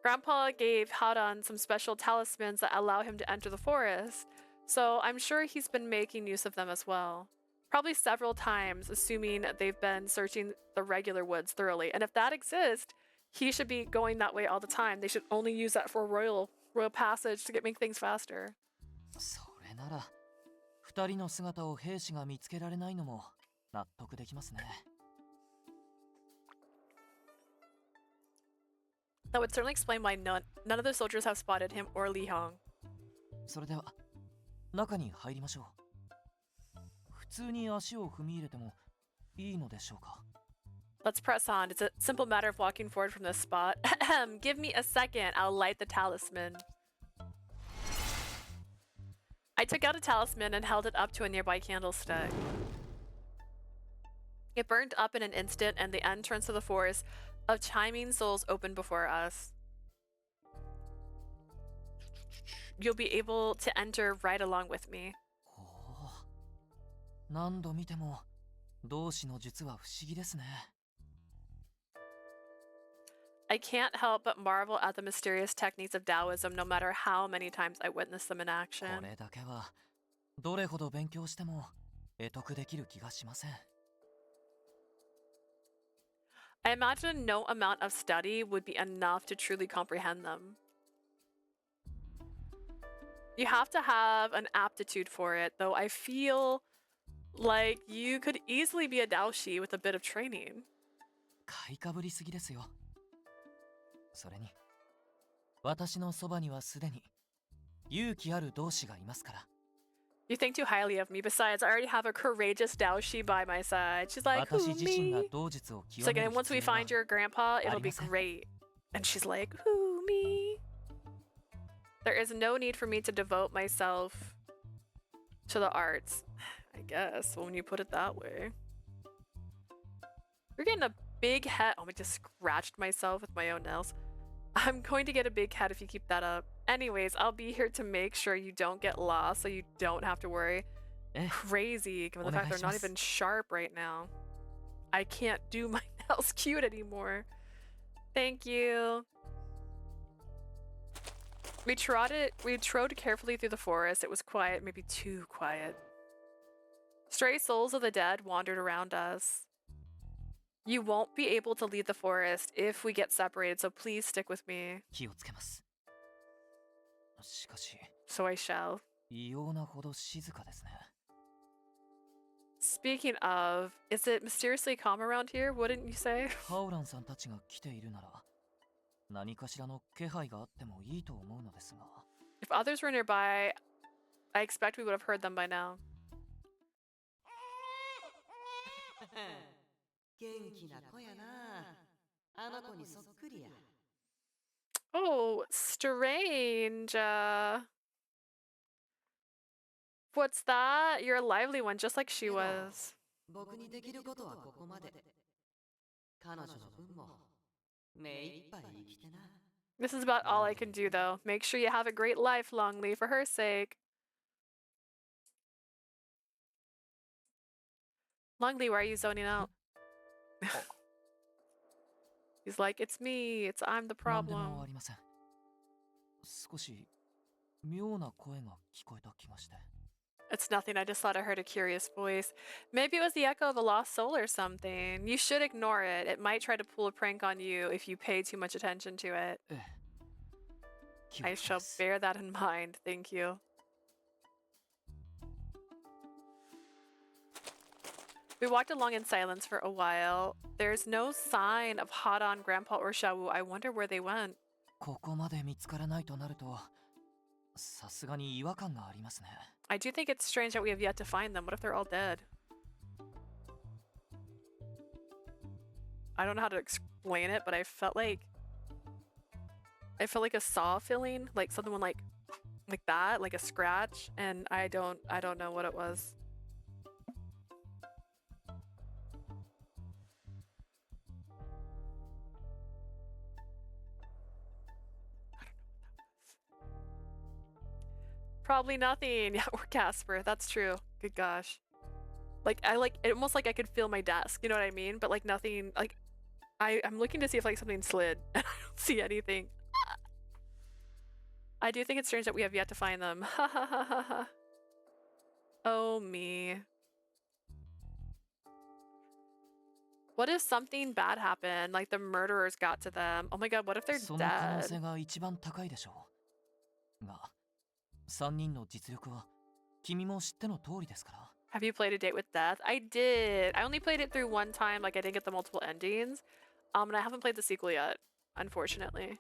Grandpa gave Haran some special talismans that allow him to enter the forest, so I'm sure he's been making use of them as well. Probably several times, assuming they've been searching the regular woods thoroughly. And if that exists, he should be going that way all the time. They should only use that for royal passage to make things faster. それなら二人の姿を兵士が見つけられないのも納得できますね That would certainly explain why none of the soldiers have spotted him or Li Hong. それでは中に入りましょう普通に足を踏み入れてもいいのでしょうか Let's press on. It's a simple matter of walking forward from this spot. Give me a second. I'll light the talisman. I took out a talisman and held it up to a nearby candlestick. It burned up in an instant, and the entrance to the forest of chiming souls opened before us. You'll be able to enter right along with me. 何度見ても同志の術は不思議ですね I can't help but marvel at the mysterious techniques of Taoism no matter how many times I witness them in action. これだけはどれほど勉強しても得得できる気がしません I imagine no amount of study would be enough to truly comprehend them. You have to have an aptitude for it, though I feel like you could easily be a Daoshi with a bit of training. 買いかぶりすぎですよそれに私のそばにはすでに勇気ある同志がいますから You think too highly of me. Besides, I already have a courageous Daoshi by my side. She's like, who, me? She's like, and once we find your grandpa, it'll be great. And she's like, who, me? There is no need for me to devote myself to the arts. I guess, when you put it that way. We're getting a big head. Oh, I just scratched myself with my own nails. I'm going to get a big head if you keep that up. Anyways, I'll be here to make sure you don't get lost so you don't have to worry. Crazy, given the fact they're not even sharp right now. I can't do my nails cute anymore. Thank you. We trod carefully through the forest. It was quiet, maybe too quiet. Stray souls of the dead wandered around us. You won't be able to leave the forest if we get separated, so please stick with me. 気をつけます。しかし、 So I shall. 異様なほど静かですね。Speaking of, is it mysteriously calm around here? Wouldn't you say? ハオランさんたちが来ているなら、何かしらの気配があってもいいと思うのですが。If others were nearby, I expect we would have heard them by now. 元気な子やな。あの子にそっくりや。Oh, strange. What's that? You're a lively one, just like she was. 僕にできることはここまで。彼女の分も目いっぱい生きてな。This is about all I can do, though. Make sure you have a great life, Longli, for her sake. Longli, why are you zoning out? He's like, it's me. I'm the 何でも problem. ありません。少し妙な声が聞こえた気がして。 It's nothing. I just thought I heard a curious voice. Maybe it was the echo of a lost soul or something. You should ignore it. It might try to pull a prank on you if you pay too much attention to it. I shall bear that in mind. Thank you. We walked along in silence for a while. There's no sign of Hadan, Grandpa, or Xiaowu. I wonder where they went. ここまで見つからないとなると、さすがに違和感がありますね。 I do think it's strange that we have yet to find them. What if they're all dead? I don't know how to explain it, but I felt like a saw feeling, like something like that, like a scratch, and I don't know what it was. Probably nothing. Yeah, or Casper. That's true. Good gosh. Like, it almost like I could feel my desk. You know what I mean? But like nothing. Like, I'm looking to see if like something slid, and I don't see anything. I do think it's strange that we have yet to find them. Ha ha ha ha ha. Oh me. What if something bad happened? Like the murderers got to them. Oh my god, what if they're その可能 dead? 性が一番高いでしょう。が、3人の実力は君も知っての通りですから。 Have you played A Date with Death? I did. I only played it through one time. Like I didn't get the multiple endings. And I haven't played the sequel yet, unfortunately.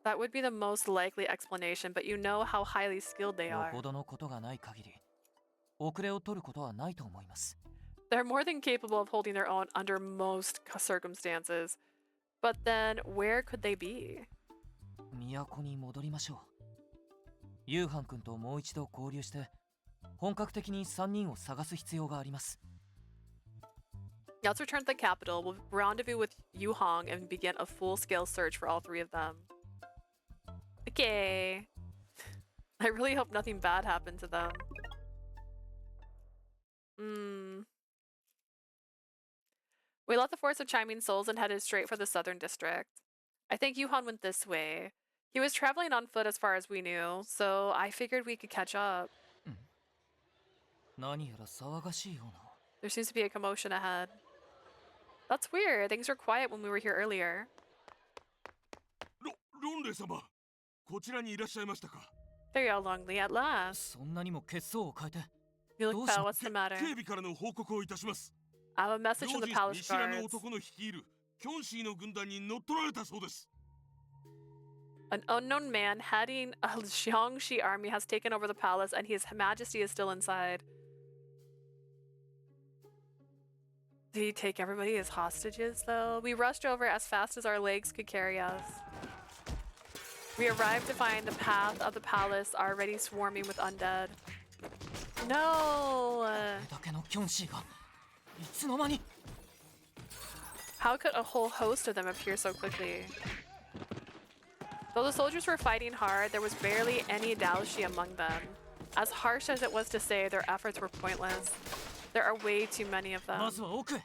That would be the most likely explanation, but you know how highly skilled they よ are. ほどのことがない限り、遅れを取ることはないと思います。 They're more than capable of holding their own under most circumstances. But then, where could they be? 都に戻りましょう。ユーハン君ともう一度合流して、本格的に3人を探す必要があります。 Let's return to the capital. We'll rendezvous with Yu Hong and begin a full-scale search for all three of them. Okay. I really hope nothing bad happened to them. We left the Forest of Chiming Souls and headed straight for the southern district. I think Yuhan went this way. He was traveling on foot as far as we knew, so I figured we could catch up. 何やら騒がしいような。 There seems to be a commotion ahead. That's weird. Things were quiet when we were here earlier. ロンレイ様、こちらにいらっしゃいましたか。 There you are, Longli, at last. そんなにも血相を変えて。 You look pale. What's the matter? 警備からの報告をいたします。 I have a message from the palace 見知らぬ guards. 男の率いるキョンシーの軍団に乗っ取られたそうです。 An unknown man heading a Xiongxi army has taken over the palace, and His Majesty is still inside. Did he take everybody as hostages, though? We rushed over as fast as our legs could carry us. We arrived to find the path of the palace already swarming with undead. No! これだけのキョンシーがいつの間に How could a whole host of them appear so quickly? Though the soldiers were fighting hard, there was barely any Daoshi among them. As harsh as it was to say, their efforts were pointless. There are way too many of them. まずは奥へ。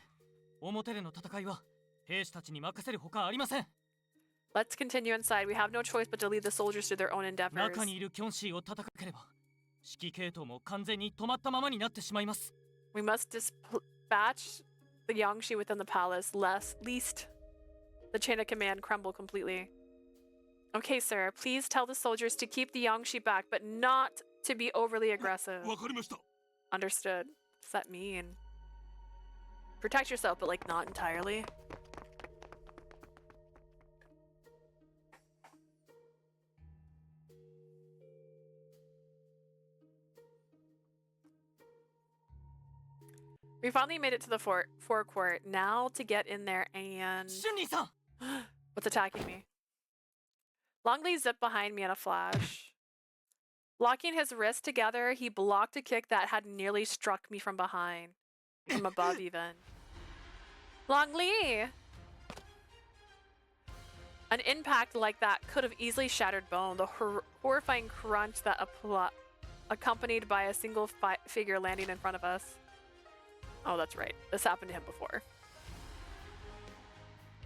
表での戦いは兵士たちに任せるほかありません。 Let's continue inside. We have no choice but to leave the soldiers to their own endeavors. 中にいるキョンシーを叩かなければ指揮系統も完全に止まったままになってしまいます。 We must dispatch the Yangshi within the palace, lest the chain of command crumble completely. Okay, sir. Please tell the soldiers to keep the Yangshi back, but not to be overly aggressive. わかりました。 Understood. What does that mean? Protect yourself, but like not entirely. We finally made it to the forecourt. Now to get in there and... Shunrin-san! What's attacking me? Longli zipped behind me in a flash. Locking his wrists together, he blocked a kick that had nearly struck me from behind. From above, even. Longli! An impact like that could have easily shattered bone. The horrifying crunch that accompanied by a single figure landing in front of us. Oh, that's right. This happened to him before.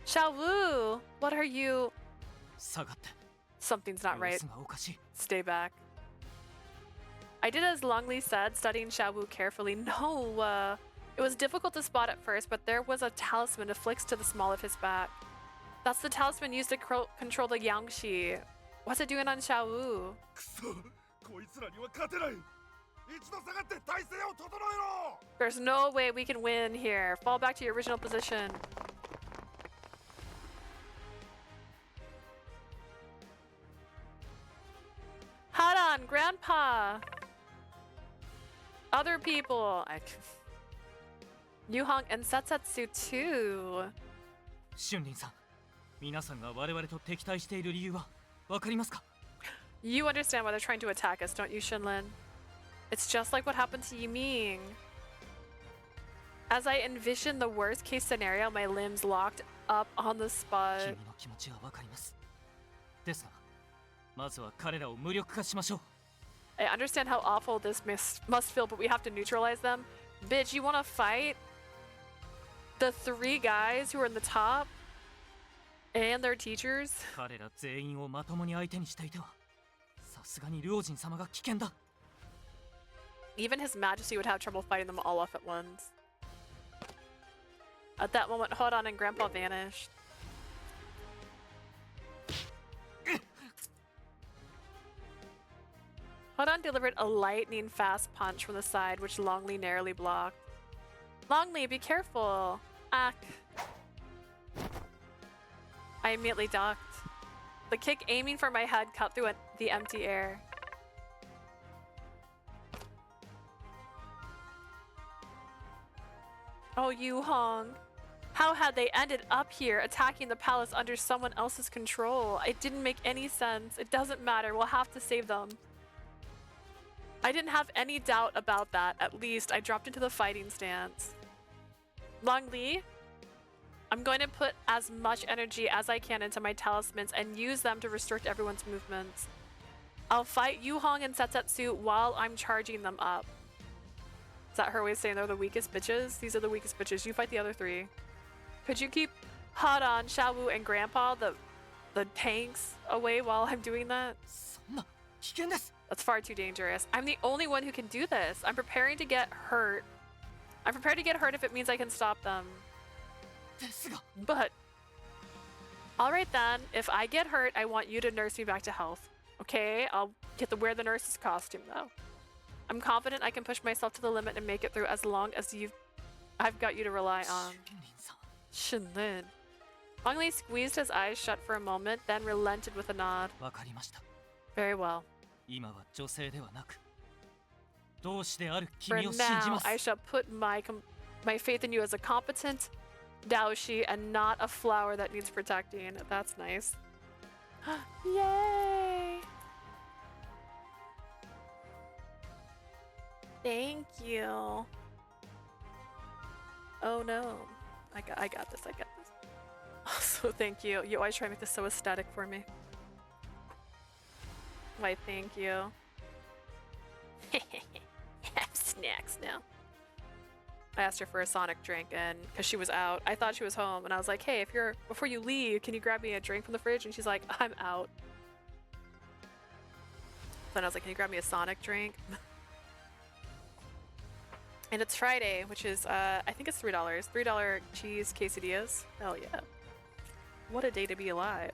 Xiao Wu! What are you... Something's not right. Stay back. I did as Longli said, studying Xiao Wu carefully. No, it was difficult to spot at first, but there was a talisman affixed to the small of his back. That's the talisman used to control the Yangshi. What's it doing on Xiao Wu? There's no way we can win here. Fall back to your original position. Hold on, Grandpa. Other people. Yuhong and Setsetsu too. Shunrin-san, 皆さんが我々と敵対している理由はわかりますか? You understand why they're trying to attack us, don't you, Shinlin? It's just like what happened to Yiming. As I envisioned the worst case scenario, my limbs locked up on the spot. 君の気持ちはわかります。ですが、まずは彼らを無力化しましょう。 I understand how awful this must feel, but we have to neutralize them. Bitch, you wanna fight the 3 guys who are in the top? And their teachers? 彼ら全員をまともに相手にしていては、さすがに両人様が危険だ。 Even His Majesty would have trouble fighting them all off at once. At that moment, Hodon and Grandpa vanished. Hodon delivered a lightning-fast punch from the side, which Longli narrowly blocked. Longli, be careful! Ah. I immediately ducked. The kick aiming for my head cut through the empty air. Oh, Yuhong. How had they ended up here, attacking the palace under someone else's control? It didn't make any sense. It doesn't matter. We'll have to save them. I didn't have any doubt about that. At least I dropped into the fighting stance. Longli, I'm going to put as much energy as I can into my talismans and use them to restrict everyone's movements. I'll fight Yuhong and Setsetsu while I'm charging them up. Is that her way of saying they're the weakest bitches? These are the weakest bitches. You fight the other 3. Could you keep Hodon, Xiao Wu, and Grandpa, the tanks, away while I'm doing that? That's far too dangerous. I'm the only one who can do this. I'm preparing to get hurt. I'm prepared to get hurt if it means I can stop them. But... Alright then, if I get hurt, I want you to nurse me back to health. Okay, I'll get to wear the nurse's costume though. I'm confident I can push myself to the limit and make it through as long as I've got you to rely on. Shinlin. Longli squeezed his eyes shut for a moment, then relented with a nod. Very well. For now, I shall put my faith in you as a competent Daoshi and not a flower that needs protecting. That's nice. Yay! Thank you. Oh no. I got this. I got this. Also, thank you. You always try to make this so aesthetic for me. Why, thank you. Have snacks now. I asked her for a Sonic drink, and because she was out, I thought she was home, and I was like, hey, before you leave, can you grab me a drink from the fridge? And she's like, I'm out. Then I was like, can you grab me a Sonic drink? And it's Friday, which is, I think it's $3. $3 cheese quesadillas. Hell yeah. What a day to be alive.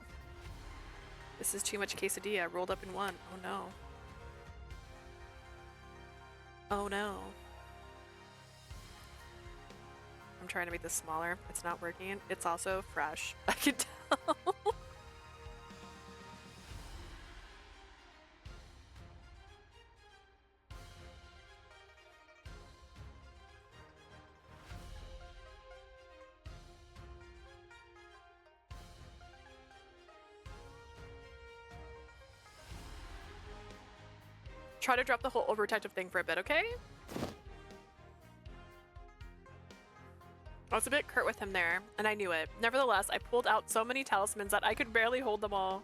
This is too much quesadilla rolled up in one. Oh no. Oh no. I'm trying to make this smaller. It's not working. It's also fresh. I can tell. Try to drop the whole overprotective thing for a bit, okay? I was a bit curt with him there, and I knew it. Nevertheless, I pulled out so many talismans that I could barely hold them all.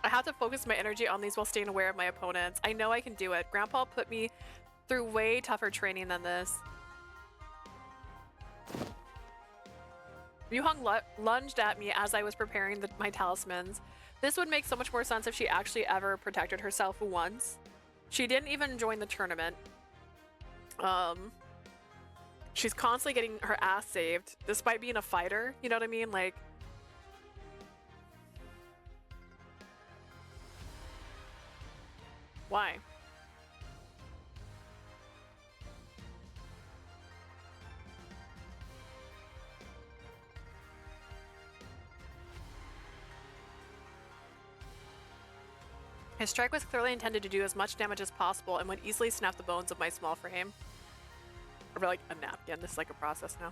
I have to focus my energy on these while staying aware of my opponents. I know I can do it. Grandpa put me through way tougher training than this. Yuhong lunged at me as I was preparing my talismans. This would make so much more sense if she actually ever protected herself once. She didn't even join the tournament. She's constantly getting her ass saved, despite being a fighter, you know what I mean? Like, why? His strike was clearly intended to do as much damage as possible and would easily snap the bones of my small frame. Or like a napkin. This is like a process now.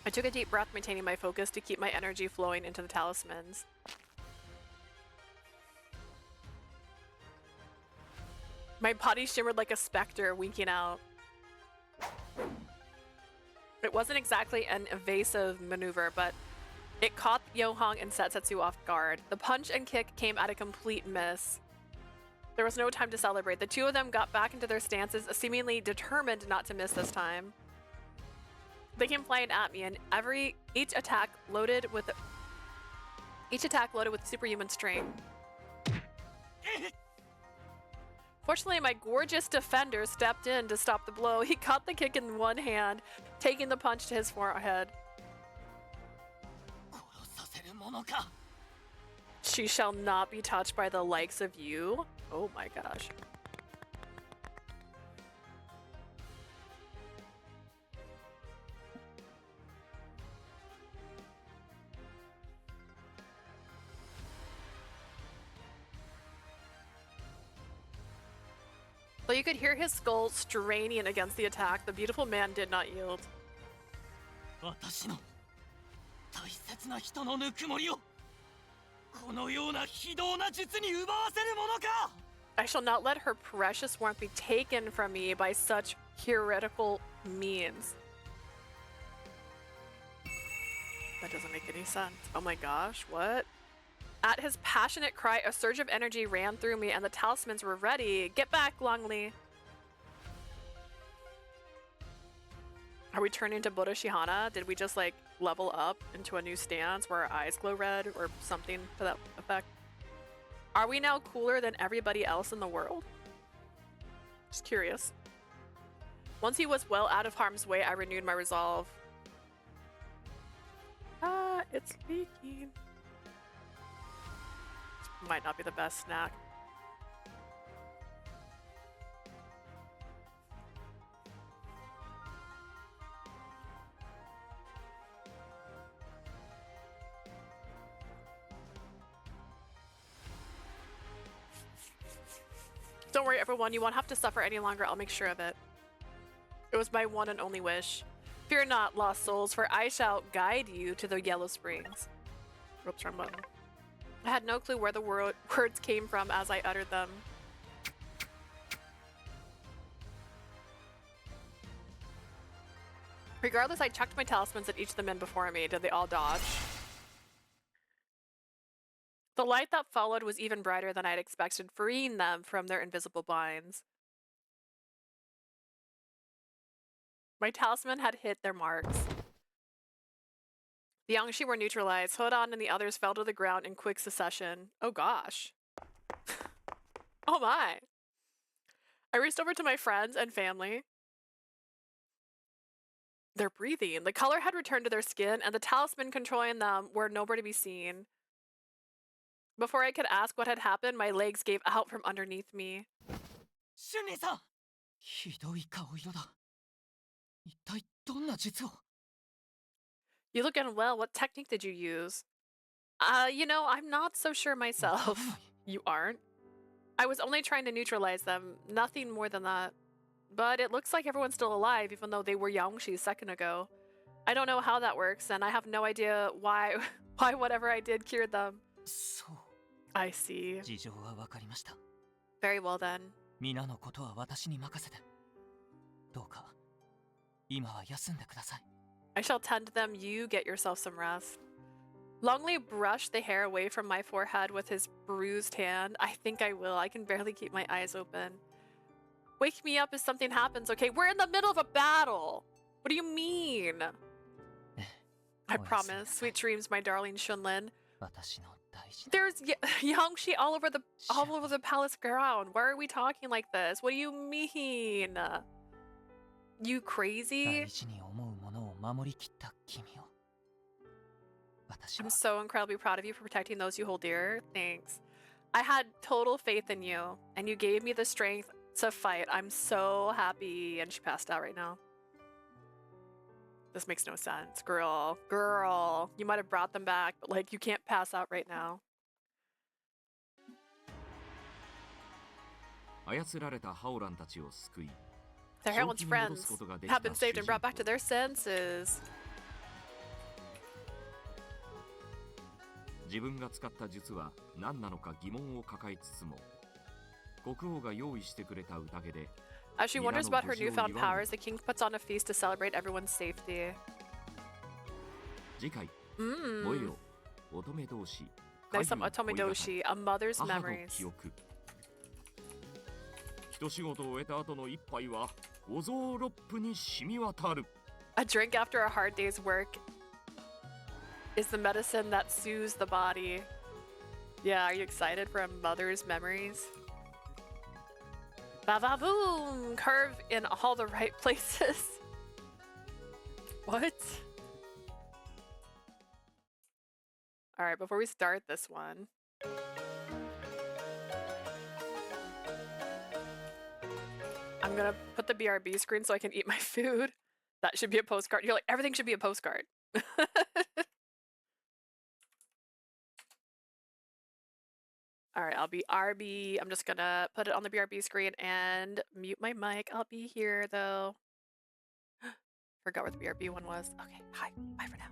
I took a deep breath, maintaining my focus to keep my energy flowing into the talismans. My body shimmered like a specter, winking out. It wasn't exactly an evasive maneuver, but it caught Yohong and Setsetsu off guard. The punch and kick came at a complete miss. There was no time to celebrate. The two of them got back into their stances, seemingly determined not to miss this time. They came flying at me, and each attack loaded with superhuman strength. Fortunately, my gorgeous defender stepped in to stop the blow. He caught the kick in one hand, taking the punch to his forehead. She shall not be touched by the likes of you. Oh my gosh. Though you could hear his skull straining against the attack, the beautiful man did not yield. I shall not let her precious warmth be taken from me by such heretical means. That doesn't make any sense. Oh my gosh, what? At his passionate cry, a surge of energy ran through me and the talismans were ready. Get back, Longli. Are we turning to Bodoshihana? Did we just like level up into a new stance where our eyes glow red or something to that effect? Are we now cooler than everybody else in the world? Just curious. Once he was well out of harm's way, I renewed my resolve. Ah, it's leaking. This might not be the best snack. Don't worry, everyone. You won't have to suffer any longer. I'll make sure of it. It was my one and only wish. Fear not, lost souls, for I shall guide you to the Yellow Springs. Oops, wrong button. I had no clue where the words came from as I uttered them. Regardless, I chucked my talismans at each of the men before me. Did they all dodge? The light that followed was even brighter than I'd expected, freeing them from their invisible binds. My talisman had hit their marks. The Yangshi were neutralized. Hodon and the others fell to the ground in quick succession. Oh gosh. Oh my. I raced over to my friends and family. They're breathing. The color had returned to their skin, and the talisman controlling them were nowhere to be seen. Before I could ask what had happened, my legs gave out from underneath me. Shunei-san! ひどい顔色だ。一体どんな術を? You look unwell. What technique did you use? You know, I'm not so sure myself. You aren't? I was only trying to neutralize them. Nothing more than that. But it looks like everyone's still alive, even though they were Yangshi a second ago. I don't know how that works, and I have no idea why whatever I did cured them. So. I see. 事情はわかりました。 Very well then. 皆のことは私に任せて。どうか、今は休んでください。 I shall tend to them. You get yourself some rest. Longli brushed the hair away from my forehead with his bruised hand. I think I will. I can barely keep my eyes open. Wake me up if something happens, okay? We're in the middle of a battle! What do you mean? I promise. Sweet dreams, my darling Shunlin. There's Yangshi all over the palace ground. Why are we talking like this? What do you mean? You crazy? I'm so incredibly proud of you for protecting those you hold dear. Thanks. I had total faith in you, and you gave me the strength to fight. I'm so happy. And she passed out right now. This makes no sense. Girl. You might have brought them back, but like, you can't pass out right now. 操られたハオランたちを救い Their Heron's friends have been saved and brought back to their senses. 自分が使った術は何なのか疑問を抱えつつも国王が用意してくれた宴で As she wonders about her newfound powers, the king puts on a feast to celebrate everyone's safety. 次回、燃えよ乙女同士 Nice of Otome Daoshi, a mother's 母の memories. 記憶一仕事を終えた後の一杯は五臓六腑に染み渡る A drink after a hard day's work is the medicine that soothes the body. Yeah, are you excited for a mother's memories? Ba-ba-boom! Curve in all the right places. What? Alright, before we start this one. I'm gonna put the BRB screen so I can eat my food. That should be a postcard. You're like, everything should be a postcard. Alright, I'll be RB. I'm just gonna put it on the BRB screen and mute my mic. I'll be here though. Forgot where the BRB one was. Okay, hi. Bye for now.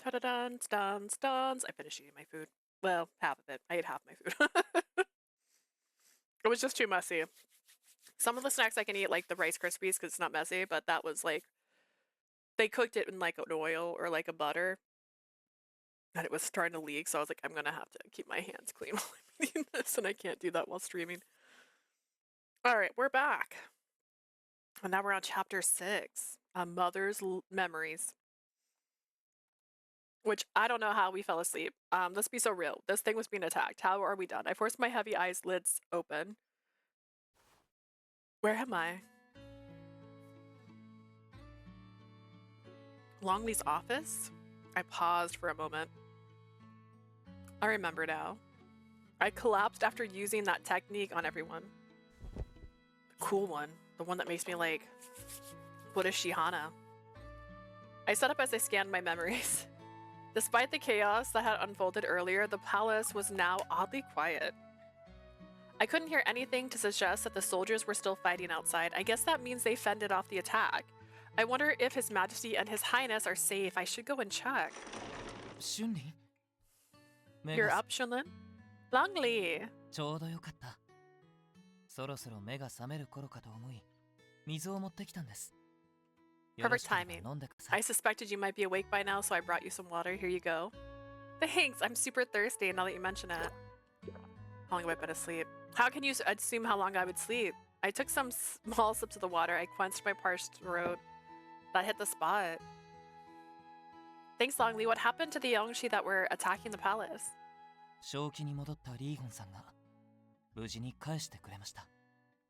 Ta-da-duns, duns, duns. I finished eating my food. Well, half of it. I ate half my food. It was just too messy. Some of the snacks I can eat, like the Rice Krispies, because it's not messy, but that was like, they cooked it in like an oil or like a butter, and it was starting to leak, so I was like, I'm gonna have to keep my hands clean while I'm eating this, and I can't do that while streaming. Alright, we're back. And now we're on chapter 6, A Mother's Memories. Which, I don't know how we fell asleep. Let's be so real. This thing was being attacked. How are we done? I forced my heavy eyes lids open. Where am I? Longli's office? I paused for a moment. I remember now. I collapsed after using that technique on everyone. The cool one. The one that makes me like, what is Shihana? I sat up as I scanned my memories. Despite the chaos that had unfolded earlier, the palace was now oddly quiet. I couldn't hear anything to suggest that the soldiers were still fighting outside. I guess that means they fended off the attack. I wonder if His Majesty and His Highness are safe. I should go and check. Shunrin? You're up, Shunlin? Longli! ちょうどよかった。そろそろ目が覚める頃かと思い、水を持ってきたんです。 Perfect timing. I suspected you might be awake by now, so I brought you some water. Here you go. Thanks, I'm super thirsty now that you mention it. How long have I been asleep? How can you assume how long I would sleep? I took some small sips of the water. I quenched my parched throat. That hit the spot. Thanks, Longli. What happened to the Daoshi that were attacking the palace? 正気に戻ったリーゴンさんが無事に返してくれました。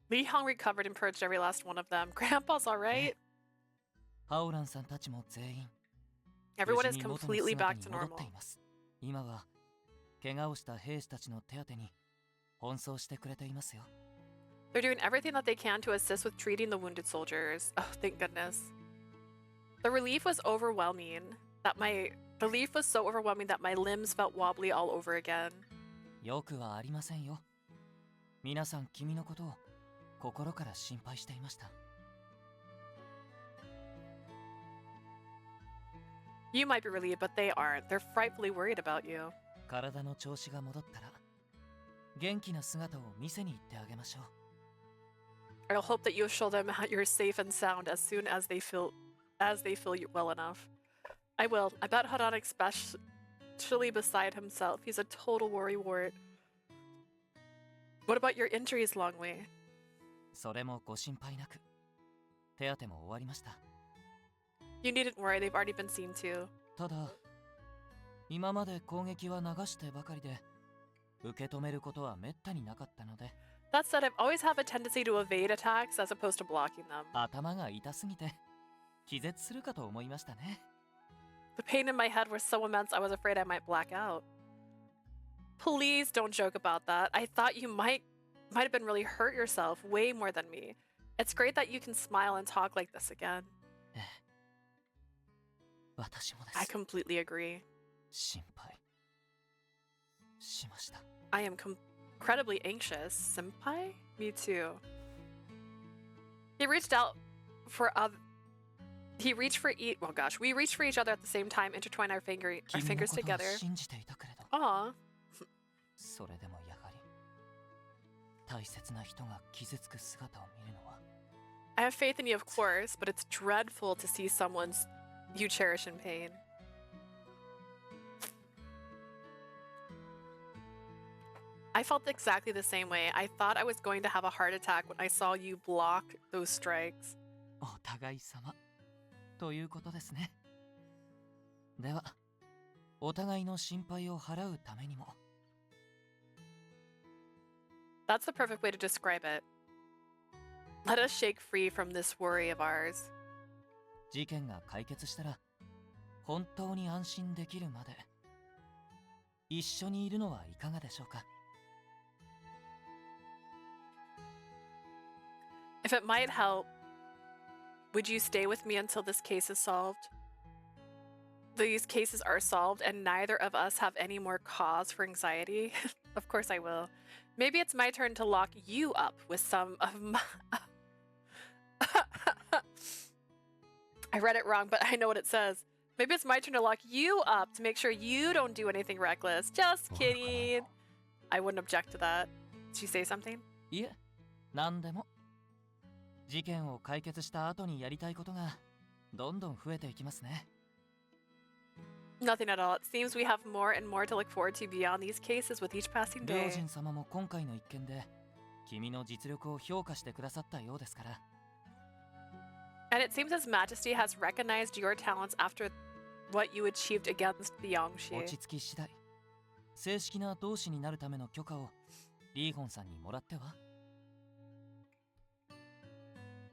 Li Hong recovered and purged every last one of them. Grandpa's alright? ハオランさんたちも全員 Everyone is completely back to normal. 今は怪我をした兵士たちの手当てに奔走してくれていますよ。 They're doing everything that they can to assist with treating the wounded soldiers. Oh, thank goodness. The relief was so overwhelming that my limbs felt wobbly all over again. よくはありませんよ。皆さん君のことを心から心配していました。 You might be relieved, but they aren't. They're frightfully worried about you. 体の調子が戻ったら元気な姿を見せに行ってあげましょう。 I'll hope that you'll show them you're safe and sound as soon as they feel as they feel you well enough. I will. I bet Hodonic especially beside himself. He's a total worrywart. What about your injuries, Longli? それもご心配なく。手当ても終わりました。You needn't worry, they've already been seen to. ただ、今まで攻撃は流してばかりで、受け止めることはめったになかったので。That said, I've always have a tendency to evade attacks as opposed to blocking them. 頭が痛すぎて、気絶するかと思いましたね。The pain in my head was so immense I was afraid I might black out. Please don't joke about that. I thought you might have been really hurt yourself way more than me. It's great that you can smile and talk like this again. 私もです。I completely agree. 心配しました。I am incredibly anxious. Senpai? Me too. He reached out for other. He reached for oh gosh, we reached for each other at the same time, intertwine our fingers together. Aw. それでもやはり大切な人が傷つく姿を見るのは。I have faith in you, of course, but it's dreadful to see someone you cherish in pain. I felt exactly the same way. I thought I was going to have a heart attack when I saw you block those strikes. お互い様ということですね。では、お互いの心配を払うためにも。That's the perfect way to describe it. Let us shake free from this worry of ours. 事件が解決したら、本当に安心できるまで、一緒にいるのはいかがでしょうか。If it might help, would you stay with me until this case is solved? These cases are solved and neither of us have any more cause for anxiety. Of course I will. Maybe it's my turn to lock you up with some of my... I read it wrong, but I know what it says. Maybe it's my turn to lock you up to make sure you don't do anything reckless. Just kidding. I wouldn't object to that. Did you say something? いえ、なんでも。事件を解決した後にやりたいことがどんどん増えていきますね。Nothing at all. It seems we have more and more to look forward to beyond these cases with each passing day. 両人様も今回の一件で君の実力を評価してくださったようですから。And it seems His Majesty has recognized your talents after what you achieved against the Yangshi. 落ち着き次第、正式な同志になるための許可をリーホンさんにもらっては。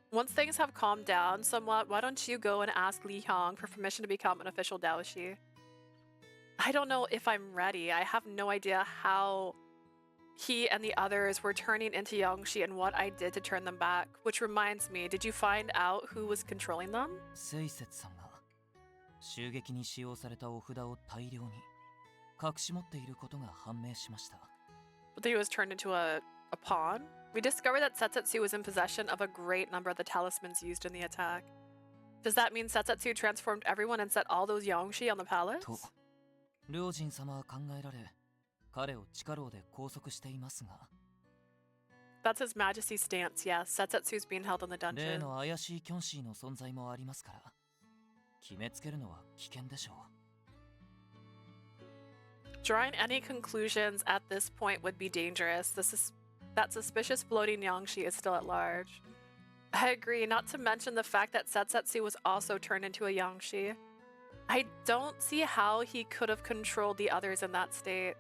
Once things have calmed down somewhat, why don't you go and ask Li Hyung for permission to become an official Daoshi? I don't know if I'm ready. I have no idea how he and the others were turning into Yangshi and what I did to turn them back. Which reminds me, did you find out who was controlling them? セイセツさんが襲撃に使用されたお札を大量に隠し持っていることが判明しました。But he was turned into a pawn? We discovered that Setsetsu was in possession of a great number of the talismans used in the attack. Does that mean Setsetsu transformed everyone and set all those Yangshi on the palace? と、両人様は考えられ、彼を地下牢で拘束していますが。That's His Majesty's stance, yes. Setsetsu's being held in the dungeon. 例の怪しいキョンシーの存在もありますから、決めつけるのは危険でしょう。Drawing any conclusions at this point would be dangerous. That suspicious floating Yangshi is still at large. I agree, not to mention the fact that Setsetsu was also turned into a Yangshi. I don't see how he could have controlled the others in that state.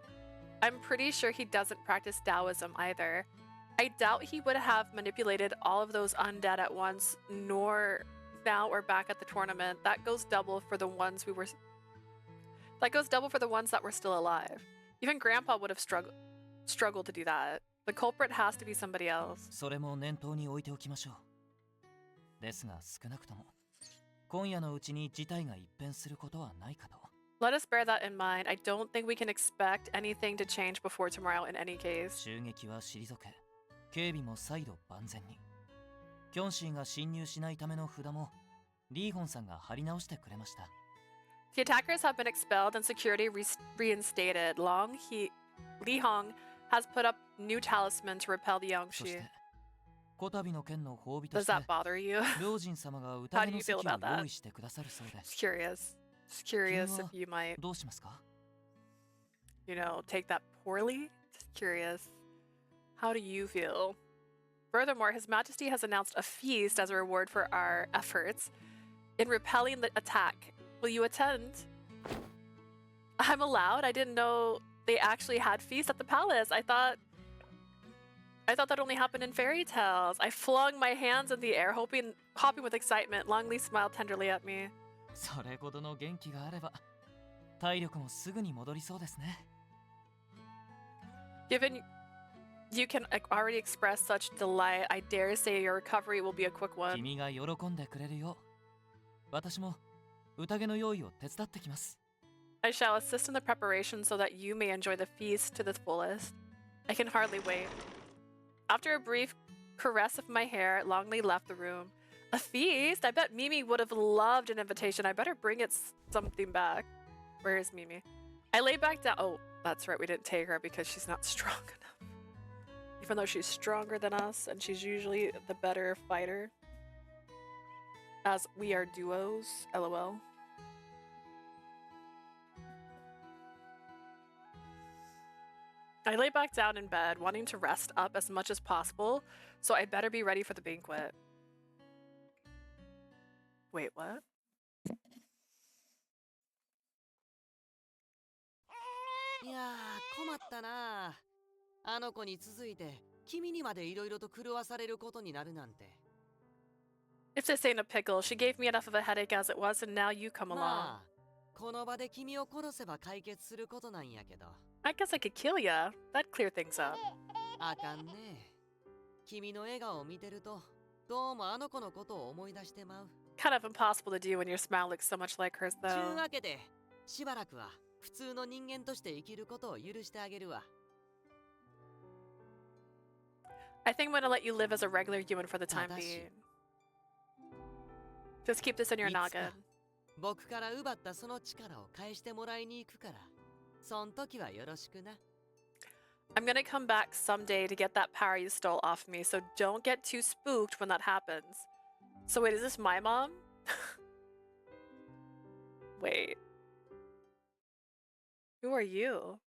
I'm pretty sure he doesn't practice Taoism either. I doubt he would have manipulated all of those undead at once, nor now or back at the tournament. That goes double for the ones that were still alive. Even Grandpa would have struggled to do that. The culprit has to be somebody else. それも念頭に置いておきましょう。ですが少なくとも今夜のうちに事態が一変することはないかと。Let us bear that in mind. I don't think we can expect anything to change before tomorrow in any case. 襲撃は退け、警備も再度万全に。キョンシーが侵入しないための札もリーホンさんが貼り直してくれました。The attackers have been expelled and security reinstated. Li Hong has put up new talisman to repel the そし Yangshi. てこたびの件の褒美と Does して that bother you? 老人様が How 宴 do の you 席 feel を about that? 用意してくださるそうで Just curious. Just curious if 君は you might, どうしますか you know, take that poorly. Just curious. How do you feel? Furthermore, His Majesty has announced a feast as a reward for our efforts in repelling the attack. Will you attend? I'm allowed? I didn't know they actually had feasts at the palace. I thought that only happened in fairy tales. I flung my hands in the air, hopping with excitement. Longli smiled tenderly at me. それほどの元気があれば体力もすぐに戻りそうですね Given you can already express such delight, I dare say your recovery will be a quick one. 君が喜んでくれるよう私も宴の用意を手伝ってきます I shall assist in the preparation so that you may enjoy the feast to the fullest. I can hardly wait. After a brief caress of my hair, Longli left the room. A feast? I bet Mimi would have loved an invitation. I better bring it something back. Where is Mimi? I lay back down. Oh, that's right. We didn't take her because she's not strong enough. Even though she's stronger than us and she's usually the better fighter. As we are duos. LOL. I lay back down in bed, wanting to rest up as much as possible, so I better be ready for the banquet. Wait, what? いやー、困ったな。あの子に続いて君にまでいろいろと狂わされることになるなんて。If this ain't a pickle, she gave me enough of a headache as it was, and now you come along. まあ、この場で君を殺せば解決することなんやけど。I guess I could kill ya. That'd clear things up. あかんね。君の笑顔を見てると、どうもあの子のことを思い出してまう。Kind of impossible to do when your smile looks so much like hers, ちゅう though. わけで、しばらくは普通の人間として生きることを許してあげるわ。I think I'm gonna let you live as a regular human for the time ただし、 being. Just keep this in your いつか noggin. 僕から奪ったその力を返してもらいに行くから、そん時はよろしくな。I'm gonna come back someday to get that power you stole off me, so don't get too spooked when that happens. So wait, is this my mom? Wait. Who are you?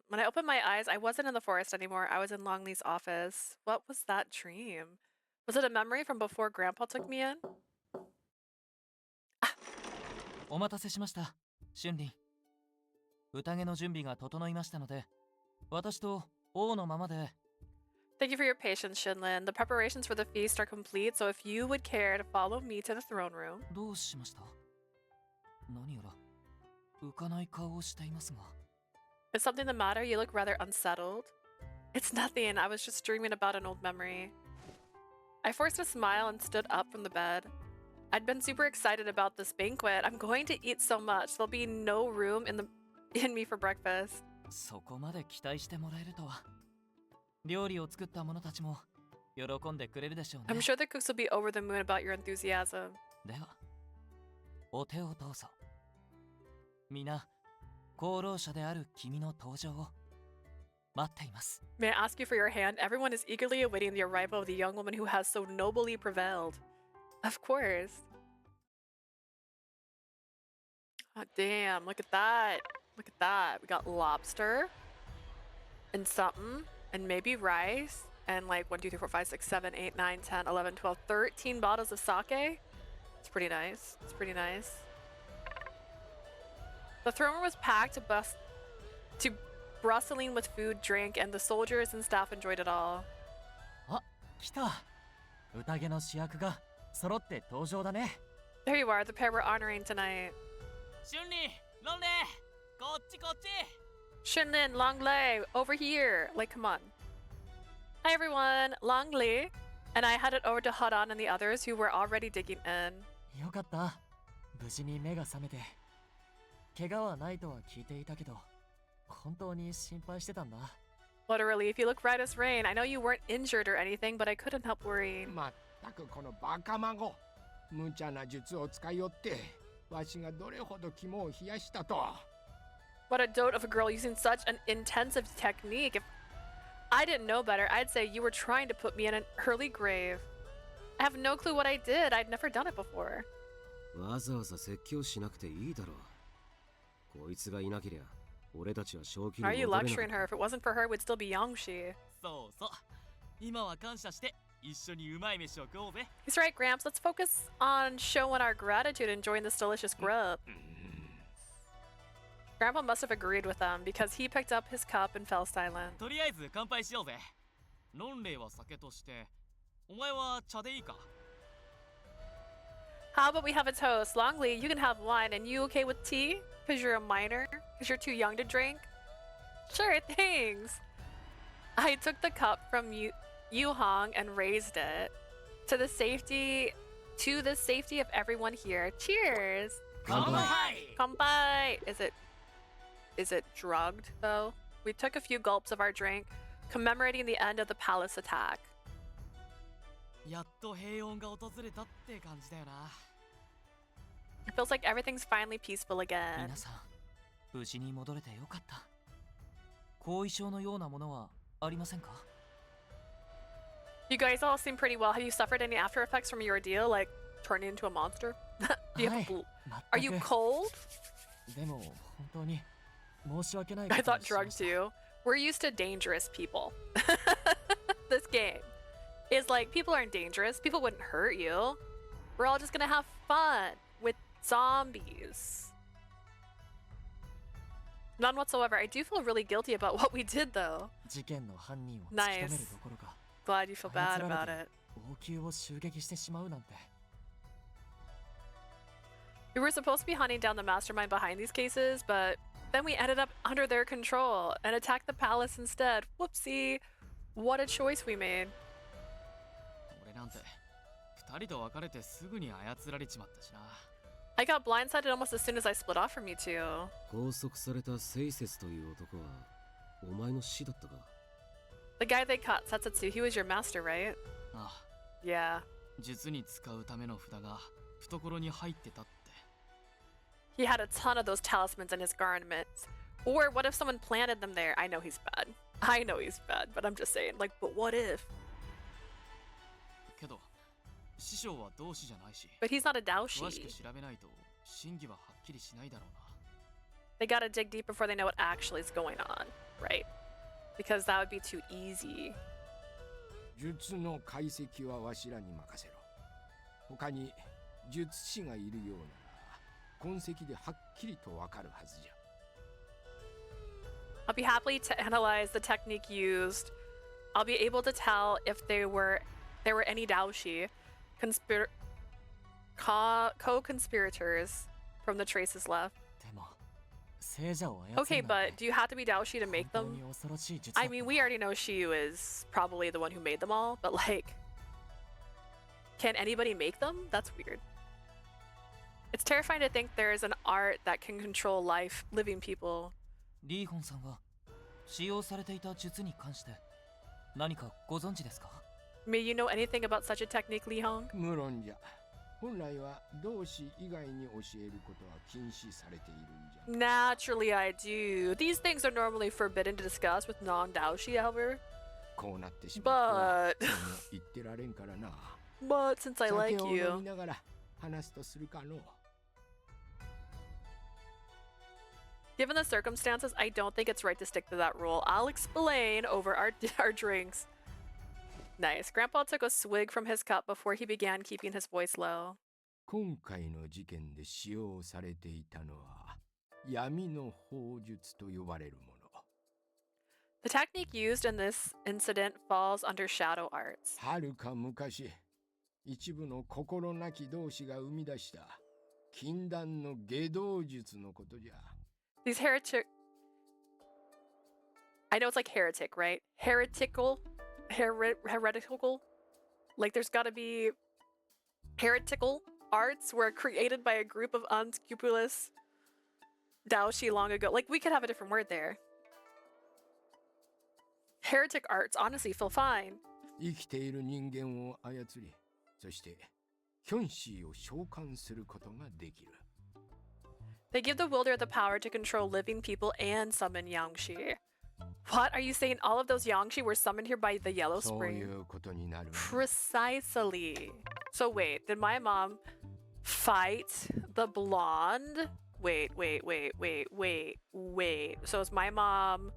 When I opened my eyes, I wasn't in the forest anymore. I was in Longli's office. What was that dream? Was it a memory from before Grandpa took me in? お待たせしました春林宴の準備が整いましたので私と王のままで Thank you for your patience, Shinlin. The preparations for the feast are complete, so if you would care to follow me to the throne room. どうしました何やら浮かない顔をしていますが Is something the matter? You look rather unsettled. It's nothing. I was just dreaming about an old memory. I forced a smile and stood up from the bed. I'd been super excited about this banquet. I'm going to eat so much. There'll be no room in me for breakfast. そこまで期待してもらえるとは料理を作った者たちも喜んでくれるでしょうね I'm sure the cooks will be over the moon about your enthusiasm. ではお手をどうぞ皆功労者である君の登場を待っています May I ask you for your hand? Everyone is eagerly awaiting the arrival of the young woman who has so nobly prevailed. Of course. Oh, damn, look at that. Look at that. We got lobster and something and maybe rice and like 1, 2, 3, 4, 5, 6, 7, 8, 9, 10, 11, 12, 13 bottles of sake. It's pretty nice. It's pretty nice. The throne room was packed to bristling with food, drink, and the soldiers and staff enjoyed it all. あ、来た宴の主役が揃って登場だね There you are, the pair we're honoring tonight. 春林ロンレイこっちこっち Shinlin, Longli, over here. Like, come on. Hi everyone, Longli. And I headed over to Hadan and the others who were already digging in. よかった無事に目が覚めて怪我はないとは聞いていたけど本当に心配してたんだ What a relief. You look right as rain. I know you weren't injured or anything, but I couldn't help worrying. まったくこのバカ孫無茶な術を使いよってわしがどれほど肝を冷やしたと What a dote of a girl using such an intensive technique. If I didn't know better, I'd say you were trying to put me in an early grave. I have no clue what I did. I'd never done it before. わざわざ説教しなくていいだろう。こいつがいなけりゃ、俺たちは正気に Are 戻 you れなかっ lecturing た。 her? If it wasn't for her, we'd still be Yongshi. そうそう。今は感謝して一緒にうまい飯を食おうぜ。 He's right, Gramps. Let's focus on showing our gratitude and enjoying this delicious grub. Grandpa must have agreed with them because he picked up his cup and fell silent. とりあえず乾杯しようぜ。ロンレイは酒として、お前は茶でいいか。 How about we have a toast? Longli, you can have wine, and you okay with tea? Because you're a minor? Because you're too young to drink? Sure, thanks. I took the cup from Yu-Hong and raised it to the safety of everyone here. Cheers. Kanpai! Kanpai! Is it drugged though? We took a few gulps of our drink, commemorating the end of the palace attack. やっと平穏が訪れたって感じだよな。 It feels like everything's finally peaceful again. 皆さん、無事に戻れてよかった。後遺症のようなものはありませんか？ You guys all seem pretty well. Have you suffered any after effects from your ordeal, like turning into a monster? Do you have Are you cold? でも本当に申し訳ない。 I thought drugs too. We're used to dangerous people. This game is like people aren't dangerous. People wouldn't hurt you. We're all just gonna have fun with zombies. None whatsoever. I do feel really guilty about what we did though. 事件の犯人を突き止めるどころか。 Glad you feel bad about it. 王宮を襲撃してしまうなんて。 We were supposed to be hunting down the mastermind behind these cases, but then we ended up under their control and attacked the palace instead. Whoopsie. What a choice we made. 俺なんて二人と別れてすぐに操られちまったしな。 I got blindsided almost as soon as I split off from you two. 拘束されたセイセスという男はお前の師だったか？ The guy they caught, Satsutsu, he was your master, right? ああ。 Yeah. 術に使うための札が懐に入ってたって。 He had a ton of those talismans in his garments. Or what if someone planted them there? I know he's bad. I know he's bad, but I'm just saying, like, but what if? けど、師匠は同志じゃないし。 But he's not a Daoshi. 詳しく調べないと真偽ははっきりしないだろうな。 They gotta dig deep before they know what actually is going on, right? Because that would be too easy. 術の解析はわしらに任せろ。他に術師がいるようなら痕跡ではっきりとわかるはずじゃ。 I'll be happy to analyze the technique used. I'll be able to tell if there were any Daoshi co-conspirators from the traces left. でも、聖者を操 Okay, るなんて but do you have to be Daoshi to make 本当 them? に恐ろしい術だ I った mean, な。 we already know Shiyu is probably the one who made them all, but like, can anybody make them? That's weird. It's terrifying to think there's an art that can control life, living people. リーホンさんは使用されていた術に関して何かご存知ですか？ May you know anything about such a technique, Li Hong? 無論じゃ。本来は同志以外に教えることは禁止されているんじゃ。 Naturally, I do. These things are normally forbidden to discuss with non-Daoshi, however. こうなってしまったら But もう言ってられんからな。 but since I like 酒を飲 you, みながら話すとするかの。 given the circumstances, I don't think it's right to stick to that rule. I'll explain over our drinks. Nice. Grandpa took a swig from his cup before he began keeping his voice low. 今回の事件で使用されていたのは闇の法術と呼ばれるもの。 The technique used in this incident falls under shadow arts. はるか昔、一部の心なき同士が生み出した禁断の下道術のことじゃ。 These I know it's like heretic, right? Heretical? Like there's gotta be heretical arts were created by a group of unscrupulous Daoshi long ago. Like we could have a different word there. Heretic arts honestly feel fine. 生きている人間を操り、そしてキョンシーを召喚することができる。They give the wielder the power to control living people and summon Yangshi. What? Are you saying all of those Yangshi were summoned here by the Yellow そう Spring? いうことになる。 Precisely. So wait, did my mom fight the blonde? Wait. So is my mom...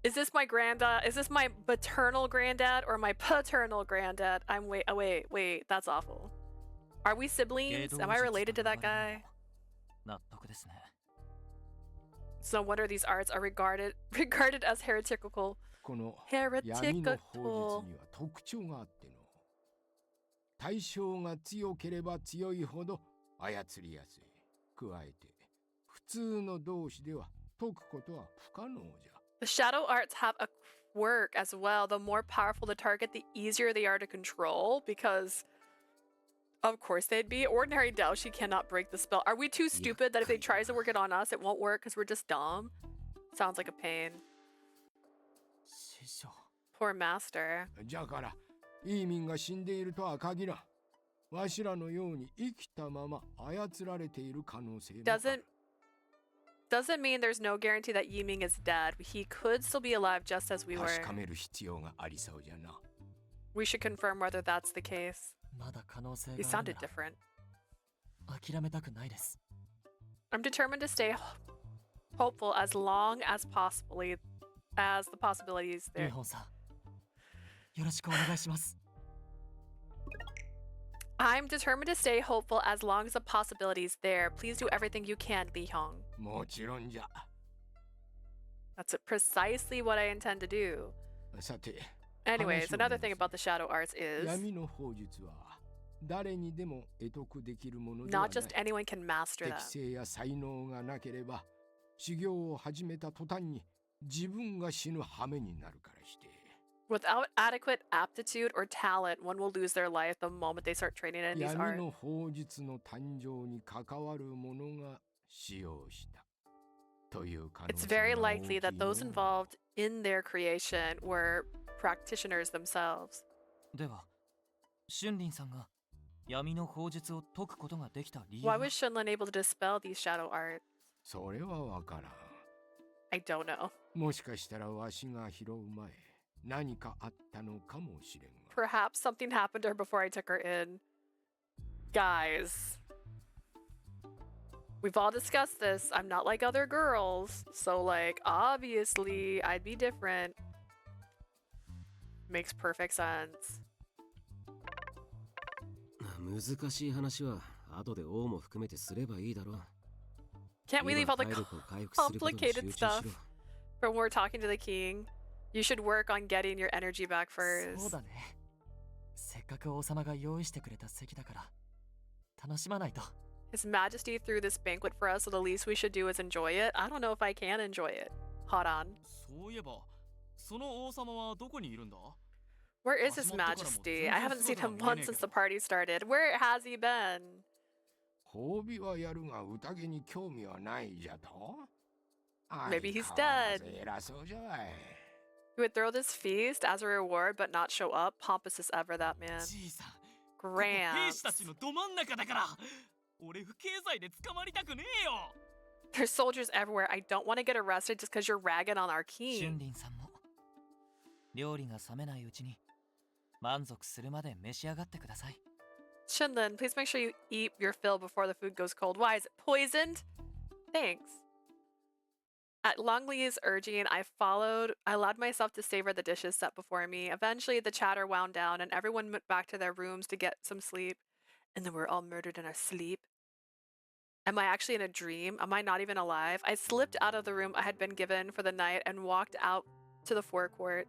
Is this my granddad? Is this my maternal granddad or my paternal granddad? Wait, that's awful. Are we siblings? Am I related to that guy? 納得ですね。 It's no wonder these arts are regarded as heretical. この闇の法術 Heretical. には特徴があっての。対象が強ければ強いほど操りやすい。加えて、普通の同士では解くことは不可能じゃ。 The shadow arts have a quirk as well. The more powerful the target, the easier they are to control because of course they'd be. Ordinary Daoshi cannot break the spell. Are we too stupid that if they tries to work it on us, it won't work because we're just dumb? Sounds like a pain. 師匠。 Poor master. じゃから、イーミンが死んでいるとは限らん。わしらのように生きたまま操られている可能性もある。 Doesn't mean there's no guarantee that Yiming is dead. He could still be alive just as we were. 確かめる必要がありそうじゃな。 We should confirm whether that's the case. まだ可能性 You がある sounded な different. ら諦めたくないです。 I'm determined to stay hopeful as long as possibly as the possibilities ユン there. ホンさん、よろしくお願いします。 I'm determined to stay hopeful as long as the possibilities there. Please do everything you can, Lee Hyung. もちろんじゃ。 That's precisely what I intend to do. さて、 Anyways, another thing about the shadow arts is 闇の法術は誰にでも得得できるものでは not ない。 just anyone can master 適 them. 性や才能がなければ修行を始めた途端に自分が死ぬ羽目になるからして。 Without adequate aptitude or talent, one will lose their life the moment they start training in these 闇 arts. の法術の誕生に関わる者が使用したという可能 It's 性 very が大きい likely that よ those involved in their creation were practitioners themselves. では、春林さんが闇の法術を解くことができた理由 Why は was Shinlin able to dispel these shadow arts? それはわからん。 I don't know. もしかしたらわしが拾う前、何かあったのかもしれんが。 Perhaps something happened to her before I took her in. Guys, we've all discussed this. I'm not like other girls. So, like, obviously, I'd be different. Makes perfect sense. 難しい話は後で王も含めてすればいいだろう。 Can't we leave all the 今体力を回復することに complicated 集中し stuff ろ。 from when we're talking to the king? You should work on getting your energy back そう first. だね。せっかく王様が用意してくれた席だから楽しまないと。 His Majesty threw this banquet for us, so the least we should do is enjoy it. I don't know if I can enjoy it. Hold on. そういえば、その王様はどこにいるんだ？ Where is His Majesty? I haven't seen him once since the party started. Where has he been? 褒美はやるが宴に興味はないじゃと。 Maybe he's 相変わら dead. ず偉そうじゃい。 He would throw this feast as a reward but not show up. Pompous as ever, that man. じいさん、ここ兵 Grand. 士たちのど真ん中だから。俺不敬罪で捕まりたくねえよ。 There's soldiers everywhere. I don't want to get arrested just because you're ragging on our 春 king. 林さんも料理が冷めないうちに満足するまで召し上がってください。 Shinlin, please make sure you eat your fill before the food goes cold. Why is it poisoned? Thanks. At Longli's urging, I allowed myself to savor the dishes set before me. Eventually, the chatter wound down and everyone went back to their rooms to get some sleep. And then we're all murdered in our sleep. Am I actually in a dream? Am I not even alive? I slipped out of the room I had been given for the night and walked out to the forecourt.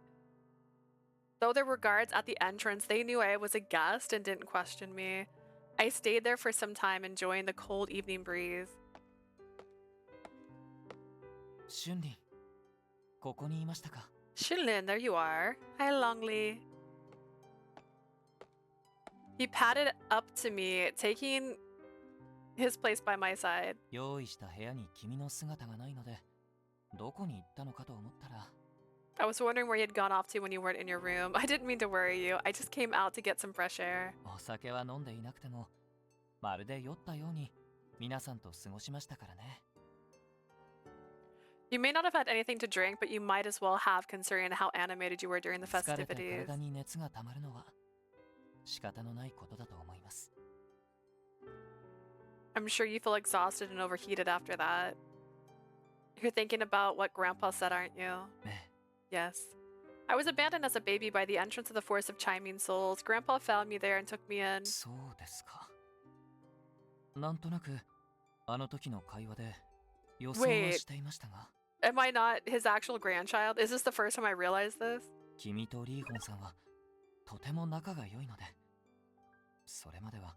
Though there were guards at the entrance, they knew I was a guest and didn't question me. I stayed there for some time, enjoying the cold evening breeze. 春林、ここにいましたか。 Shinlin, there you are. Hi, Longli. He padded up to me, taking his place by my side. 用意した部屋に君の姿がないので、どこに行ったのかと思ったら。 I was wondering where he had gone off to when you weren't in your room. I didn't mean to worry you. I just came out to get some fresh air. お酒は飲んでいなくても、まるで酔ったように皆さんと過ごしましたからね。You may not have had anything to drink, but you might as well have, considering how animated you were during the 疲れて festivities. 体に熱がたまるのは仕方のないことだと思います。I'm sure you feel exhausted and overheated after that. You're thinking about what Grandpa said, aren't you? Yes. I was abandoned as a baby by the entrance of the Forest of Chiming Souls. Grandpa found me there and took me in. そうですか。なんとなくあの時の会話で予想はしていましたが。Am I not his actual grandchild? Is this the first time I realized this? 君とリーゴンさんはとても仲が良いので、それまでは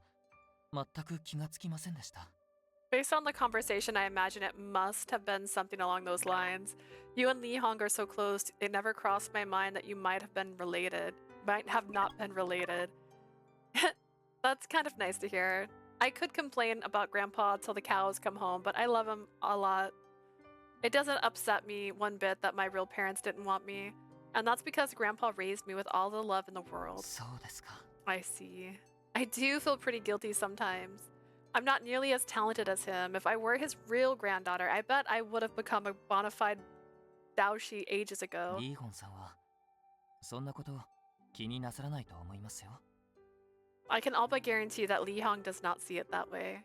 全く気がつきませんでした。Based on the conversation, I imagine it must have been something along those lines. You and Lee Hong are so close, it never crossed my mind that you might have been related. Might have not been related. That's kind of nice to hear. I could complain about Grandpa till the cows come home, but I love him a lot. It doesn't upset me one bit that my real parents didn't want me. And that's because Grandpa raised me with all the love in the world. そうですか。I see. I do feel pretty guilty sometimes. I'm not nearly as talented as him. If I were his real granddaughter, I bet I would have become a bona fide Daoshi ages ago. リーゴンさんはそんなこと気になさらないと思いますよ。I can all but guarantee that Lee Hong does not see it that way.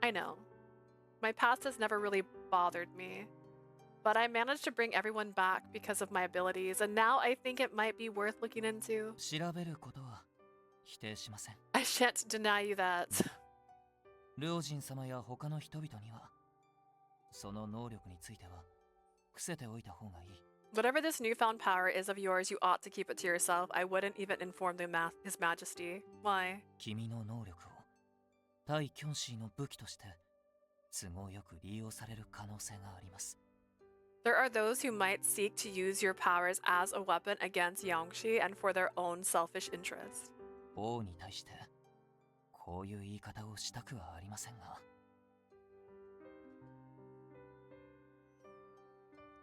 I know. My past has never really bothered me. But I managed to bring everyone back because of my abilities, and now I think it might be worth looking into. 調べることは否定しません。I shan't deny you that. 両人様や他の人々にはその能力については伏せておいた方がいい。Whatever this newfound power is of yours, you ought to keep it to yourself. I wouldn't even inform His Majesty. Why? 君の能力を対キョンシーの武器として都合よく利用される可能性があります。There are those who might seek to use your powers as a weapon against Yangshi and for their own selfish interest. 王に対してこういう言い方をしたくはありませんが。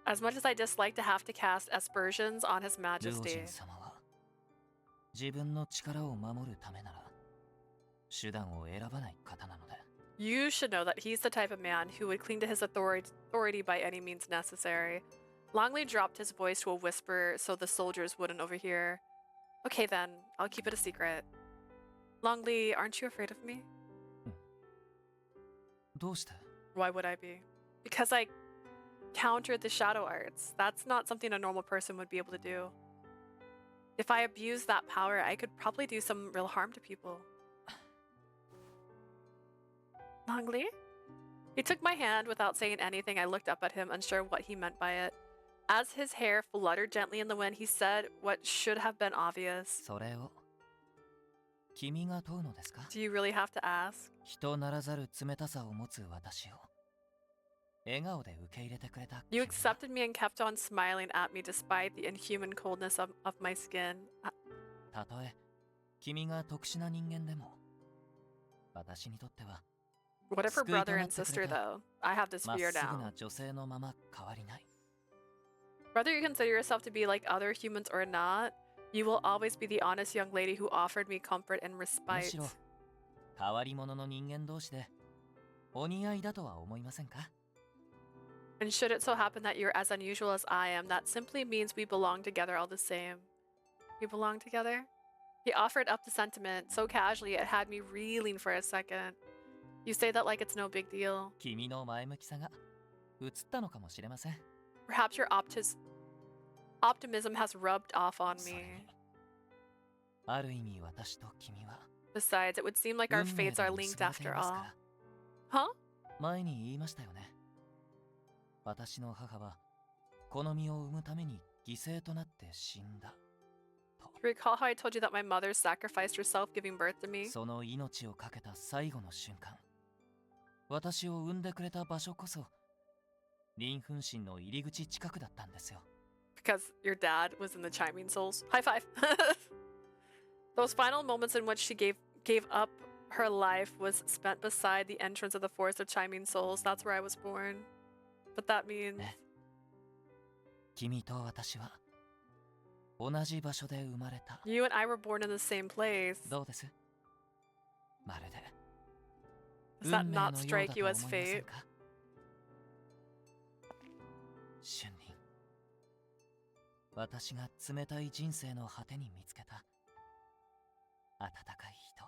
As much as I dislike to have to cast aspersions on His 両 Majesty. 人様は自分の力を守るためなら手段を選ばない方なので。You should know that he's the type of man who would cling to his authority by any means necessary. Longli dropped his voice to a whisper so the soldiers wouldn't overhear. Okay then, I'll keep it a secret. Longli, aren't you afraid of me? どうして？ Why would I be? Because I countered the shadow arts. That's not something a normal person would be able to do. If I abused that power, I could probably do some real harm to people. Longli? He took my hand without saying anything. I looked up at him, unsure what he meant by it. As his hair fluttered gently in the wind, he said what should have been obvious. それを君が問うのですか？ Do you really have to ask? 人ならざる冷たさを持つ私を笑顔で受け入れてくれた。 You accepted me and kept on smiling at me despite the inhuman coldness of my skin. たとえ君が特殊な人間でも私にとっては What if her brother and sister, though? I have this fear now. Whether you consider yourself to be like other humans or not, you will always be the honest young lady who offered me comfort and respite. 変わり者の人間同士でお似合いだとは思いませんか？ And should it so happen that you're as unusual as I am, that simply means we belong together all the same. We belong together? He offered up the sentiment so casually it had me reeling for a second. You say that like it's no big deal. 君の前向きさが映ったのかもしれません。 Perhaps your optimism has rubbed off on me. ある意味私と君は Besides, it would seem like our fates are linked after all. Huh? 前に言いましたよね。私の母はこの身を産むために犠牲となって死んだ。 Do you recall how I told you that my mother sacrificed herself giving birth to me? その命を懸けた最後の瞬間、私を産んでくれた場所こそ臨糞神の入り口近くだったんですよ。 Because your dad was in the Chiming Souls. High five. Those final moments in which she gave up her life was spent beside the entrance of the Forest of Chiming Souls. That's where I was born. But that means 君と私は同じ場所で生まれた。 You and I were born in the same place. どうです？まるで Does that not strike you as fate? 春林、私が冷たい人生の果てに見つけた温かい人。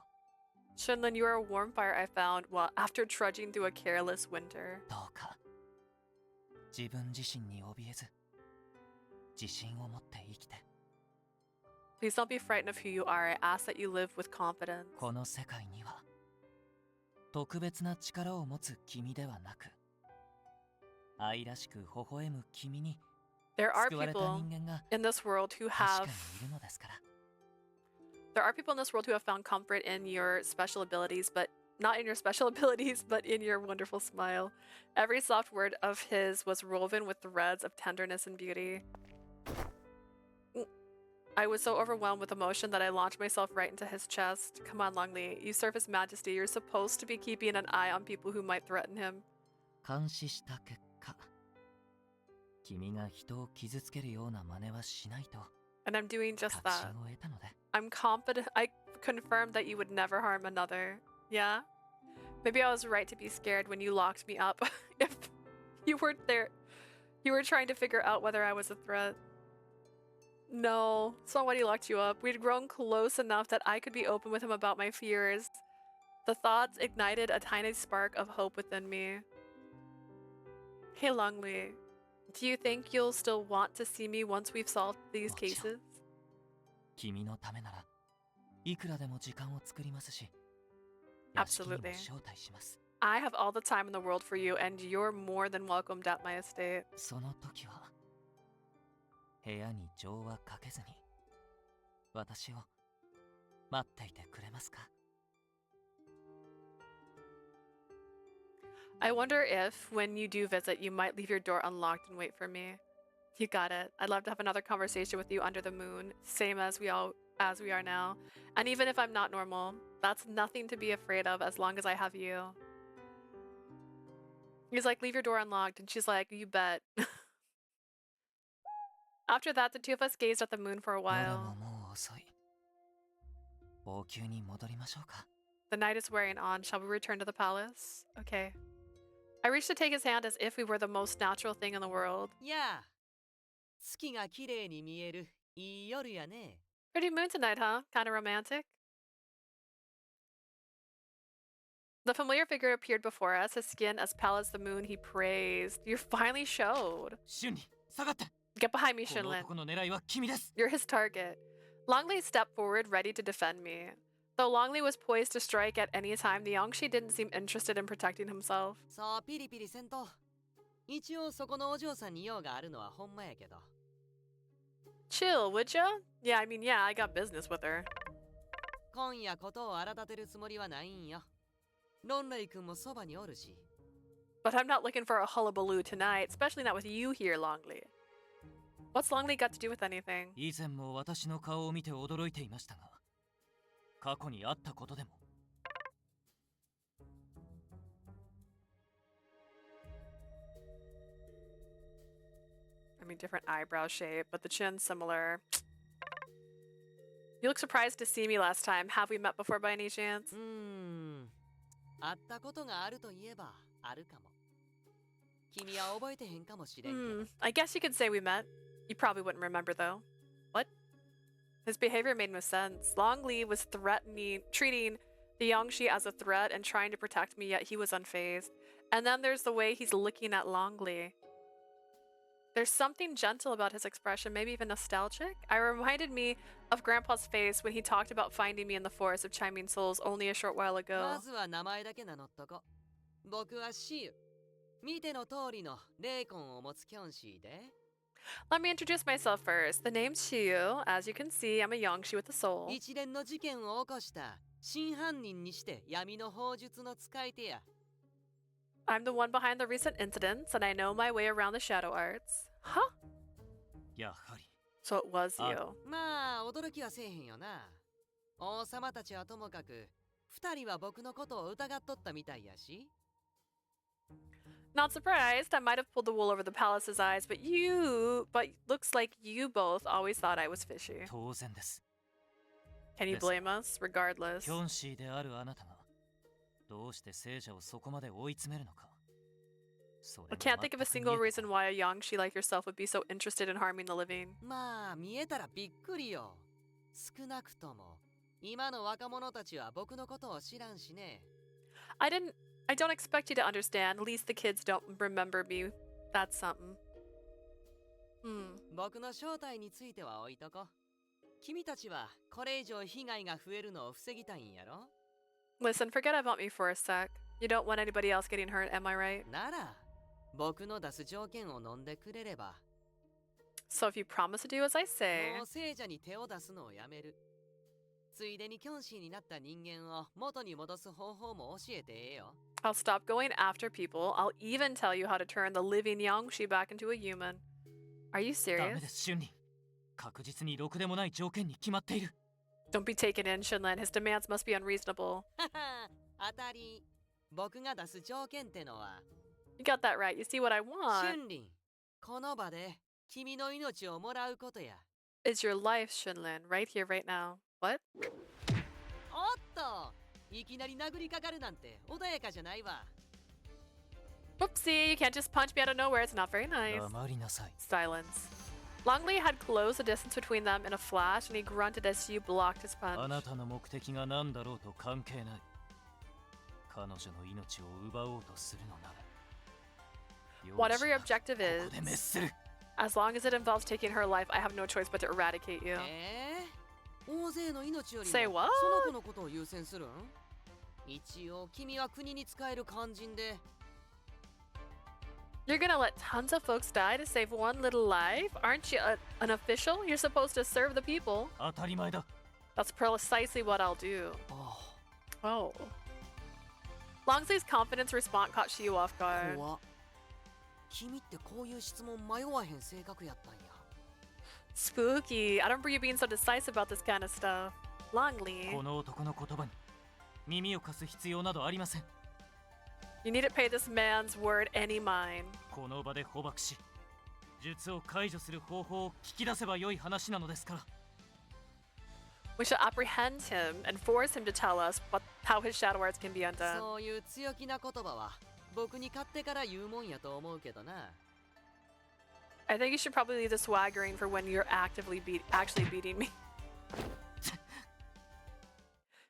Shinlin, you are a warm fire I found while after trudging through a careless winter. どうか自分自身に怯えず自信を持って生きて。 Please don't be frightened of who you are. I ask that you live with confidence. この世界には特別な力を持つ君ではなく、愛らしく微笑む君に There are 救われた people 人間が in this world who 確 have かにいるのですから。 There are people in this world who have found comfort in your special abilities, but not in your special abilities, but in your wonderful smile. Every soft word of his was woven with threads of tenderness and beauty. I was so overwhelmed with emotion that I launched myself right into his chest. Come on, Longli. You serve His Majesty. You're supposed to be keeping an eye on people who might threaten him. 監視した結果、君が人を傷つけるような真似はしないと And I'm doing just 確 that. 信を得たので。 I'm confident. I confirmed that you would never harm another. Yeah? Maybe I was right to be scared when you locked me up. If you weren't there, you were trying to figure out whether I was a threat. No, it's not why he locked you up. We'd grown close enough that I could be open with him about my fears. The thoughts ignited a tiny spark of hope within me. Hey Longli, do you think you'll still want to see me once we've solved these cases? 君のためならいくらでも時間を作りますし、屋敷にも Absolutely. 招待します。 I have all the time in the world for you, and you're more than welcomed at my estate. その時は部屋に錠はかけずに私を待っていてくれますか？ I wonder if, when you do visit, you might leave your door unlocked and wait for me. You got it. I'd love to have another conversation with you under the moon, same as we are now. And even if I'm not normal, that's nothing to be afraid of as long as I have you. He's like, leave your door unlocked, and she's like, you bet. After that, the two of us gazed at the moon for a 夜 while. ももう遅い。王宮に戻りましょうか。 The night is wearing on. Shall we return to the palace? Okay. I reached to take his hand as if we were the most natural thing in the world. やあ、月が綺麗に見えるいい夜やね。 Pretty moon tonight, huh? Kinda romantic? The familiar figure appeared before us, his skin as pale as the moon he praised. You finally showed. 春里、下がって。 Get behind me, この Shinlin. 男の狙いは君です。 You're his target. Longli stepped forward, ready to defend me. Though Longli was poised to strike at any time, the Yangshi didn't seem interested in protecting himself. そうピリピリせんと。一応そこのお嬢さんに用があるのはほんまやけど。 Chill, would ya? Yeah, I mean, yeah, I got business with her. 今夜ことを荒立てるつもりはないんよ。ロンレイ君もそばにおるし。 But I'm not looking for a hullabaloo tonight, especially not with you here, Longli. What's Longli got to do with anything? 以前も私の顔を見て驚いていましたが、過去にあったことでも。 I mean, different eyebrow shape, but the chin's similar. You look surprised to see me last time. Have we met before by any chance? 会ったことがあるといえばあるかも。君は覚えてへんかもしれんけど。 I guess you could say we met. You probably wouldn't remember though. What? His behavior made no sense. Longli was treating the Yangshi as a threat and trying to protect me, yet he was unfazed. And then there's the way he's looking at Longli. There's something gentle about his expression, maybe even nostalgic. It reminded me of Grandpa's face when he talked about finding me in the forest of Chiming Souls only a short while ago. まずは名前だけ名乗っとこ。僕はシユ。見ての通りの霊魂を持つキョンシーで。 Let me introduce myself first. The name's Shiyu. As you can see, I'm a Yangshi with a soul. 一連の事件を起こした真犯人にして闇の法術の使い手や。 I'm the one behind the recent incidents, and I know my way around the shadow arts. Huh? やはり。 So it was you. まあ驚きはせえへんよな。王様たちはともかく、二人は僕のことを疑っとったみたいやし。 Not surprised. I might have pulled the wool over the palace's eyes, but looks like you both always thought I was fishy. 当然です。 Can you blame us? Regardless. キョンシーであるあなたがどうして聖者をそこまで追い詰めるのか。I can't think of a single reason why a Yangshi like yourself would be so interested in harming the living. まあ見えたらびっくりよ。少なくとも今の若者たちは僕のことを知らんしね。I don't expect you to understand. At least the kids don't remember me. That's something. 僕の正体については置いとこ。君たちはこれ以上被害が増えるのを防ぎたいんやろ？ Listen, forget about me for a sec. You don't want anybody else getting hurt, am I right? なら僕の出す条件を飲んでくれれば。So if you promise to do as I say... もう聖者に手を出すのをやめる。ついでにキョンシーになった人間を元に戻す方法も教えてええよ。I'll stop going after people. I'll even tell you how to turn the living Yangshi back into a human. Are you ダメ serious? です、春林。確実にろくでもない条件に決まっている。Don't be taken in, Shinlen. His demands must be unreasonable. 当たり。僕が出す条件ってのは。You got that right. You see what I want? 春林、この場で君の命をもらうことや。Is your life, Shinlen, right here, right now. What? おっと、いきなり殴りかかるなんて穏やかじゃないわ。Whoopsie, you can't just punch me out of nowhere. It's not very nice. 黙りなさい。 Silence. Longli had closed the distance between them in a flash, and he grunted as you blocked his あ punch. なたの目的が何だろうと関係ない。彼女の命を奪おうとするのなら。 Whatever your objective is, ここで滅する。 as long as it involves taking her life, I have no choice but to eradicate you. 大勢の命よりも Say そ what? の子のことを優先するん？一応君は国に仕える肝心で。 You're gonna let tons of folks die to save one little life? Aren't you an official? You're supposed to serve the people. 当たり前だ。 That's precisely what I'll do. Oh. Longsley's confidence response caught Shiyu off guard. 怖っ。君ってこういう質問迷わへん性格やったんや。 Spooky. I don't remember you being so decisive about this kind of stuff. Longli. この男の言葉に耳を貸す必要などありません。 You need to pay this man's word any mind. この場で捕獲し、術を解除する方法を聞き出せば良い話なのですから。 We shall apprehend him and force him to tell us how his shadow arts can be undone. そういう強気な言葉は僕に勝ってから言うもんやと思うけどな。 I think you should probably leave the swaggering for when you're actually beating me.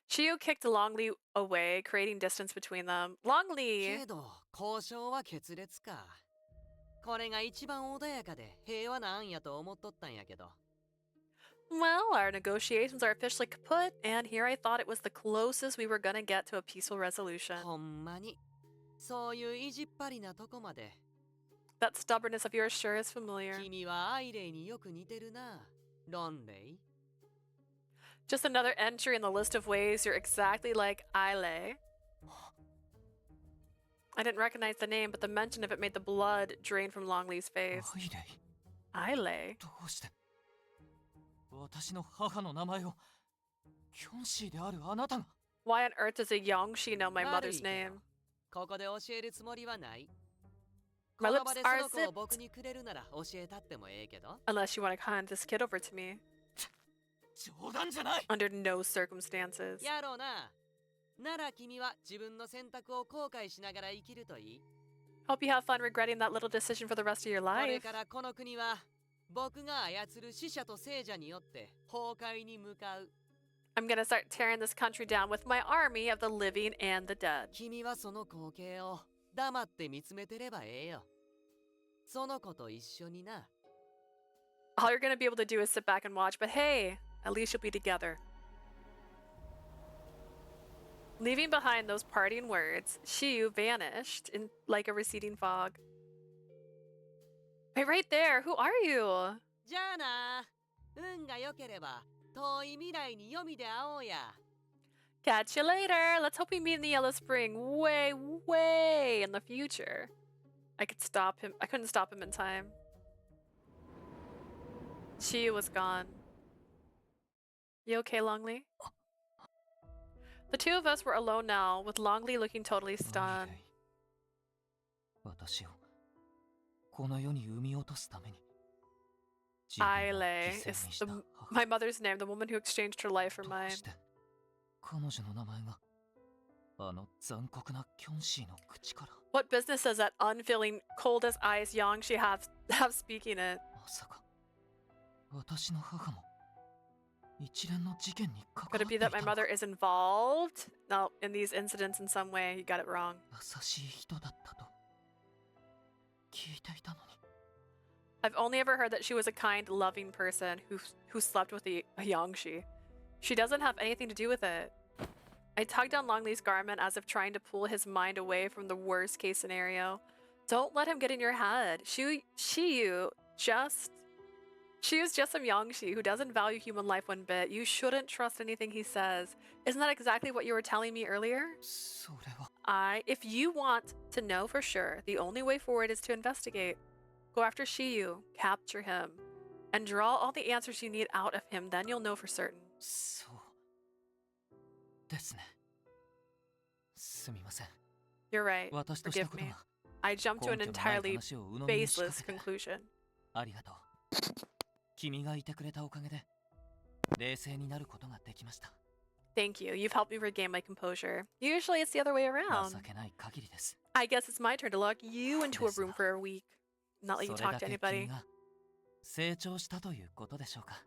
Shiyu kicked Longli away, creating distance between them. Longli! けど交渉は決裂か。これが一番穏やかで平和な案やと思っとったんやけど。 Well, our negotiations are officially kaput, and here I thought it was the closest we were gonna get to a peaceful resolution. ほんまにそういう意地っ張りなとこまで。 That stubbornness of yours sure is familiar. 君はアイレイによく似てるな。ロンレイ。 Just another entry in the list of ways you're exactly like Islay. I didn't recognize the name, but the mention of it made the blood drain from Longli's face. Islay? どうして私の母の名前をキョンシーであるあなたが Why on earth does a Yongshi know my mother's name? ここで教えるつもりはない。 My この lips 場で are その子を zipped. 僕にくれるなら教えたってもええけど。 Unless you want to hand this kid over to me. 冗談じゃない Under no circumstances. やろうな。なら君は自分の選択を後悔しながら生きるといい。 Hope you have fun regretting that little decision for the rest of your これ life. からこの国は僕が操る死者と聖者によって崩壊に向かう。 I'm gonna start tearing this country down with my army of the living and the dead. 君はその光景を黙って見つめてればええよ。その子と一緒にな。 All you're gonna be able to do is sit back and watch, but hey, at least you'll be together. Leaving behind those parting words, Shiyu vanished in like a receding fog. Wait, right there! Who are you? じゃあな。運が良ければ遠い未来に読みで会おうや。 Catch you later! Let's hope we meet in the Yellow Spring way, way in the future. I couldn't stop him in time. Shiyu was gone. You okay, Longli? The two of us were alone now, with Longli looking totally stunned. 私をこの世に産み落とすために Islay is my mother's name, the woman who exchanged her life for mine. 彼女の名前があの残酷なキョンシーの口から。 What business does that unfeeling, cold as ice Yangshi have speaking it? まさか私の母も一連の事件に関わ Could って it い be た that my のか。 mother is involved? No, in these incidents in some way. You got it wrong. 優しい人だったと聞いていたのに。 I've only ever heard that she was a kind, loving person who slept with a Yangshi. She doesn't have anything to do with it. I tugged on Longli's garment as if trying to pull his mind away from the worst case scenario. Don't let him get in your head. She is just some Yangshi who doesn't value human life one bit. You shouldn't trust anything he says. Isn't that exactly what you were telling me earlier? それは。 If you want to know for sure, the only way forward is to investigate. Go after Shiyu, capture him, and draw all the answers you need out of him. Then you'll know for certain. そうですね。すみません。 You're right. 私とした Forgive こと me. が I jumped to an 根拠のない entirely 話を鵜呑みにしか baseless けて。 conclusion. ありがとう。君がいてくれたおかげで冷静になることができました。 Thank you. You've helped me regain my composure. Usually it's the other way around. 情けない限りです。 I guess it's my turn to lock you into a room for a week. Not let you それ talk だ to け anybody. 君が成長したということでしょうか。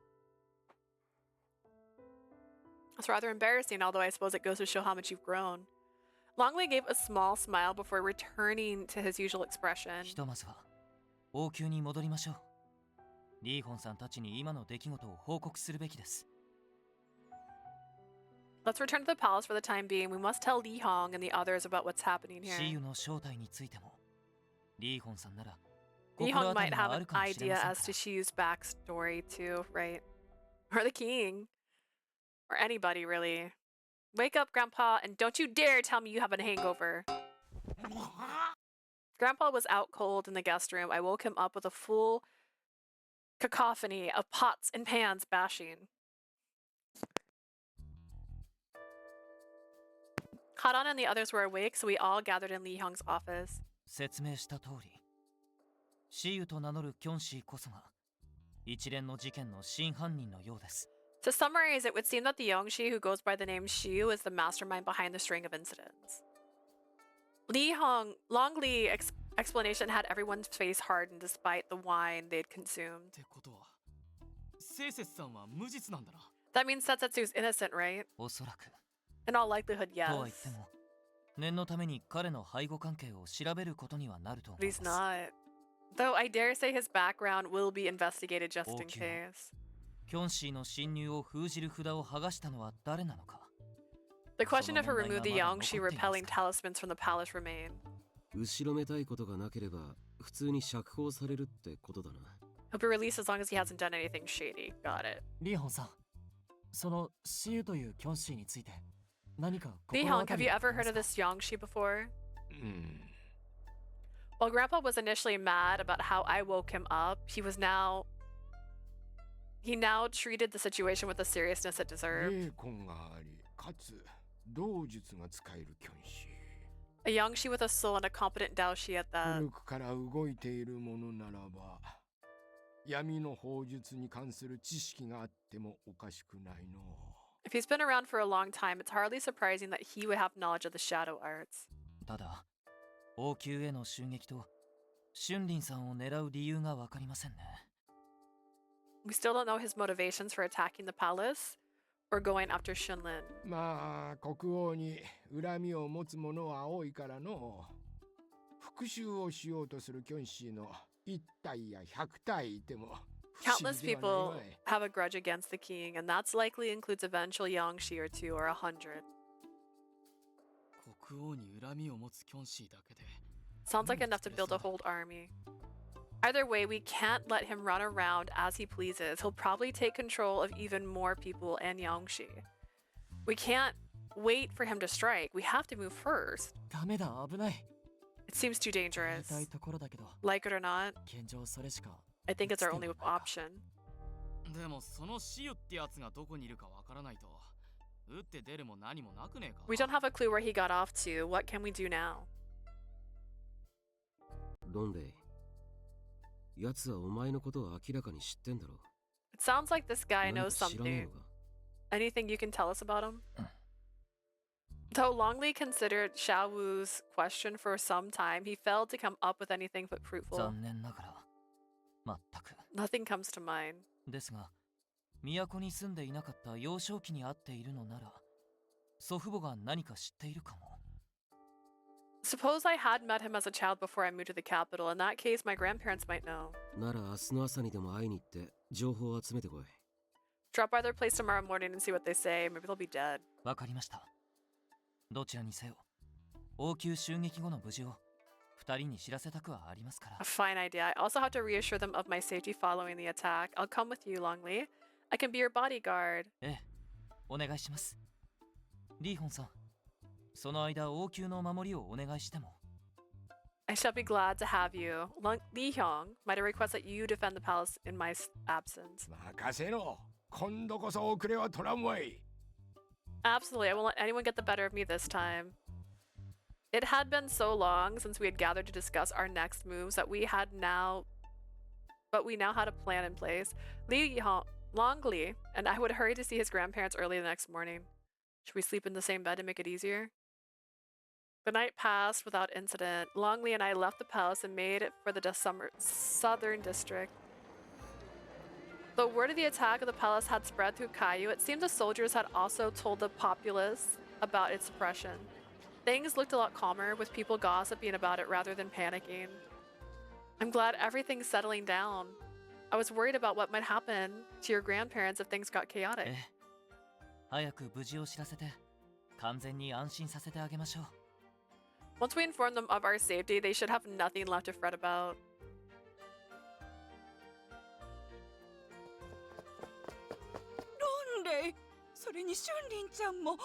It's rather embarrassing, although I suppose it goes to show how much you've grown. Longli gave a small smile before returning to his usual expression. ひとまずは王宮に戻りましょう。リーホンさんたちに今の出来事を報告するべきです。 Let's return to the palace for the time being. We must tell Li Hong and the others about what's happening シ here. ユの正体についてもリーホンさんなら Li 心 Hong 当たり might が have あ an るかもしれ idea ません as か to ら。 Shiyu's backstory too, right? Or the king. Or anybody, really. Wake up, Grandpa, and don't you dare tell me you have a hangover. Grandpa was out cold in the guest room. I woke him up with a full cacophony of pots and pans bashing. Karan and the others were awake, so we all gathered in Li Hong's office. 説明した通り、シユと名乗るキョンシーこそが一連の事件の真犯人のようです。 To summarize, it would seem that the Yongshi who goes by the name Shiyu is the mastermind behind the string of incidents. Longli explanation had everyone's face hardened despite the wine they'd consumed. ってことは、聖節さんは無実なんだな。 That means Setsetsu's innocent, right? おそらく。 In all likelihood, とは言 yes. っても、念のために彼の背後関係を調べることにはなると思 But い he's ます。 not. Though I dare say his background will be investigated just in Okay. case. キョンシーの侵入を封じる札を剥がしたのは誰なのか。 The question of who その問題 removed the がまだ Yongshi 残っています repelling talismans from the palace remain. 後ろめたいことがなければ普通に釈放されるってことだな。 He'll be released as long as he hasn't done anything shady. Got it. リーホンさん、そのシユというキョンシーについて何か Li 心 Hong, 当た have り you はあ ever りま heard す of か？ this Yongshi before? While Grandpa was initially mad about how I woke him up, he now treated the situation with the seriousness it deserved. 霊魂があり、かつ道術が使えるキョンシ A Yongshi with a soul and a competent Daoshi at ー。 that. 古くから動いているものならば、闇の法術に関する知識があってもおかしくないの。 If he's been around for a long time, it's hardly surprising that he would have knowledge of the shadow arts. ただ、王宮への襲撃と春林さんを狙う理由がわかりませんね。 We still don't know his motivations for attacking the palace or going after Shunlin. まあ、国王に恨みを持つ者は多いからの。復讐をしようとするキョンシーの1体や100体いても不思 Countless 議ではない people わい。 have a grudge against the king, and that's likely includes eventual Yongshi or two or 100. 国王に恨みを持つキョンシーだけで。 Sounds like enough to build a whole army. Either way, we can't let him run around as he pleases. He'll probably take control of even more people and Yongshi. We can't wait for him to strike. We have to move first. ダメだ、危ない。 It seems too 言い dangerous. たいところだけど、 Like it or not, 現状それしか。 I think it's our only 打つ手はないか。 option. でもそのシユってやつがどこにいるかわからないと、打って出るも何もなくねえか。 We don't have a clue where he got off to. What can we do now? ロンレイ、奴はお前のことを明らかに知ってんだろ。 It sounds like this guy 何 knows か知らねえ something. のか。 Anything you can tell us about him? Though Longli considered Xiao Wu's question for some time, he failed to come up with anything but fruitful. 残念ながら全く Nothing comes to mind. ですが都に住んでいなかった幼少期に会っているのなら祖父母が何か知っているかも Suppose I had met him as a child before I moved to the capital. In that case, my grandparents might know. なら明日の朝にでも会いに行って情報を集めてこい。 Drop by their place tomorrow morning and see what they say. Maybe they'll be dead. わかりました。どちらにせよ王宮襲撃後の無事を二人に知らせたくはありますから A fine idea. I also have to reassure them of my safety following the attack. I'll come with you, Longli. I can be your bodyguard. ええ、お願いします。リーホンさん、その間王宮の守りをお願いしても I shall be glad to have you. Lee Hyung, might I request that you defend the palace in my absence? 任せろ。今度こそ遅れは取らんわい。 Absolutely, I won't let anyone get the better of me this time. It had been so long since we had gathered to discuss our next moves that we now had a plan in place. Longli and I would hurry to see his grandparents early the next morning. Should we sleep in the same bed to make it easier? The night passed without incident. Longli and I left the palace and made it for the southern district. The word of the attack of the palace had spread through Kaiyu. It seemed the soldiers had also told the populace about its suppression. Things looked a lot calmer, with people gossiping about it rather than panicking. I'm glad everything's settling down. I was worried about what might happen to your grandparents if things got chaotic. ええ、早く無事を知らせて完全に安心させてあげましょう Once we inform them of our safety, they should have nothing left to fret about. Longli! それにシュンリンちゃんも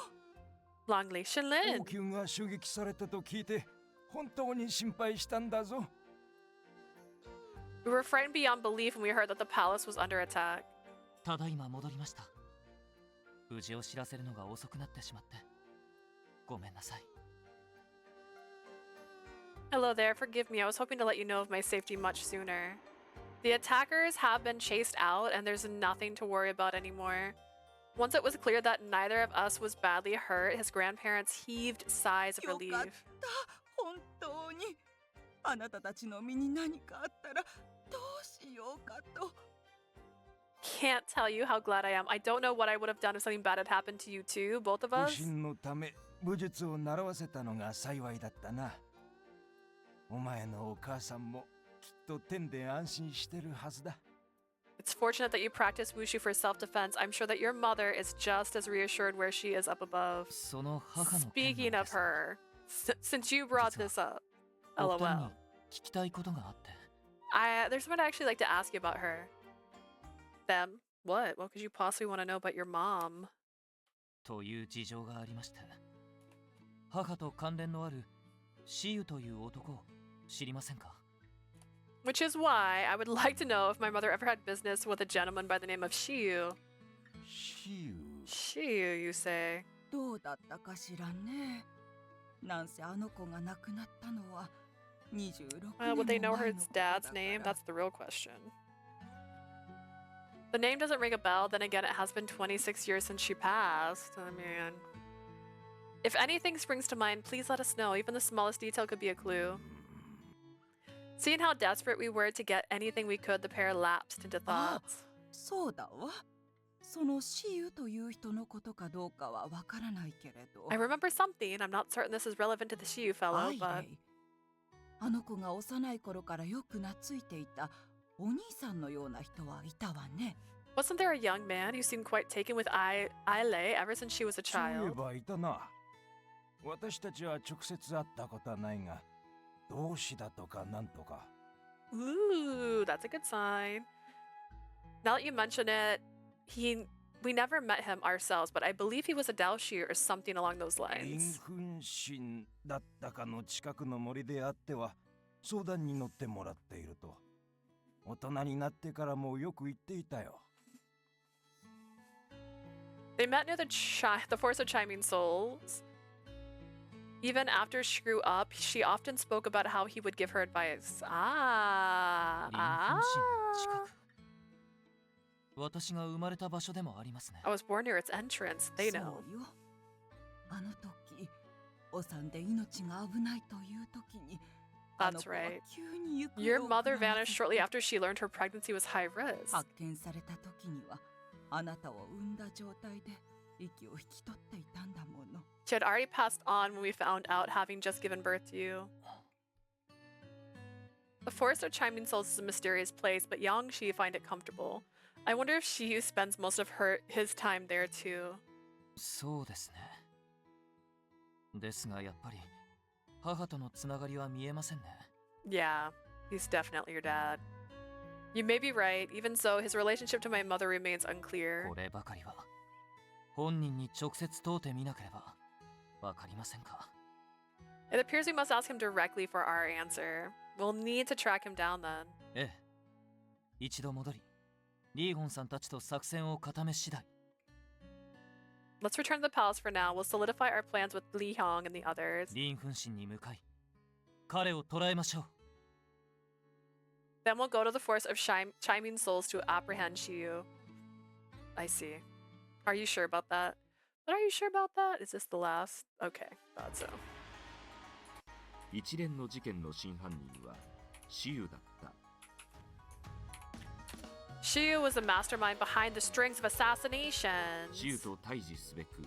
Longli, Shinlin! 王宮が襲撃されたと聞いて本当に心配したんだぞ We were frightened beyond belief when we heard that the palace was under attack. ただいま戻りました無事を知らせるのが遅くなってしまってごめんなさい Hello there, forgive me. I was hoping to let you know of my safety much sooner. The attackers have been chased out and there's nothing to worry about anymore. Once it was clear that neither of us was badly hurt, his grandparents heaved sighs of relief. 本当にあなたたちの身に何かあったらどうしようかと Can't tell you how glad I am. I don't know what I would have done if something bad had happened to you too, both of 保 us. 身のため武術を習わせたのが幸いだったなお前のお母さんもきっと天で安心してるはずだ It's fortunate that you practice wushu for self-defense. I'm sure that your mother is just as reassured where she is up above. その母の件 Speaking なん of です her, since you brought this up, お二人 lol. に聞きたいことがあって There's someone I'd actually like to ask you about her. Them? What? What could you possibly want to know about your mom? という事情がありまして母と関連のあるシユという男を知りませんか Which is why I would like to know if my mother ever had business with a gentleman by the name of Shiyu. シユ Shiyu, you say? どうだったかしらねなんせあの子が亡くなったのは26 Would they 年も know 前 her のこと dad's だ name? から That's the real question. The name doesn't ring a bell, then again, it has been 26 years since she passed. I mean, if anything springs to mind, please let us know. Even the smallest detail could be a clue. Seeing how desperate we were to get anything we could, the pair lapsed into thoughts. そうだわそのシユという人のことかどうかはわからないけれど I remember something. I'm not certain this is relevant to the Shiyu fellow, アイ but レイあの子が幼い頃からよく懐いていたお兄さんのような人はいたわね wasn't there a young man who seemed quite taken with Aile ever since she was a そういえ child? ばいたな私たちは直接会ったことはないが同志だとかなんとか Ooh, that's a good sign. Now that you mention it, we never met him ourselves, but I believe he was a Daoshi or something along those イン lines. フンシンだったかの近くの森であっては相談に乗ってもらっていると大人になってからもよく言っていたよ They met near the Force of Chiming Souls. Even after she grew up, she often spoke about how he would give her advice. リンフンシンの近 Ah. く私が生まれた場所でもありますね I was born near its entrance. They そう know. よあの時お産で命が危ないという時に That's right. Your mother vanished shortly after she learned her pregnancy was high risk. 発見された時にはあなたを産んだ状態で息を引き取っていたんだもの。 She had already passed on when we found out, having just given birth to you. The forest of Chiming Souls is a mysterious place, but Yangshi find it comfortable. I wonder if Shiyu spends most of his time there too. そうですね。ですがやっぱり母とのつながりは見えませんね。Yeah, he's definitely your dad. You may be right. Even so, his relationship to my mother remains unclear. こればかりは本人に直接問うてみなければわかりませんか。 It appears we must ask him directly for our answer. We'll need to track him down then. ええ。一度戻り、リーホンさんたちと作戦を固め次第。 Let's return to the palace for now. We'll solidify our plans with Li Hong and the others. リン分身に向かい、彼を捕らえましょう。 Then we'll go to the forest of Chiming Souls to apprehend Shiyu. I see. Are you sure about that? But are you sure about that? Is this the last? Okay, thought so. 一連の事件の真犯人はシユだった。 Shiyu was the mastermind behind the strings of assassinations. シユと対峙すべく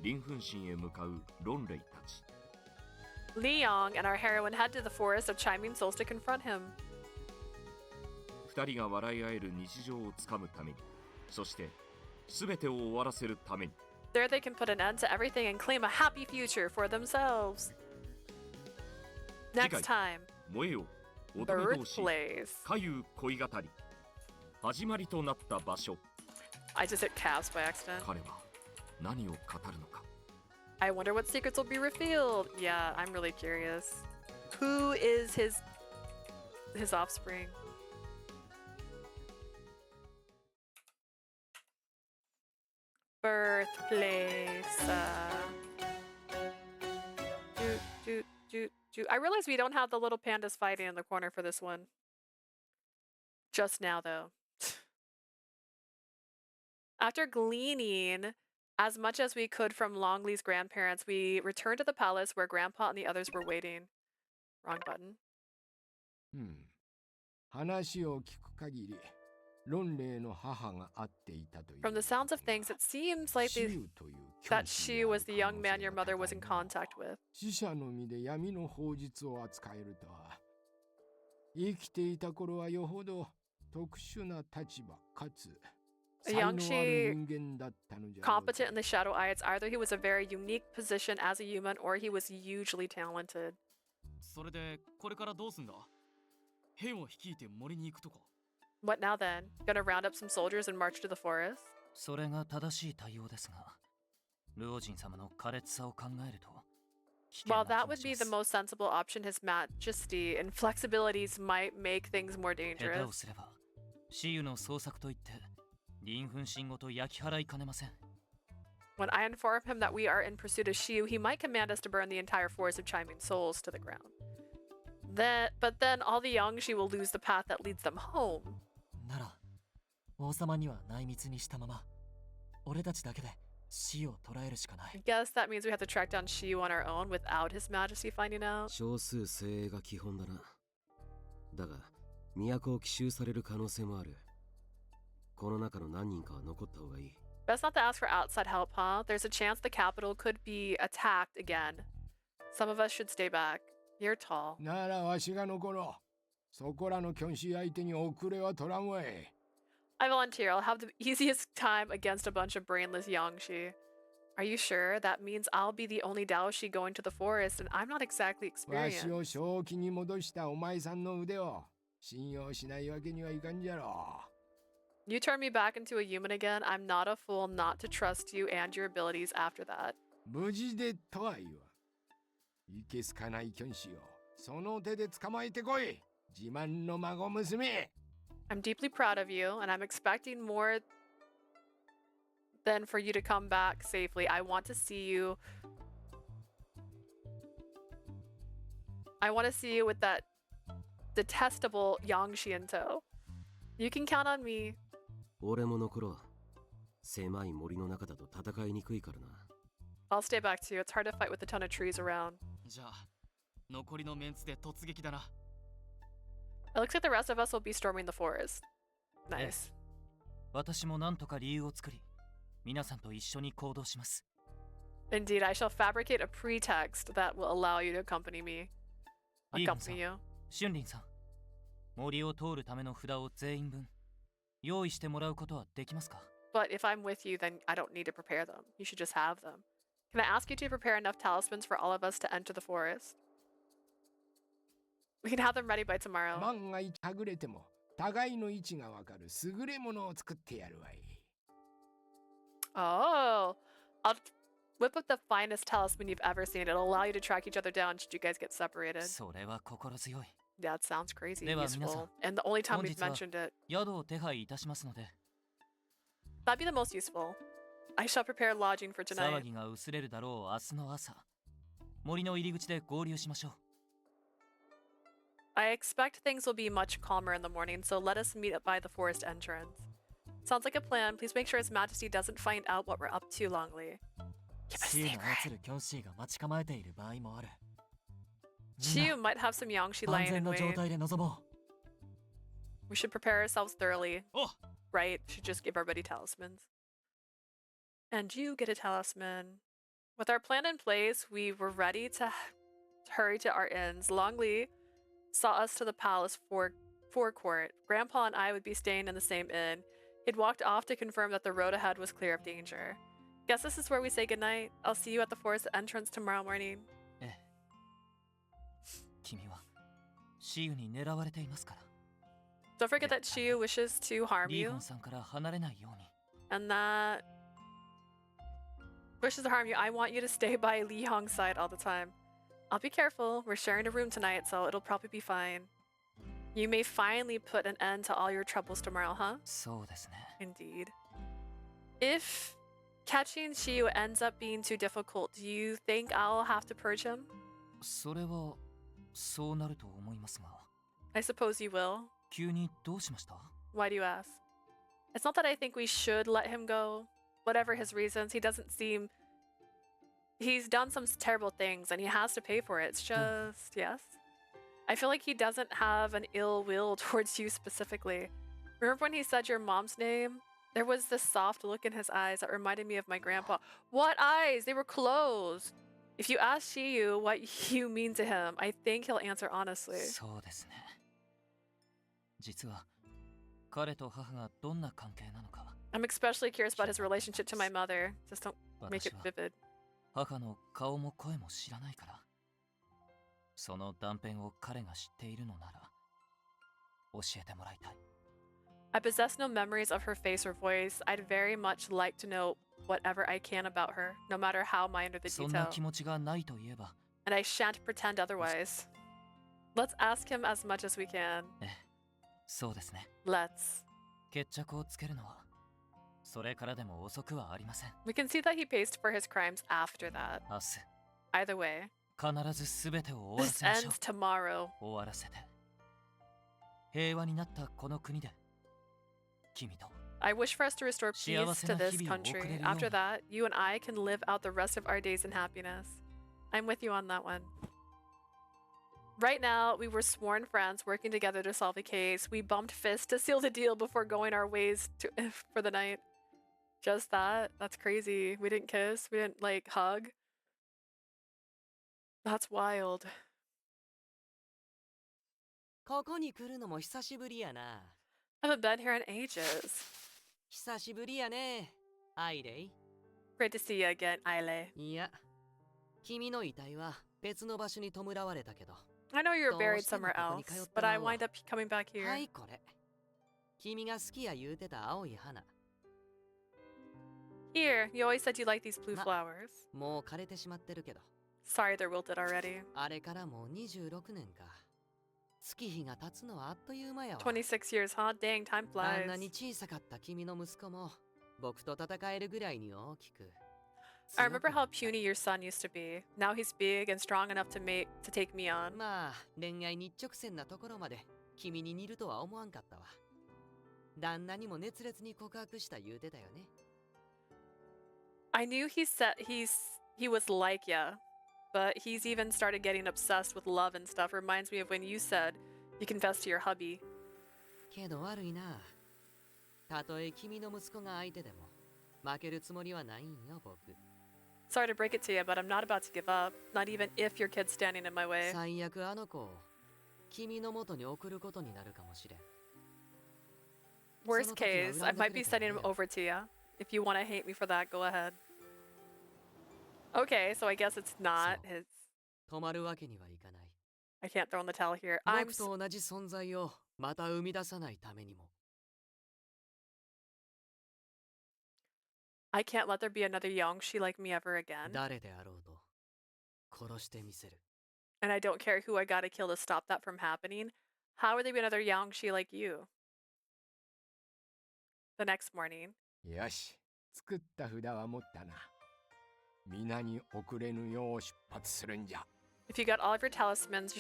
リン分身へ向かうロンレイたち。 Leong and our heroine head to the forest of Chiming Souls to confront him. 二人が笑い合える日常をつかむために、そして全てを終わらせるために。 There they can put an end to everything and claim a happy future for themselves. Next time, 燃えよ乙女同士 Birthplace. 歌謡恋語り始まりとなった場所。 I just hit calves by accident. 彼は何を語るのか。 I wonder what secrets will be revealed. Yeah, I'm really curious. Who is his offspring? Birthplace. I realize we don't have the little pandas fighting in the corner for this one. Just now, though. After gleaning as much as we could from Longli's grandparents, we returned to the palace where Grandpa and the others were waiting. Wrong button. 話を聞く限り、ロンレイの母が会っていたという。 From the sounds of things, it seems like that she was the young man your mother was in contact with. 死者の身で闇の法術を扱えるとは。生きていた頃はよほど特殊な立場かつ。 Yangshi, competent in the Shadow Eye, it's either he was a very unique position as a human or he was hugely talented. それでこれからどうすんだ？兵を率いて森に行くとか。 What now then? Gonna round up some soldiers and march to the forest? それが正しい対応ですが、ルオジン様の苛烈さを考えると。 While that would be the most sensible option, His Majesty inflexibilities might make things more 下手 dangerous. をすれば、シユの捜索といって、リン分身ごと焼き払いかねません。 When I inform him that we are in pursuit of Shiyu, he might command us to burn the entire forest of Chiming Souls to the ground. But then all the Yangshi will lose the path that leads them home. なら、王様には内密にしたまま、俺たちだけで死を捕らえるしかない。 I guess that means we have to track down Shiyu on our own without His Majesty finding out. 少数精鋭が基本だな。だが、都を奇襲される可能性もある。この中の何人かは残った方がいい。 Best not to ask for outside help, huh? There's a chance the capital could be attacked again. Some of us should stay back. You're tall. ならわしが残ろう。そこらのキョンシー相手に遅れは取らんわい。 I volunteer. I'll have the easiest time against a bunch of brainless Yangshi. Are you sure? That means I'll be the only Daoshi going to the forest, and I'm not exactly わし experienced. を正気に戻したお前さんの腕を信用しないわけにはいかんじゃろう。 You turn me back into a human again. I'm not a fool not to trust you and your abilities after that. 無事でとは言わ。いけすかないキョンシーをその手で捕まえてこい。自慢の孫娘。 I'm deeply proud of you, and I'm expecting more than for you to come back safely. I want to see you. I want to see you with that detestable Yangshi in tow. You can count on me. 俺も残ろう。狭い森の中だと戦いにくいからな。I'll stay back too. It's hard to fight with a ton of trees around. じゃあ残りのメンツで突撃だな。 It looks like the rest of us will be storming the forest. Nice. 私も何とか理由を作り、皆さんと一緒に行動します。 Indeed, I shall fabricate a pretext that will allow you to accompany me. リーゴンさん、 Accompany you. シュンリンさん、森を通るための札を全員分用意してもらうことはできますか？ But if I'm with you, then I don't need to prepare them. You should just have them. Can I ask you to prepare enough talismans for all of us to enter the forest? We can have them ready by tomorrow. 万が一はぐれても互いの位置がわかる優れものを作ってやるわい。 Oh, I'll whip up the finest talisman you've ever seen. It'll allow you to track each other down should you guys get separated. それは心強い。 Yeah, it sounds crazy では皆さん、 useful. And the only time 本 we've 日は mentioned it. 宿を手配いたしますので、 That'd be the most useful. I shall prepare lodging for 騒 tonight. ぎが薄れるだろう明日の朝、森の入り口で合流しましょう。 I expect things will be much calmer in the morning, so let us meet up by the forest entrance. Sounds like a plan. Please make sure His Majesty doesn't find out what we're up to, Longli. Keep it シーの secret. 操るキョンシーが待ち構えている場合もある。 Chiyu might have some Yangshi 万 lying 全 in の状 wait. 態で臨も We should prepare ourselves thoroughly. お Right? Should just give everybody talismans. And you get a talisman. With our plan in place, we were ready to hurry to our inns. Longli saw us to the palace forecourt. Grandpa and I would be staying in the same inn. He'd walked off to confirm that the road ahead was clear of danger. Guess this is where we say goodnight. I'll see you at the forest entrance tomorrow morning. ええ。君はシユに狙われていますから。 Don't forget that Chiyu wishes to harm リー you, ゴンさんから離れないように。 and that wishes to harm you. I want you to stay by Li Hong's side all the time. I'll be careful. We're sharing a room tonight, so it'll probably be fine. You may finally put an end to all your troubles tomorrow, huh? そうですね。 Indeed. If catching Chiyu ends up being too difficult, do you think I'll have to purge him? それはそうなると思いますが、 I suppose you will. 急にどうしました？ Why do you ask? It's not that I think we should let him go. Whatever his reasons, he doesn't seem... He's done some terrible things and he has to pay for it. It's just... Yes? I feel like he doesn't have an ill will towards you specifically. Remember when he said your mom's name? There was this soft look in his eyes that reminded me of my grandpa. What eyes? They were closed. If you ask Shiyu what you mean to him, I think he'll answer honestly. そうですね。実は彼と母がどんな関係なのか。 I'm especially curious about his relationship to my mother. Just don't make it 私は vivid. 母の顔も声も知らないから。その断片を彼が知っているのなら教えてもらいたい。 I possess no memories of her face or voice. I'd very much like to know whatever I can about her, no matter how minor the そんな detail. 気持ちがないと言えば、 And I shan't pretend otherwise. Let's ask him as much as we can. ええ、そうですね。 Let's. 決着をつけるのはそれからでも遅くはありません。 We can see that he pays for his crimes after that. 明日 Either way, 必ず全てを終わら this せましょ ends tomorrow. う。終わらせて平和になったこの国で君と I wish for us to restore peace to this country. After that, you and I can live out the rest of our days in happiness. I'm with you on that one. Right now, we were sworn friends working together to solve a case. We bumped fists to seal the deal before going our ways for the night. Just that? That's crazy. We didn't kiss. We didn't, like, hug. That's wild. ここに来るのも久しぶりやな。 I haven't been here in ages. 久しぶりやね、アイレイ。 Great to see you again, Aile. いや、君の遺体は別の場所に弔われたけど。 I know you were どう buried しても somewhere ここに else, 通って but ま I うわ。 wind up coming back here. はい、これ。君が好きや言うてた青い花。 Here, you always said you liked these blue ま、 flowers. もう枯れてしまってるけど。 Sorry they're wilted already. あれからもう26年か。月日が経つのはあっという間やわ。 26 years, huh? Dang, time あんな flies. に小さかった君の息子も僕と戦えるぐらいに大きく。 I remember how puny your son used to be. Now he's big and strong enough to take me on. まあ恋愛に一直線なところまで君に似るとは思わんかったわ。旦那にも熱烈に告白した言うてたよね。 I knew he he was like ya. But he's even started getting obsessed with love and stuff. Reminds me of when you said you confessed to your hubby. けど悪いな。たとえ君の息子が相手でも負けるつもりはないんよ僕。Sorry to break it to you, but I'm not about to give up. Not even if your kid's standing in my way. 最悪あの子を君の元に送ることになるかもしれん。 Worst case, I might be sending him over to you. If you want to hate me for that, go ahead. Okay, so I guess it's not his. 止まるわけにはいかない。 I can't throw in the towel here. I'm 僕と同じ存在をまた生み出さないためにも。 I can't let there be another Yongshi like me ever again. 誰であろうと殺してみせる。 And I don't care who I gotta kill to stop that from happening. How would there be another Yongshi like you? The next morning. よし、作った札は持ったな。皆に遅れぬよう出発するんじゃ。 If you got all of your talismans,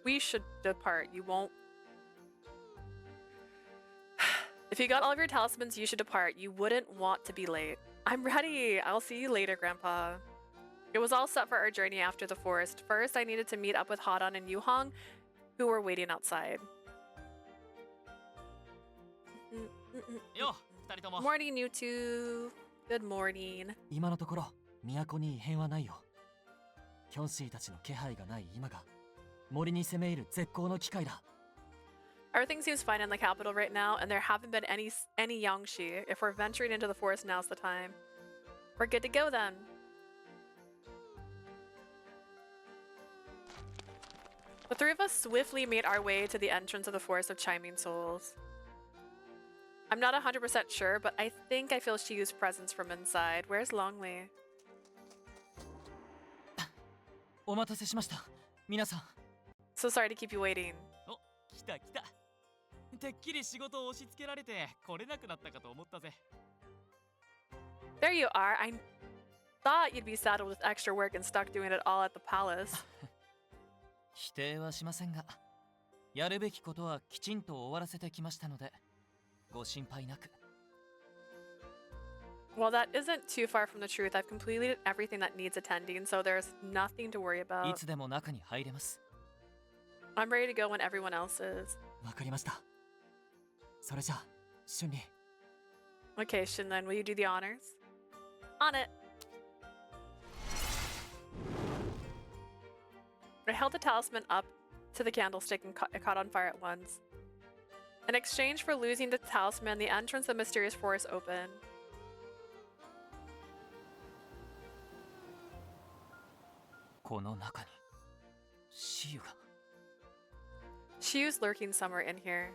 we should depart. You won't. If you got all of your talismans, you should depart. You wouldn't want to be late. I'm ready. I'll see you later, Grandpa. It was all set for our journey after the forest. First, I needed to meet up with Hadan and Yuhong, who were waiting outside. Morning, you two. Good morning. 今のところ都に異変はないよ。キョンシーたちの気配がない今が森に攻め入る絶好の機会だ。 Everything seems fine in the capital right now, and there haven't been any Yangshi. If we're venturing into the forest, now's the time. We're good to go then. The three of us swiftly made our way to the entrance of the Forest of Chiming Souls. I'm not 100% sure, but I think I feel Shiyu's presence from inside. Where's Longli? お待たせしました。皆さん。 So sorry to keep you waiting. お、来た来た。てっきり仕事を押し付けられて来れなくなったかと思ったぜ。 There you are. I thought you'd be saddled with extra work and stuck doing it all at the palace. 否定はしませんが、やるべきことはきちんと終わらせてきましたので、ご心配なく。 Well, that isn't too far from the truth. I've completed everything that needs attending, so there's nothing to worry い about. つでも中に入れます。 I'm ready to go when everyone else is. わかりました。それじゃあ、春里。 Okay, Shinlen, will you do the honors? On it. I held the talisman up to the candlestick and it caught on fire at once. In exchange for losing the talisman, the entrance of the mysterious forest opened. この中に、シユが。 Shiyu's lurking somewhere in here.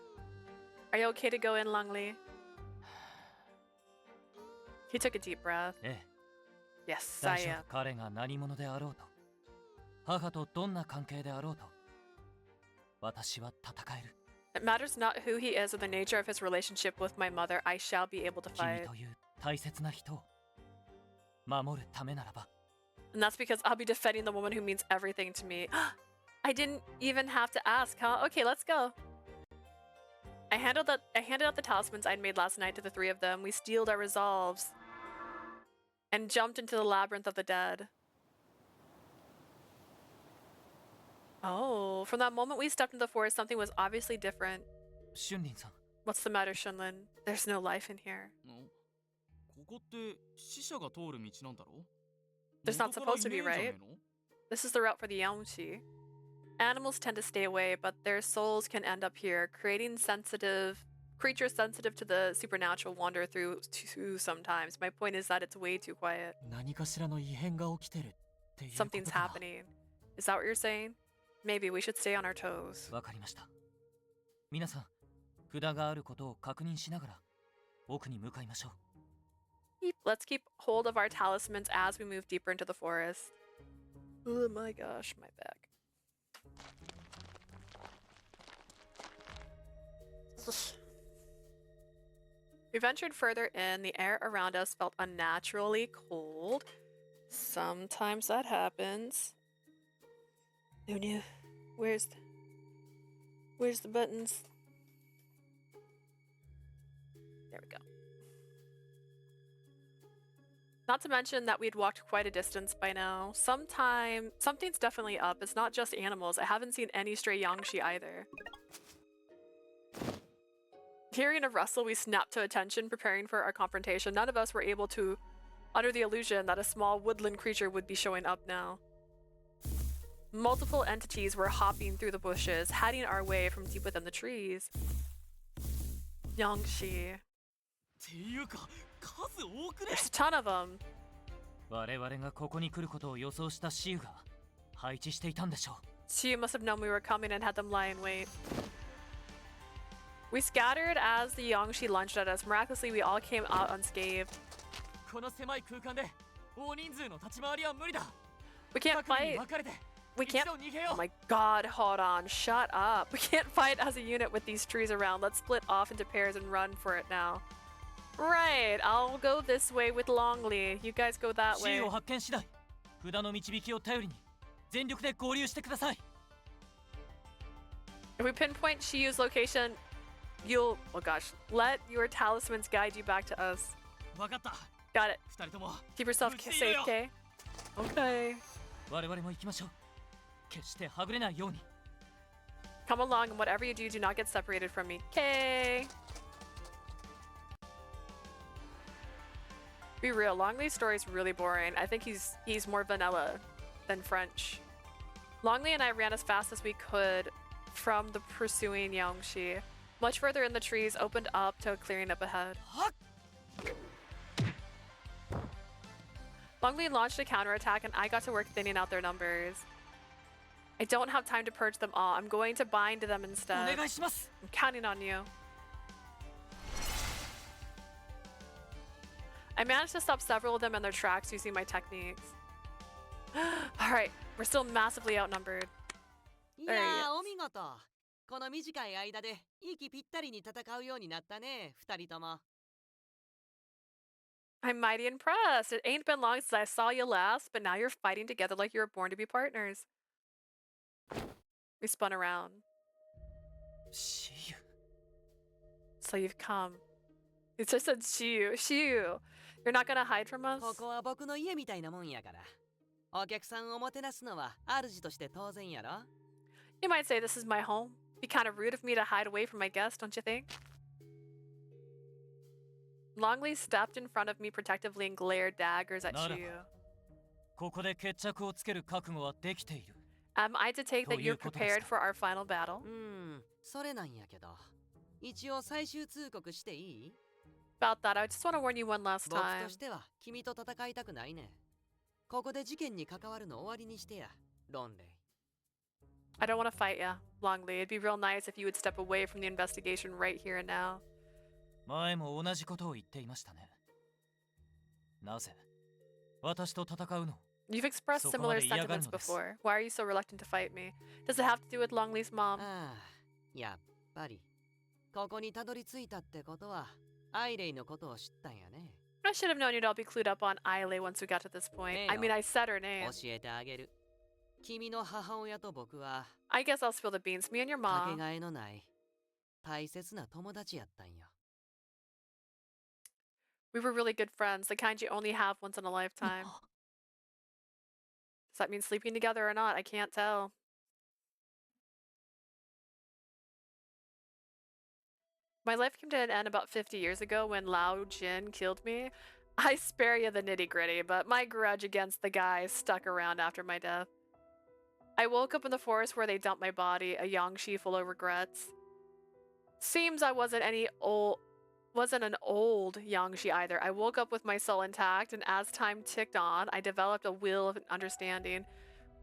Are you okay to go in, Longli? He took a deep breath. ええ。 Yes, I 最 am. 初彼が何者であろうと、母とどんな関係であろうと、私は戦える。 It matters not who he is or the nature of his relationship with my mother, I shall be able to 君 fight. という大切な人を守るためならば。 And that's because I'll be defending the woman who means everything to me. I didn't even have to ask, huh? Okay, let's go. I handed out the talismans I'd made last night to the three of them. We steeled our resolves and jumped into the labyrinth of the dead. Oh, from that moment we stepped into the forest, something was obviously different. 春林さん。 What's the matter, Shunlin? There's no life in here. ここって死者が通る道なんだろ？ There's not supposed to be, right? This is the route for the Yaoshi. Animals tend to stay away, but their souls can end up here, creating creatures sensitive to the supernatural wander through too sometimes. My point is that it's way too quiet. 何かしらの異変が起きてるっていうこと Something's かな。 happening. Is that what you're saying? Maybe we should stay on our toes. わかりました。皆さん、札があることを確認しながら奥に向かいましょう。 Let's keep hold of our talismans as we move deeper into the forest. Oh my gosh, my back. We ventured further in. The air around us felt unnaturally cold. Sometimes that happens. Oh no. Where's the buttons? There we go. Not to mention that we'd walked quite a distance by now. Something's definitely up. It's not just animals. I haven't seen any stray Yangshi either. Hearing a rustle, we snapped to attention, preparing for our confrontation. None of us were able to under the illusion that a small woodland creature would be showing up now. Multiple entities were hopping through the bushes, heading our way from deep within the trees. Yangshi. There's a ton of them. 我々がここに来ることを予想したシウが配置していたんでしょう。She must have known we were coming and had them lie in wait. We scattered as the Yangshi lunged at us. Miraculously, we all came out unscathed. この狭い空間で大人数の立ち回りは無理だ。 We can't fight. 分かれて We can't. Oh my god, hold on. Shut up. We can't fight as a unit with these trees around. Let's split off into pairs and run for it now. Right, I'll go this way with Longli. You guys go that way. シウを発見次第、札の導きを頼りに全力で合流してください。 If we pinpoint Shiyu's location, you'll, oh gosh, let your talismans guide you back to us. 分かった。 Got it. 二人とも Keep yourself safe, okay? Okay. 我々も行きましょう。決してはぐれないように。 Come along, and whatever you do, do not get separated from me. Okay. Be real, Longli's story is really boring. I think he's more vanilla than French. Longli and I ran as fast as we could from the pursuing Yangshi. Much further in, the trees opened up to a clearing up ahead. Longli launched a counterattack and I got to work thinning out their numbers. I don't have time to purge them all. I'm going to bind them instead. I'm counting on you. I managed to stop several of them in their tracks using my techniques. Alright, we're still massively outnumbered. There he is. お見事。この短い間で息ぴったりに戦うようになったね、二人とも。 I'm mighty impressed. It ain't been long since I saw you last, but now you're fighting together like you were born to be partners. We spun around. Shiyu. So you've come. It just said Shiyu. Shiyu. You're not gonna hide from us? ここは僕の家みたいなもんやから。お客さんをもてなすのは主として当然やろ。 You might say this is my home. Be kind of rude of me to hide away from my guests, don't you think? Longli stepped in front of me protectively and glared daggers at Shiyu. ここで決着をつける覚悟はできている。 Am I to take that you're prepared for our final battle? それなんやけど。一応最終通告していい？ About that, I just want to warn you one last 僕 time. としては君と戦いたくないね。ここで事件に関わるの終わりにしてや、ロンレイ。 I don't want to fight ya, Longli. It'd be real nice if you would step away from the investigation right here and now. 前も同じことを言っていましたね。なぜ私と戦うの？ You've expressed similar sentiments before. Why are you so reluctant to fight me? Does it have to do with Longli's mom? ああ、やっぱり。ここにたどり着いたってことは、アイレイのことを知ったんやね。I should have known you'd all be clued up on Aile once we got to this point. I mean, I said her name. 教えてあげる。君の母親と僕は、 I guess I'll spill the beans. Me and your かけ mom. がえのない大切な友達やったんよ。 We were really good friends, the kind you only have once in a lifetime. Does that mean sleeping together or not? I can't tell. My life came to an end about 50 years ago when Lao Jin killed me. I spare you the nitty-gritty, but my grudge against the guy stuck around after my death. I woke up in the forest where they dumped my body, a Yangshi full of regrets. Seems I wasn't an old Yangshi either. I woke up with my soul intact, and as time ticked on, I developed a will of understanding.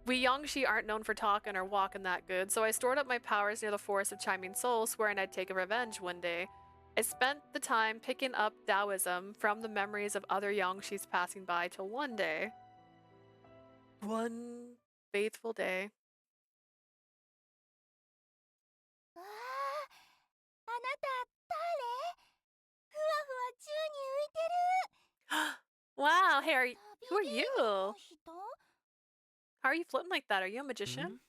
We Yangshi aren't known for talking or walking that good, so I stored up my powers near the forest of Chiming Soul, swearing I'd take a revenge one day. I spent the time picking up Taoism from the memories of other Yangshis passing by till one day. One faithful day. Wow, hey, who are you? How are you floating like that? Are you a magician?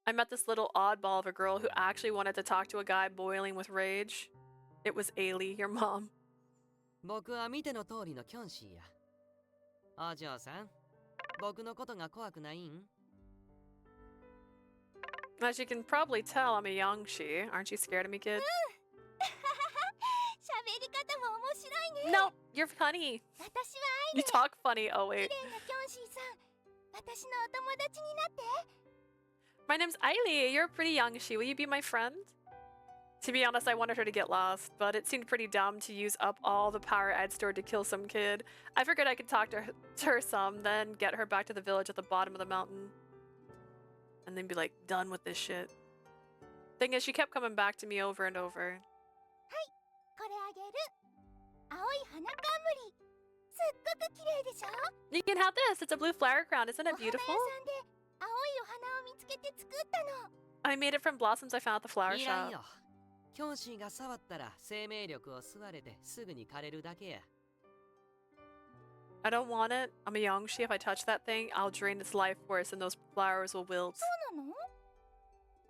I met this little oddball of a girl who actually wanted to talk to a guy boiling with rage. It was Ailey, your mom. 僕は見ての通りのキョンシーや。お嬢さん、僕のことが怖くないん？ As you can probably tell, I'm a Yangshi. Aren't you scared of me, kid? 喋り方も面白いね。 No, you're funny. 私はアイ You レ。 talk funny. Oh, 綺 wait. 麗なキョンシーさん、私のお友達になって。 My name's Ailey. You're a pretty Yangshi. Will you be my friend? To be honest, I wanted her to get lost, but it seemed pretty dumb to use up all the power I'd stored to kill some kid. I figured I could talk to her some, then get her back to the village at the bottom of the mountain. And then be like, done with this shit. Thing is, she kept coming back to me over and over. これあげる。青い花冠。すっごく綺麗でしょ？ You can have this. It's a blue flower crown. Isn't お it 花屋 beautiful? さんで青いお花を見つけて作ったの。 I made it from blossoms I found at the flower いらん shop. よ。キョンシーが触ったら生命力を吸われてすぐに枯れるだけや。 I don't want it. I'm a Yangshi. If I touch that thing, I'll drain its life force and those flowers will wilt. そうなの？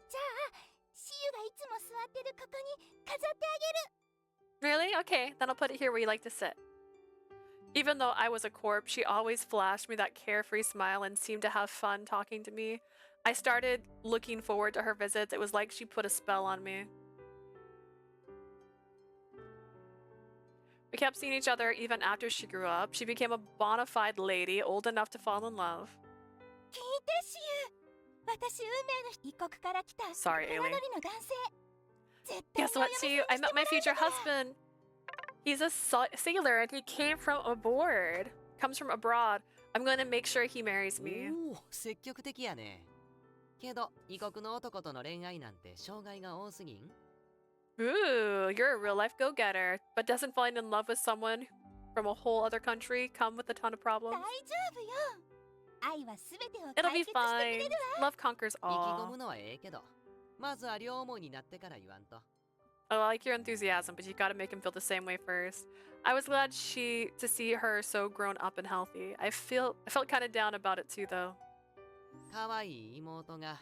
じゃあ、シユがいつも座ってるここに飾ってあげる。 Really? Okay, then I'll put it here where you like to sit. Even though I was a corpse, she always flashed me that carefree smile and seemed to have fun talking to me. I started looking forward to her visits. It was like she put a spell on me. We kept seeing each other even after she grew up. She became a bona fide lady, old enough to fall in love. 聞いてシユ。私運命の異国から来た Sorry, 虎 alien. 乗りの男性。絶対 Guess にお what, 嫁 Siu? さ I んにして met も my ら future うから。 husband. He's a sailor and he came from aboard. Comes from abroad. I'm going to make sure he marries me. おお、積極的やね。けど、異国の男との恋愛なんて障害が多すぎん？ Ooh, you're a real life go-getter. But doesn't falling in love with someone from a whole other country come with a ton of 大 problems? 丈夫よ。愛はすべてを It'll 解 be 決してく fine. れるわ。 Love conquers 意気込 all. むのはええけど、まずは両思いになってから言わんと。 I like your enthusiasm, but you gotta make him feel the same way first. I was glad to see her so grown up and healthy. I felt kind of down about it too, though. 可愛い妹が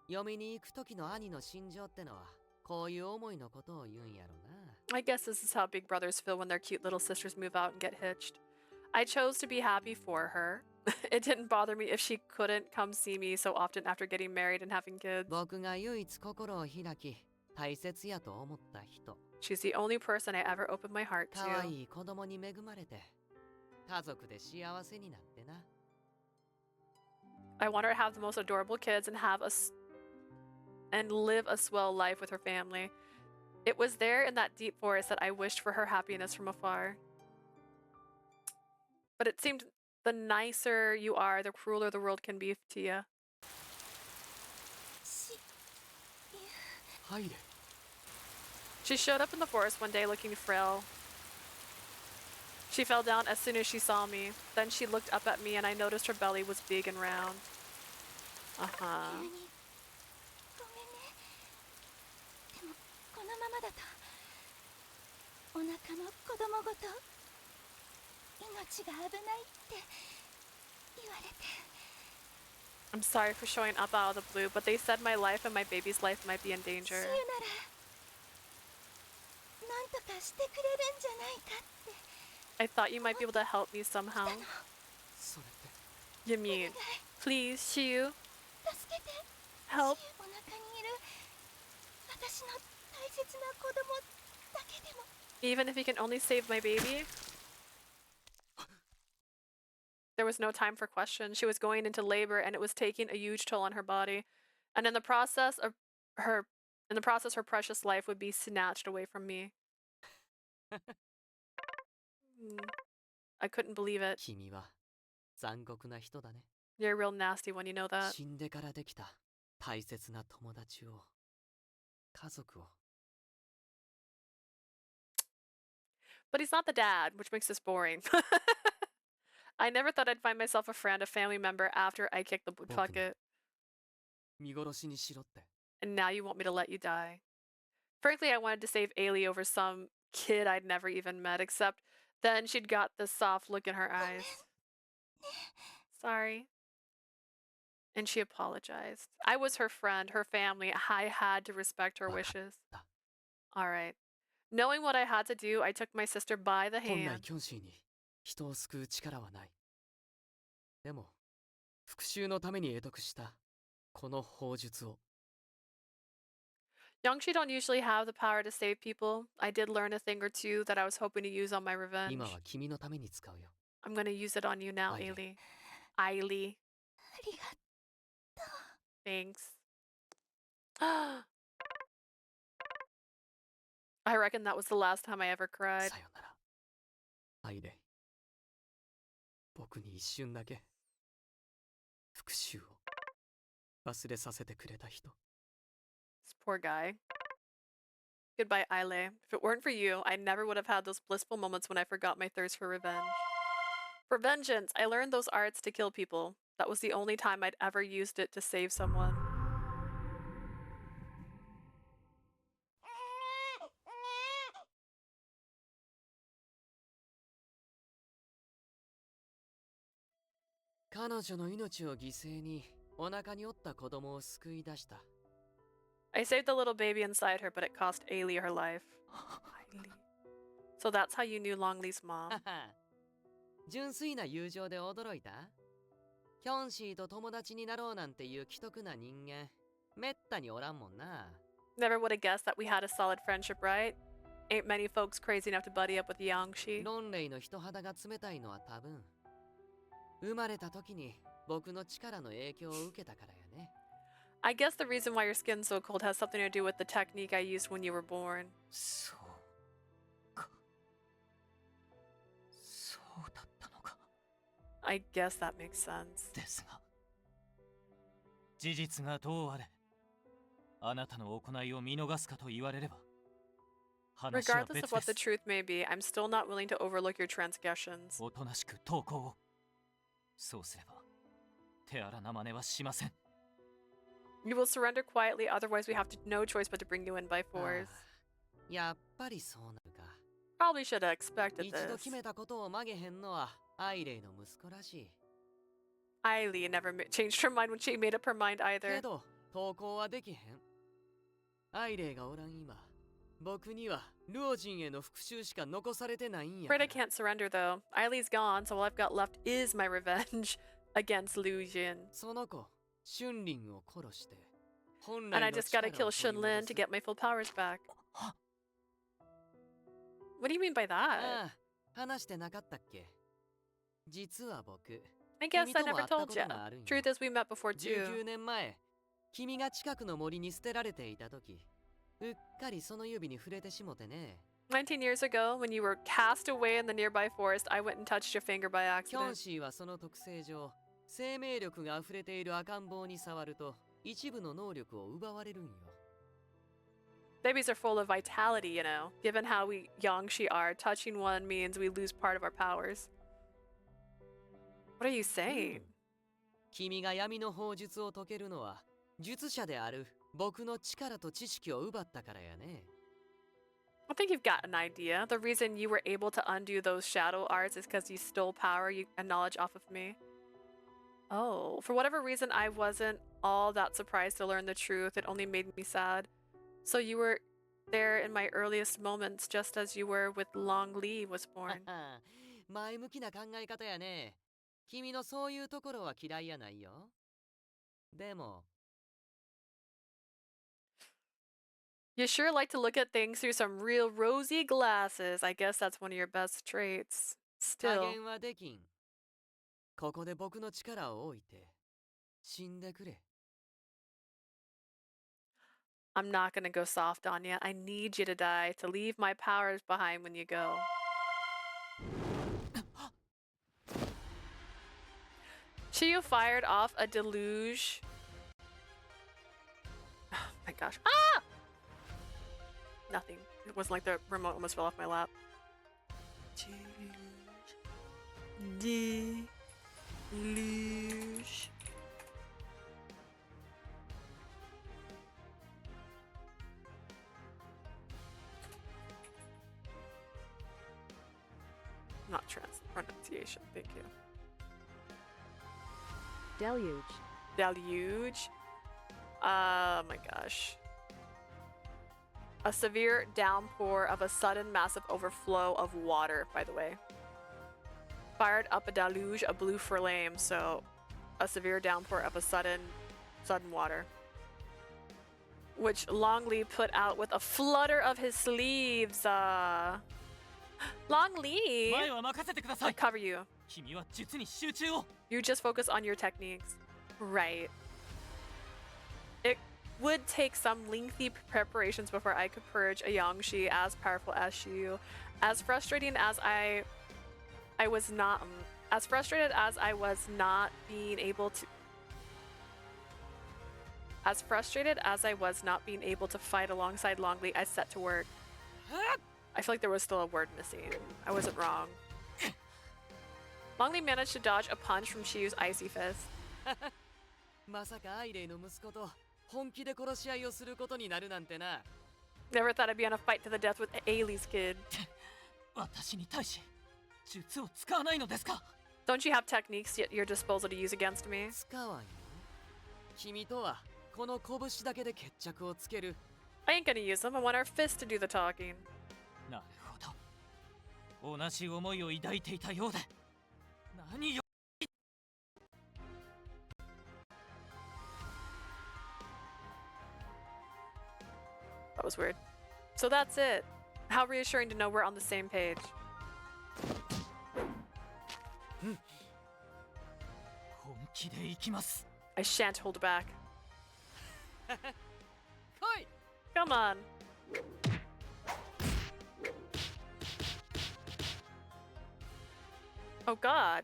嫁に行く時の兄の心情ってのはこういう思いのことを言うんやろな。 I guess this is how big brothers feel when their cute little sisters move out and get hitched. I chose to be happy for her. It didn't bother me if she couldn't come see me so often after getting married and having kids. 僕が唯一心を開き大切やと思った人。 She's the only person I ever opened my heart 可 to. 愛い子供に恵まれて家族で幸せになってな。 I want her to have the most adorable kids and and live a swell life with her family. It was there in that deep forest that I wished for her happiness from afar. But it seemed the nicer you are, the crueler the world can be to you. 入れ。 She showed up in the forest one day looking frail. She fell down as soon as she saw me. Then she looked up at me and I noticed her belly was big and round. 急 Uh-huh. にごめんね。でもこのままだとお腹の子供ごと命が危ないって言われて。 I'm sorry for showing up out of the blue, but they said my life and my baby's life might be in シユ danger. ならなんとかしてくれるんじゃないかって。 I thought you might be able to help me somehow. それって。 You mean, please, Shiyu, 助けて。 help. お腹にいる私の大切な子供だけでも。 Even if you can only save my baby? There was no time for questions. She was going into labor and it was taking a huge toll on her body. And in the process her precious life would be snatched away from me. I couldn't believe it. 君は残酷な人だね。 You're a real nasty one, you know that. 死んでからできた大切な友達を、家族を。 But he's not the dad, which makes this boring. I never thought I'd find myself a friend, a family member after I kicked the bucket. 見殺しにしろって。 And now you want me to let you die. Frankly, I wanted to save Ailey over some kid I'd never even met, except then she'd got this soft look in her eyes. Sorry. And she apologized. I was her friend, her family. I had to respect her wishes. All right. Knowing what I had to do, I took my sister by the 本来 hand. キョンシーに人を救う力はない。でも、復讐のために得得したこの砲術を。Yangshi don't usually have the power to save people. I did learn a thing or two that I was hoping to use on my revenge. 今は君のために使うよ。I'm gonna use it on you now, Ailey. Ailey. ありがとう。 Thanks. I reckon that was the last time I ever cried. さよなら。アイレイ。僕に一瞬だけ復讐を忘れさせてくれた人。This poor guy. Goodbye, Aile. If it weren't for you, I never would have had those blissful moments when I forgot my thirst for revenge. For vengeance, I learned those arts to kill people. That was the only time I'd ever used it to save someone. Her 彼女の命を犠牲にお腹におった子供を救い出した。I saved the little baby inside her, but it cost Ailey her life. Ailey. So that's how you knew Longli's mom. 純粋な友情で驚いた？キョンシーと友達になろうなんていう奇特な人間、めったにおらんもんな。Never would have guessed that we had a solid friendship, right? Ain't many folks crazy enough to buddy up with Yangshi. ロンレイの人肌が冷たいのは多分、生まれた時に僕の力の影響を受けたからやね。I guess the reason why your skin's so cold has something to do with the technique I used when you were born. そうか。そうだったのか。I guess that makes sense. ですが、事実がどうあれ、あなたの行いを見逃すかと言われれば、話は Regardless 別 of what で the す。 truth may be, I'm still not willing to overlook your transgressions. おとなしく投稿を。そうすれば、手荒な真似はしません。You will surrender quietly, otherwise we have no choice but to bring you in by force. やっぱりそうなるか。 Probably should have expected 一度 this. 決めたことを曲げへんのはアイレイの息子らしい。 Ailey never changed her mind when she made up her mind け either. ど、投稿はできへん。アイレイがおらん今、僕にはルオジンへの復讐しか残されてないんや。 Afraid I can't surrender though. Ailey's gone, so all I've got left is my revenge against Liu Jin. その子、シュンリンを殺して、本 And 来 I の just gotta 力 kill を取り Shunlin 戻 to す。 get my full powers back. What do you mean by that? ああ、話してなかったっけ？実は僕、 I guess 君 I とも never 会った told こ you. とがあるんや。 Truth is, we met before too. 19年前、君が近くの森に捨てられていた時、うっかりその指に触れてしもてね。 19 years ago, when you were cast away in the nearby forest, I went and touched your finger by キョン accident. シーはその特性上、生命力が溢れている赤ん坊に触ると、一部の能力を奪われるんよ。 Babies are full of vitality, you know. Given how we Yangshi are, touching one means we lose part of our powers. What are you saying? 君が闇の砲術を解けるのは、術者である僕の力と知識を奪ったからやね。 I think you've got an idea. The reason you were able to undo those shadow arts is because you stole power and knowledge off of me. Oh, for whatever reason, I wasn't all that surprised to learn the truth. It only made me sad. So you were there in my earliest moments, just as you were with Longli was born. 前向きな考え方やね。君のそういうところは嫌いやないよ。でも、 You sure like to look at things through some real rosy glasses. I guess that's one of your best traits. 加 Still, 減はできん。ここで僕の力を置いて、死んでくれ。 I'm not gonna go soft on you. I need you to die, to leave my powers behind when you go. Chiyu fired off a deluge. Oh my gosh. Ah! Nothing. It wasn't like the remote almost fell off my lap. Deluge. Not pronunciation, thank you. Deluge. Deluge. Oh my gosh. A severe downpour of a sudden massive overflow of water, by the way. fired up a deluge of blue flame, so a severe downpour of a sudden water, which Longli put out with a flutter of his sleeves. Longli, I'll cover you. You just focus on your techniques. Right. It would take some lengthy preparations before I could purge a Yangshi as powerful as Shiyu. As frustrating as I was not being able to fight alongside Longli, I set to work. I feel like there was still a word missing. I wasn't wrong. Longli managed to dodge a punch from Shiyu's icy fist. Never thought I'd be on a fight to the death with Ailey's kid. Don't you have techniques at your disposal to use against me? I ain't gonna use them. I want our fists to do the talking. That was weird. So that's it. How reassuring to know we're on the same page. I shan't hold back. Come on. Oh god.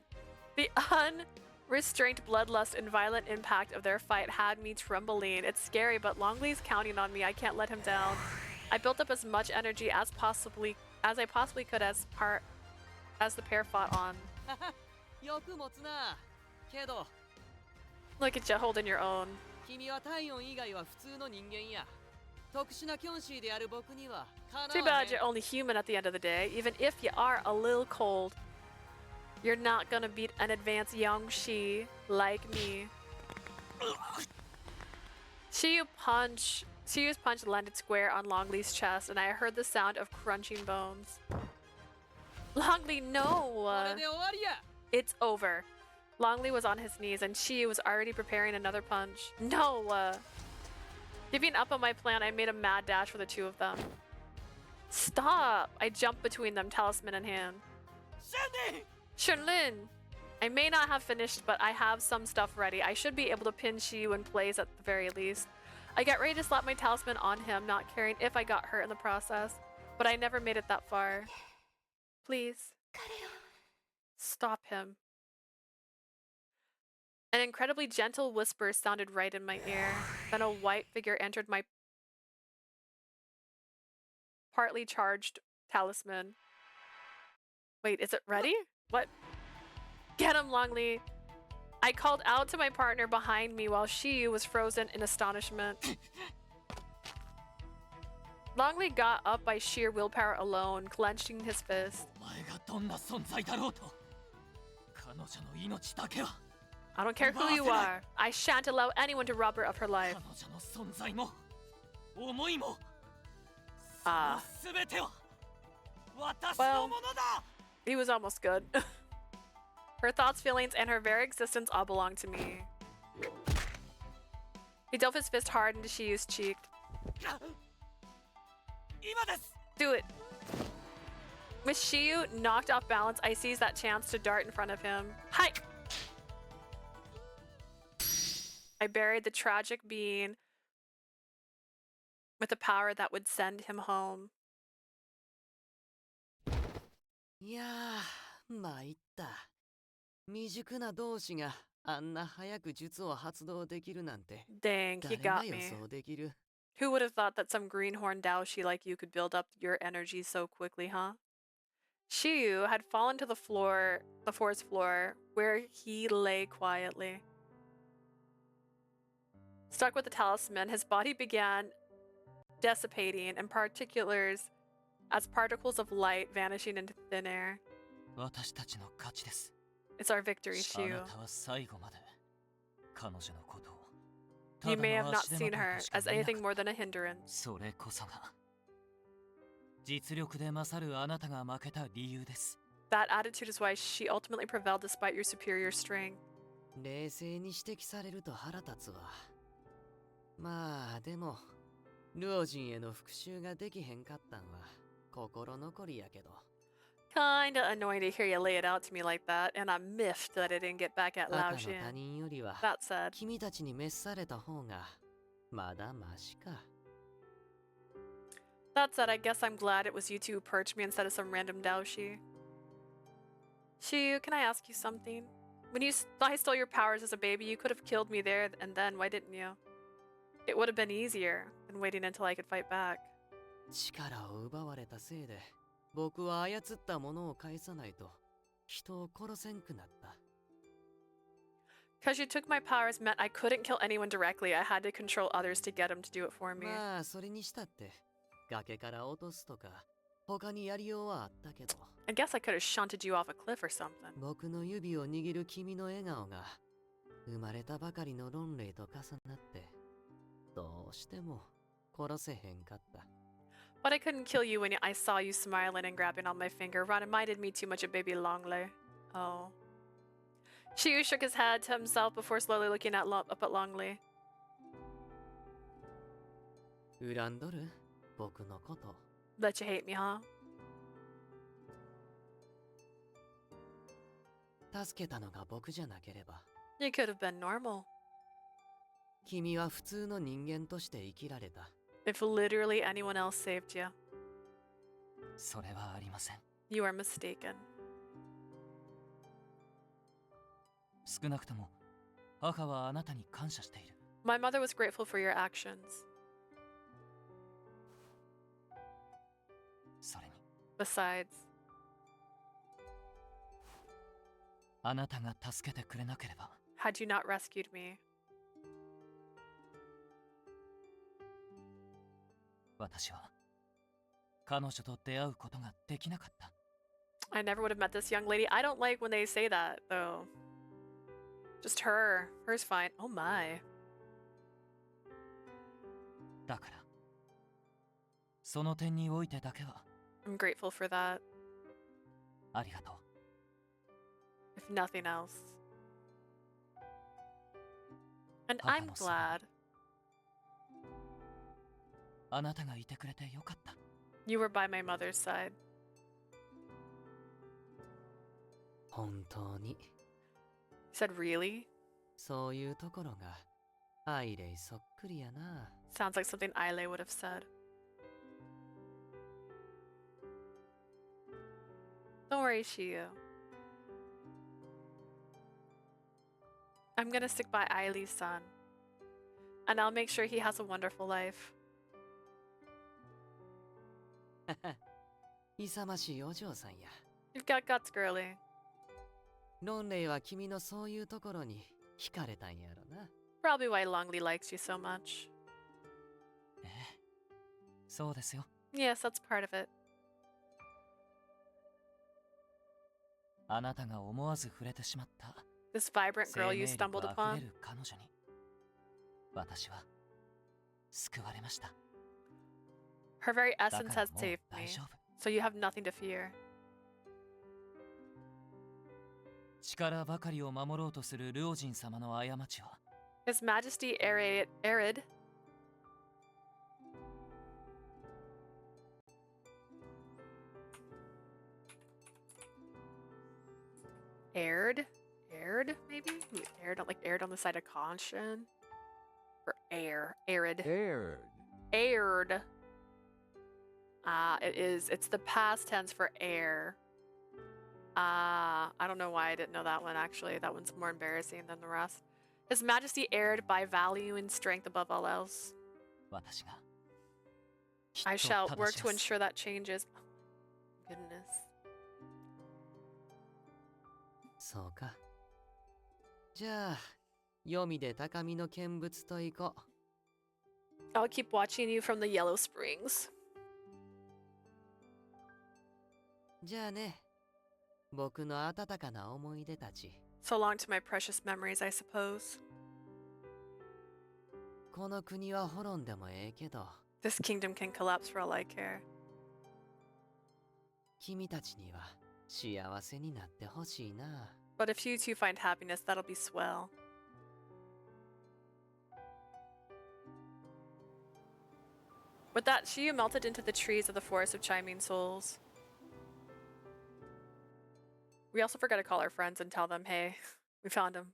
The unrestrained bloodlust and violent impact of their fight had me trembling. It's scary, but Longli's counting on me. I can't let him down. I built up as much energy as I possibly could as the pair fought on. Look at you holding your own. Too bad you're only human at the end of the day. Even if you are a little cold, you're not gonna beat an advanced Yangshi like me. Shiyu's punch landed square on Longli's chest, and I heard the sound of crunching bones. Longli, no! It's over. Longli was on his knees, and Shiyu was already preparing another punch. No! Giving up on my plan, I made a mad dash for the two of them. Stop! I jumped between them, talisman in hand. Shunlin! I may not have finished, but I have some stuff ready. I should be able to pin Shiyu in place at the very least. I got ready to slap my talisman on him, not caring if I got hurt in the process. But I never made it that far. Please. Stop him. An incredibly gentle whisper sounded right in my ear. Then a white figure entered my partly charged talisman. Wait, is it ready? What? Get him, Longli! I called out to my partner behind me while Shiyu was frozen in astonishment. Longli got up by sheer willpower alone, clenching his fist. I don't care who you are. I shan't allow anyone to rob her of her life. Well, he was almost good. Her thoughts, feelings, and her very existence all belong to me. He dove his fist hard into Shiyu's cheek. Do it. With Shiyu knocked off balance, I seized that chance to dart in front of him. Hi! I buried the tragic being with a power that would send him home. Yeah, 参った。未熟な同士があんな早く術を発動できるなんて。Dang, he got me. Who would have thought that some greenhorn Daoshi like you could build up your energy so quickly, huh? Shiyu had fallen to the forest floor, where he lay quietly. Stuck with the talisman, his body began dissipating, in particulars as particles of light vanishing into thin air. It's our victory, Shiyu. You may have not seen her as anything more than a hindrance. That attitude is why she ultimately prevailed despite your superior strength. 冷静に指摘されると腹立つわ。まあでも、ルオジンへの復讐ができへんかったんは心残りやけど。Kinda annoying to hear you lay it out to me like that, and I'm miffed that I didn't get back at 赤 Lao の他 Jin. 人よりは That said, 君たちに召された方がまだマシか。that said, I guess I'm glad it was you two who perched me instead of some random Daoshi. Shiyu, can I ask you something? When I stole your powers as a baby, you could have killed me there and then. Why didn't you? It would have been easier than waiting until I could fight back. 力を奪われたせいで、僕は操ったものを返さないと人を殺せんくなった。Because you took my powers meant I couldn't kill anyone directly. I had to control others to get them to do it for me. まあそれにしたって崖から落とすとか他にやりようはあったけど。I guess I could have shunted you off a cliff or something. 僕の指を握る君の笑顔が生まれたばかりのロンレイと重なってどうしても殺せへんかった。But I couldn't kill you when I saw you smiling and grabbing on my finger. Ron reminded me too much of baby Longli. Oh. Shiyu shook his head to himself before slowly looking up at Longli. 恨んどる僕のこと。Bet you hate me, huh? 助けたのが僕じゃなければ。You could have been normal. 君は普通の人間として生きられた。If literally anyone else saved you. それはありません。You are mistaken. 少なくとも母はあなたに感謝している。My mother was grateful for your actions. それに。Besides, あなたが助けてくれなければ。had you not rescued me, 私は彼女と出会うことができなかった。I never would have met this young lady. I don't like when they say that, though. Just her. Her's fine. Oh my. だから、その点においてだけは。I'm grateful for that. ありがとう。If nothing else. And I'm glad. あなたがいてくれてよかった。You were by my mother's side. 本当に。He said, really? そういうところがアイレイそっくりやな。Sounds like something Aile would have said. Don't worry, Shiyu. I'm gonna stick by Aile's son. And I'll make sure he has a wonderful life. 勇ましいお嬢さんや。You've got guts, girly. ロンレイは君のそういうところに惹かれたんやろな。Probably why Longli likes you so much. そうですよ。Yes, that's part of it. あなたが思わず触れてしまった。This vibrant girl you stumbled 生命力あふ upon. れる彼女に私は救われました。 Her very だか essence ら has もう saved 大 me. 丈夫。 So you have nothing to fear. 力ばかりを守ろうとするルオジン様の過ちは His Majesty Arid. Aired, maybe? Ooh, aired on the side of caution? Or arid. Aired. It's the past tense for air. I don't know why I didn't know that one actually. That one's more embarrassing than the rest. His Majesty aired by valuing strength above all else. 私が I きっと shall 正 work し to ます ensure that changes. Goodness. そうか。じゃあ、読みで高みの見物と行こう。I'll keep watching you from the Yellow Springs. じゃあね、僕の温かな思い出たち。So long to my precious memories, I suppose. この国は滅んでもええけど、 This kingdom can collapse for all I care. 君たちには幸せになってほしいな。 But if you two find happiness, that'll be swell. With that, Shiyu melted into the trees of the forest of chiming souls. We also forgot to call our friends and tell them, hey, we found him.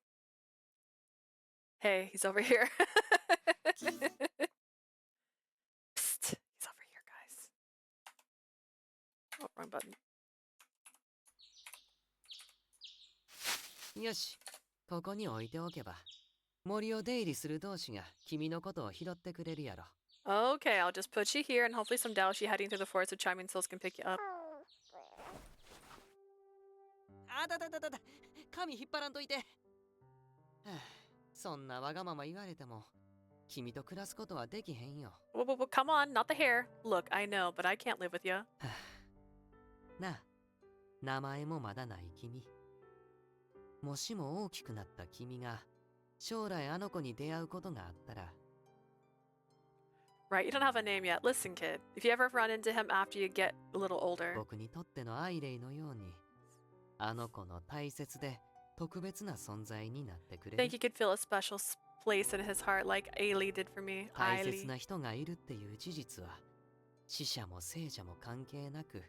Hey, he's over here. Psst, he's over here, guys. Oh, wrong button. よし、ここに置いておけば、森を出入りする同士が君のことを拾ってくれるやろ。 Okay, I'll just put you here, and hopefully some Daoshi heading through the forest of chiming souls can pick you up. あだだだだだ、髪引っ張らんといて。はあ、そんなわがまま言われても、君と暮らすことはできへんよ。Whoa, come on, not the hair. Look, I know, but I can't live with you. はあ、なあ、名前もまだない君。もしも大きくなった君が、将来あの子に出会うことがあったら。 Right, you don't have a name yet. Listen, kid, if you ever run into him after you get a little older. 僕にとってのアイレイのように、あの子の大切で特別な存在になってくれる。 Think you could feel a special place in his heart like Ailey did for me. 大切な人がいるっていう事実は、死者も生者も関係なく、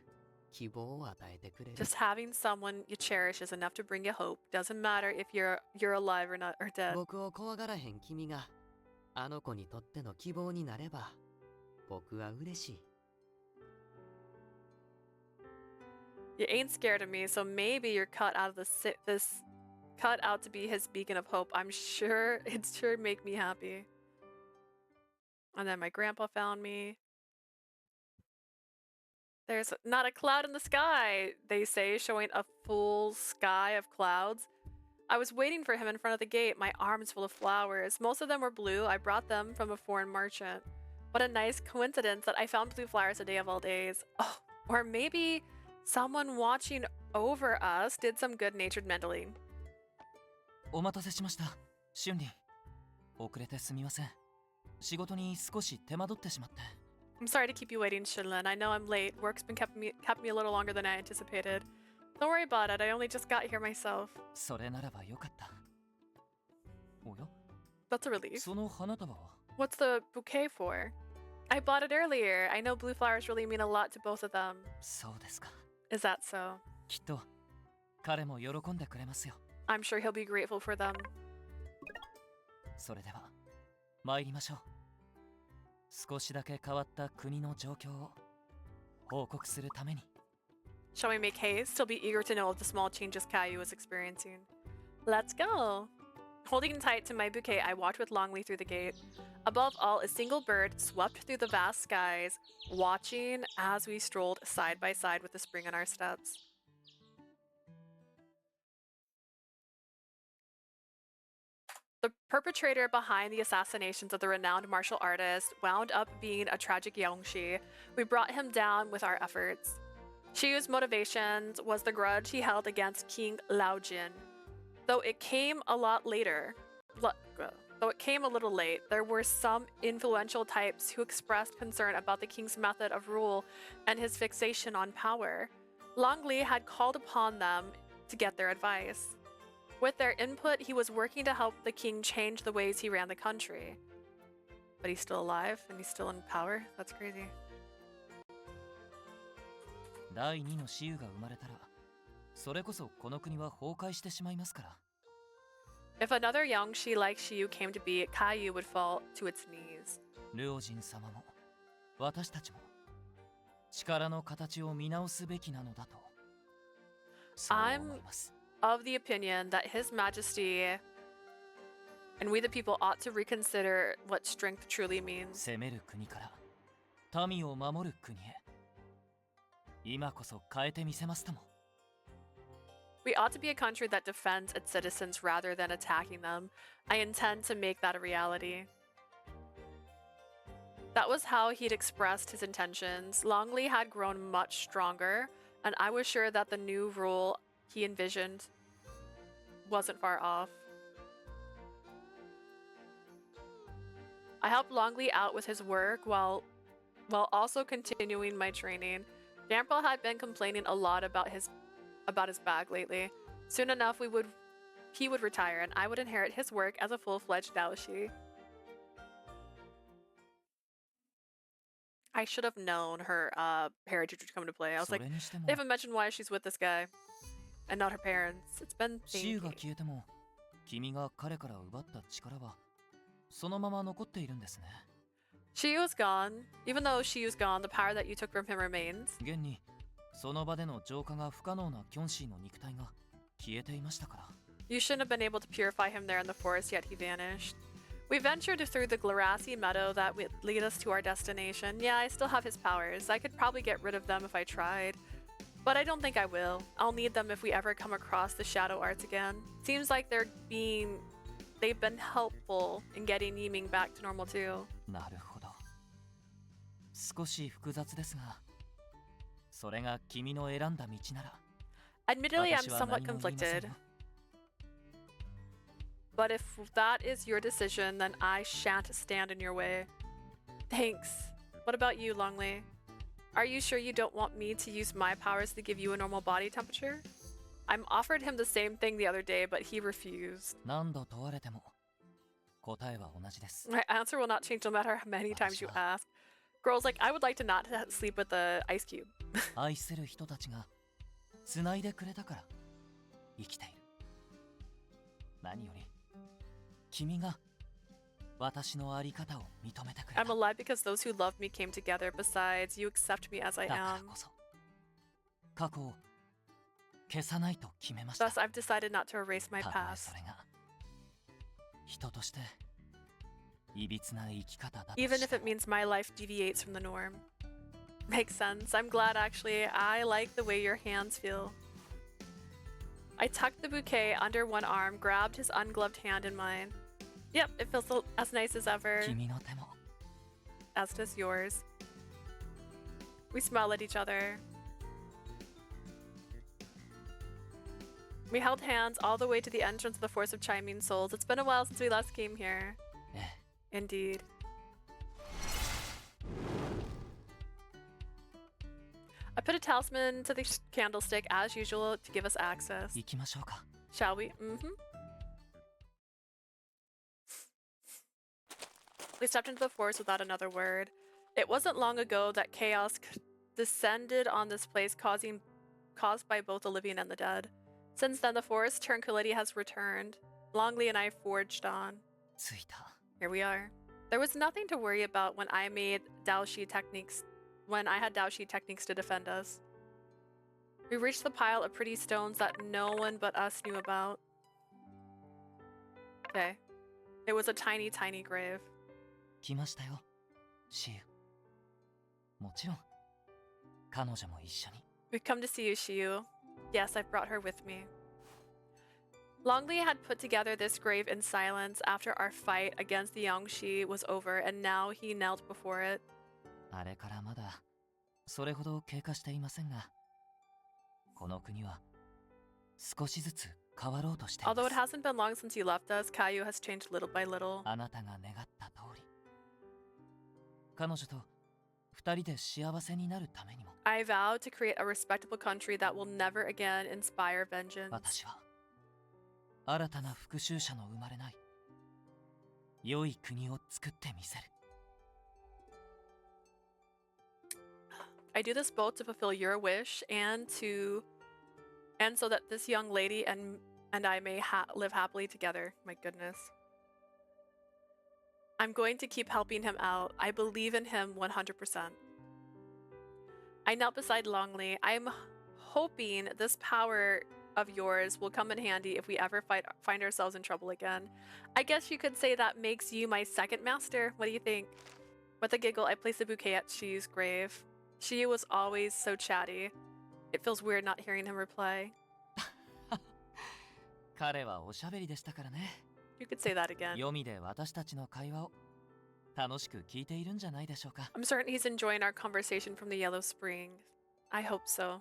希望を与えてくれる。 Just having someone you cherish is enough to bring you hope. Doesn't matter if you're alive or not or dead. 僕を怖がらへん君が、あの子にとっての希望になれば、僕は嬉しい。 You ain't scared of me, so maybe you're cut out of this cut out to be his beacon of hope. I'm sure it's sure make me happy. And then my grandpa found me. There's not a cloud in the sky, they say, showing a full sky of clouds. I was waiting for him in front of the gate, my arms full of flowers. Most of them were blue. I brought them from a foreign merchant. What a nice coincidence that I found blue flowers a day of all days. Oh, or maybe someone watching over us did some good-natured meddling. お待たせしました、春林。遅れてすみません。仕事に少し手間取ってしまって。 I'm sorry to keep you waiting, Shinlin. I know I'm late. Work's been kept me a little longer than I anticipated. Don't worry about it. I only just got here myself. それならばよかった。おや？ That's a relief. その花束は？ What's the bouquet for? I bought it earlier. I know blue flowers really mean a lot to both of them. そうですか。 Is that so? きっと彼も喜んでくれますよ。 I'm sure he'll be grateful for them. それでは参りましょう。少しだけ変わった国の状況を報告するために。 Shall we make haste? He'll be eager to know of the small changes Caillou is experiencing. Let's go! Holding tight to my bouquet, I walked with Longli through the gate. Above all, a single bird swept through the vast skies, watching as we strolled side by side with the spring in our steps. The perpetrator behind the assassinations of the renowned martial artist wound up being a tragic Yongshi. We brought him down with our efforts. Shiyu's motivations was the grudge he held against King Laojin. Though it came a little late, there were some influential types who expressed concern about the king's method of rule and his fixation on power. Longli had called upon them to get their advice. With their input, he was working to help the king change the ways he ran the country. But he's still alive and he's still in power? That's crazy. 第二の雌雄が生まれたら、それこそこの国は崩壊してしまいますから。 If another Yangshi like Shiyu came to be, Caillou would fall to its knees. ルオジン様も私たちも力の形を見直すべきなのだと。そう思います。 Of the opinion that His Majesty and we the people ought to reconsider what strength truly means. 攻める国から民を守る国へ。今こそ変えてみせますとも。 We ought to be a country that defends its citizens rather than attacking them. I intend to make that a reality. That was how he'd expressed his intentions. Longli had grown much stronger, and I was sure that the new rule he envisioned wasn't far off. I helped Longli out with his work while also continuing my training. Grandpa had been complaining a lot about his about his bag lately. Soon enough, he would retire, and I would inherit his work as a full-fledged Daoshi. I should have known her heritage would come into play. I was like, they haven't mentioned why she's with this guy and not her parents. It's been thinking. 消えても君が彼から奪った力はそのまま残っているんですね。Shiyu's gone. Even though Shiyu's gone, the power that you took from him remains. 現にその場での浄化が不可能なキョンシーの肉体が消えていましたから。You shouldn't have been able to purify him there in the forest, yet he vanished. We ventured through the grassy meadow that would lead us to our destination. Yeah, I still have his powers. I could probably get rid of them if I tried. But I don't think I will. I'll need them if we ever come across the shadow arts again. Seems like they've been helpful in getting Yiming back to normal too. なるほど。少し複雑ですが、それが君の選んだ道なら。Admittedly, I'm somewhat conflicted. But if that is your decision, then I shan't stand in your way. Thanks. What about you, Longli? Are you sure you don't want me to use my powers to give you a normal body temperature? I'm offered him the same thing the other day, but he refused. 何度問われても答えは同じです。 My answer will not change no matter how many times you ask. Girl's like, I would like to not sleep with the ice cube. 愛する人たちが繋いでくれたから生きている。何より君が私のあり方を認めてくれた。 I'm alive because those who love me came together. Besides, you accept me as I だから am. こそ過去を消さないと決めました。 Thus, I've decided not to erase my たとえ past. それが人としていびつな生き方だと Even し if て it means my life deviates from the norm. Makes sense. I'm glad actually. I like the way your hands feel. I tucked the bouquet under one arm, grabbed his ungloved hand in mine. Yep, it feels as nice as ever. 君の手も As does yours. We smile at each other. We held hands all the way to the entrance of the Force of Chiming Souls. It's been a while since we last came here. ええ Indeed. I put a talisman to the candlestick as usual to give us access. 行きましょうか。 Shall we? Mm-hmm. We stepped into the forest without another word. It wasn't long ago that chaos descended on this place, caused by both the living and the dead. Since then, the forest tranquility has returned. Longli and I forged on. 着いた。 Here we are. There was nothing to worry about when I had Daoshi techniques to defend us. We reached the pile of pretty stones that no one but us knew about. Okay. It was a tiny, tiny grave. 来ましたよ、シウ。もちろん、彼女も一緒に。 We've come to see you, Shiyu. Yes, I've brought her with me. Longli had put together this grave in silence after our fight against the Yangshi was over, and now he knelt before it. あれからまだそれほど経過していませんが、この国は少しずつ変わろうとしています。 Although it hasn't been long since you left us, Caillou has changed little by little. あなたが願った通り、彼女と二人で幸せになるためにも。 I vow to create a respectable country that will never again inspire vengeance. 私は新たな復讐者の生まれない良い国を作ってみせる。 I do this both to fulfill your wish and so that this young lady and I may live happily together. My goodness. I'm going to keep helping him out. I believe in him 100%. I knelt beside Longli. I'm hoping this power of yours will come in handy if we ever find ourselves in trouble again. I guess you could say that makes you my second master. What do you think? With a giggle, I placed the bouquet at Shiyu's grave. Shiyu was always so chatty. It feels weird not hearing him reply. 彼はおしゃべりでしたからね。 You could say that again. 読みで私たちの会話を楽しく聞いているんじゃないでしょうか。 I'm certain he's enjoying our conversation from the Yellow Spring. I hope so.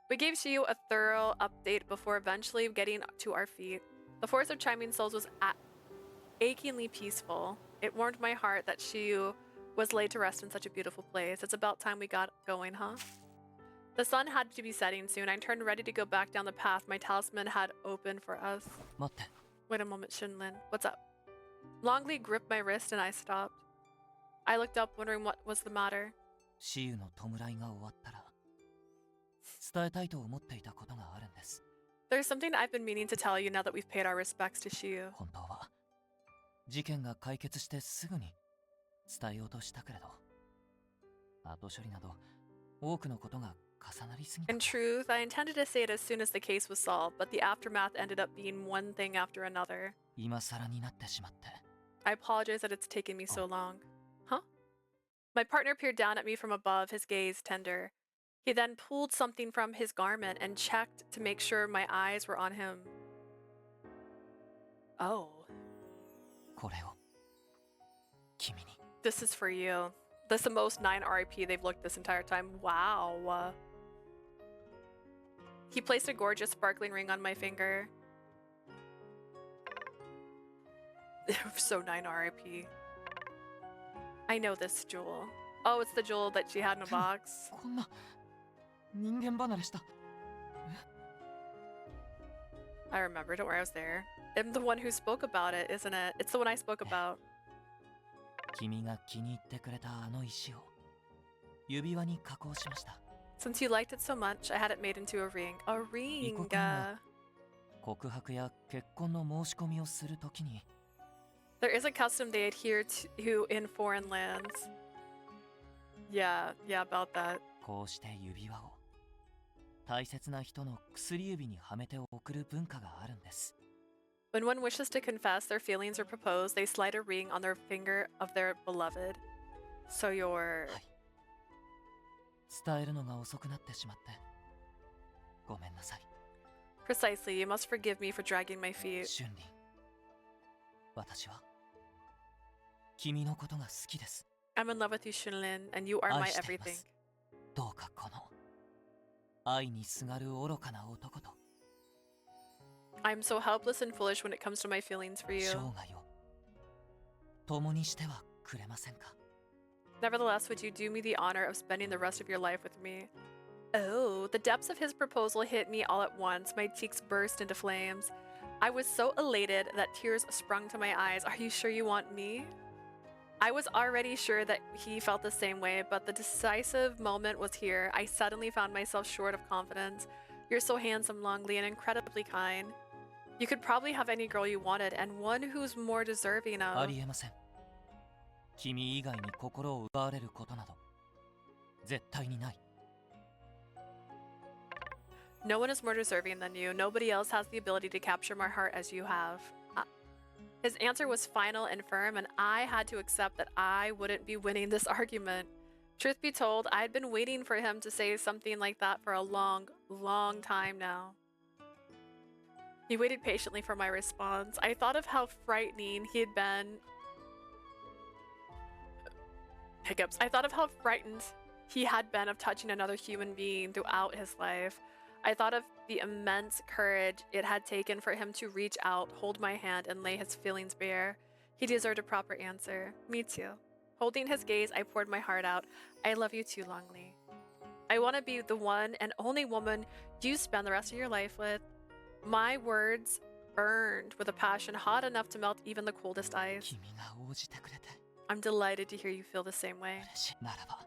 We gave Shiyu a thorough update before eventually getting to our feet. The Forest of Chiming Souls was achingly peaceful. It warmed my heart that Shiyu was laid to rest in such a beautiful place. It's about time we got going, huh? The sun had to be setting soon. I turned ready to go back down the path my talisman had opened for us. 待って。 Wait a moment, Shinlin. What's up? Longli gripped my wrist and I stopped. I looked up, wondering what was the matter. シユの弔いが終わったら伝えたいと思っていたことがあるんです。 There's something I've been meaning to tell you now that we've paid our respects to Shiyu. 本当は事件が解決してすぐに伝えようとしたけれど、後処理など多くのことが重なりすぎた。 In truth, I intended to say it as soon as the case was solved, but the aftermath ended up being one thing after another. 今更になってしまって。 I apologize that it's taken me so long. Huh? My partner peered down at me from above, his gaze tender. He then pulled something from his garment and checked to make sure my eyes were on him. Oh. これを君に。 This is for you. This is the most 9 RIP they've looked this entire time. Wow. He placed a gorgeous sparkling ring on my finger. So 9 RIP. I know this jewel. Oh, it's the jewel that she had in a box. こんな人間離れした。 I remember. Don't worry, I was there. I'm the one who spoke about it, isn't it? It's the one I spoke about. 君が気に入ってくれたあの石を指輪に加工しました。 Since you liked it so much, I had it made into a ring. A 異 ring. 国には告白や結婚の申し込みをするときに There is a custom they adhere to in foreign lands. Yeah, about that. こうして指輪を大切な人の薬指にはめて送る文化があるんです。 When one wishes to confess their feelings or propose, they slide a ring on their finger of their beloved. So you're... 伝えるのが遅くなってしまってごめんなさい。 Precisely, you must forgive me for dragging my feet. 春林、私は君のことが好きです。 I'm in love with you, Shinlin, and you are my 愛していま everything. す。どうかこの愛にすがる愚かな男と I'm so helpless and foolish when it comes to my feelings for you. 生涯を共にしてはくれませんか。 Nevertheless, would you do me the honor of spending the rest of your life with me? Oh, the depths of his proposal hit me all at once. My cheeks burst into flames. I was so elated that tears sprung to my eyes. Are you sure you want me? I was already sure that he felt the same way, but the decisive moment was here. I suddenly found myself short of confidence. You're so handsome, Longli, and incredibly kind. You could probably have any girl you wanted, and one who's more deserving あ of... りえません。君以外に心を奪われることなど絶対にない。 No one is more deserving than you. Nobody else has the ability to capture my heart as you have. His answer was final and firm, and I had to accept that I wouldn't be winning this argument. Truth be told, I'd been waiting for him to say something like that for a long, long time now. He waited patiently for my response. I thought of how frightening he had been. Hiccups. I thought of how frightened he had been of touching another human being throughout his life. I thought of the immense courage it had taken for him to reach out, hold my hand, and lay his feelings bare. He deserved a proper answer. Me too. Holding his gaze, I poured my heart out. I love you too, Longli. I want to be the one and only woman you spend the rest of your life with. My words burned with a passion hot enough to melt even the coldest ice. 君が応じてくれて I'm delighted to hear you feel the same way. 嬉しいならば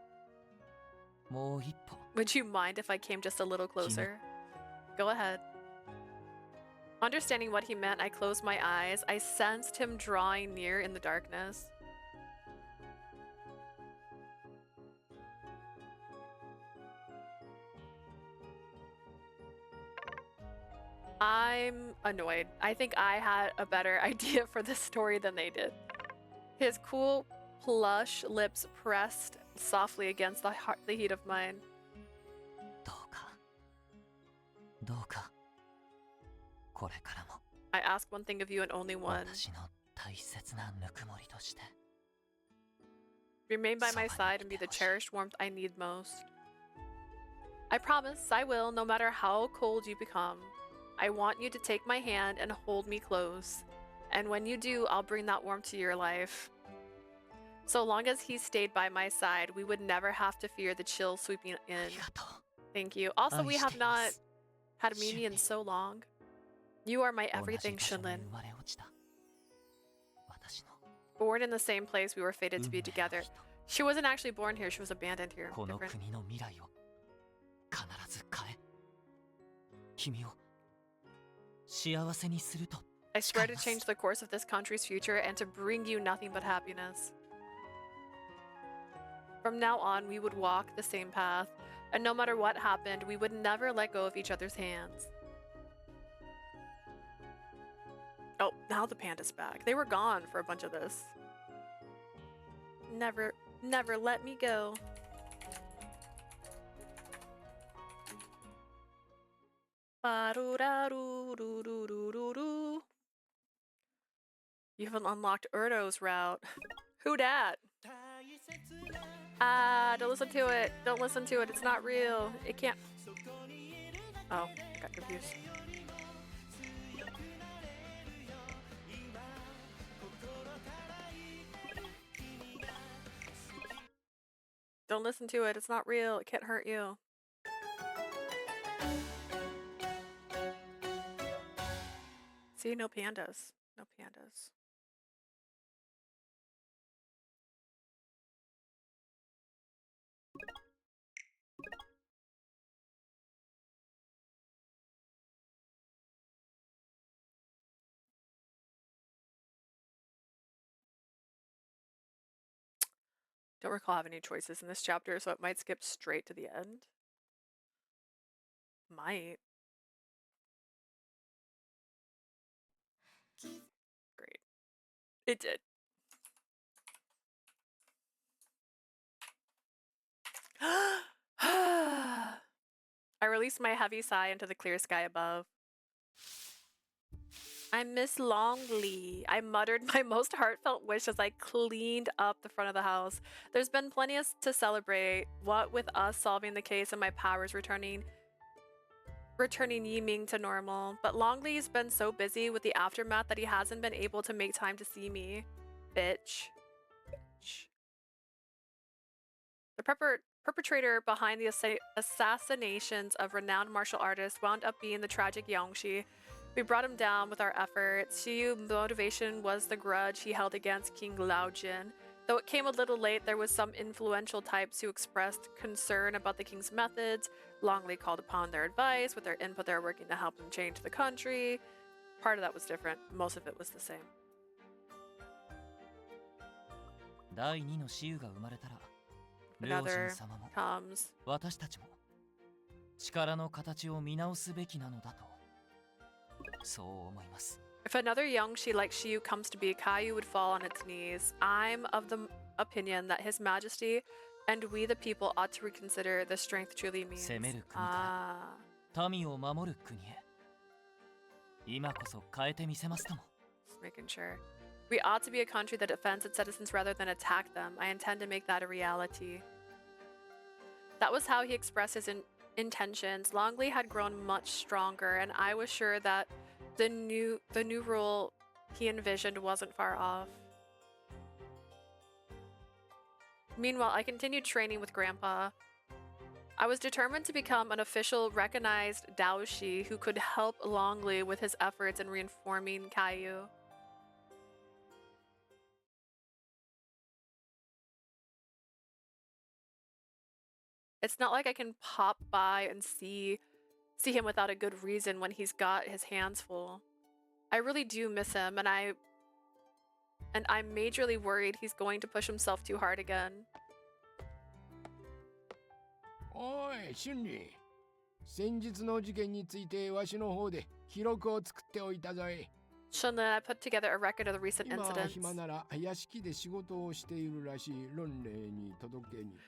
もう一歩 Would you mind if I came just a little closer? Go ahead. Understanding what he meant, I closed my eyes. I sensed him drawing near in the darkness. I'm annoyed. I think I had a better idea for this story than they did. His cool, plush lips pressed softly against the heat of mine. どうかこれからも I ask one thing of you and only one. 私の大切なぬくもりとして Remain by my side and be the cherished warmth I need most. I promise I will, no matter how cold you become. I want you to take my hand and hold me close. And when you do, I'll bring that warmth to your life. So long as he stayed by my side, we would never have to fear the chill sweeping in. Thank you. Also, we have not had Mimi in so long. You are my everything, Shunlin. Born in the same place, we were fated to be together. She wasn't actually born here, she was abandoned here. Different. I swear to change the course of this country's future and to bring you nothing but happiness. From now on, we would walk the same path, and no matter what happened, we would never let go of each other's hands. Oh, now the panda's back. They were gone for a bunch of this. Never let me go. You haven't unlocked Erdo's route. Who dat? Don't listen to it. Don't listen to it. It's not real. It can't. Oh, I got confused. Don't listen to it. It's not real. It can't hurt you. See, no pandas. No pandas. Don't recall having any choices in this chapter, so it might skip straight to the end. Might. Great. It did. I released my heavy sigh into the clear sky above. I miss Longli. I muttered my most heartfelt wish as I cleaned up the front of the house. There's been plenty to celebrate, what with us solving the case and my powers returning Yiming to normal. But Longli's been so busy with the aftermath that he hasn't been able to make time to see me. Bitch. The perpetrator behind the assassinations of renowned martial artists wound up being the tragic Daoshi. We brought him down with our efforts. Xiu's motivation was the grudge he held against King Laojin. Though it came a little late, there was some influential types who expressed concern about the king's methods. Longli called upon their advice. With their input, they're working to help him change the country. Part of that was different. Most of it was the same. Another comes. If another Yangshi like Xiu comes to be, Caillou would fall on its knees. I'm of the opinion that His Majesty and we the people ought to reconsider the strength truly means. Just making sure. We ought to be a country that defends its citizens rather than attack them. I intend to make that a reality. That was how he expressed his intentions. Longli had grown much stronger, and I was sure that the new rule he envisioned wasn't far off. Meanwhile, I continued training with Grandpa. I was determined to become an official recognized Daoshi who could help Longli with his efforts in reforming Caillou. It's not like I can pop by and see him without a good reason when he's got his hands full. I really do miss him, and I'm majorly worried he's going to push himself too hard again. Oi, Shunri. 先日の事件についてわしの方で記録を作っておいたぞい。 Shunlin, I put together a record of the recent incidents. 今暇なら屋敷で仕事をしているらしい論例に届けに。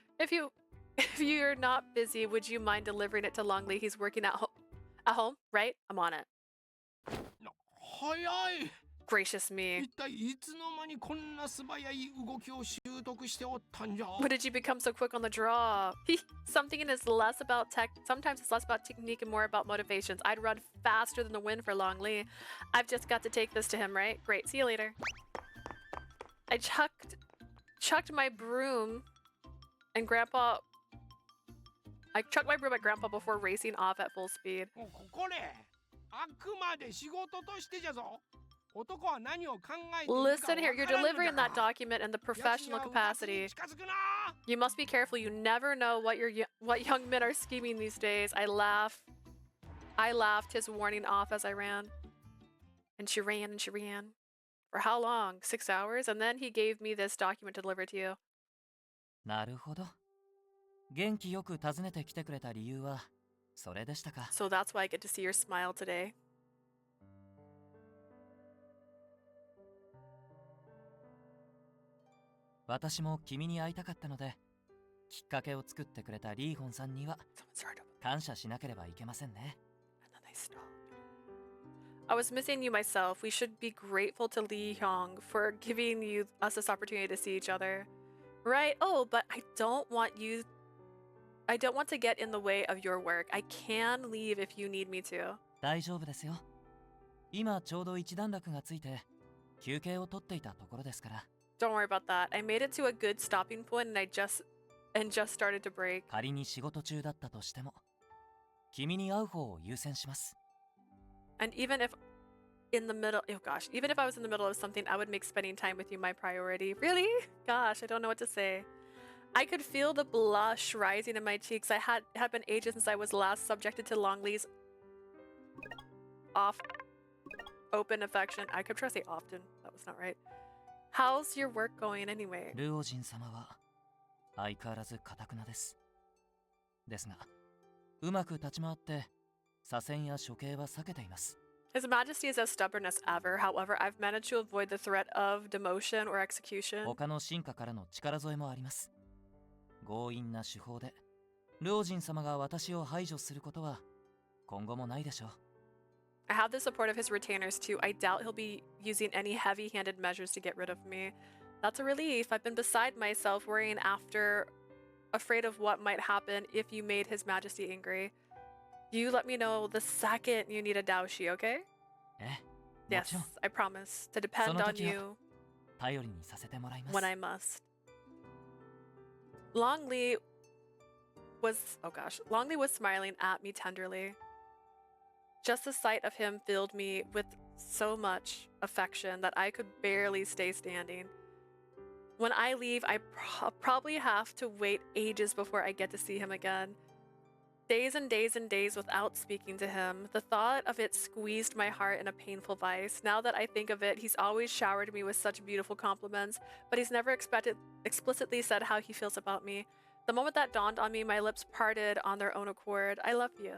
If you're not busy, would you mind delivering it to Longli? He's working at home, right? I'm on it. 早い。 Gracious me. 一体いつの間にこんな素早い動きを習得しておったんじゃ。 When did you become so quick on the draw? Something is less about tech. Sometimes it's less about technique and more about motivations. I'd run faster than the wind for Longli. I've just got to take this to him, right? Great. See you later. I chucked my broom, and Grandpa I chucked my broom at Grandpa before racing off at full speed. ここれ、あくまで仕事としてじゃぞ。男は何を考えているかわからんのじゃ Listen here, you're delivering that document in the professional capacity. You must be careful. You never know what young men are scheming these days. I laughed his warning off as I ran. And she ran and she ran. For how long? 6 hours? And then he gave me this document to deliver to you. なるほど。元気よく訪ねてきてくれた理由はそれでしたか。So that's why I get to see your smile today. 私も君に会いたかったので、きっかけを作ってくれたリーホンさんには感謝しなければいけませんね。I was missing you myself. We should be grateful to Lee Hyung for giving us this opportunity to see each other. Right? Oh, but I don't want to get in the way of your work. I can leave if you need me to. 大丈夫ですよ。今ちょうど一段落がついて休憩を取っていたところですから。Don't worry about that. I made it to a good stopping point and just started to break. 仮に仕事中だったとしても、君に会う方を優先します。And even if I was in the middle of something, I would make spending time with you my priority. Really? Gosh, I don't know what to say. I could feel the blush rising in my cheeks. It had been ages since I was last subjected to Longli's open affection. I could try to say often. That was not right. How's your work going anyway? ルオジン様は相変わらず堅くなです。ですが、うまく立ち回って左遷や処刑は避けています。His Majesty is as stubborn as ever. However, I've managed to avoid the threat of demotion or execution. 他の進化からの力添えもあります。強引な手法でルオジン様が私を排除することは今後もないでしょう。I have the support of his retainers too. I doubt he'll be using any heavy-handed measures to get rid of me. That's a relief. I've been beside myself, worrying afraid of what might happen if you made His Majesty angry. You let me know the second you need a Daoshi, okay? Yes, I promise to depend on you when I must. Longli was smiling at me tenderly. Just the sight of him filled me with so much affection that I could barely stay standing. When I leave, I probably have to wait ages before I get to see him again. Days and days and days without speaking to him. The thought of it squeezed my heart in a painful vice. Now that I think of it, he's always showered me with such beautiful compliments, but he's never explicitly said how he feels about me. The moment that dawned on me, my lips parted on their own accord. I love you.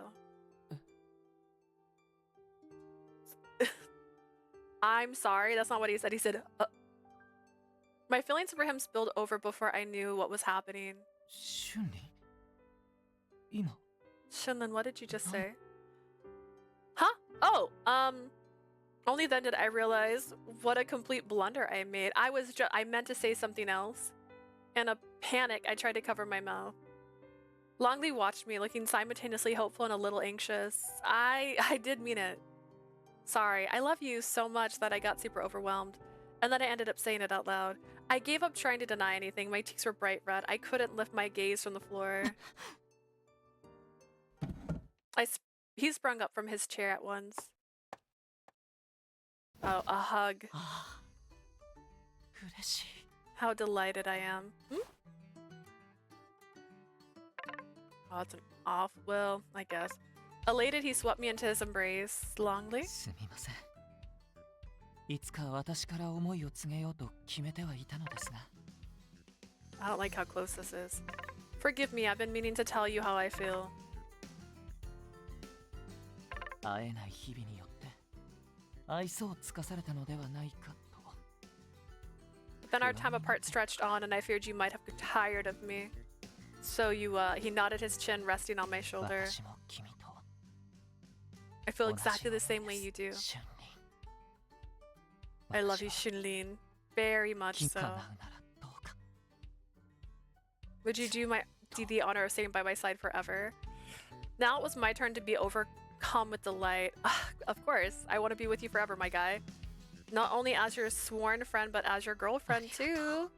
I'm sorry, that's not what he said. He said, My feelings for him spilled over before I knew what was happening. Shunlin, what did you just say? Huh? Oh, only then did I realize what a complete blunder I made. I meant to say something else. In a panic, I tried to cover my mouth. Longli watched me, looking simultaneously hopeful and a little anxious. I did mean it. Sorry, I love you so much that I got super overwhelmed. And then I ended up saying it out loud. I gave up trying to deny anything. My cheeks were bright red. I couldn't lift my gaze from the floor. He sprung up from his chair at once. Oh, a hug. How delighted I am. Oh, that's an off. Well, I guess. Elated, he swept me into his embrace. Longli? すみません。いつか私から思いを告げようと決めてはいたのですが。I don't like how close this is. Forgive me, I've been meaning to tell you how I feel. 会えない日々によって愛想をつかされたのではないかと。Then our time apart stretched on, and I feared you might have got tired of me. So he nodded his chin, resting on my shoulder. I feel exactly the same way you do. I love you, Shunlin. Very much so. Would you do the honor of staying by my side forever? Now it was my turn to be overcome with delight. Of course, I want to be with you forever, my guy. Not only as your sworn friend, but as your girlfriend too.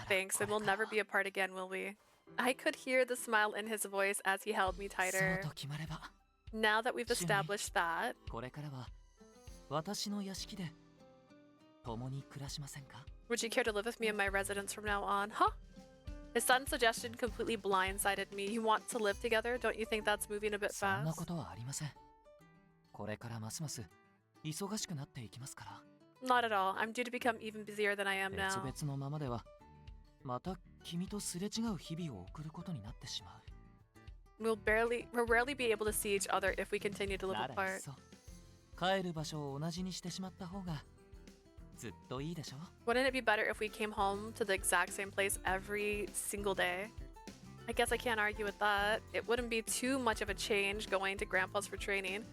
Thanks, and we'll never be apart again, will we? I could hear the smile in his voice as he held me そう tighter. と決まれば Now that we've established that, これからは私の屋敷で共に暮らしませんか would you care to live with me in my residence from now on? Huh? His son's suggestion completely blindsided me. You want to live together? Don't you think that's moving a bit そんな fast? ことはありません。これからますます忙しくなっていきますから。 Not at all. I'm due to become even busier than I am 別 now. 々のままではまた君とすれ違う日々を送ることになってしまう。 We'll rarely be able to see each other if we continue to live ならいっ apart. そ帰る場所を同じにしてしまった方がずっといいでしょ Wouldn't it be better if we came home to the exact same place every single day? I guess I can't argue with that. It wouldn't be too much of a change going to Grandpa's for training.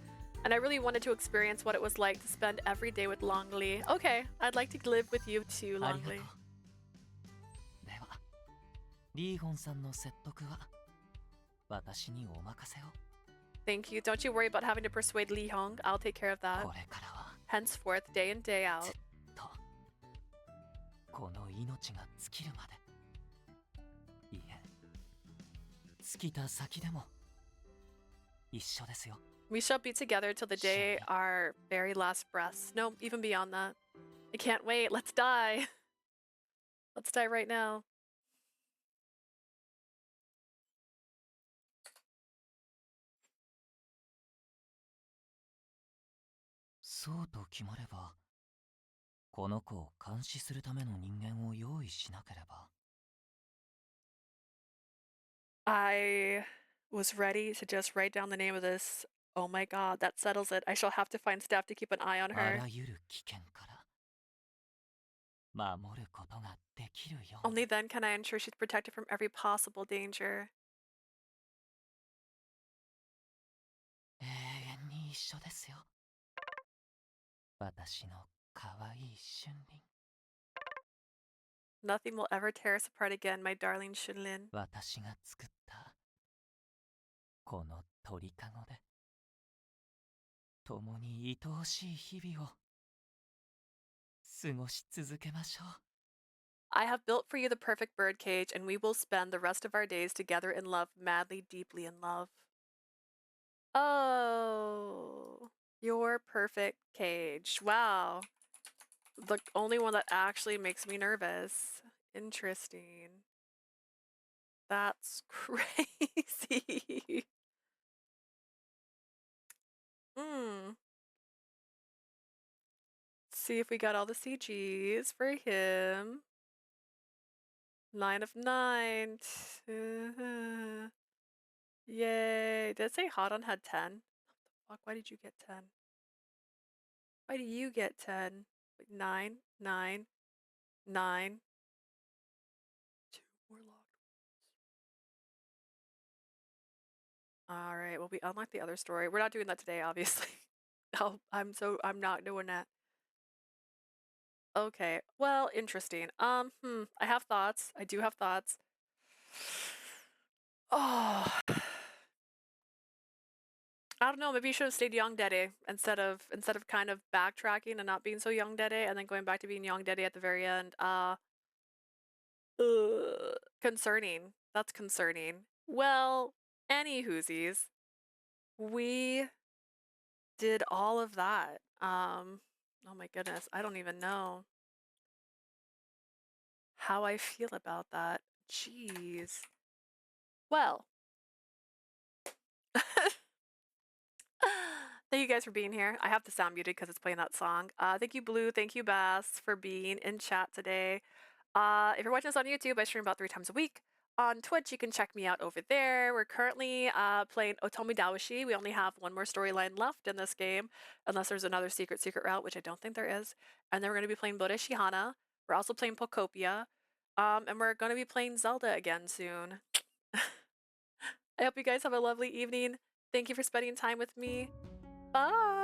And I really wanted to experience what it was like to spend every day with Longli. Okay, I'd like to live with you too, ありがとう。 Longli. ではリーホンさんの説得は私にお任せを。 Thank you. Don't you worry about having to persuade Li Hong. I'll take care of that. これからは Henceforth, day in, day out. この命が尽きるまで。いいえ、尽きた先でも一緒ですよ。 We shall be together till the day our very last breaths. No, even beyond that. I can't wait. Let's die. Let's die right now. そうと決まれば、この子を監視するための人間を用意しなければ。 I was ready to just write down the name of this. Oh my god, that settles it. I shall have to find staff to keep an eye on あ her. らゆる危険から守ることができるように。 Only then can I ensure she's protected from every possible danger. 永遠に一緒ですよ。私の可愛い春林。 Nothing will ever tear us apart again, my darling Shunlin. 私が作ったこの鳥かごで共に愛おしい日々を過ごし続けましょう。 I have built for you the perfect birdcage, and we will spend the rest of our days together in love, madly, deeply in love. Oh, your perfect cage. Wow. The only one that actually makes me nervous. Interesting. That's crazy. See if we got all the CGs for him. 9 of 9. Yay. Did it say Hadon had 10? What the fuck? Why did you get 10? Why do you get 10? 9, 9, 9. 2 more locked ones. Alright, well, we unlocked the other story. We're not doing that today, obviously. I'm not doing that. Okay, well, interesting. I have thoughts. I do have thoughts. Oh. I don't know, maybe you should have stayed young Dede instead of kind of backtracking and not being so young Dede and then going back to being young Dede at the very end. Concerning. That's concerning. Well, any whoosies. We did all of that. Oh my goodness, I don't even know how I feel about that. Jeez. Well. Thank you guys for being here. I have the sound muted because it's playing that song. Thank you, Blue. Thank you, Bass, for being in chat today. If you're watching this on YouTube, I stream about 3 times a week. On Twitch, you can check me out over there. We're currently playing Otome Daoshi. We only have one more storyline left in this game, unless there's another secret route, which I don't think there is. And then we're going to be playing Bode Shihana. We're also playing Pokopia. And we're going to be playing Zelda again soon. I hope you guys have a lovely evening. Thank you for spending time with me. Bye!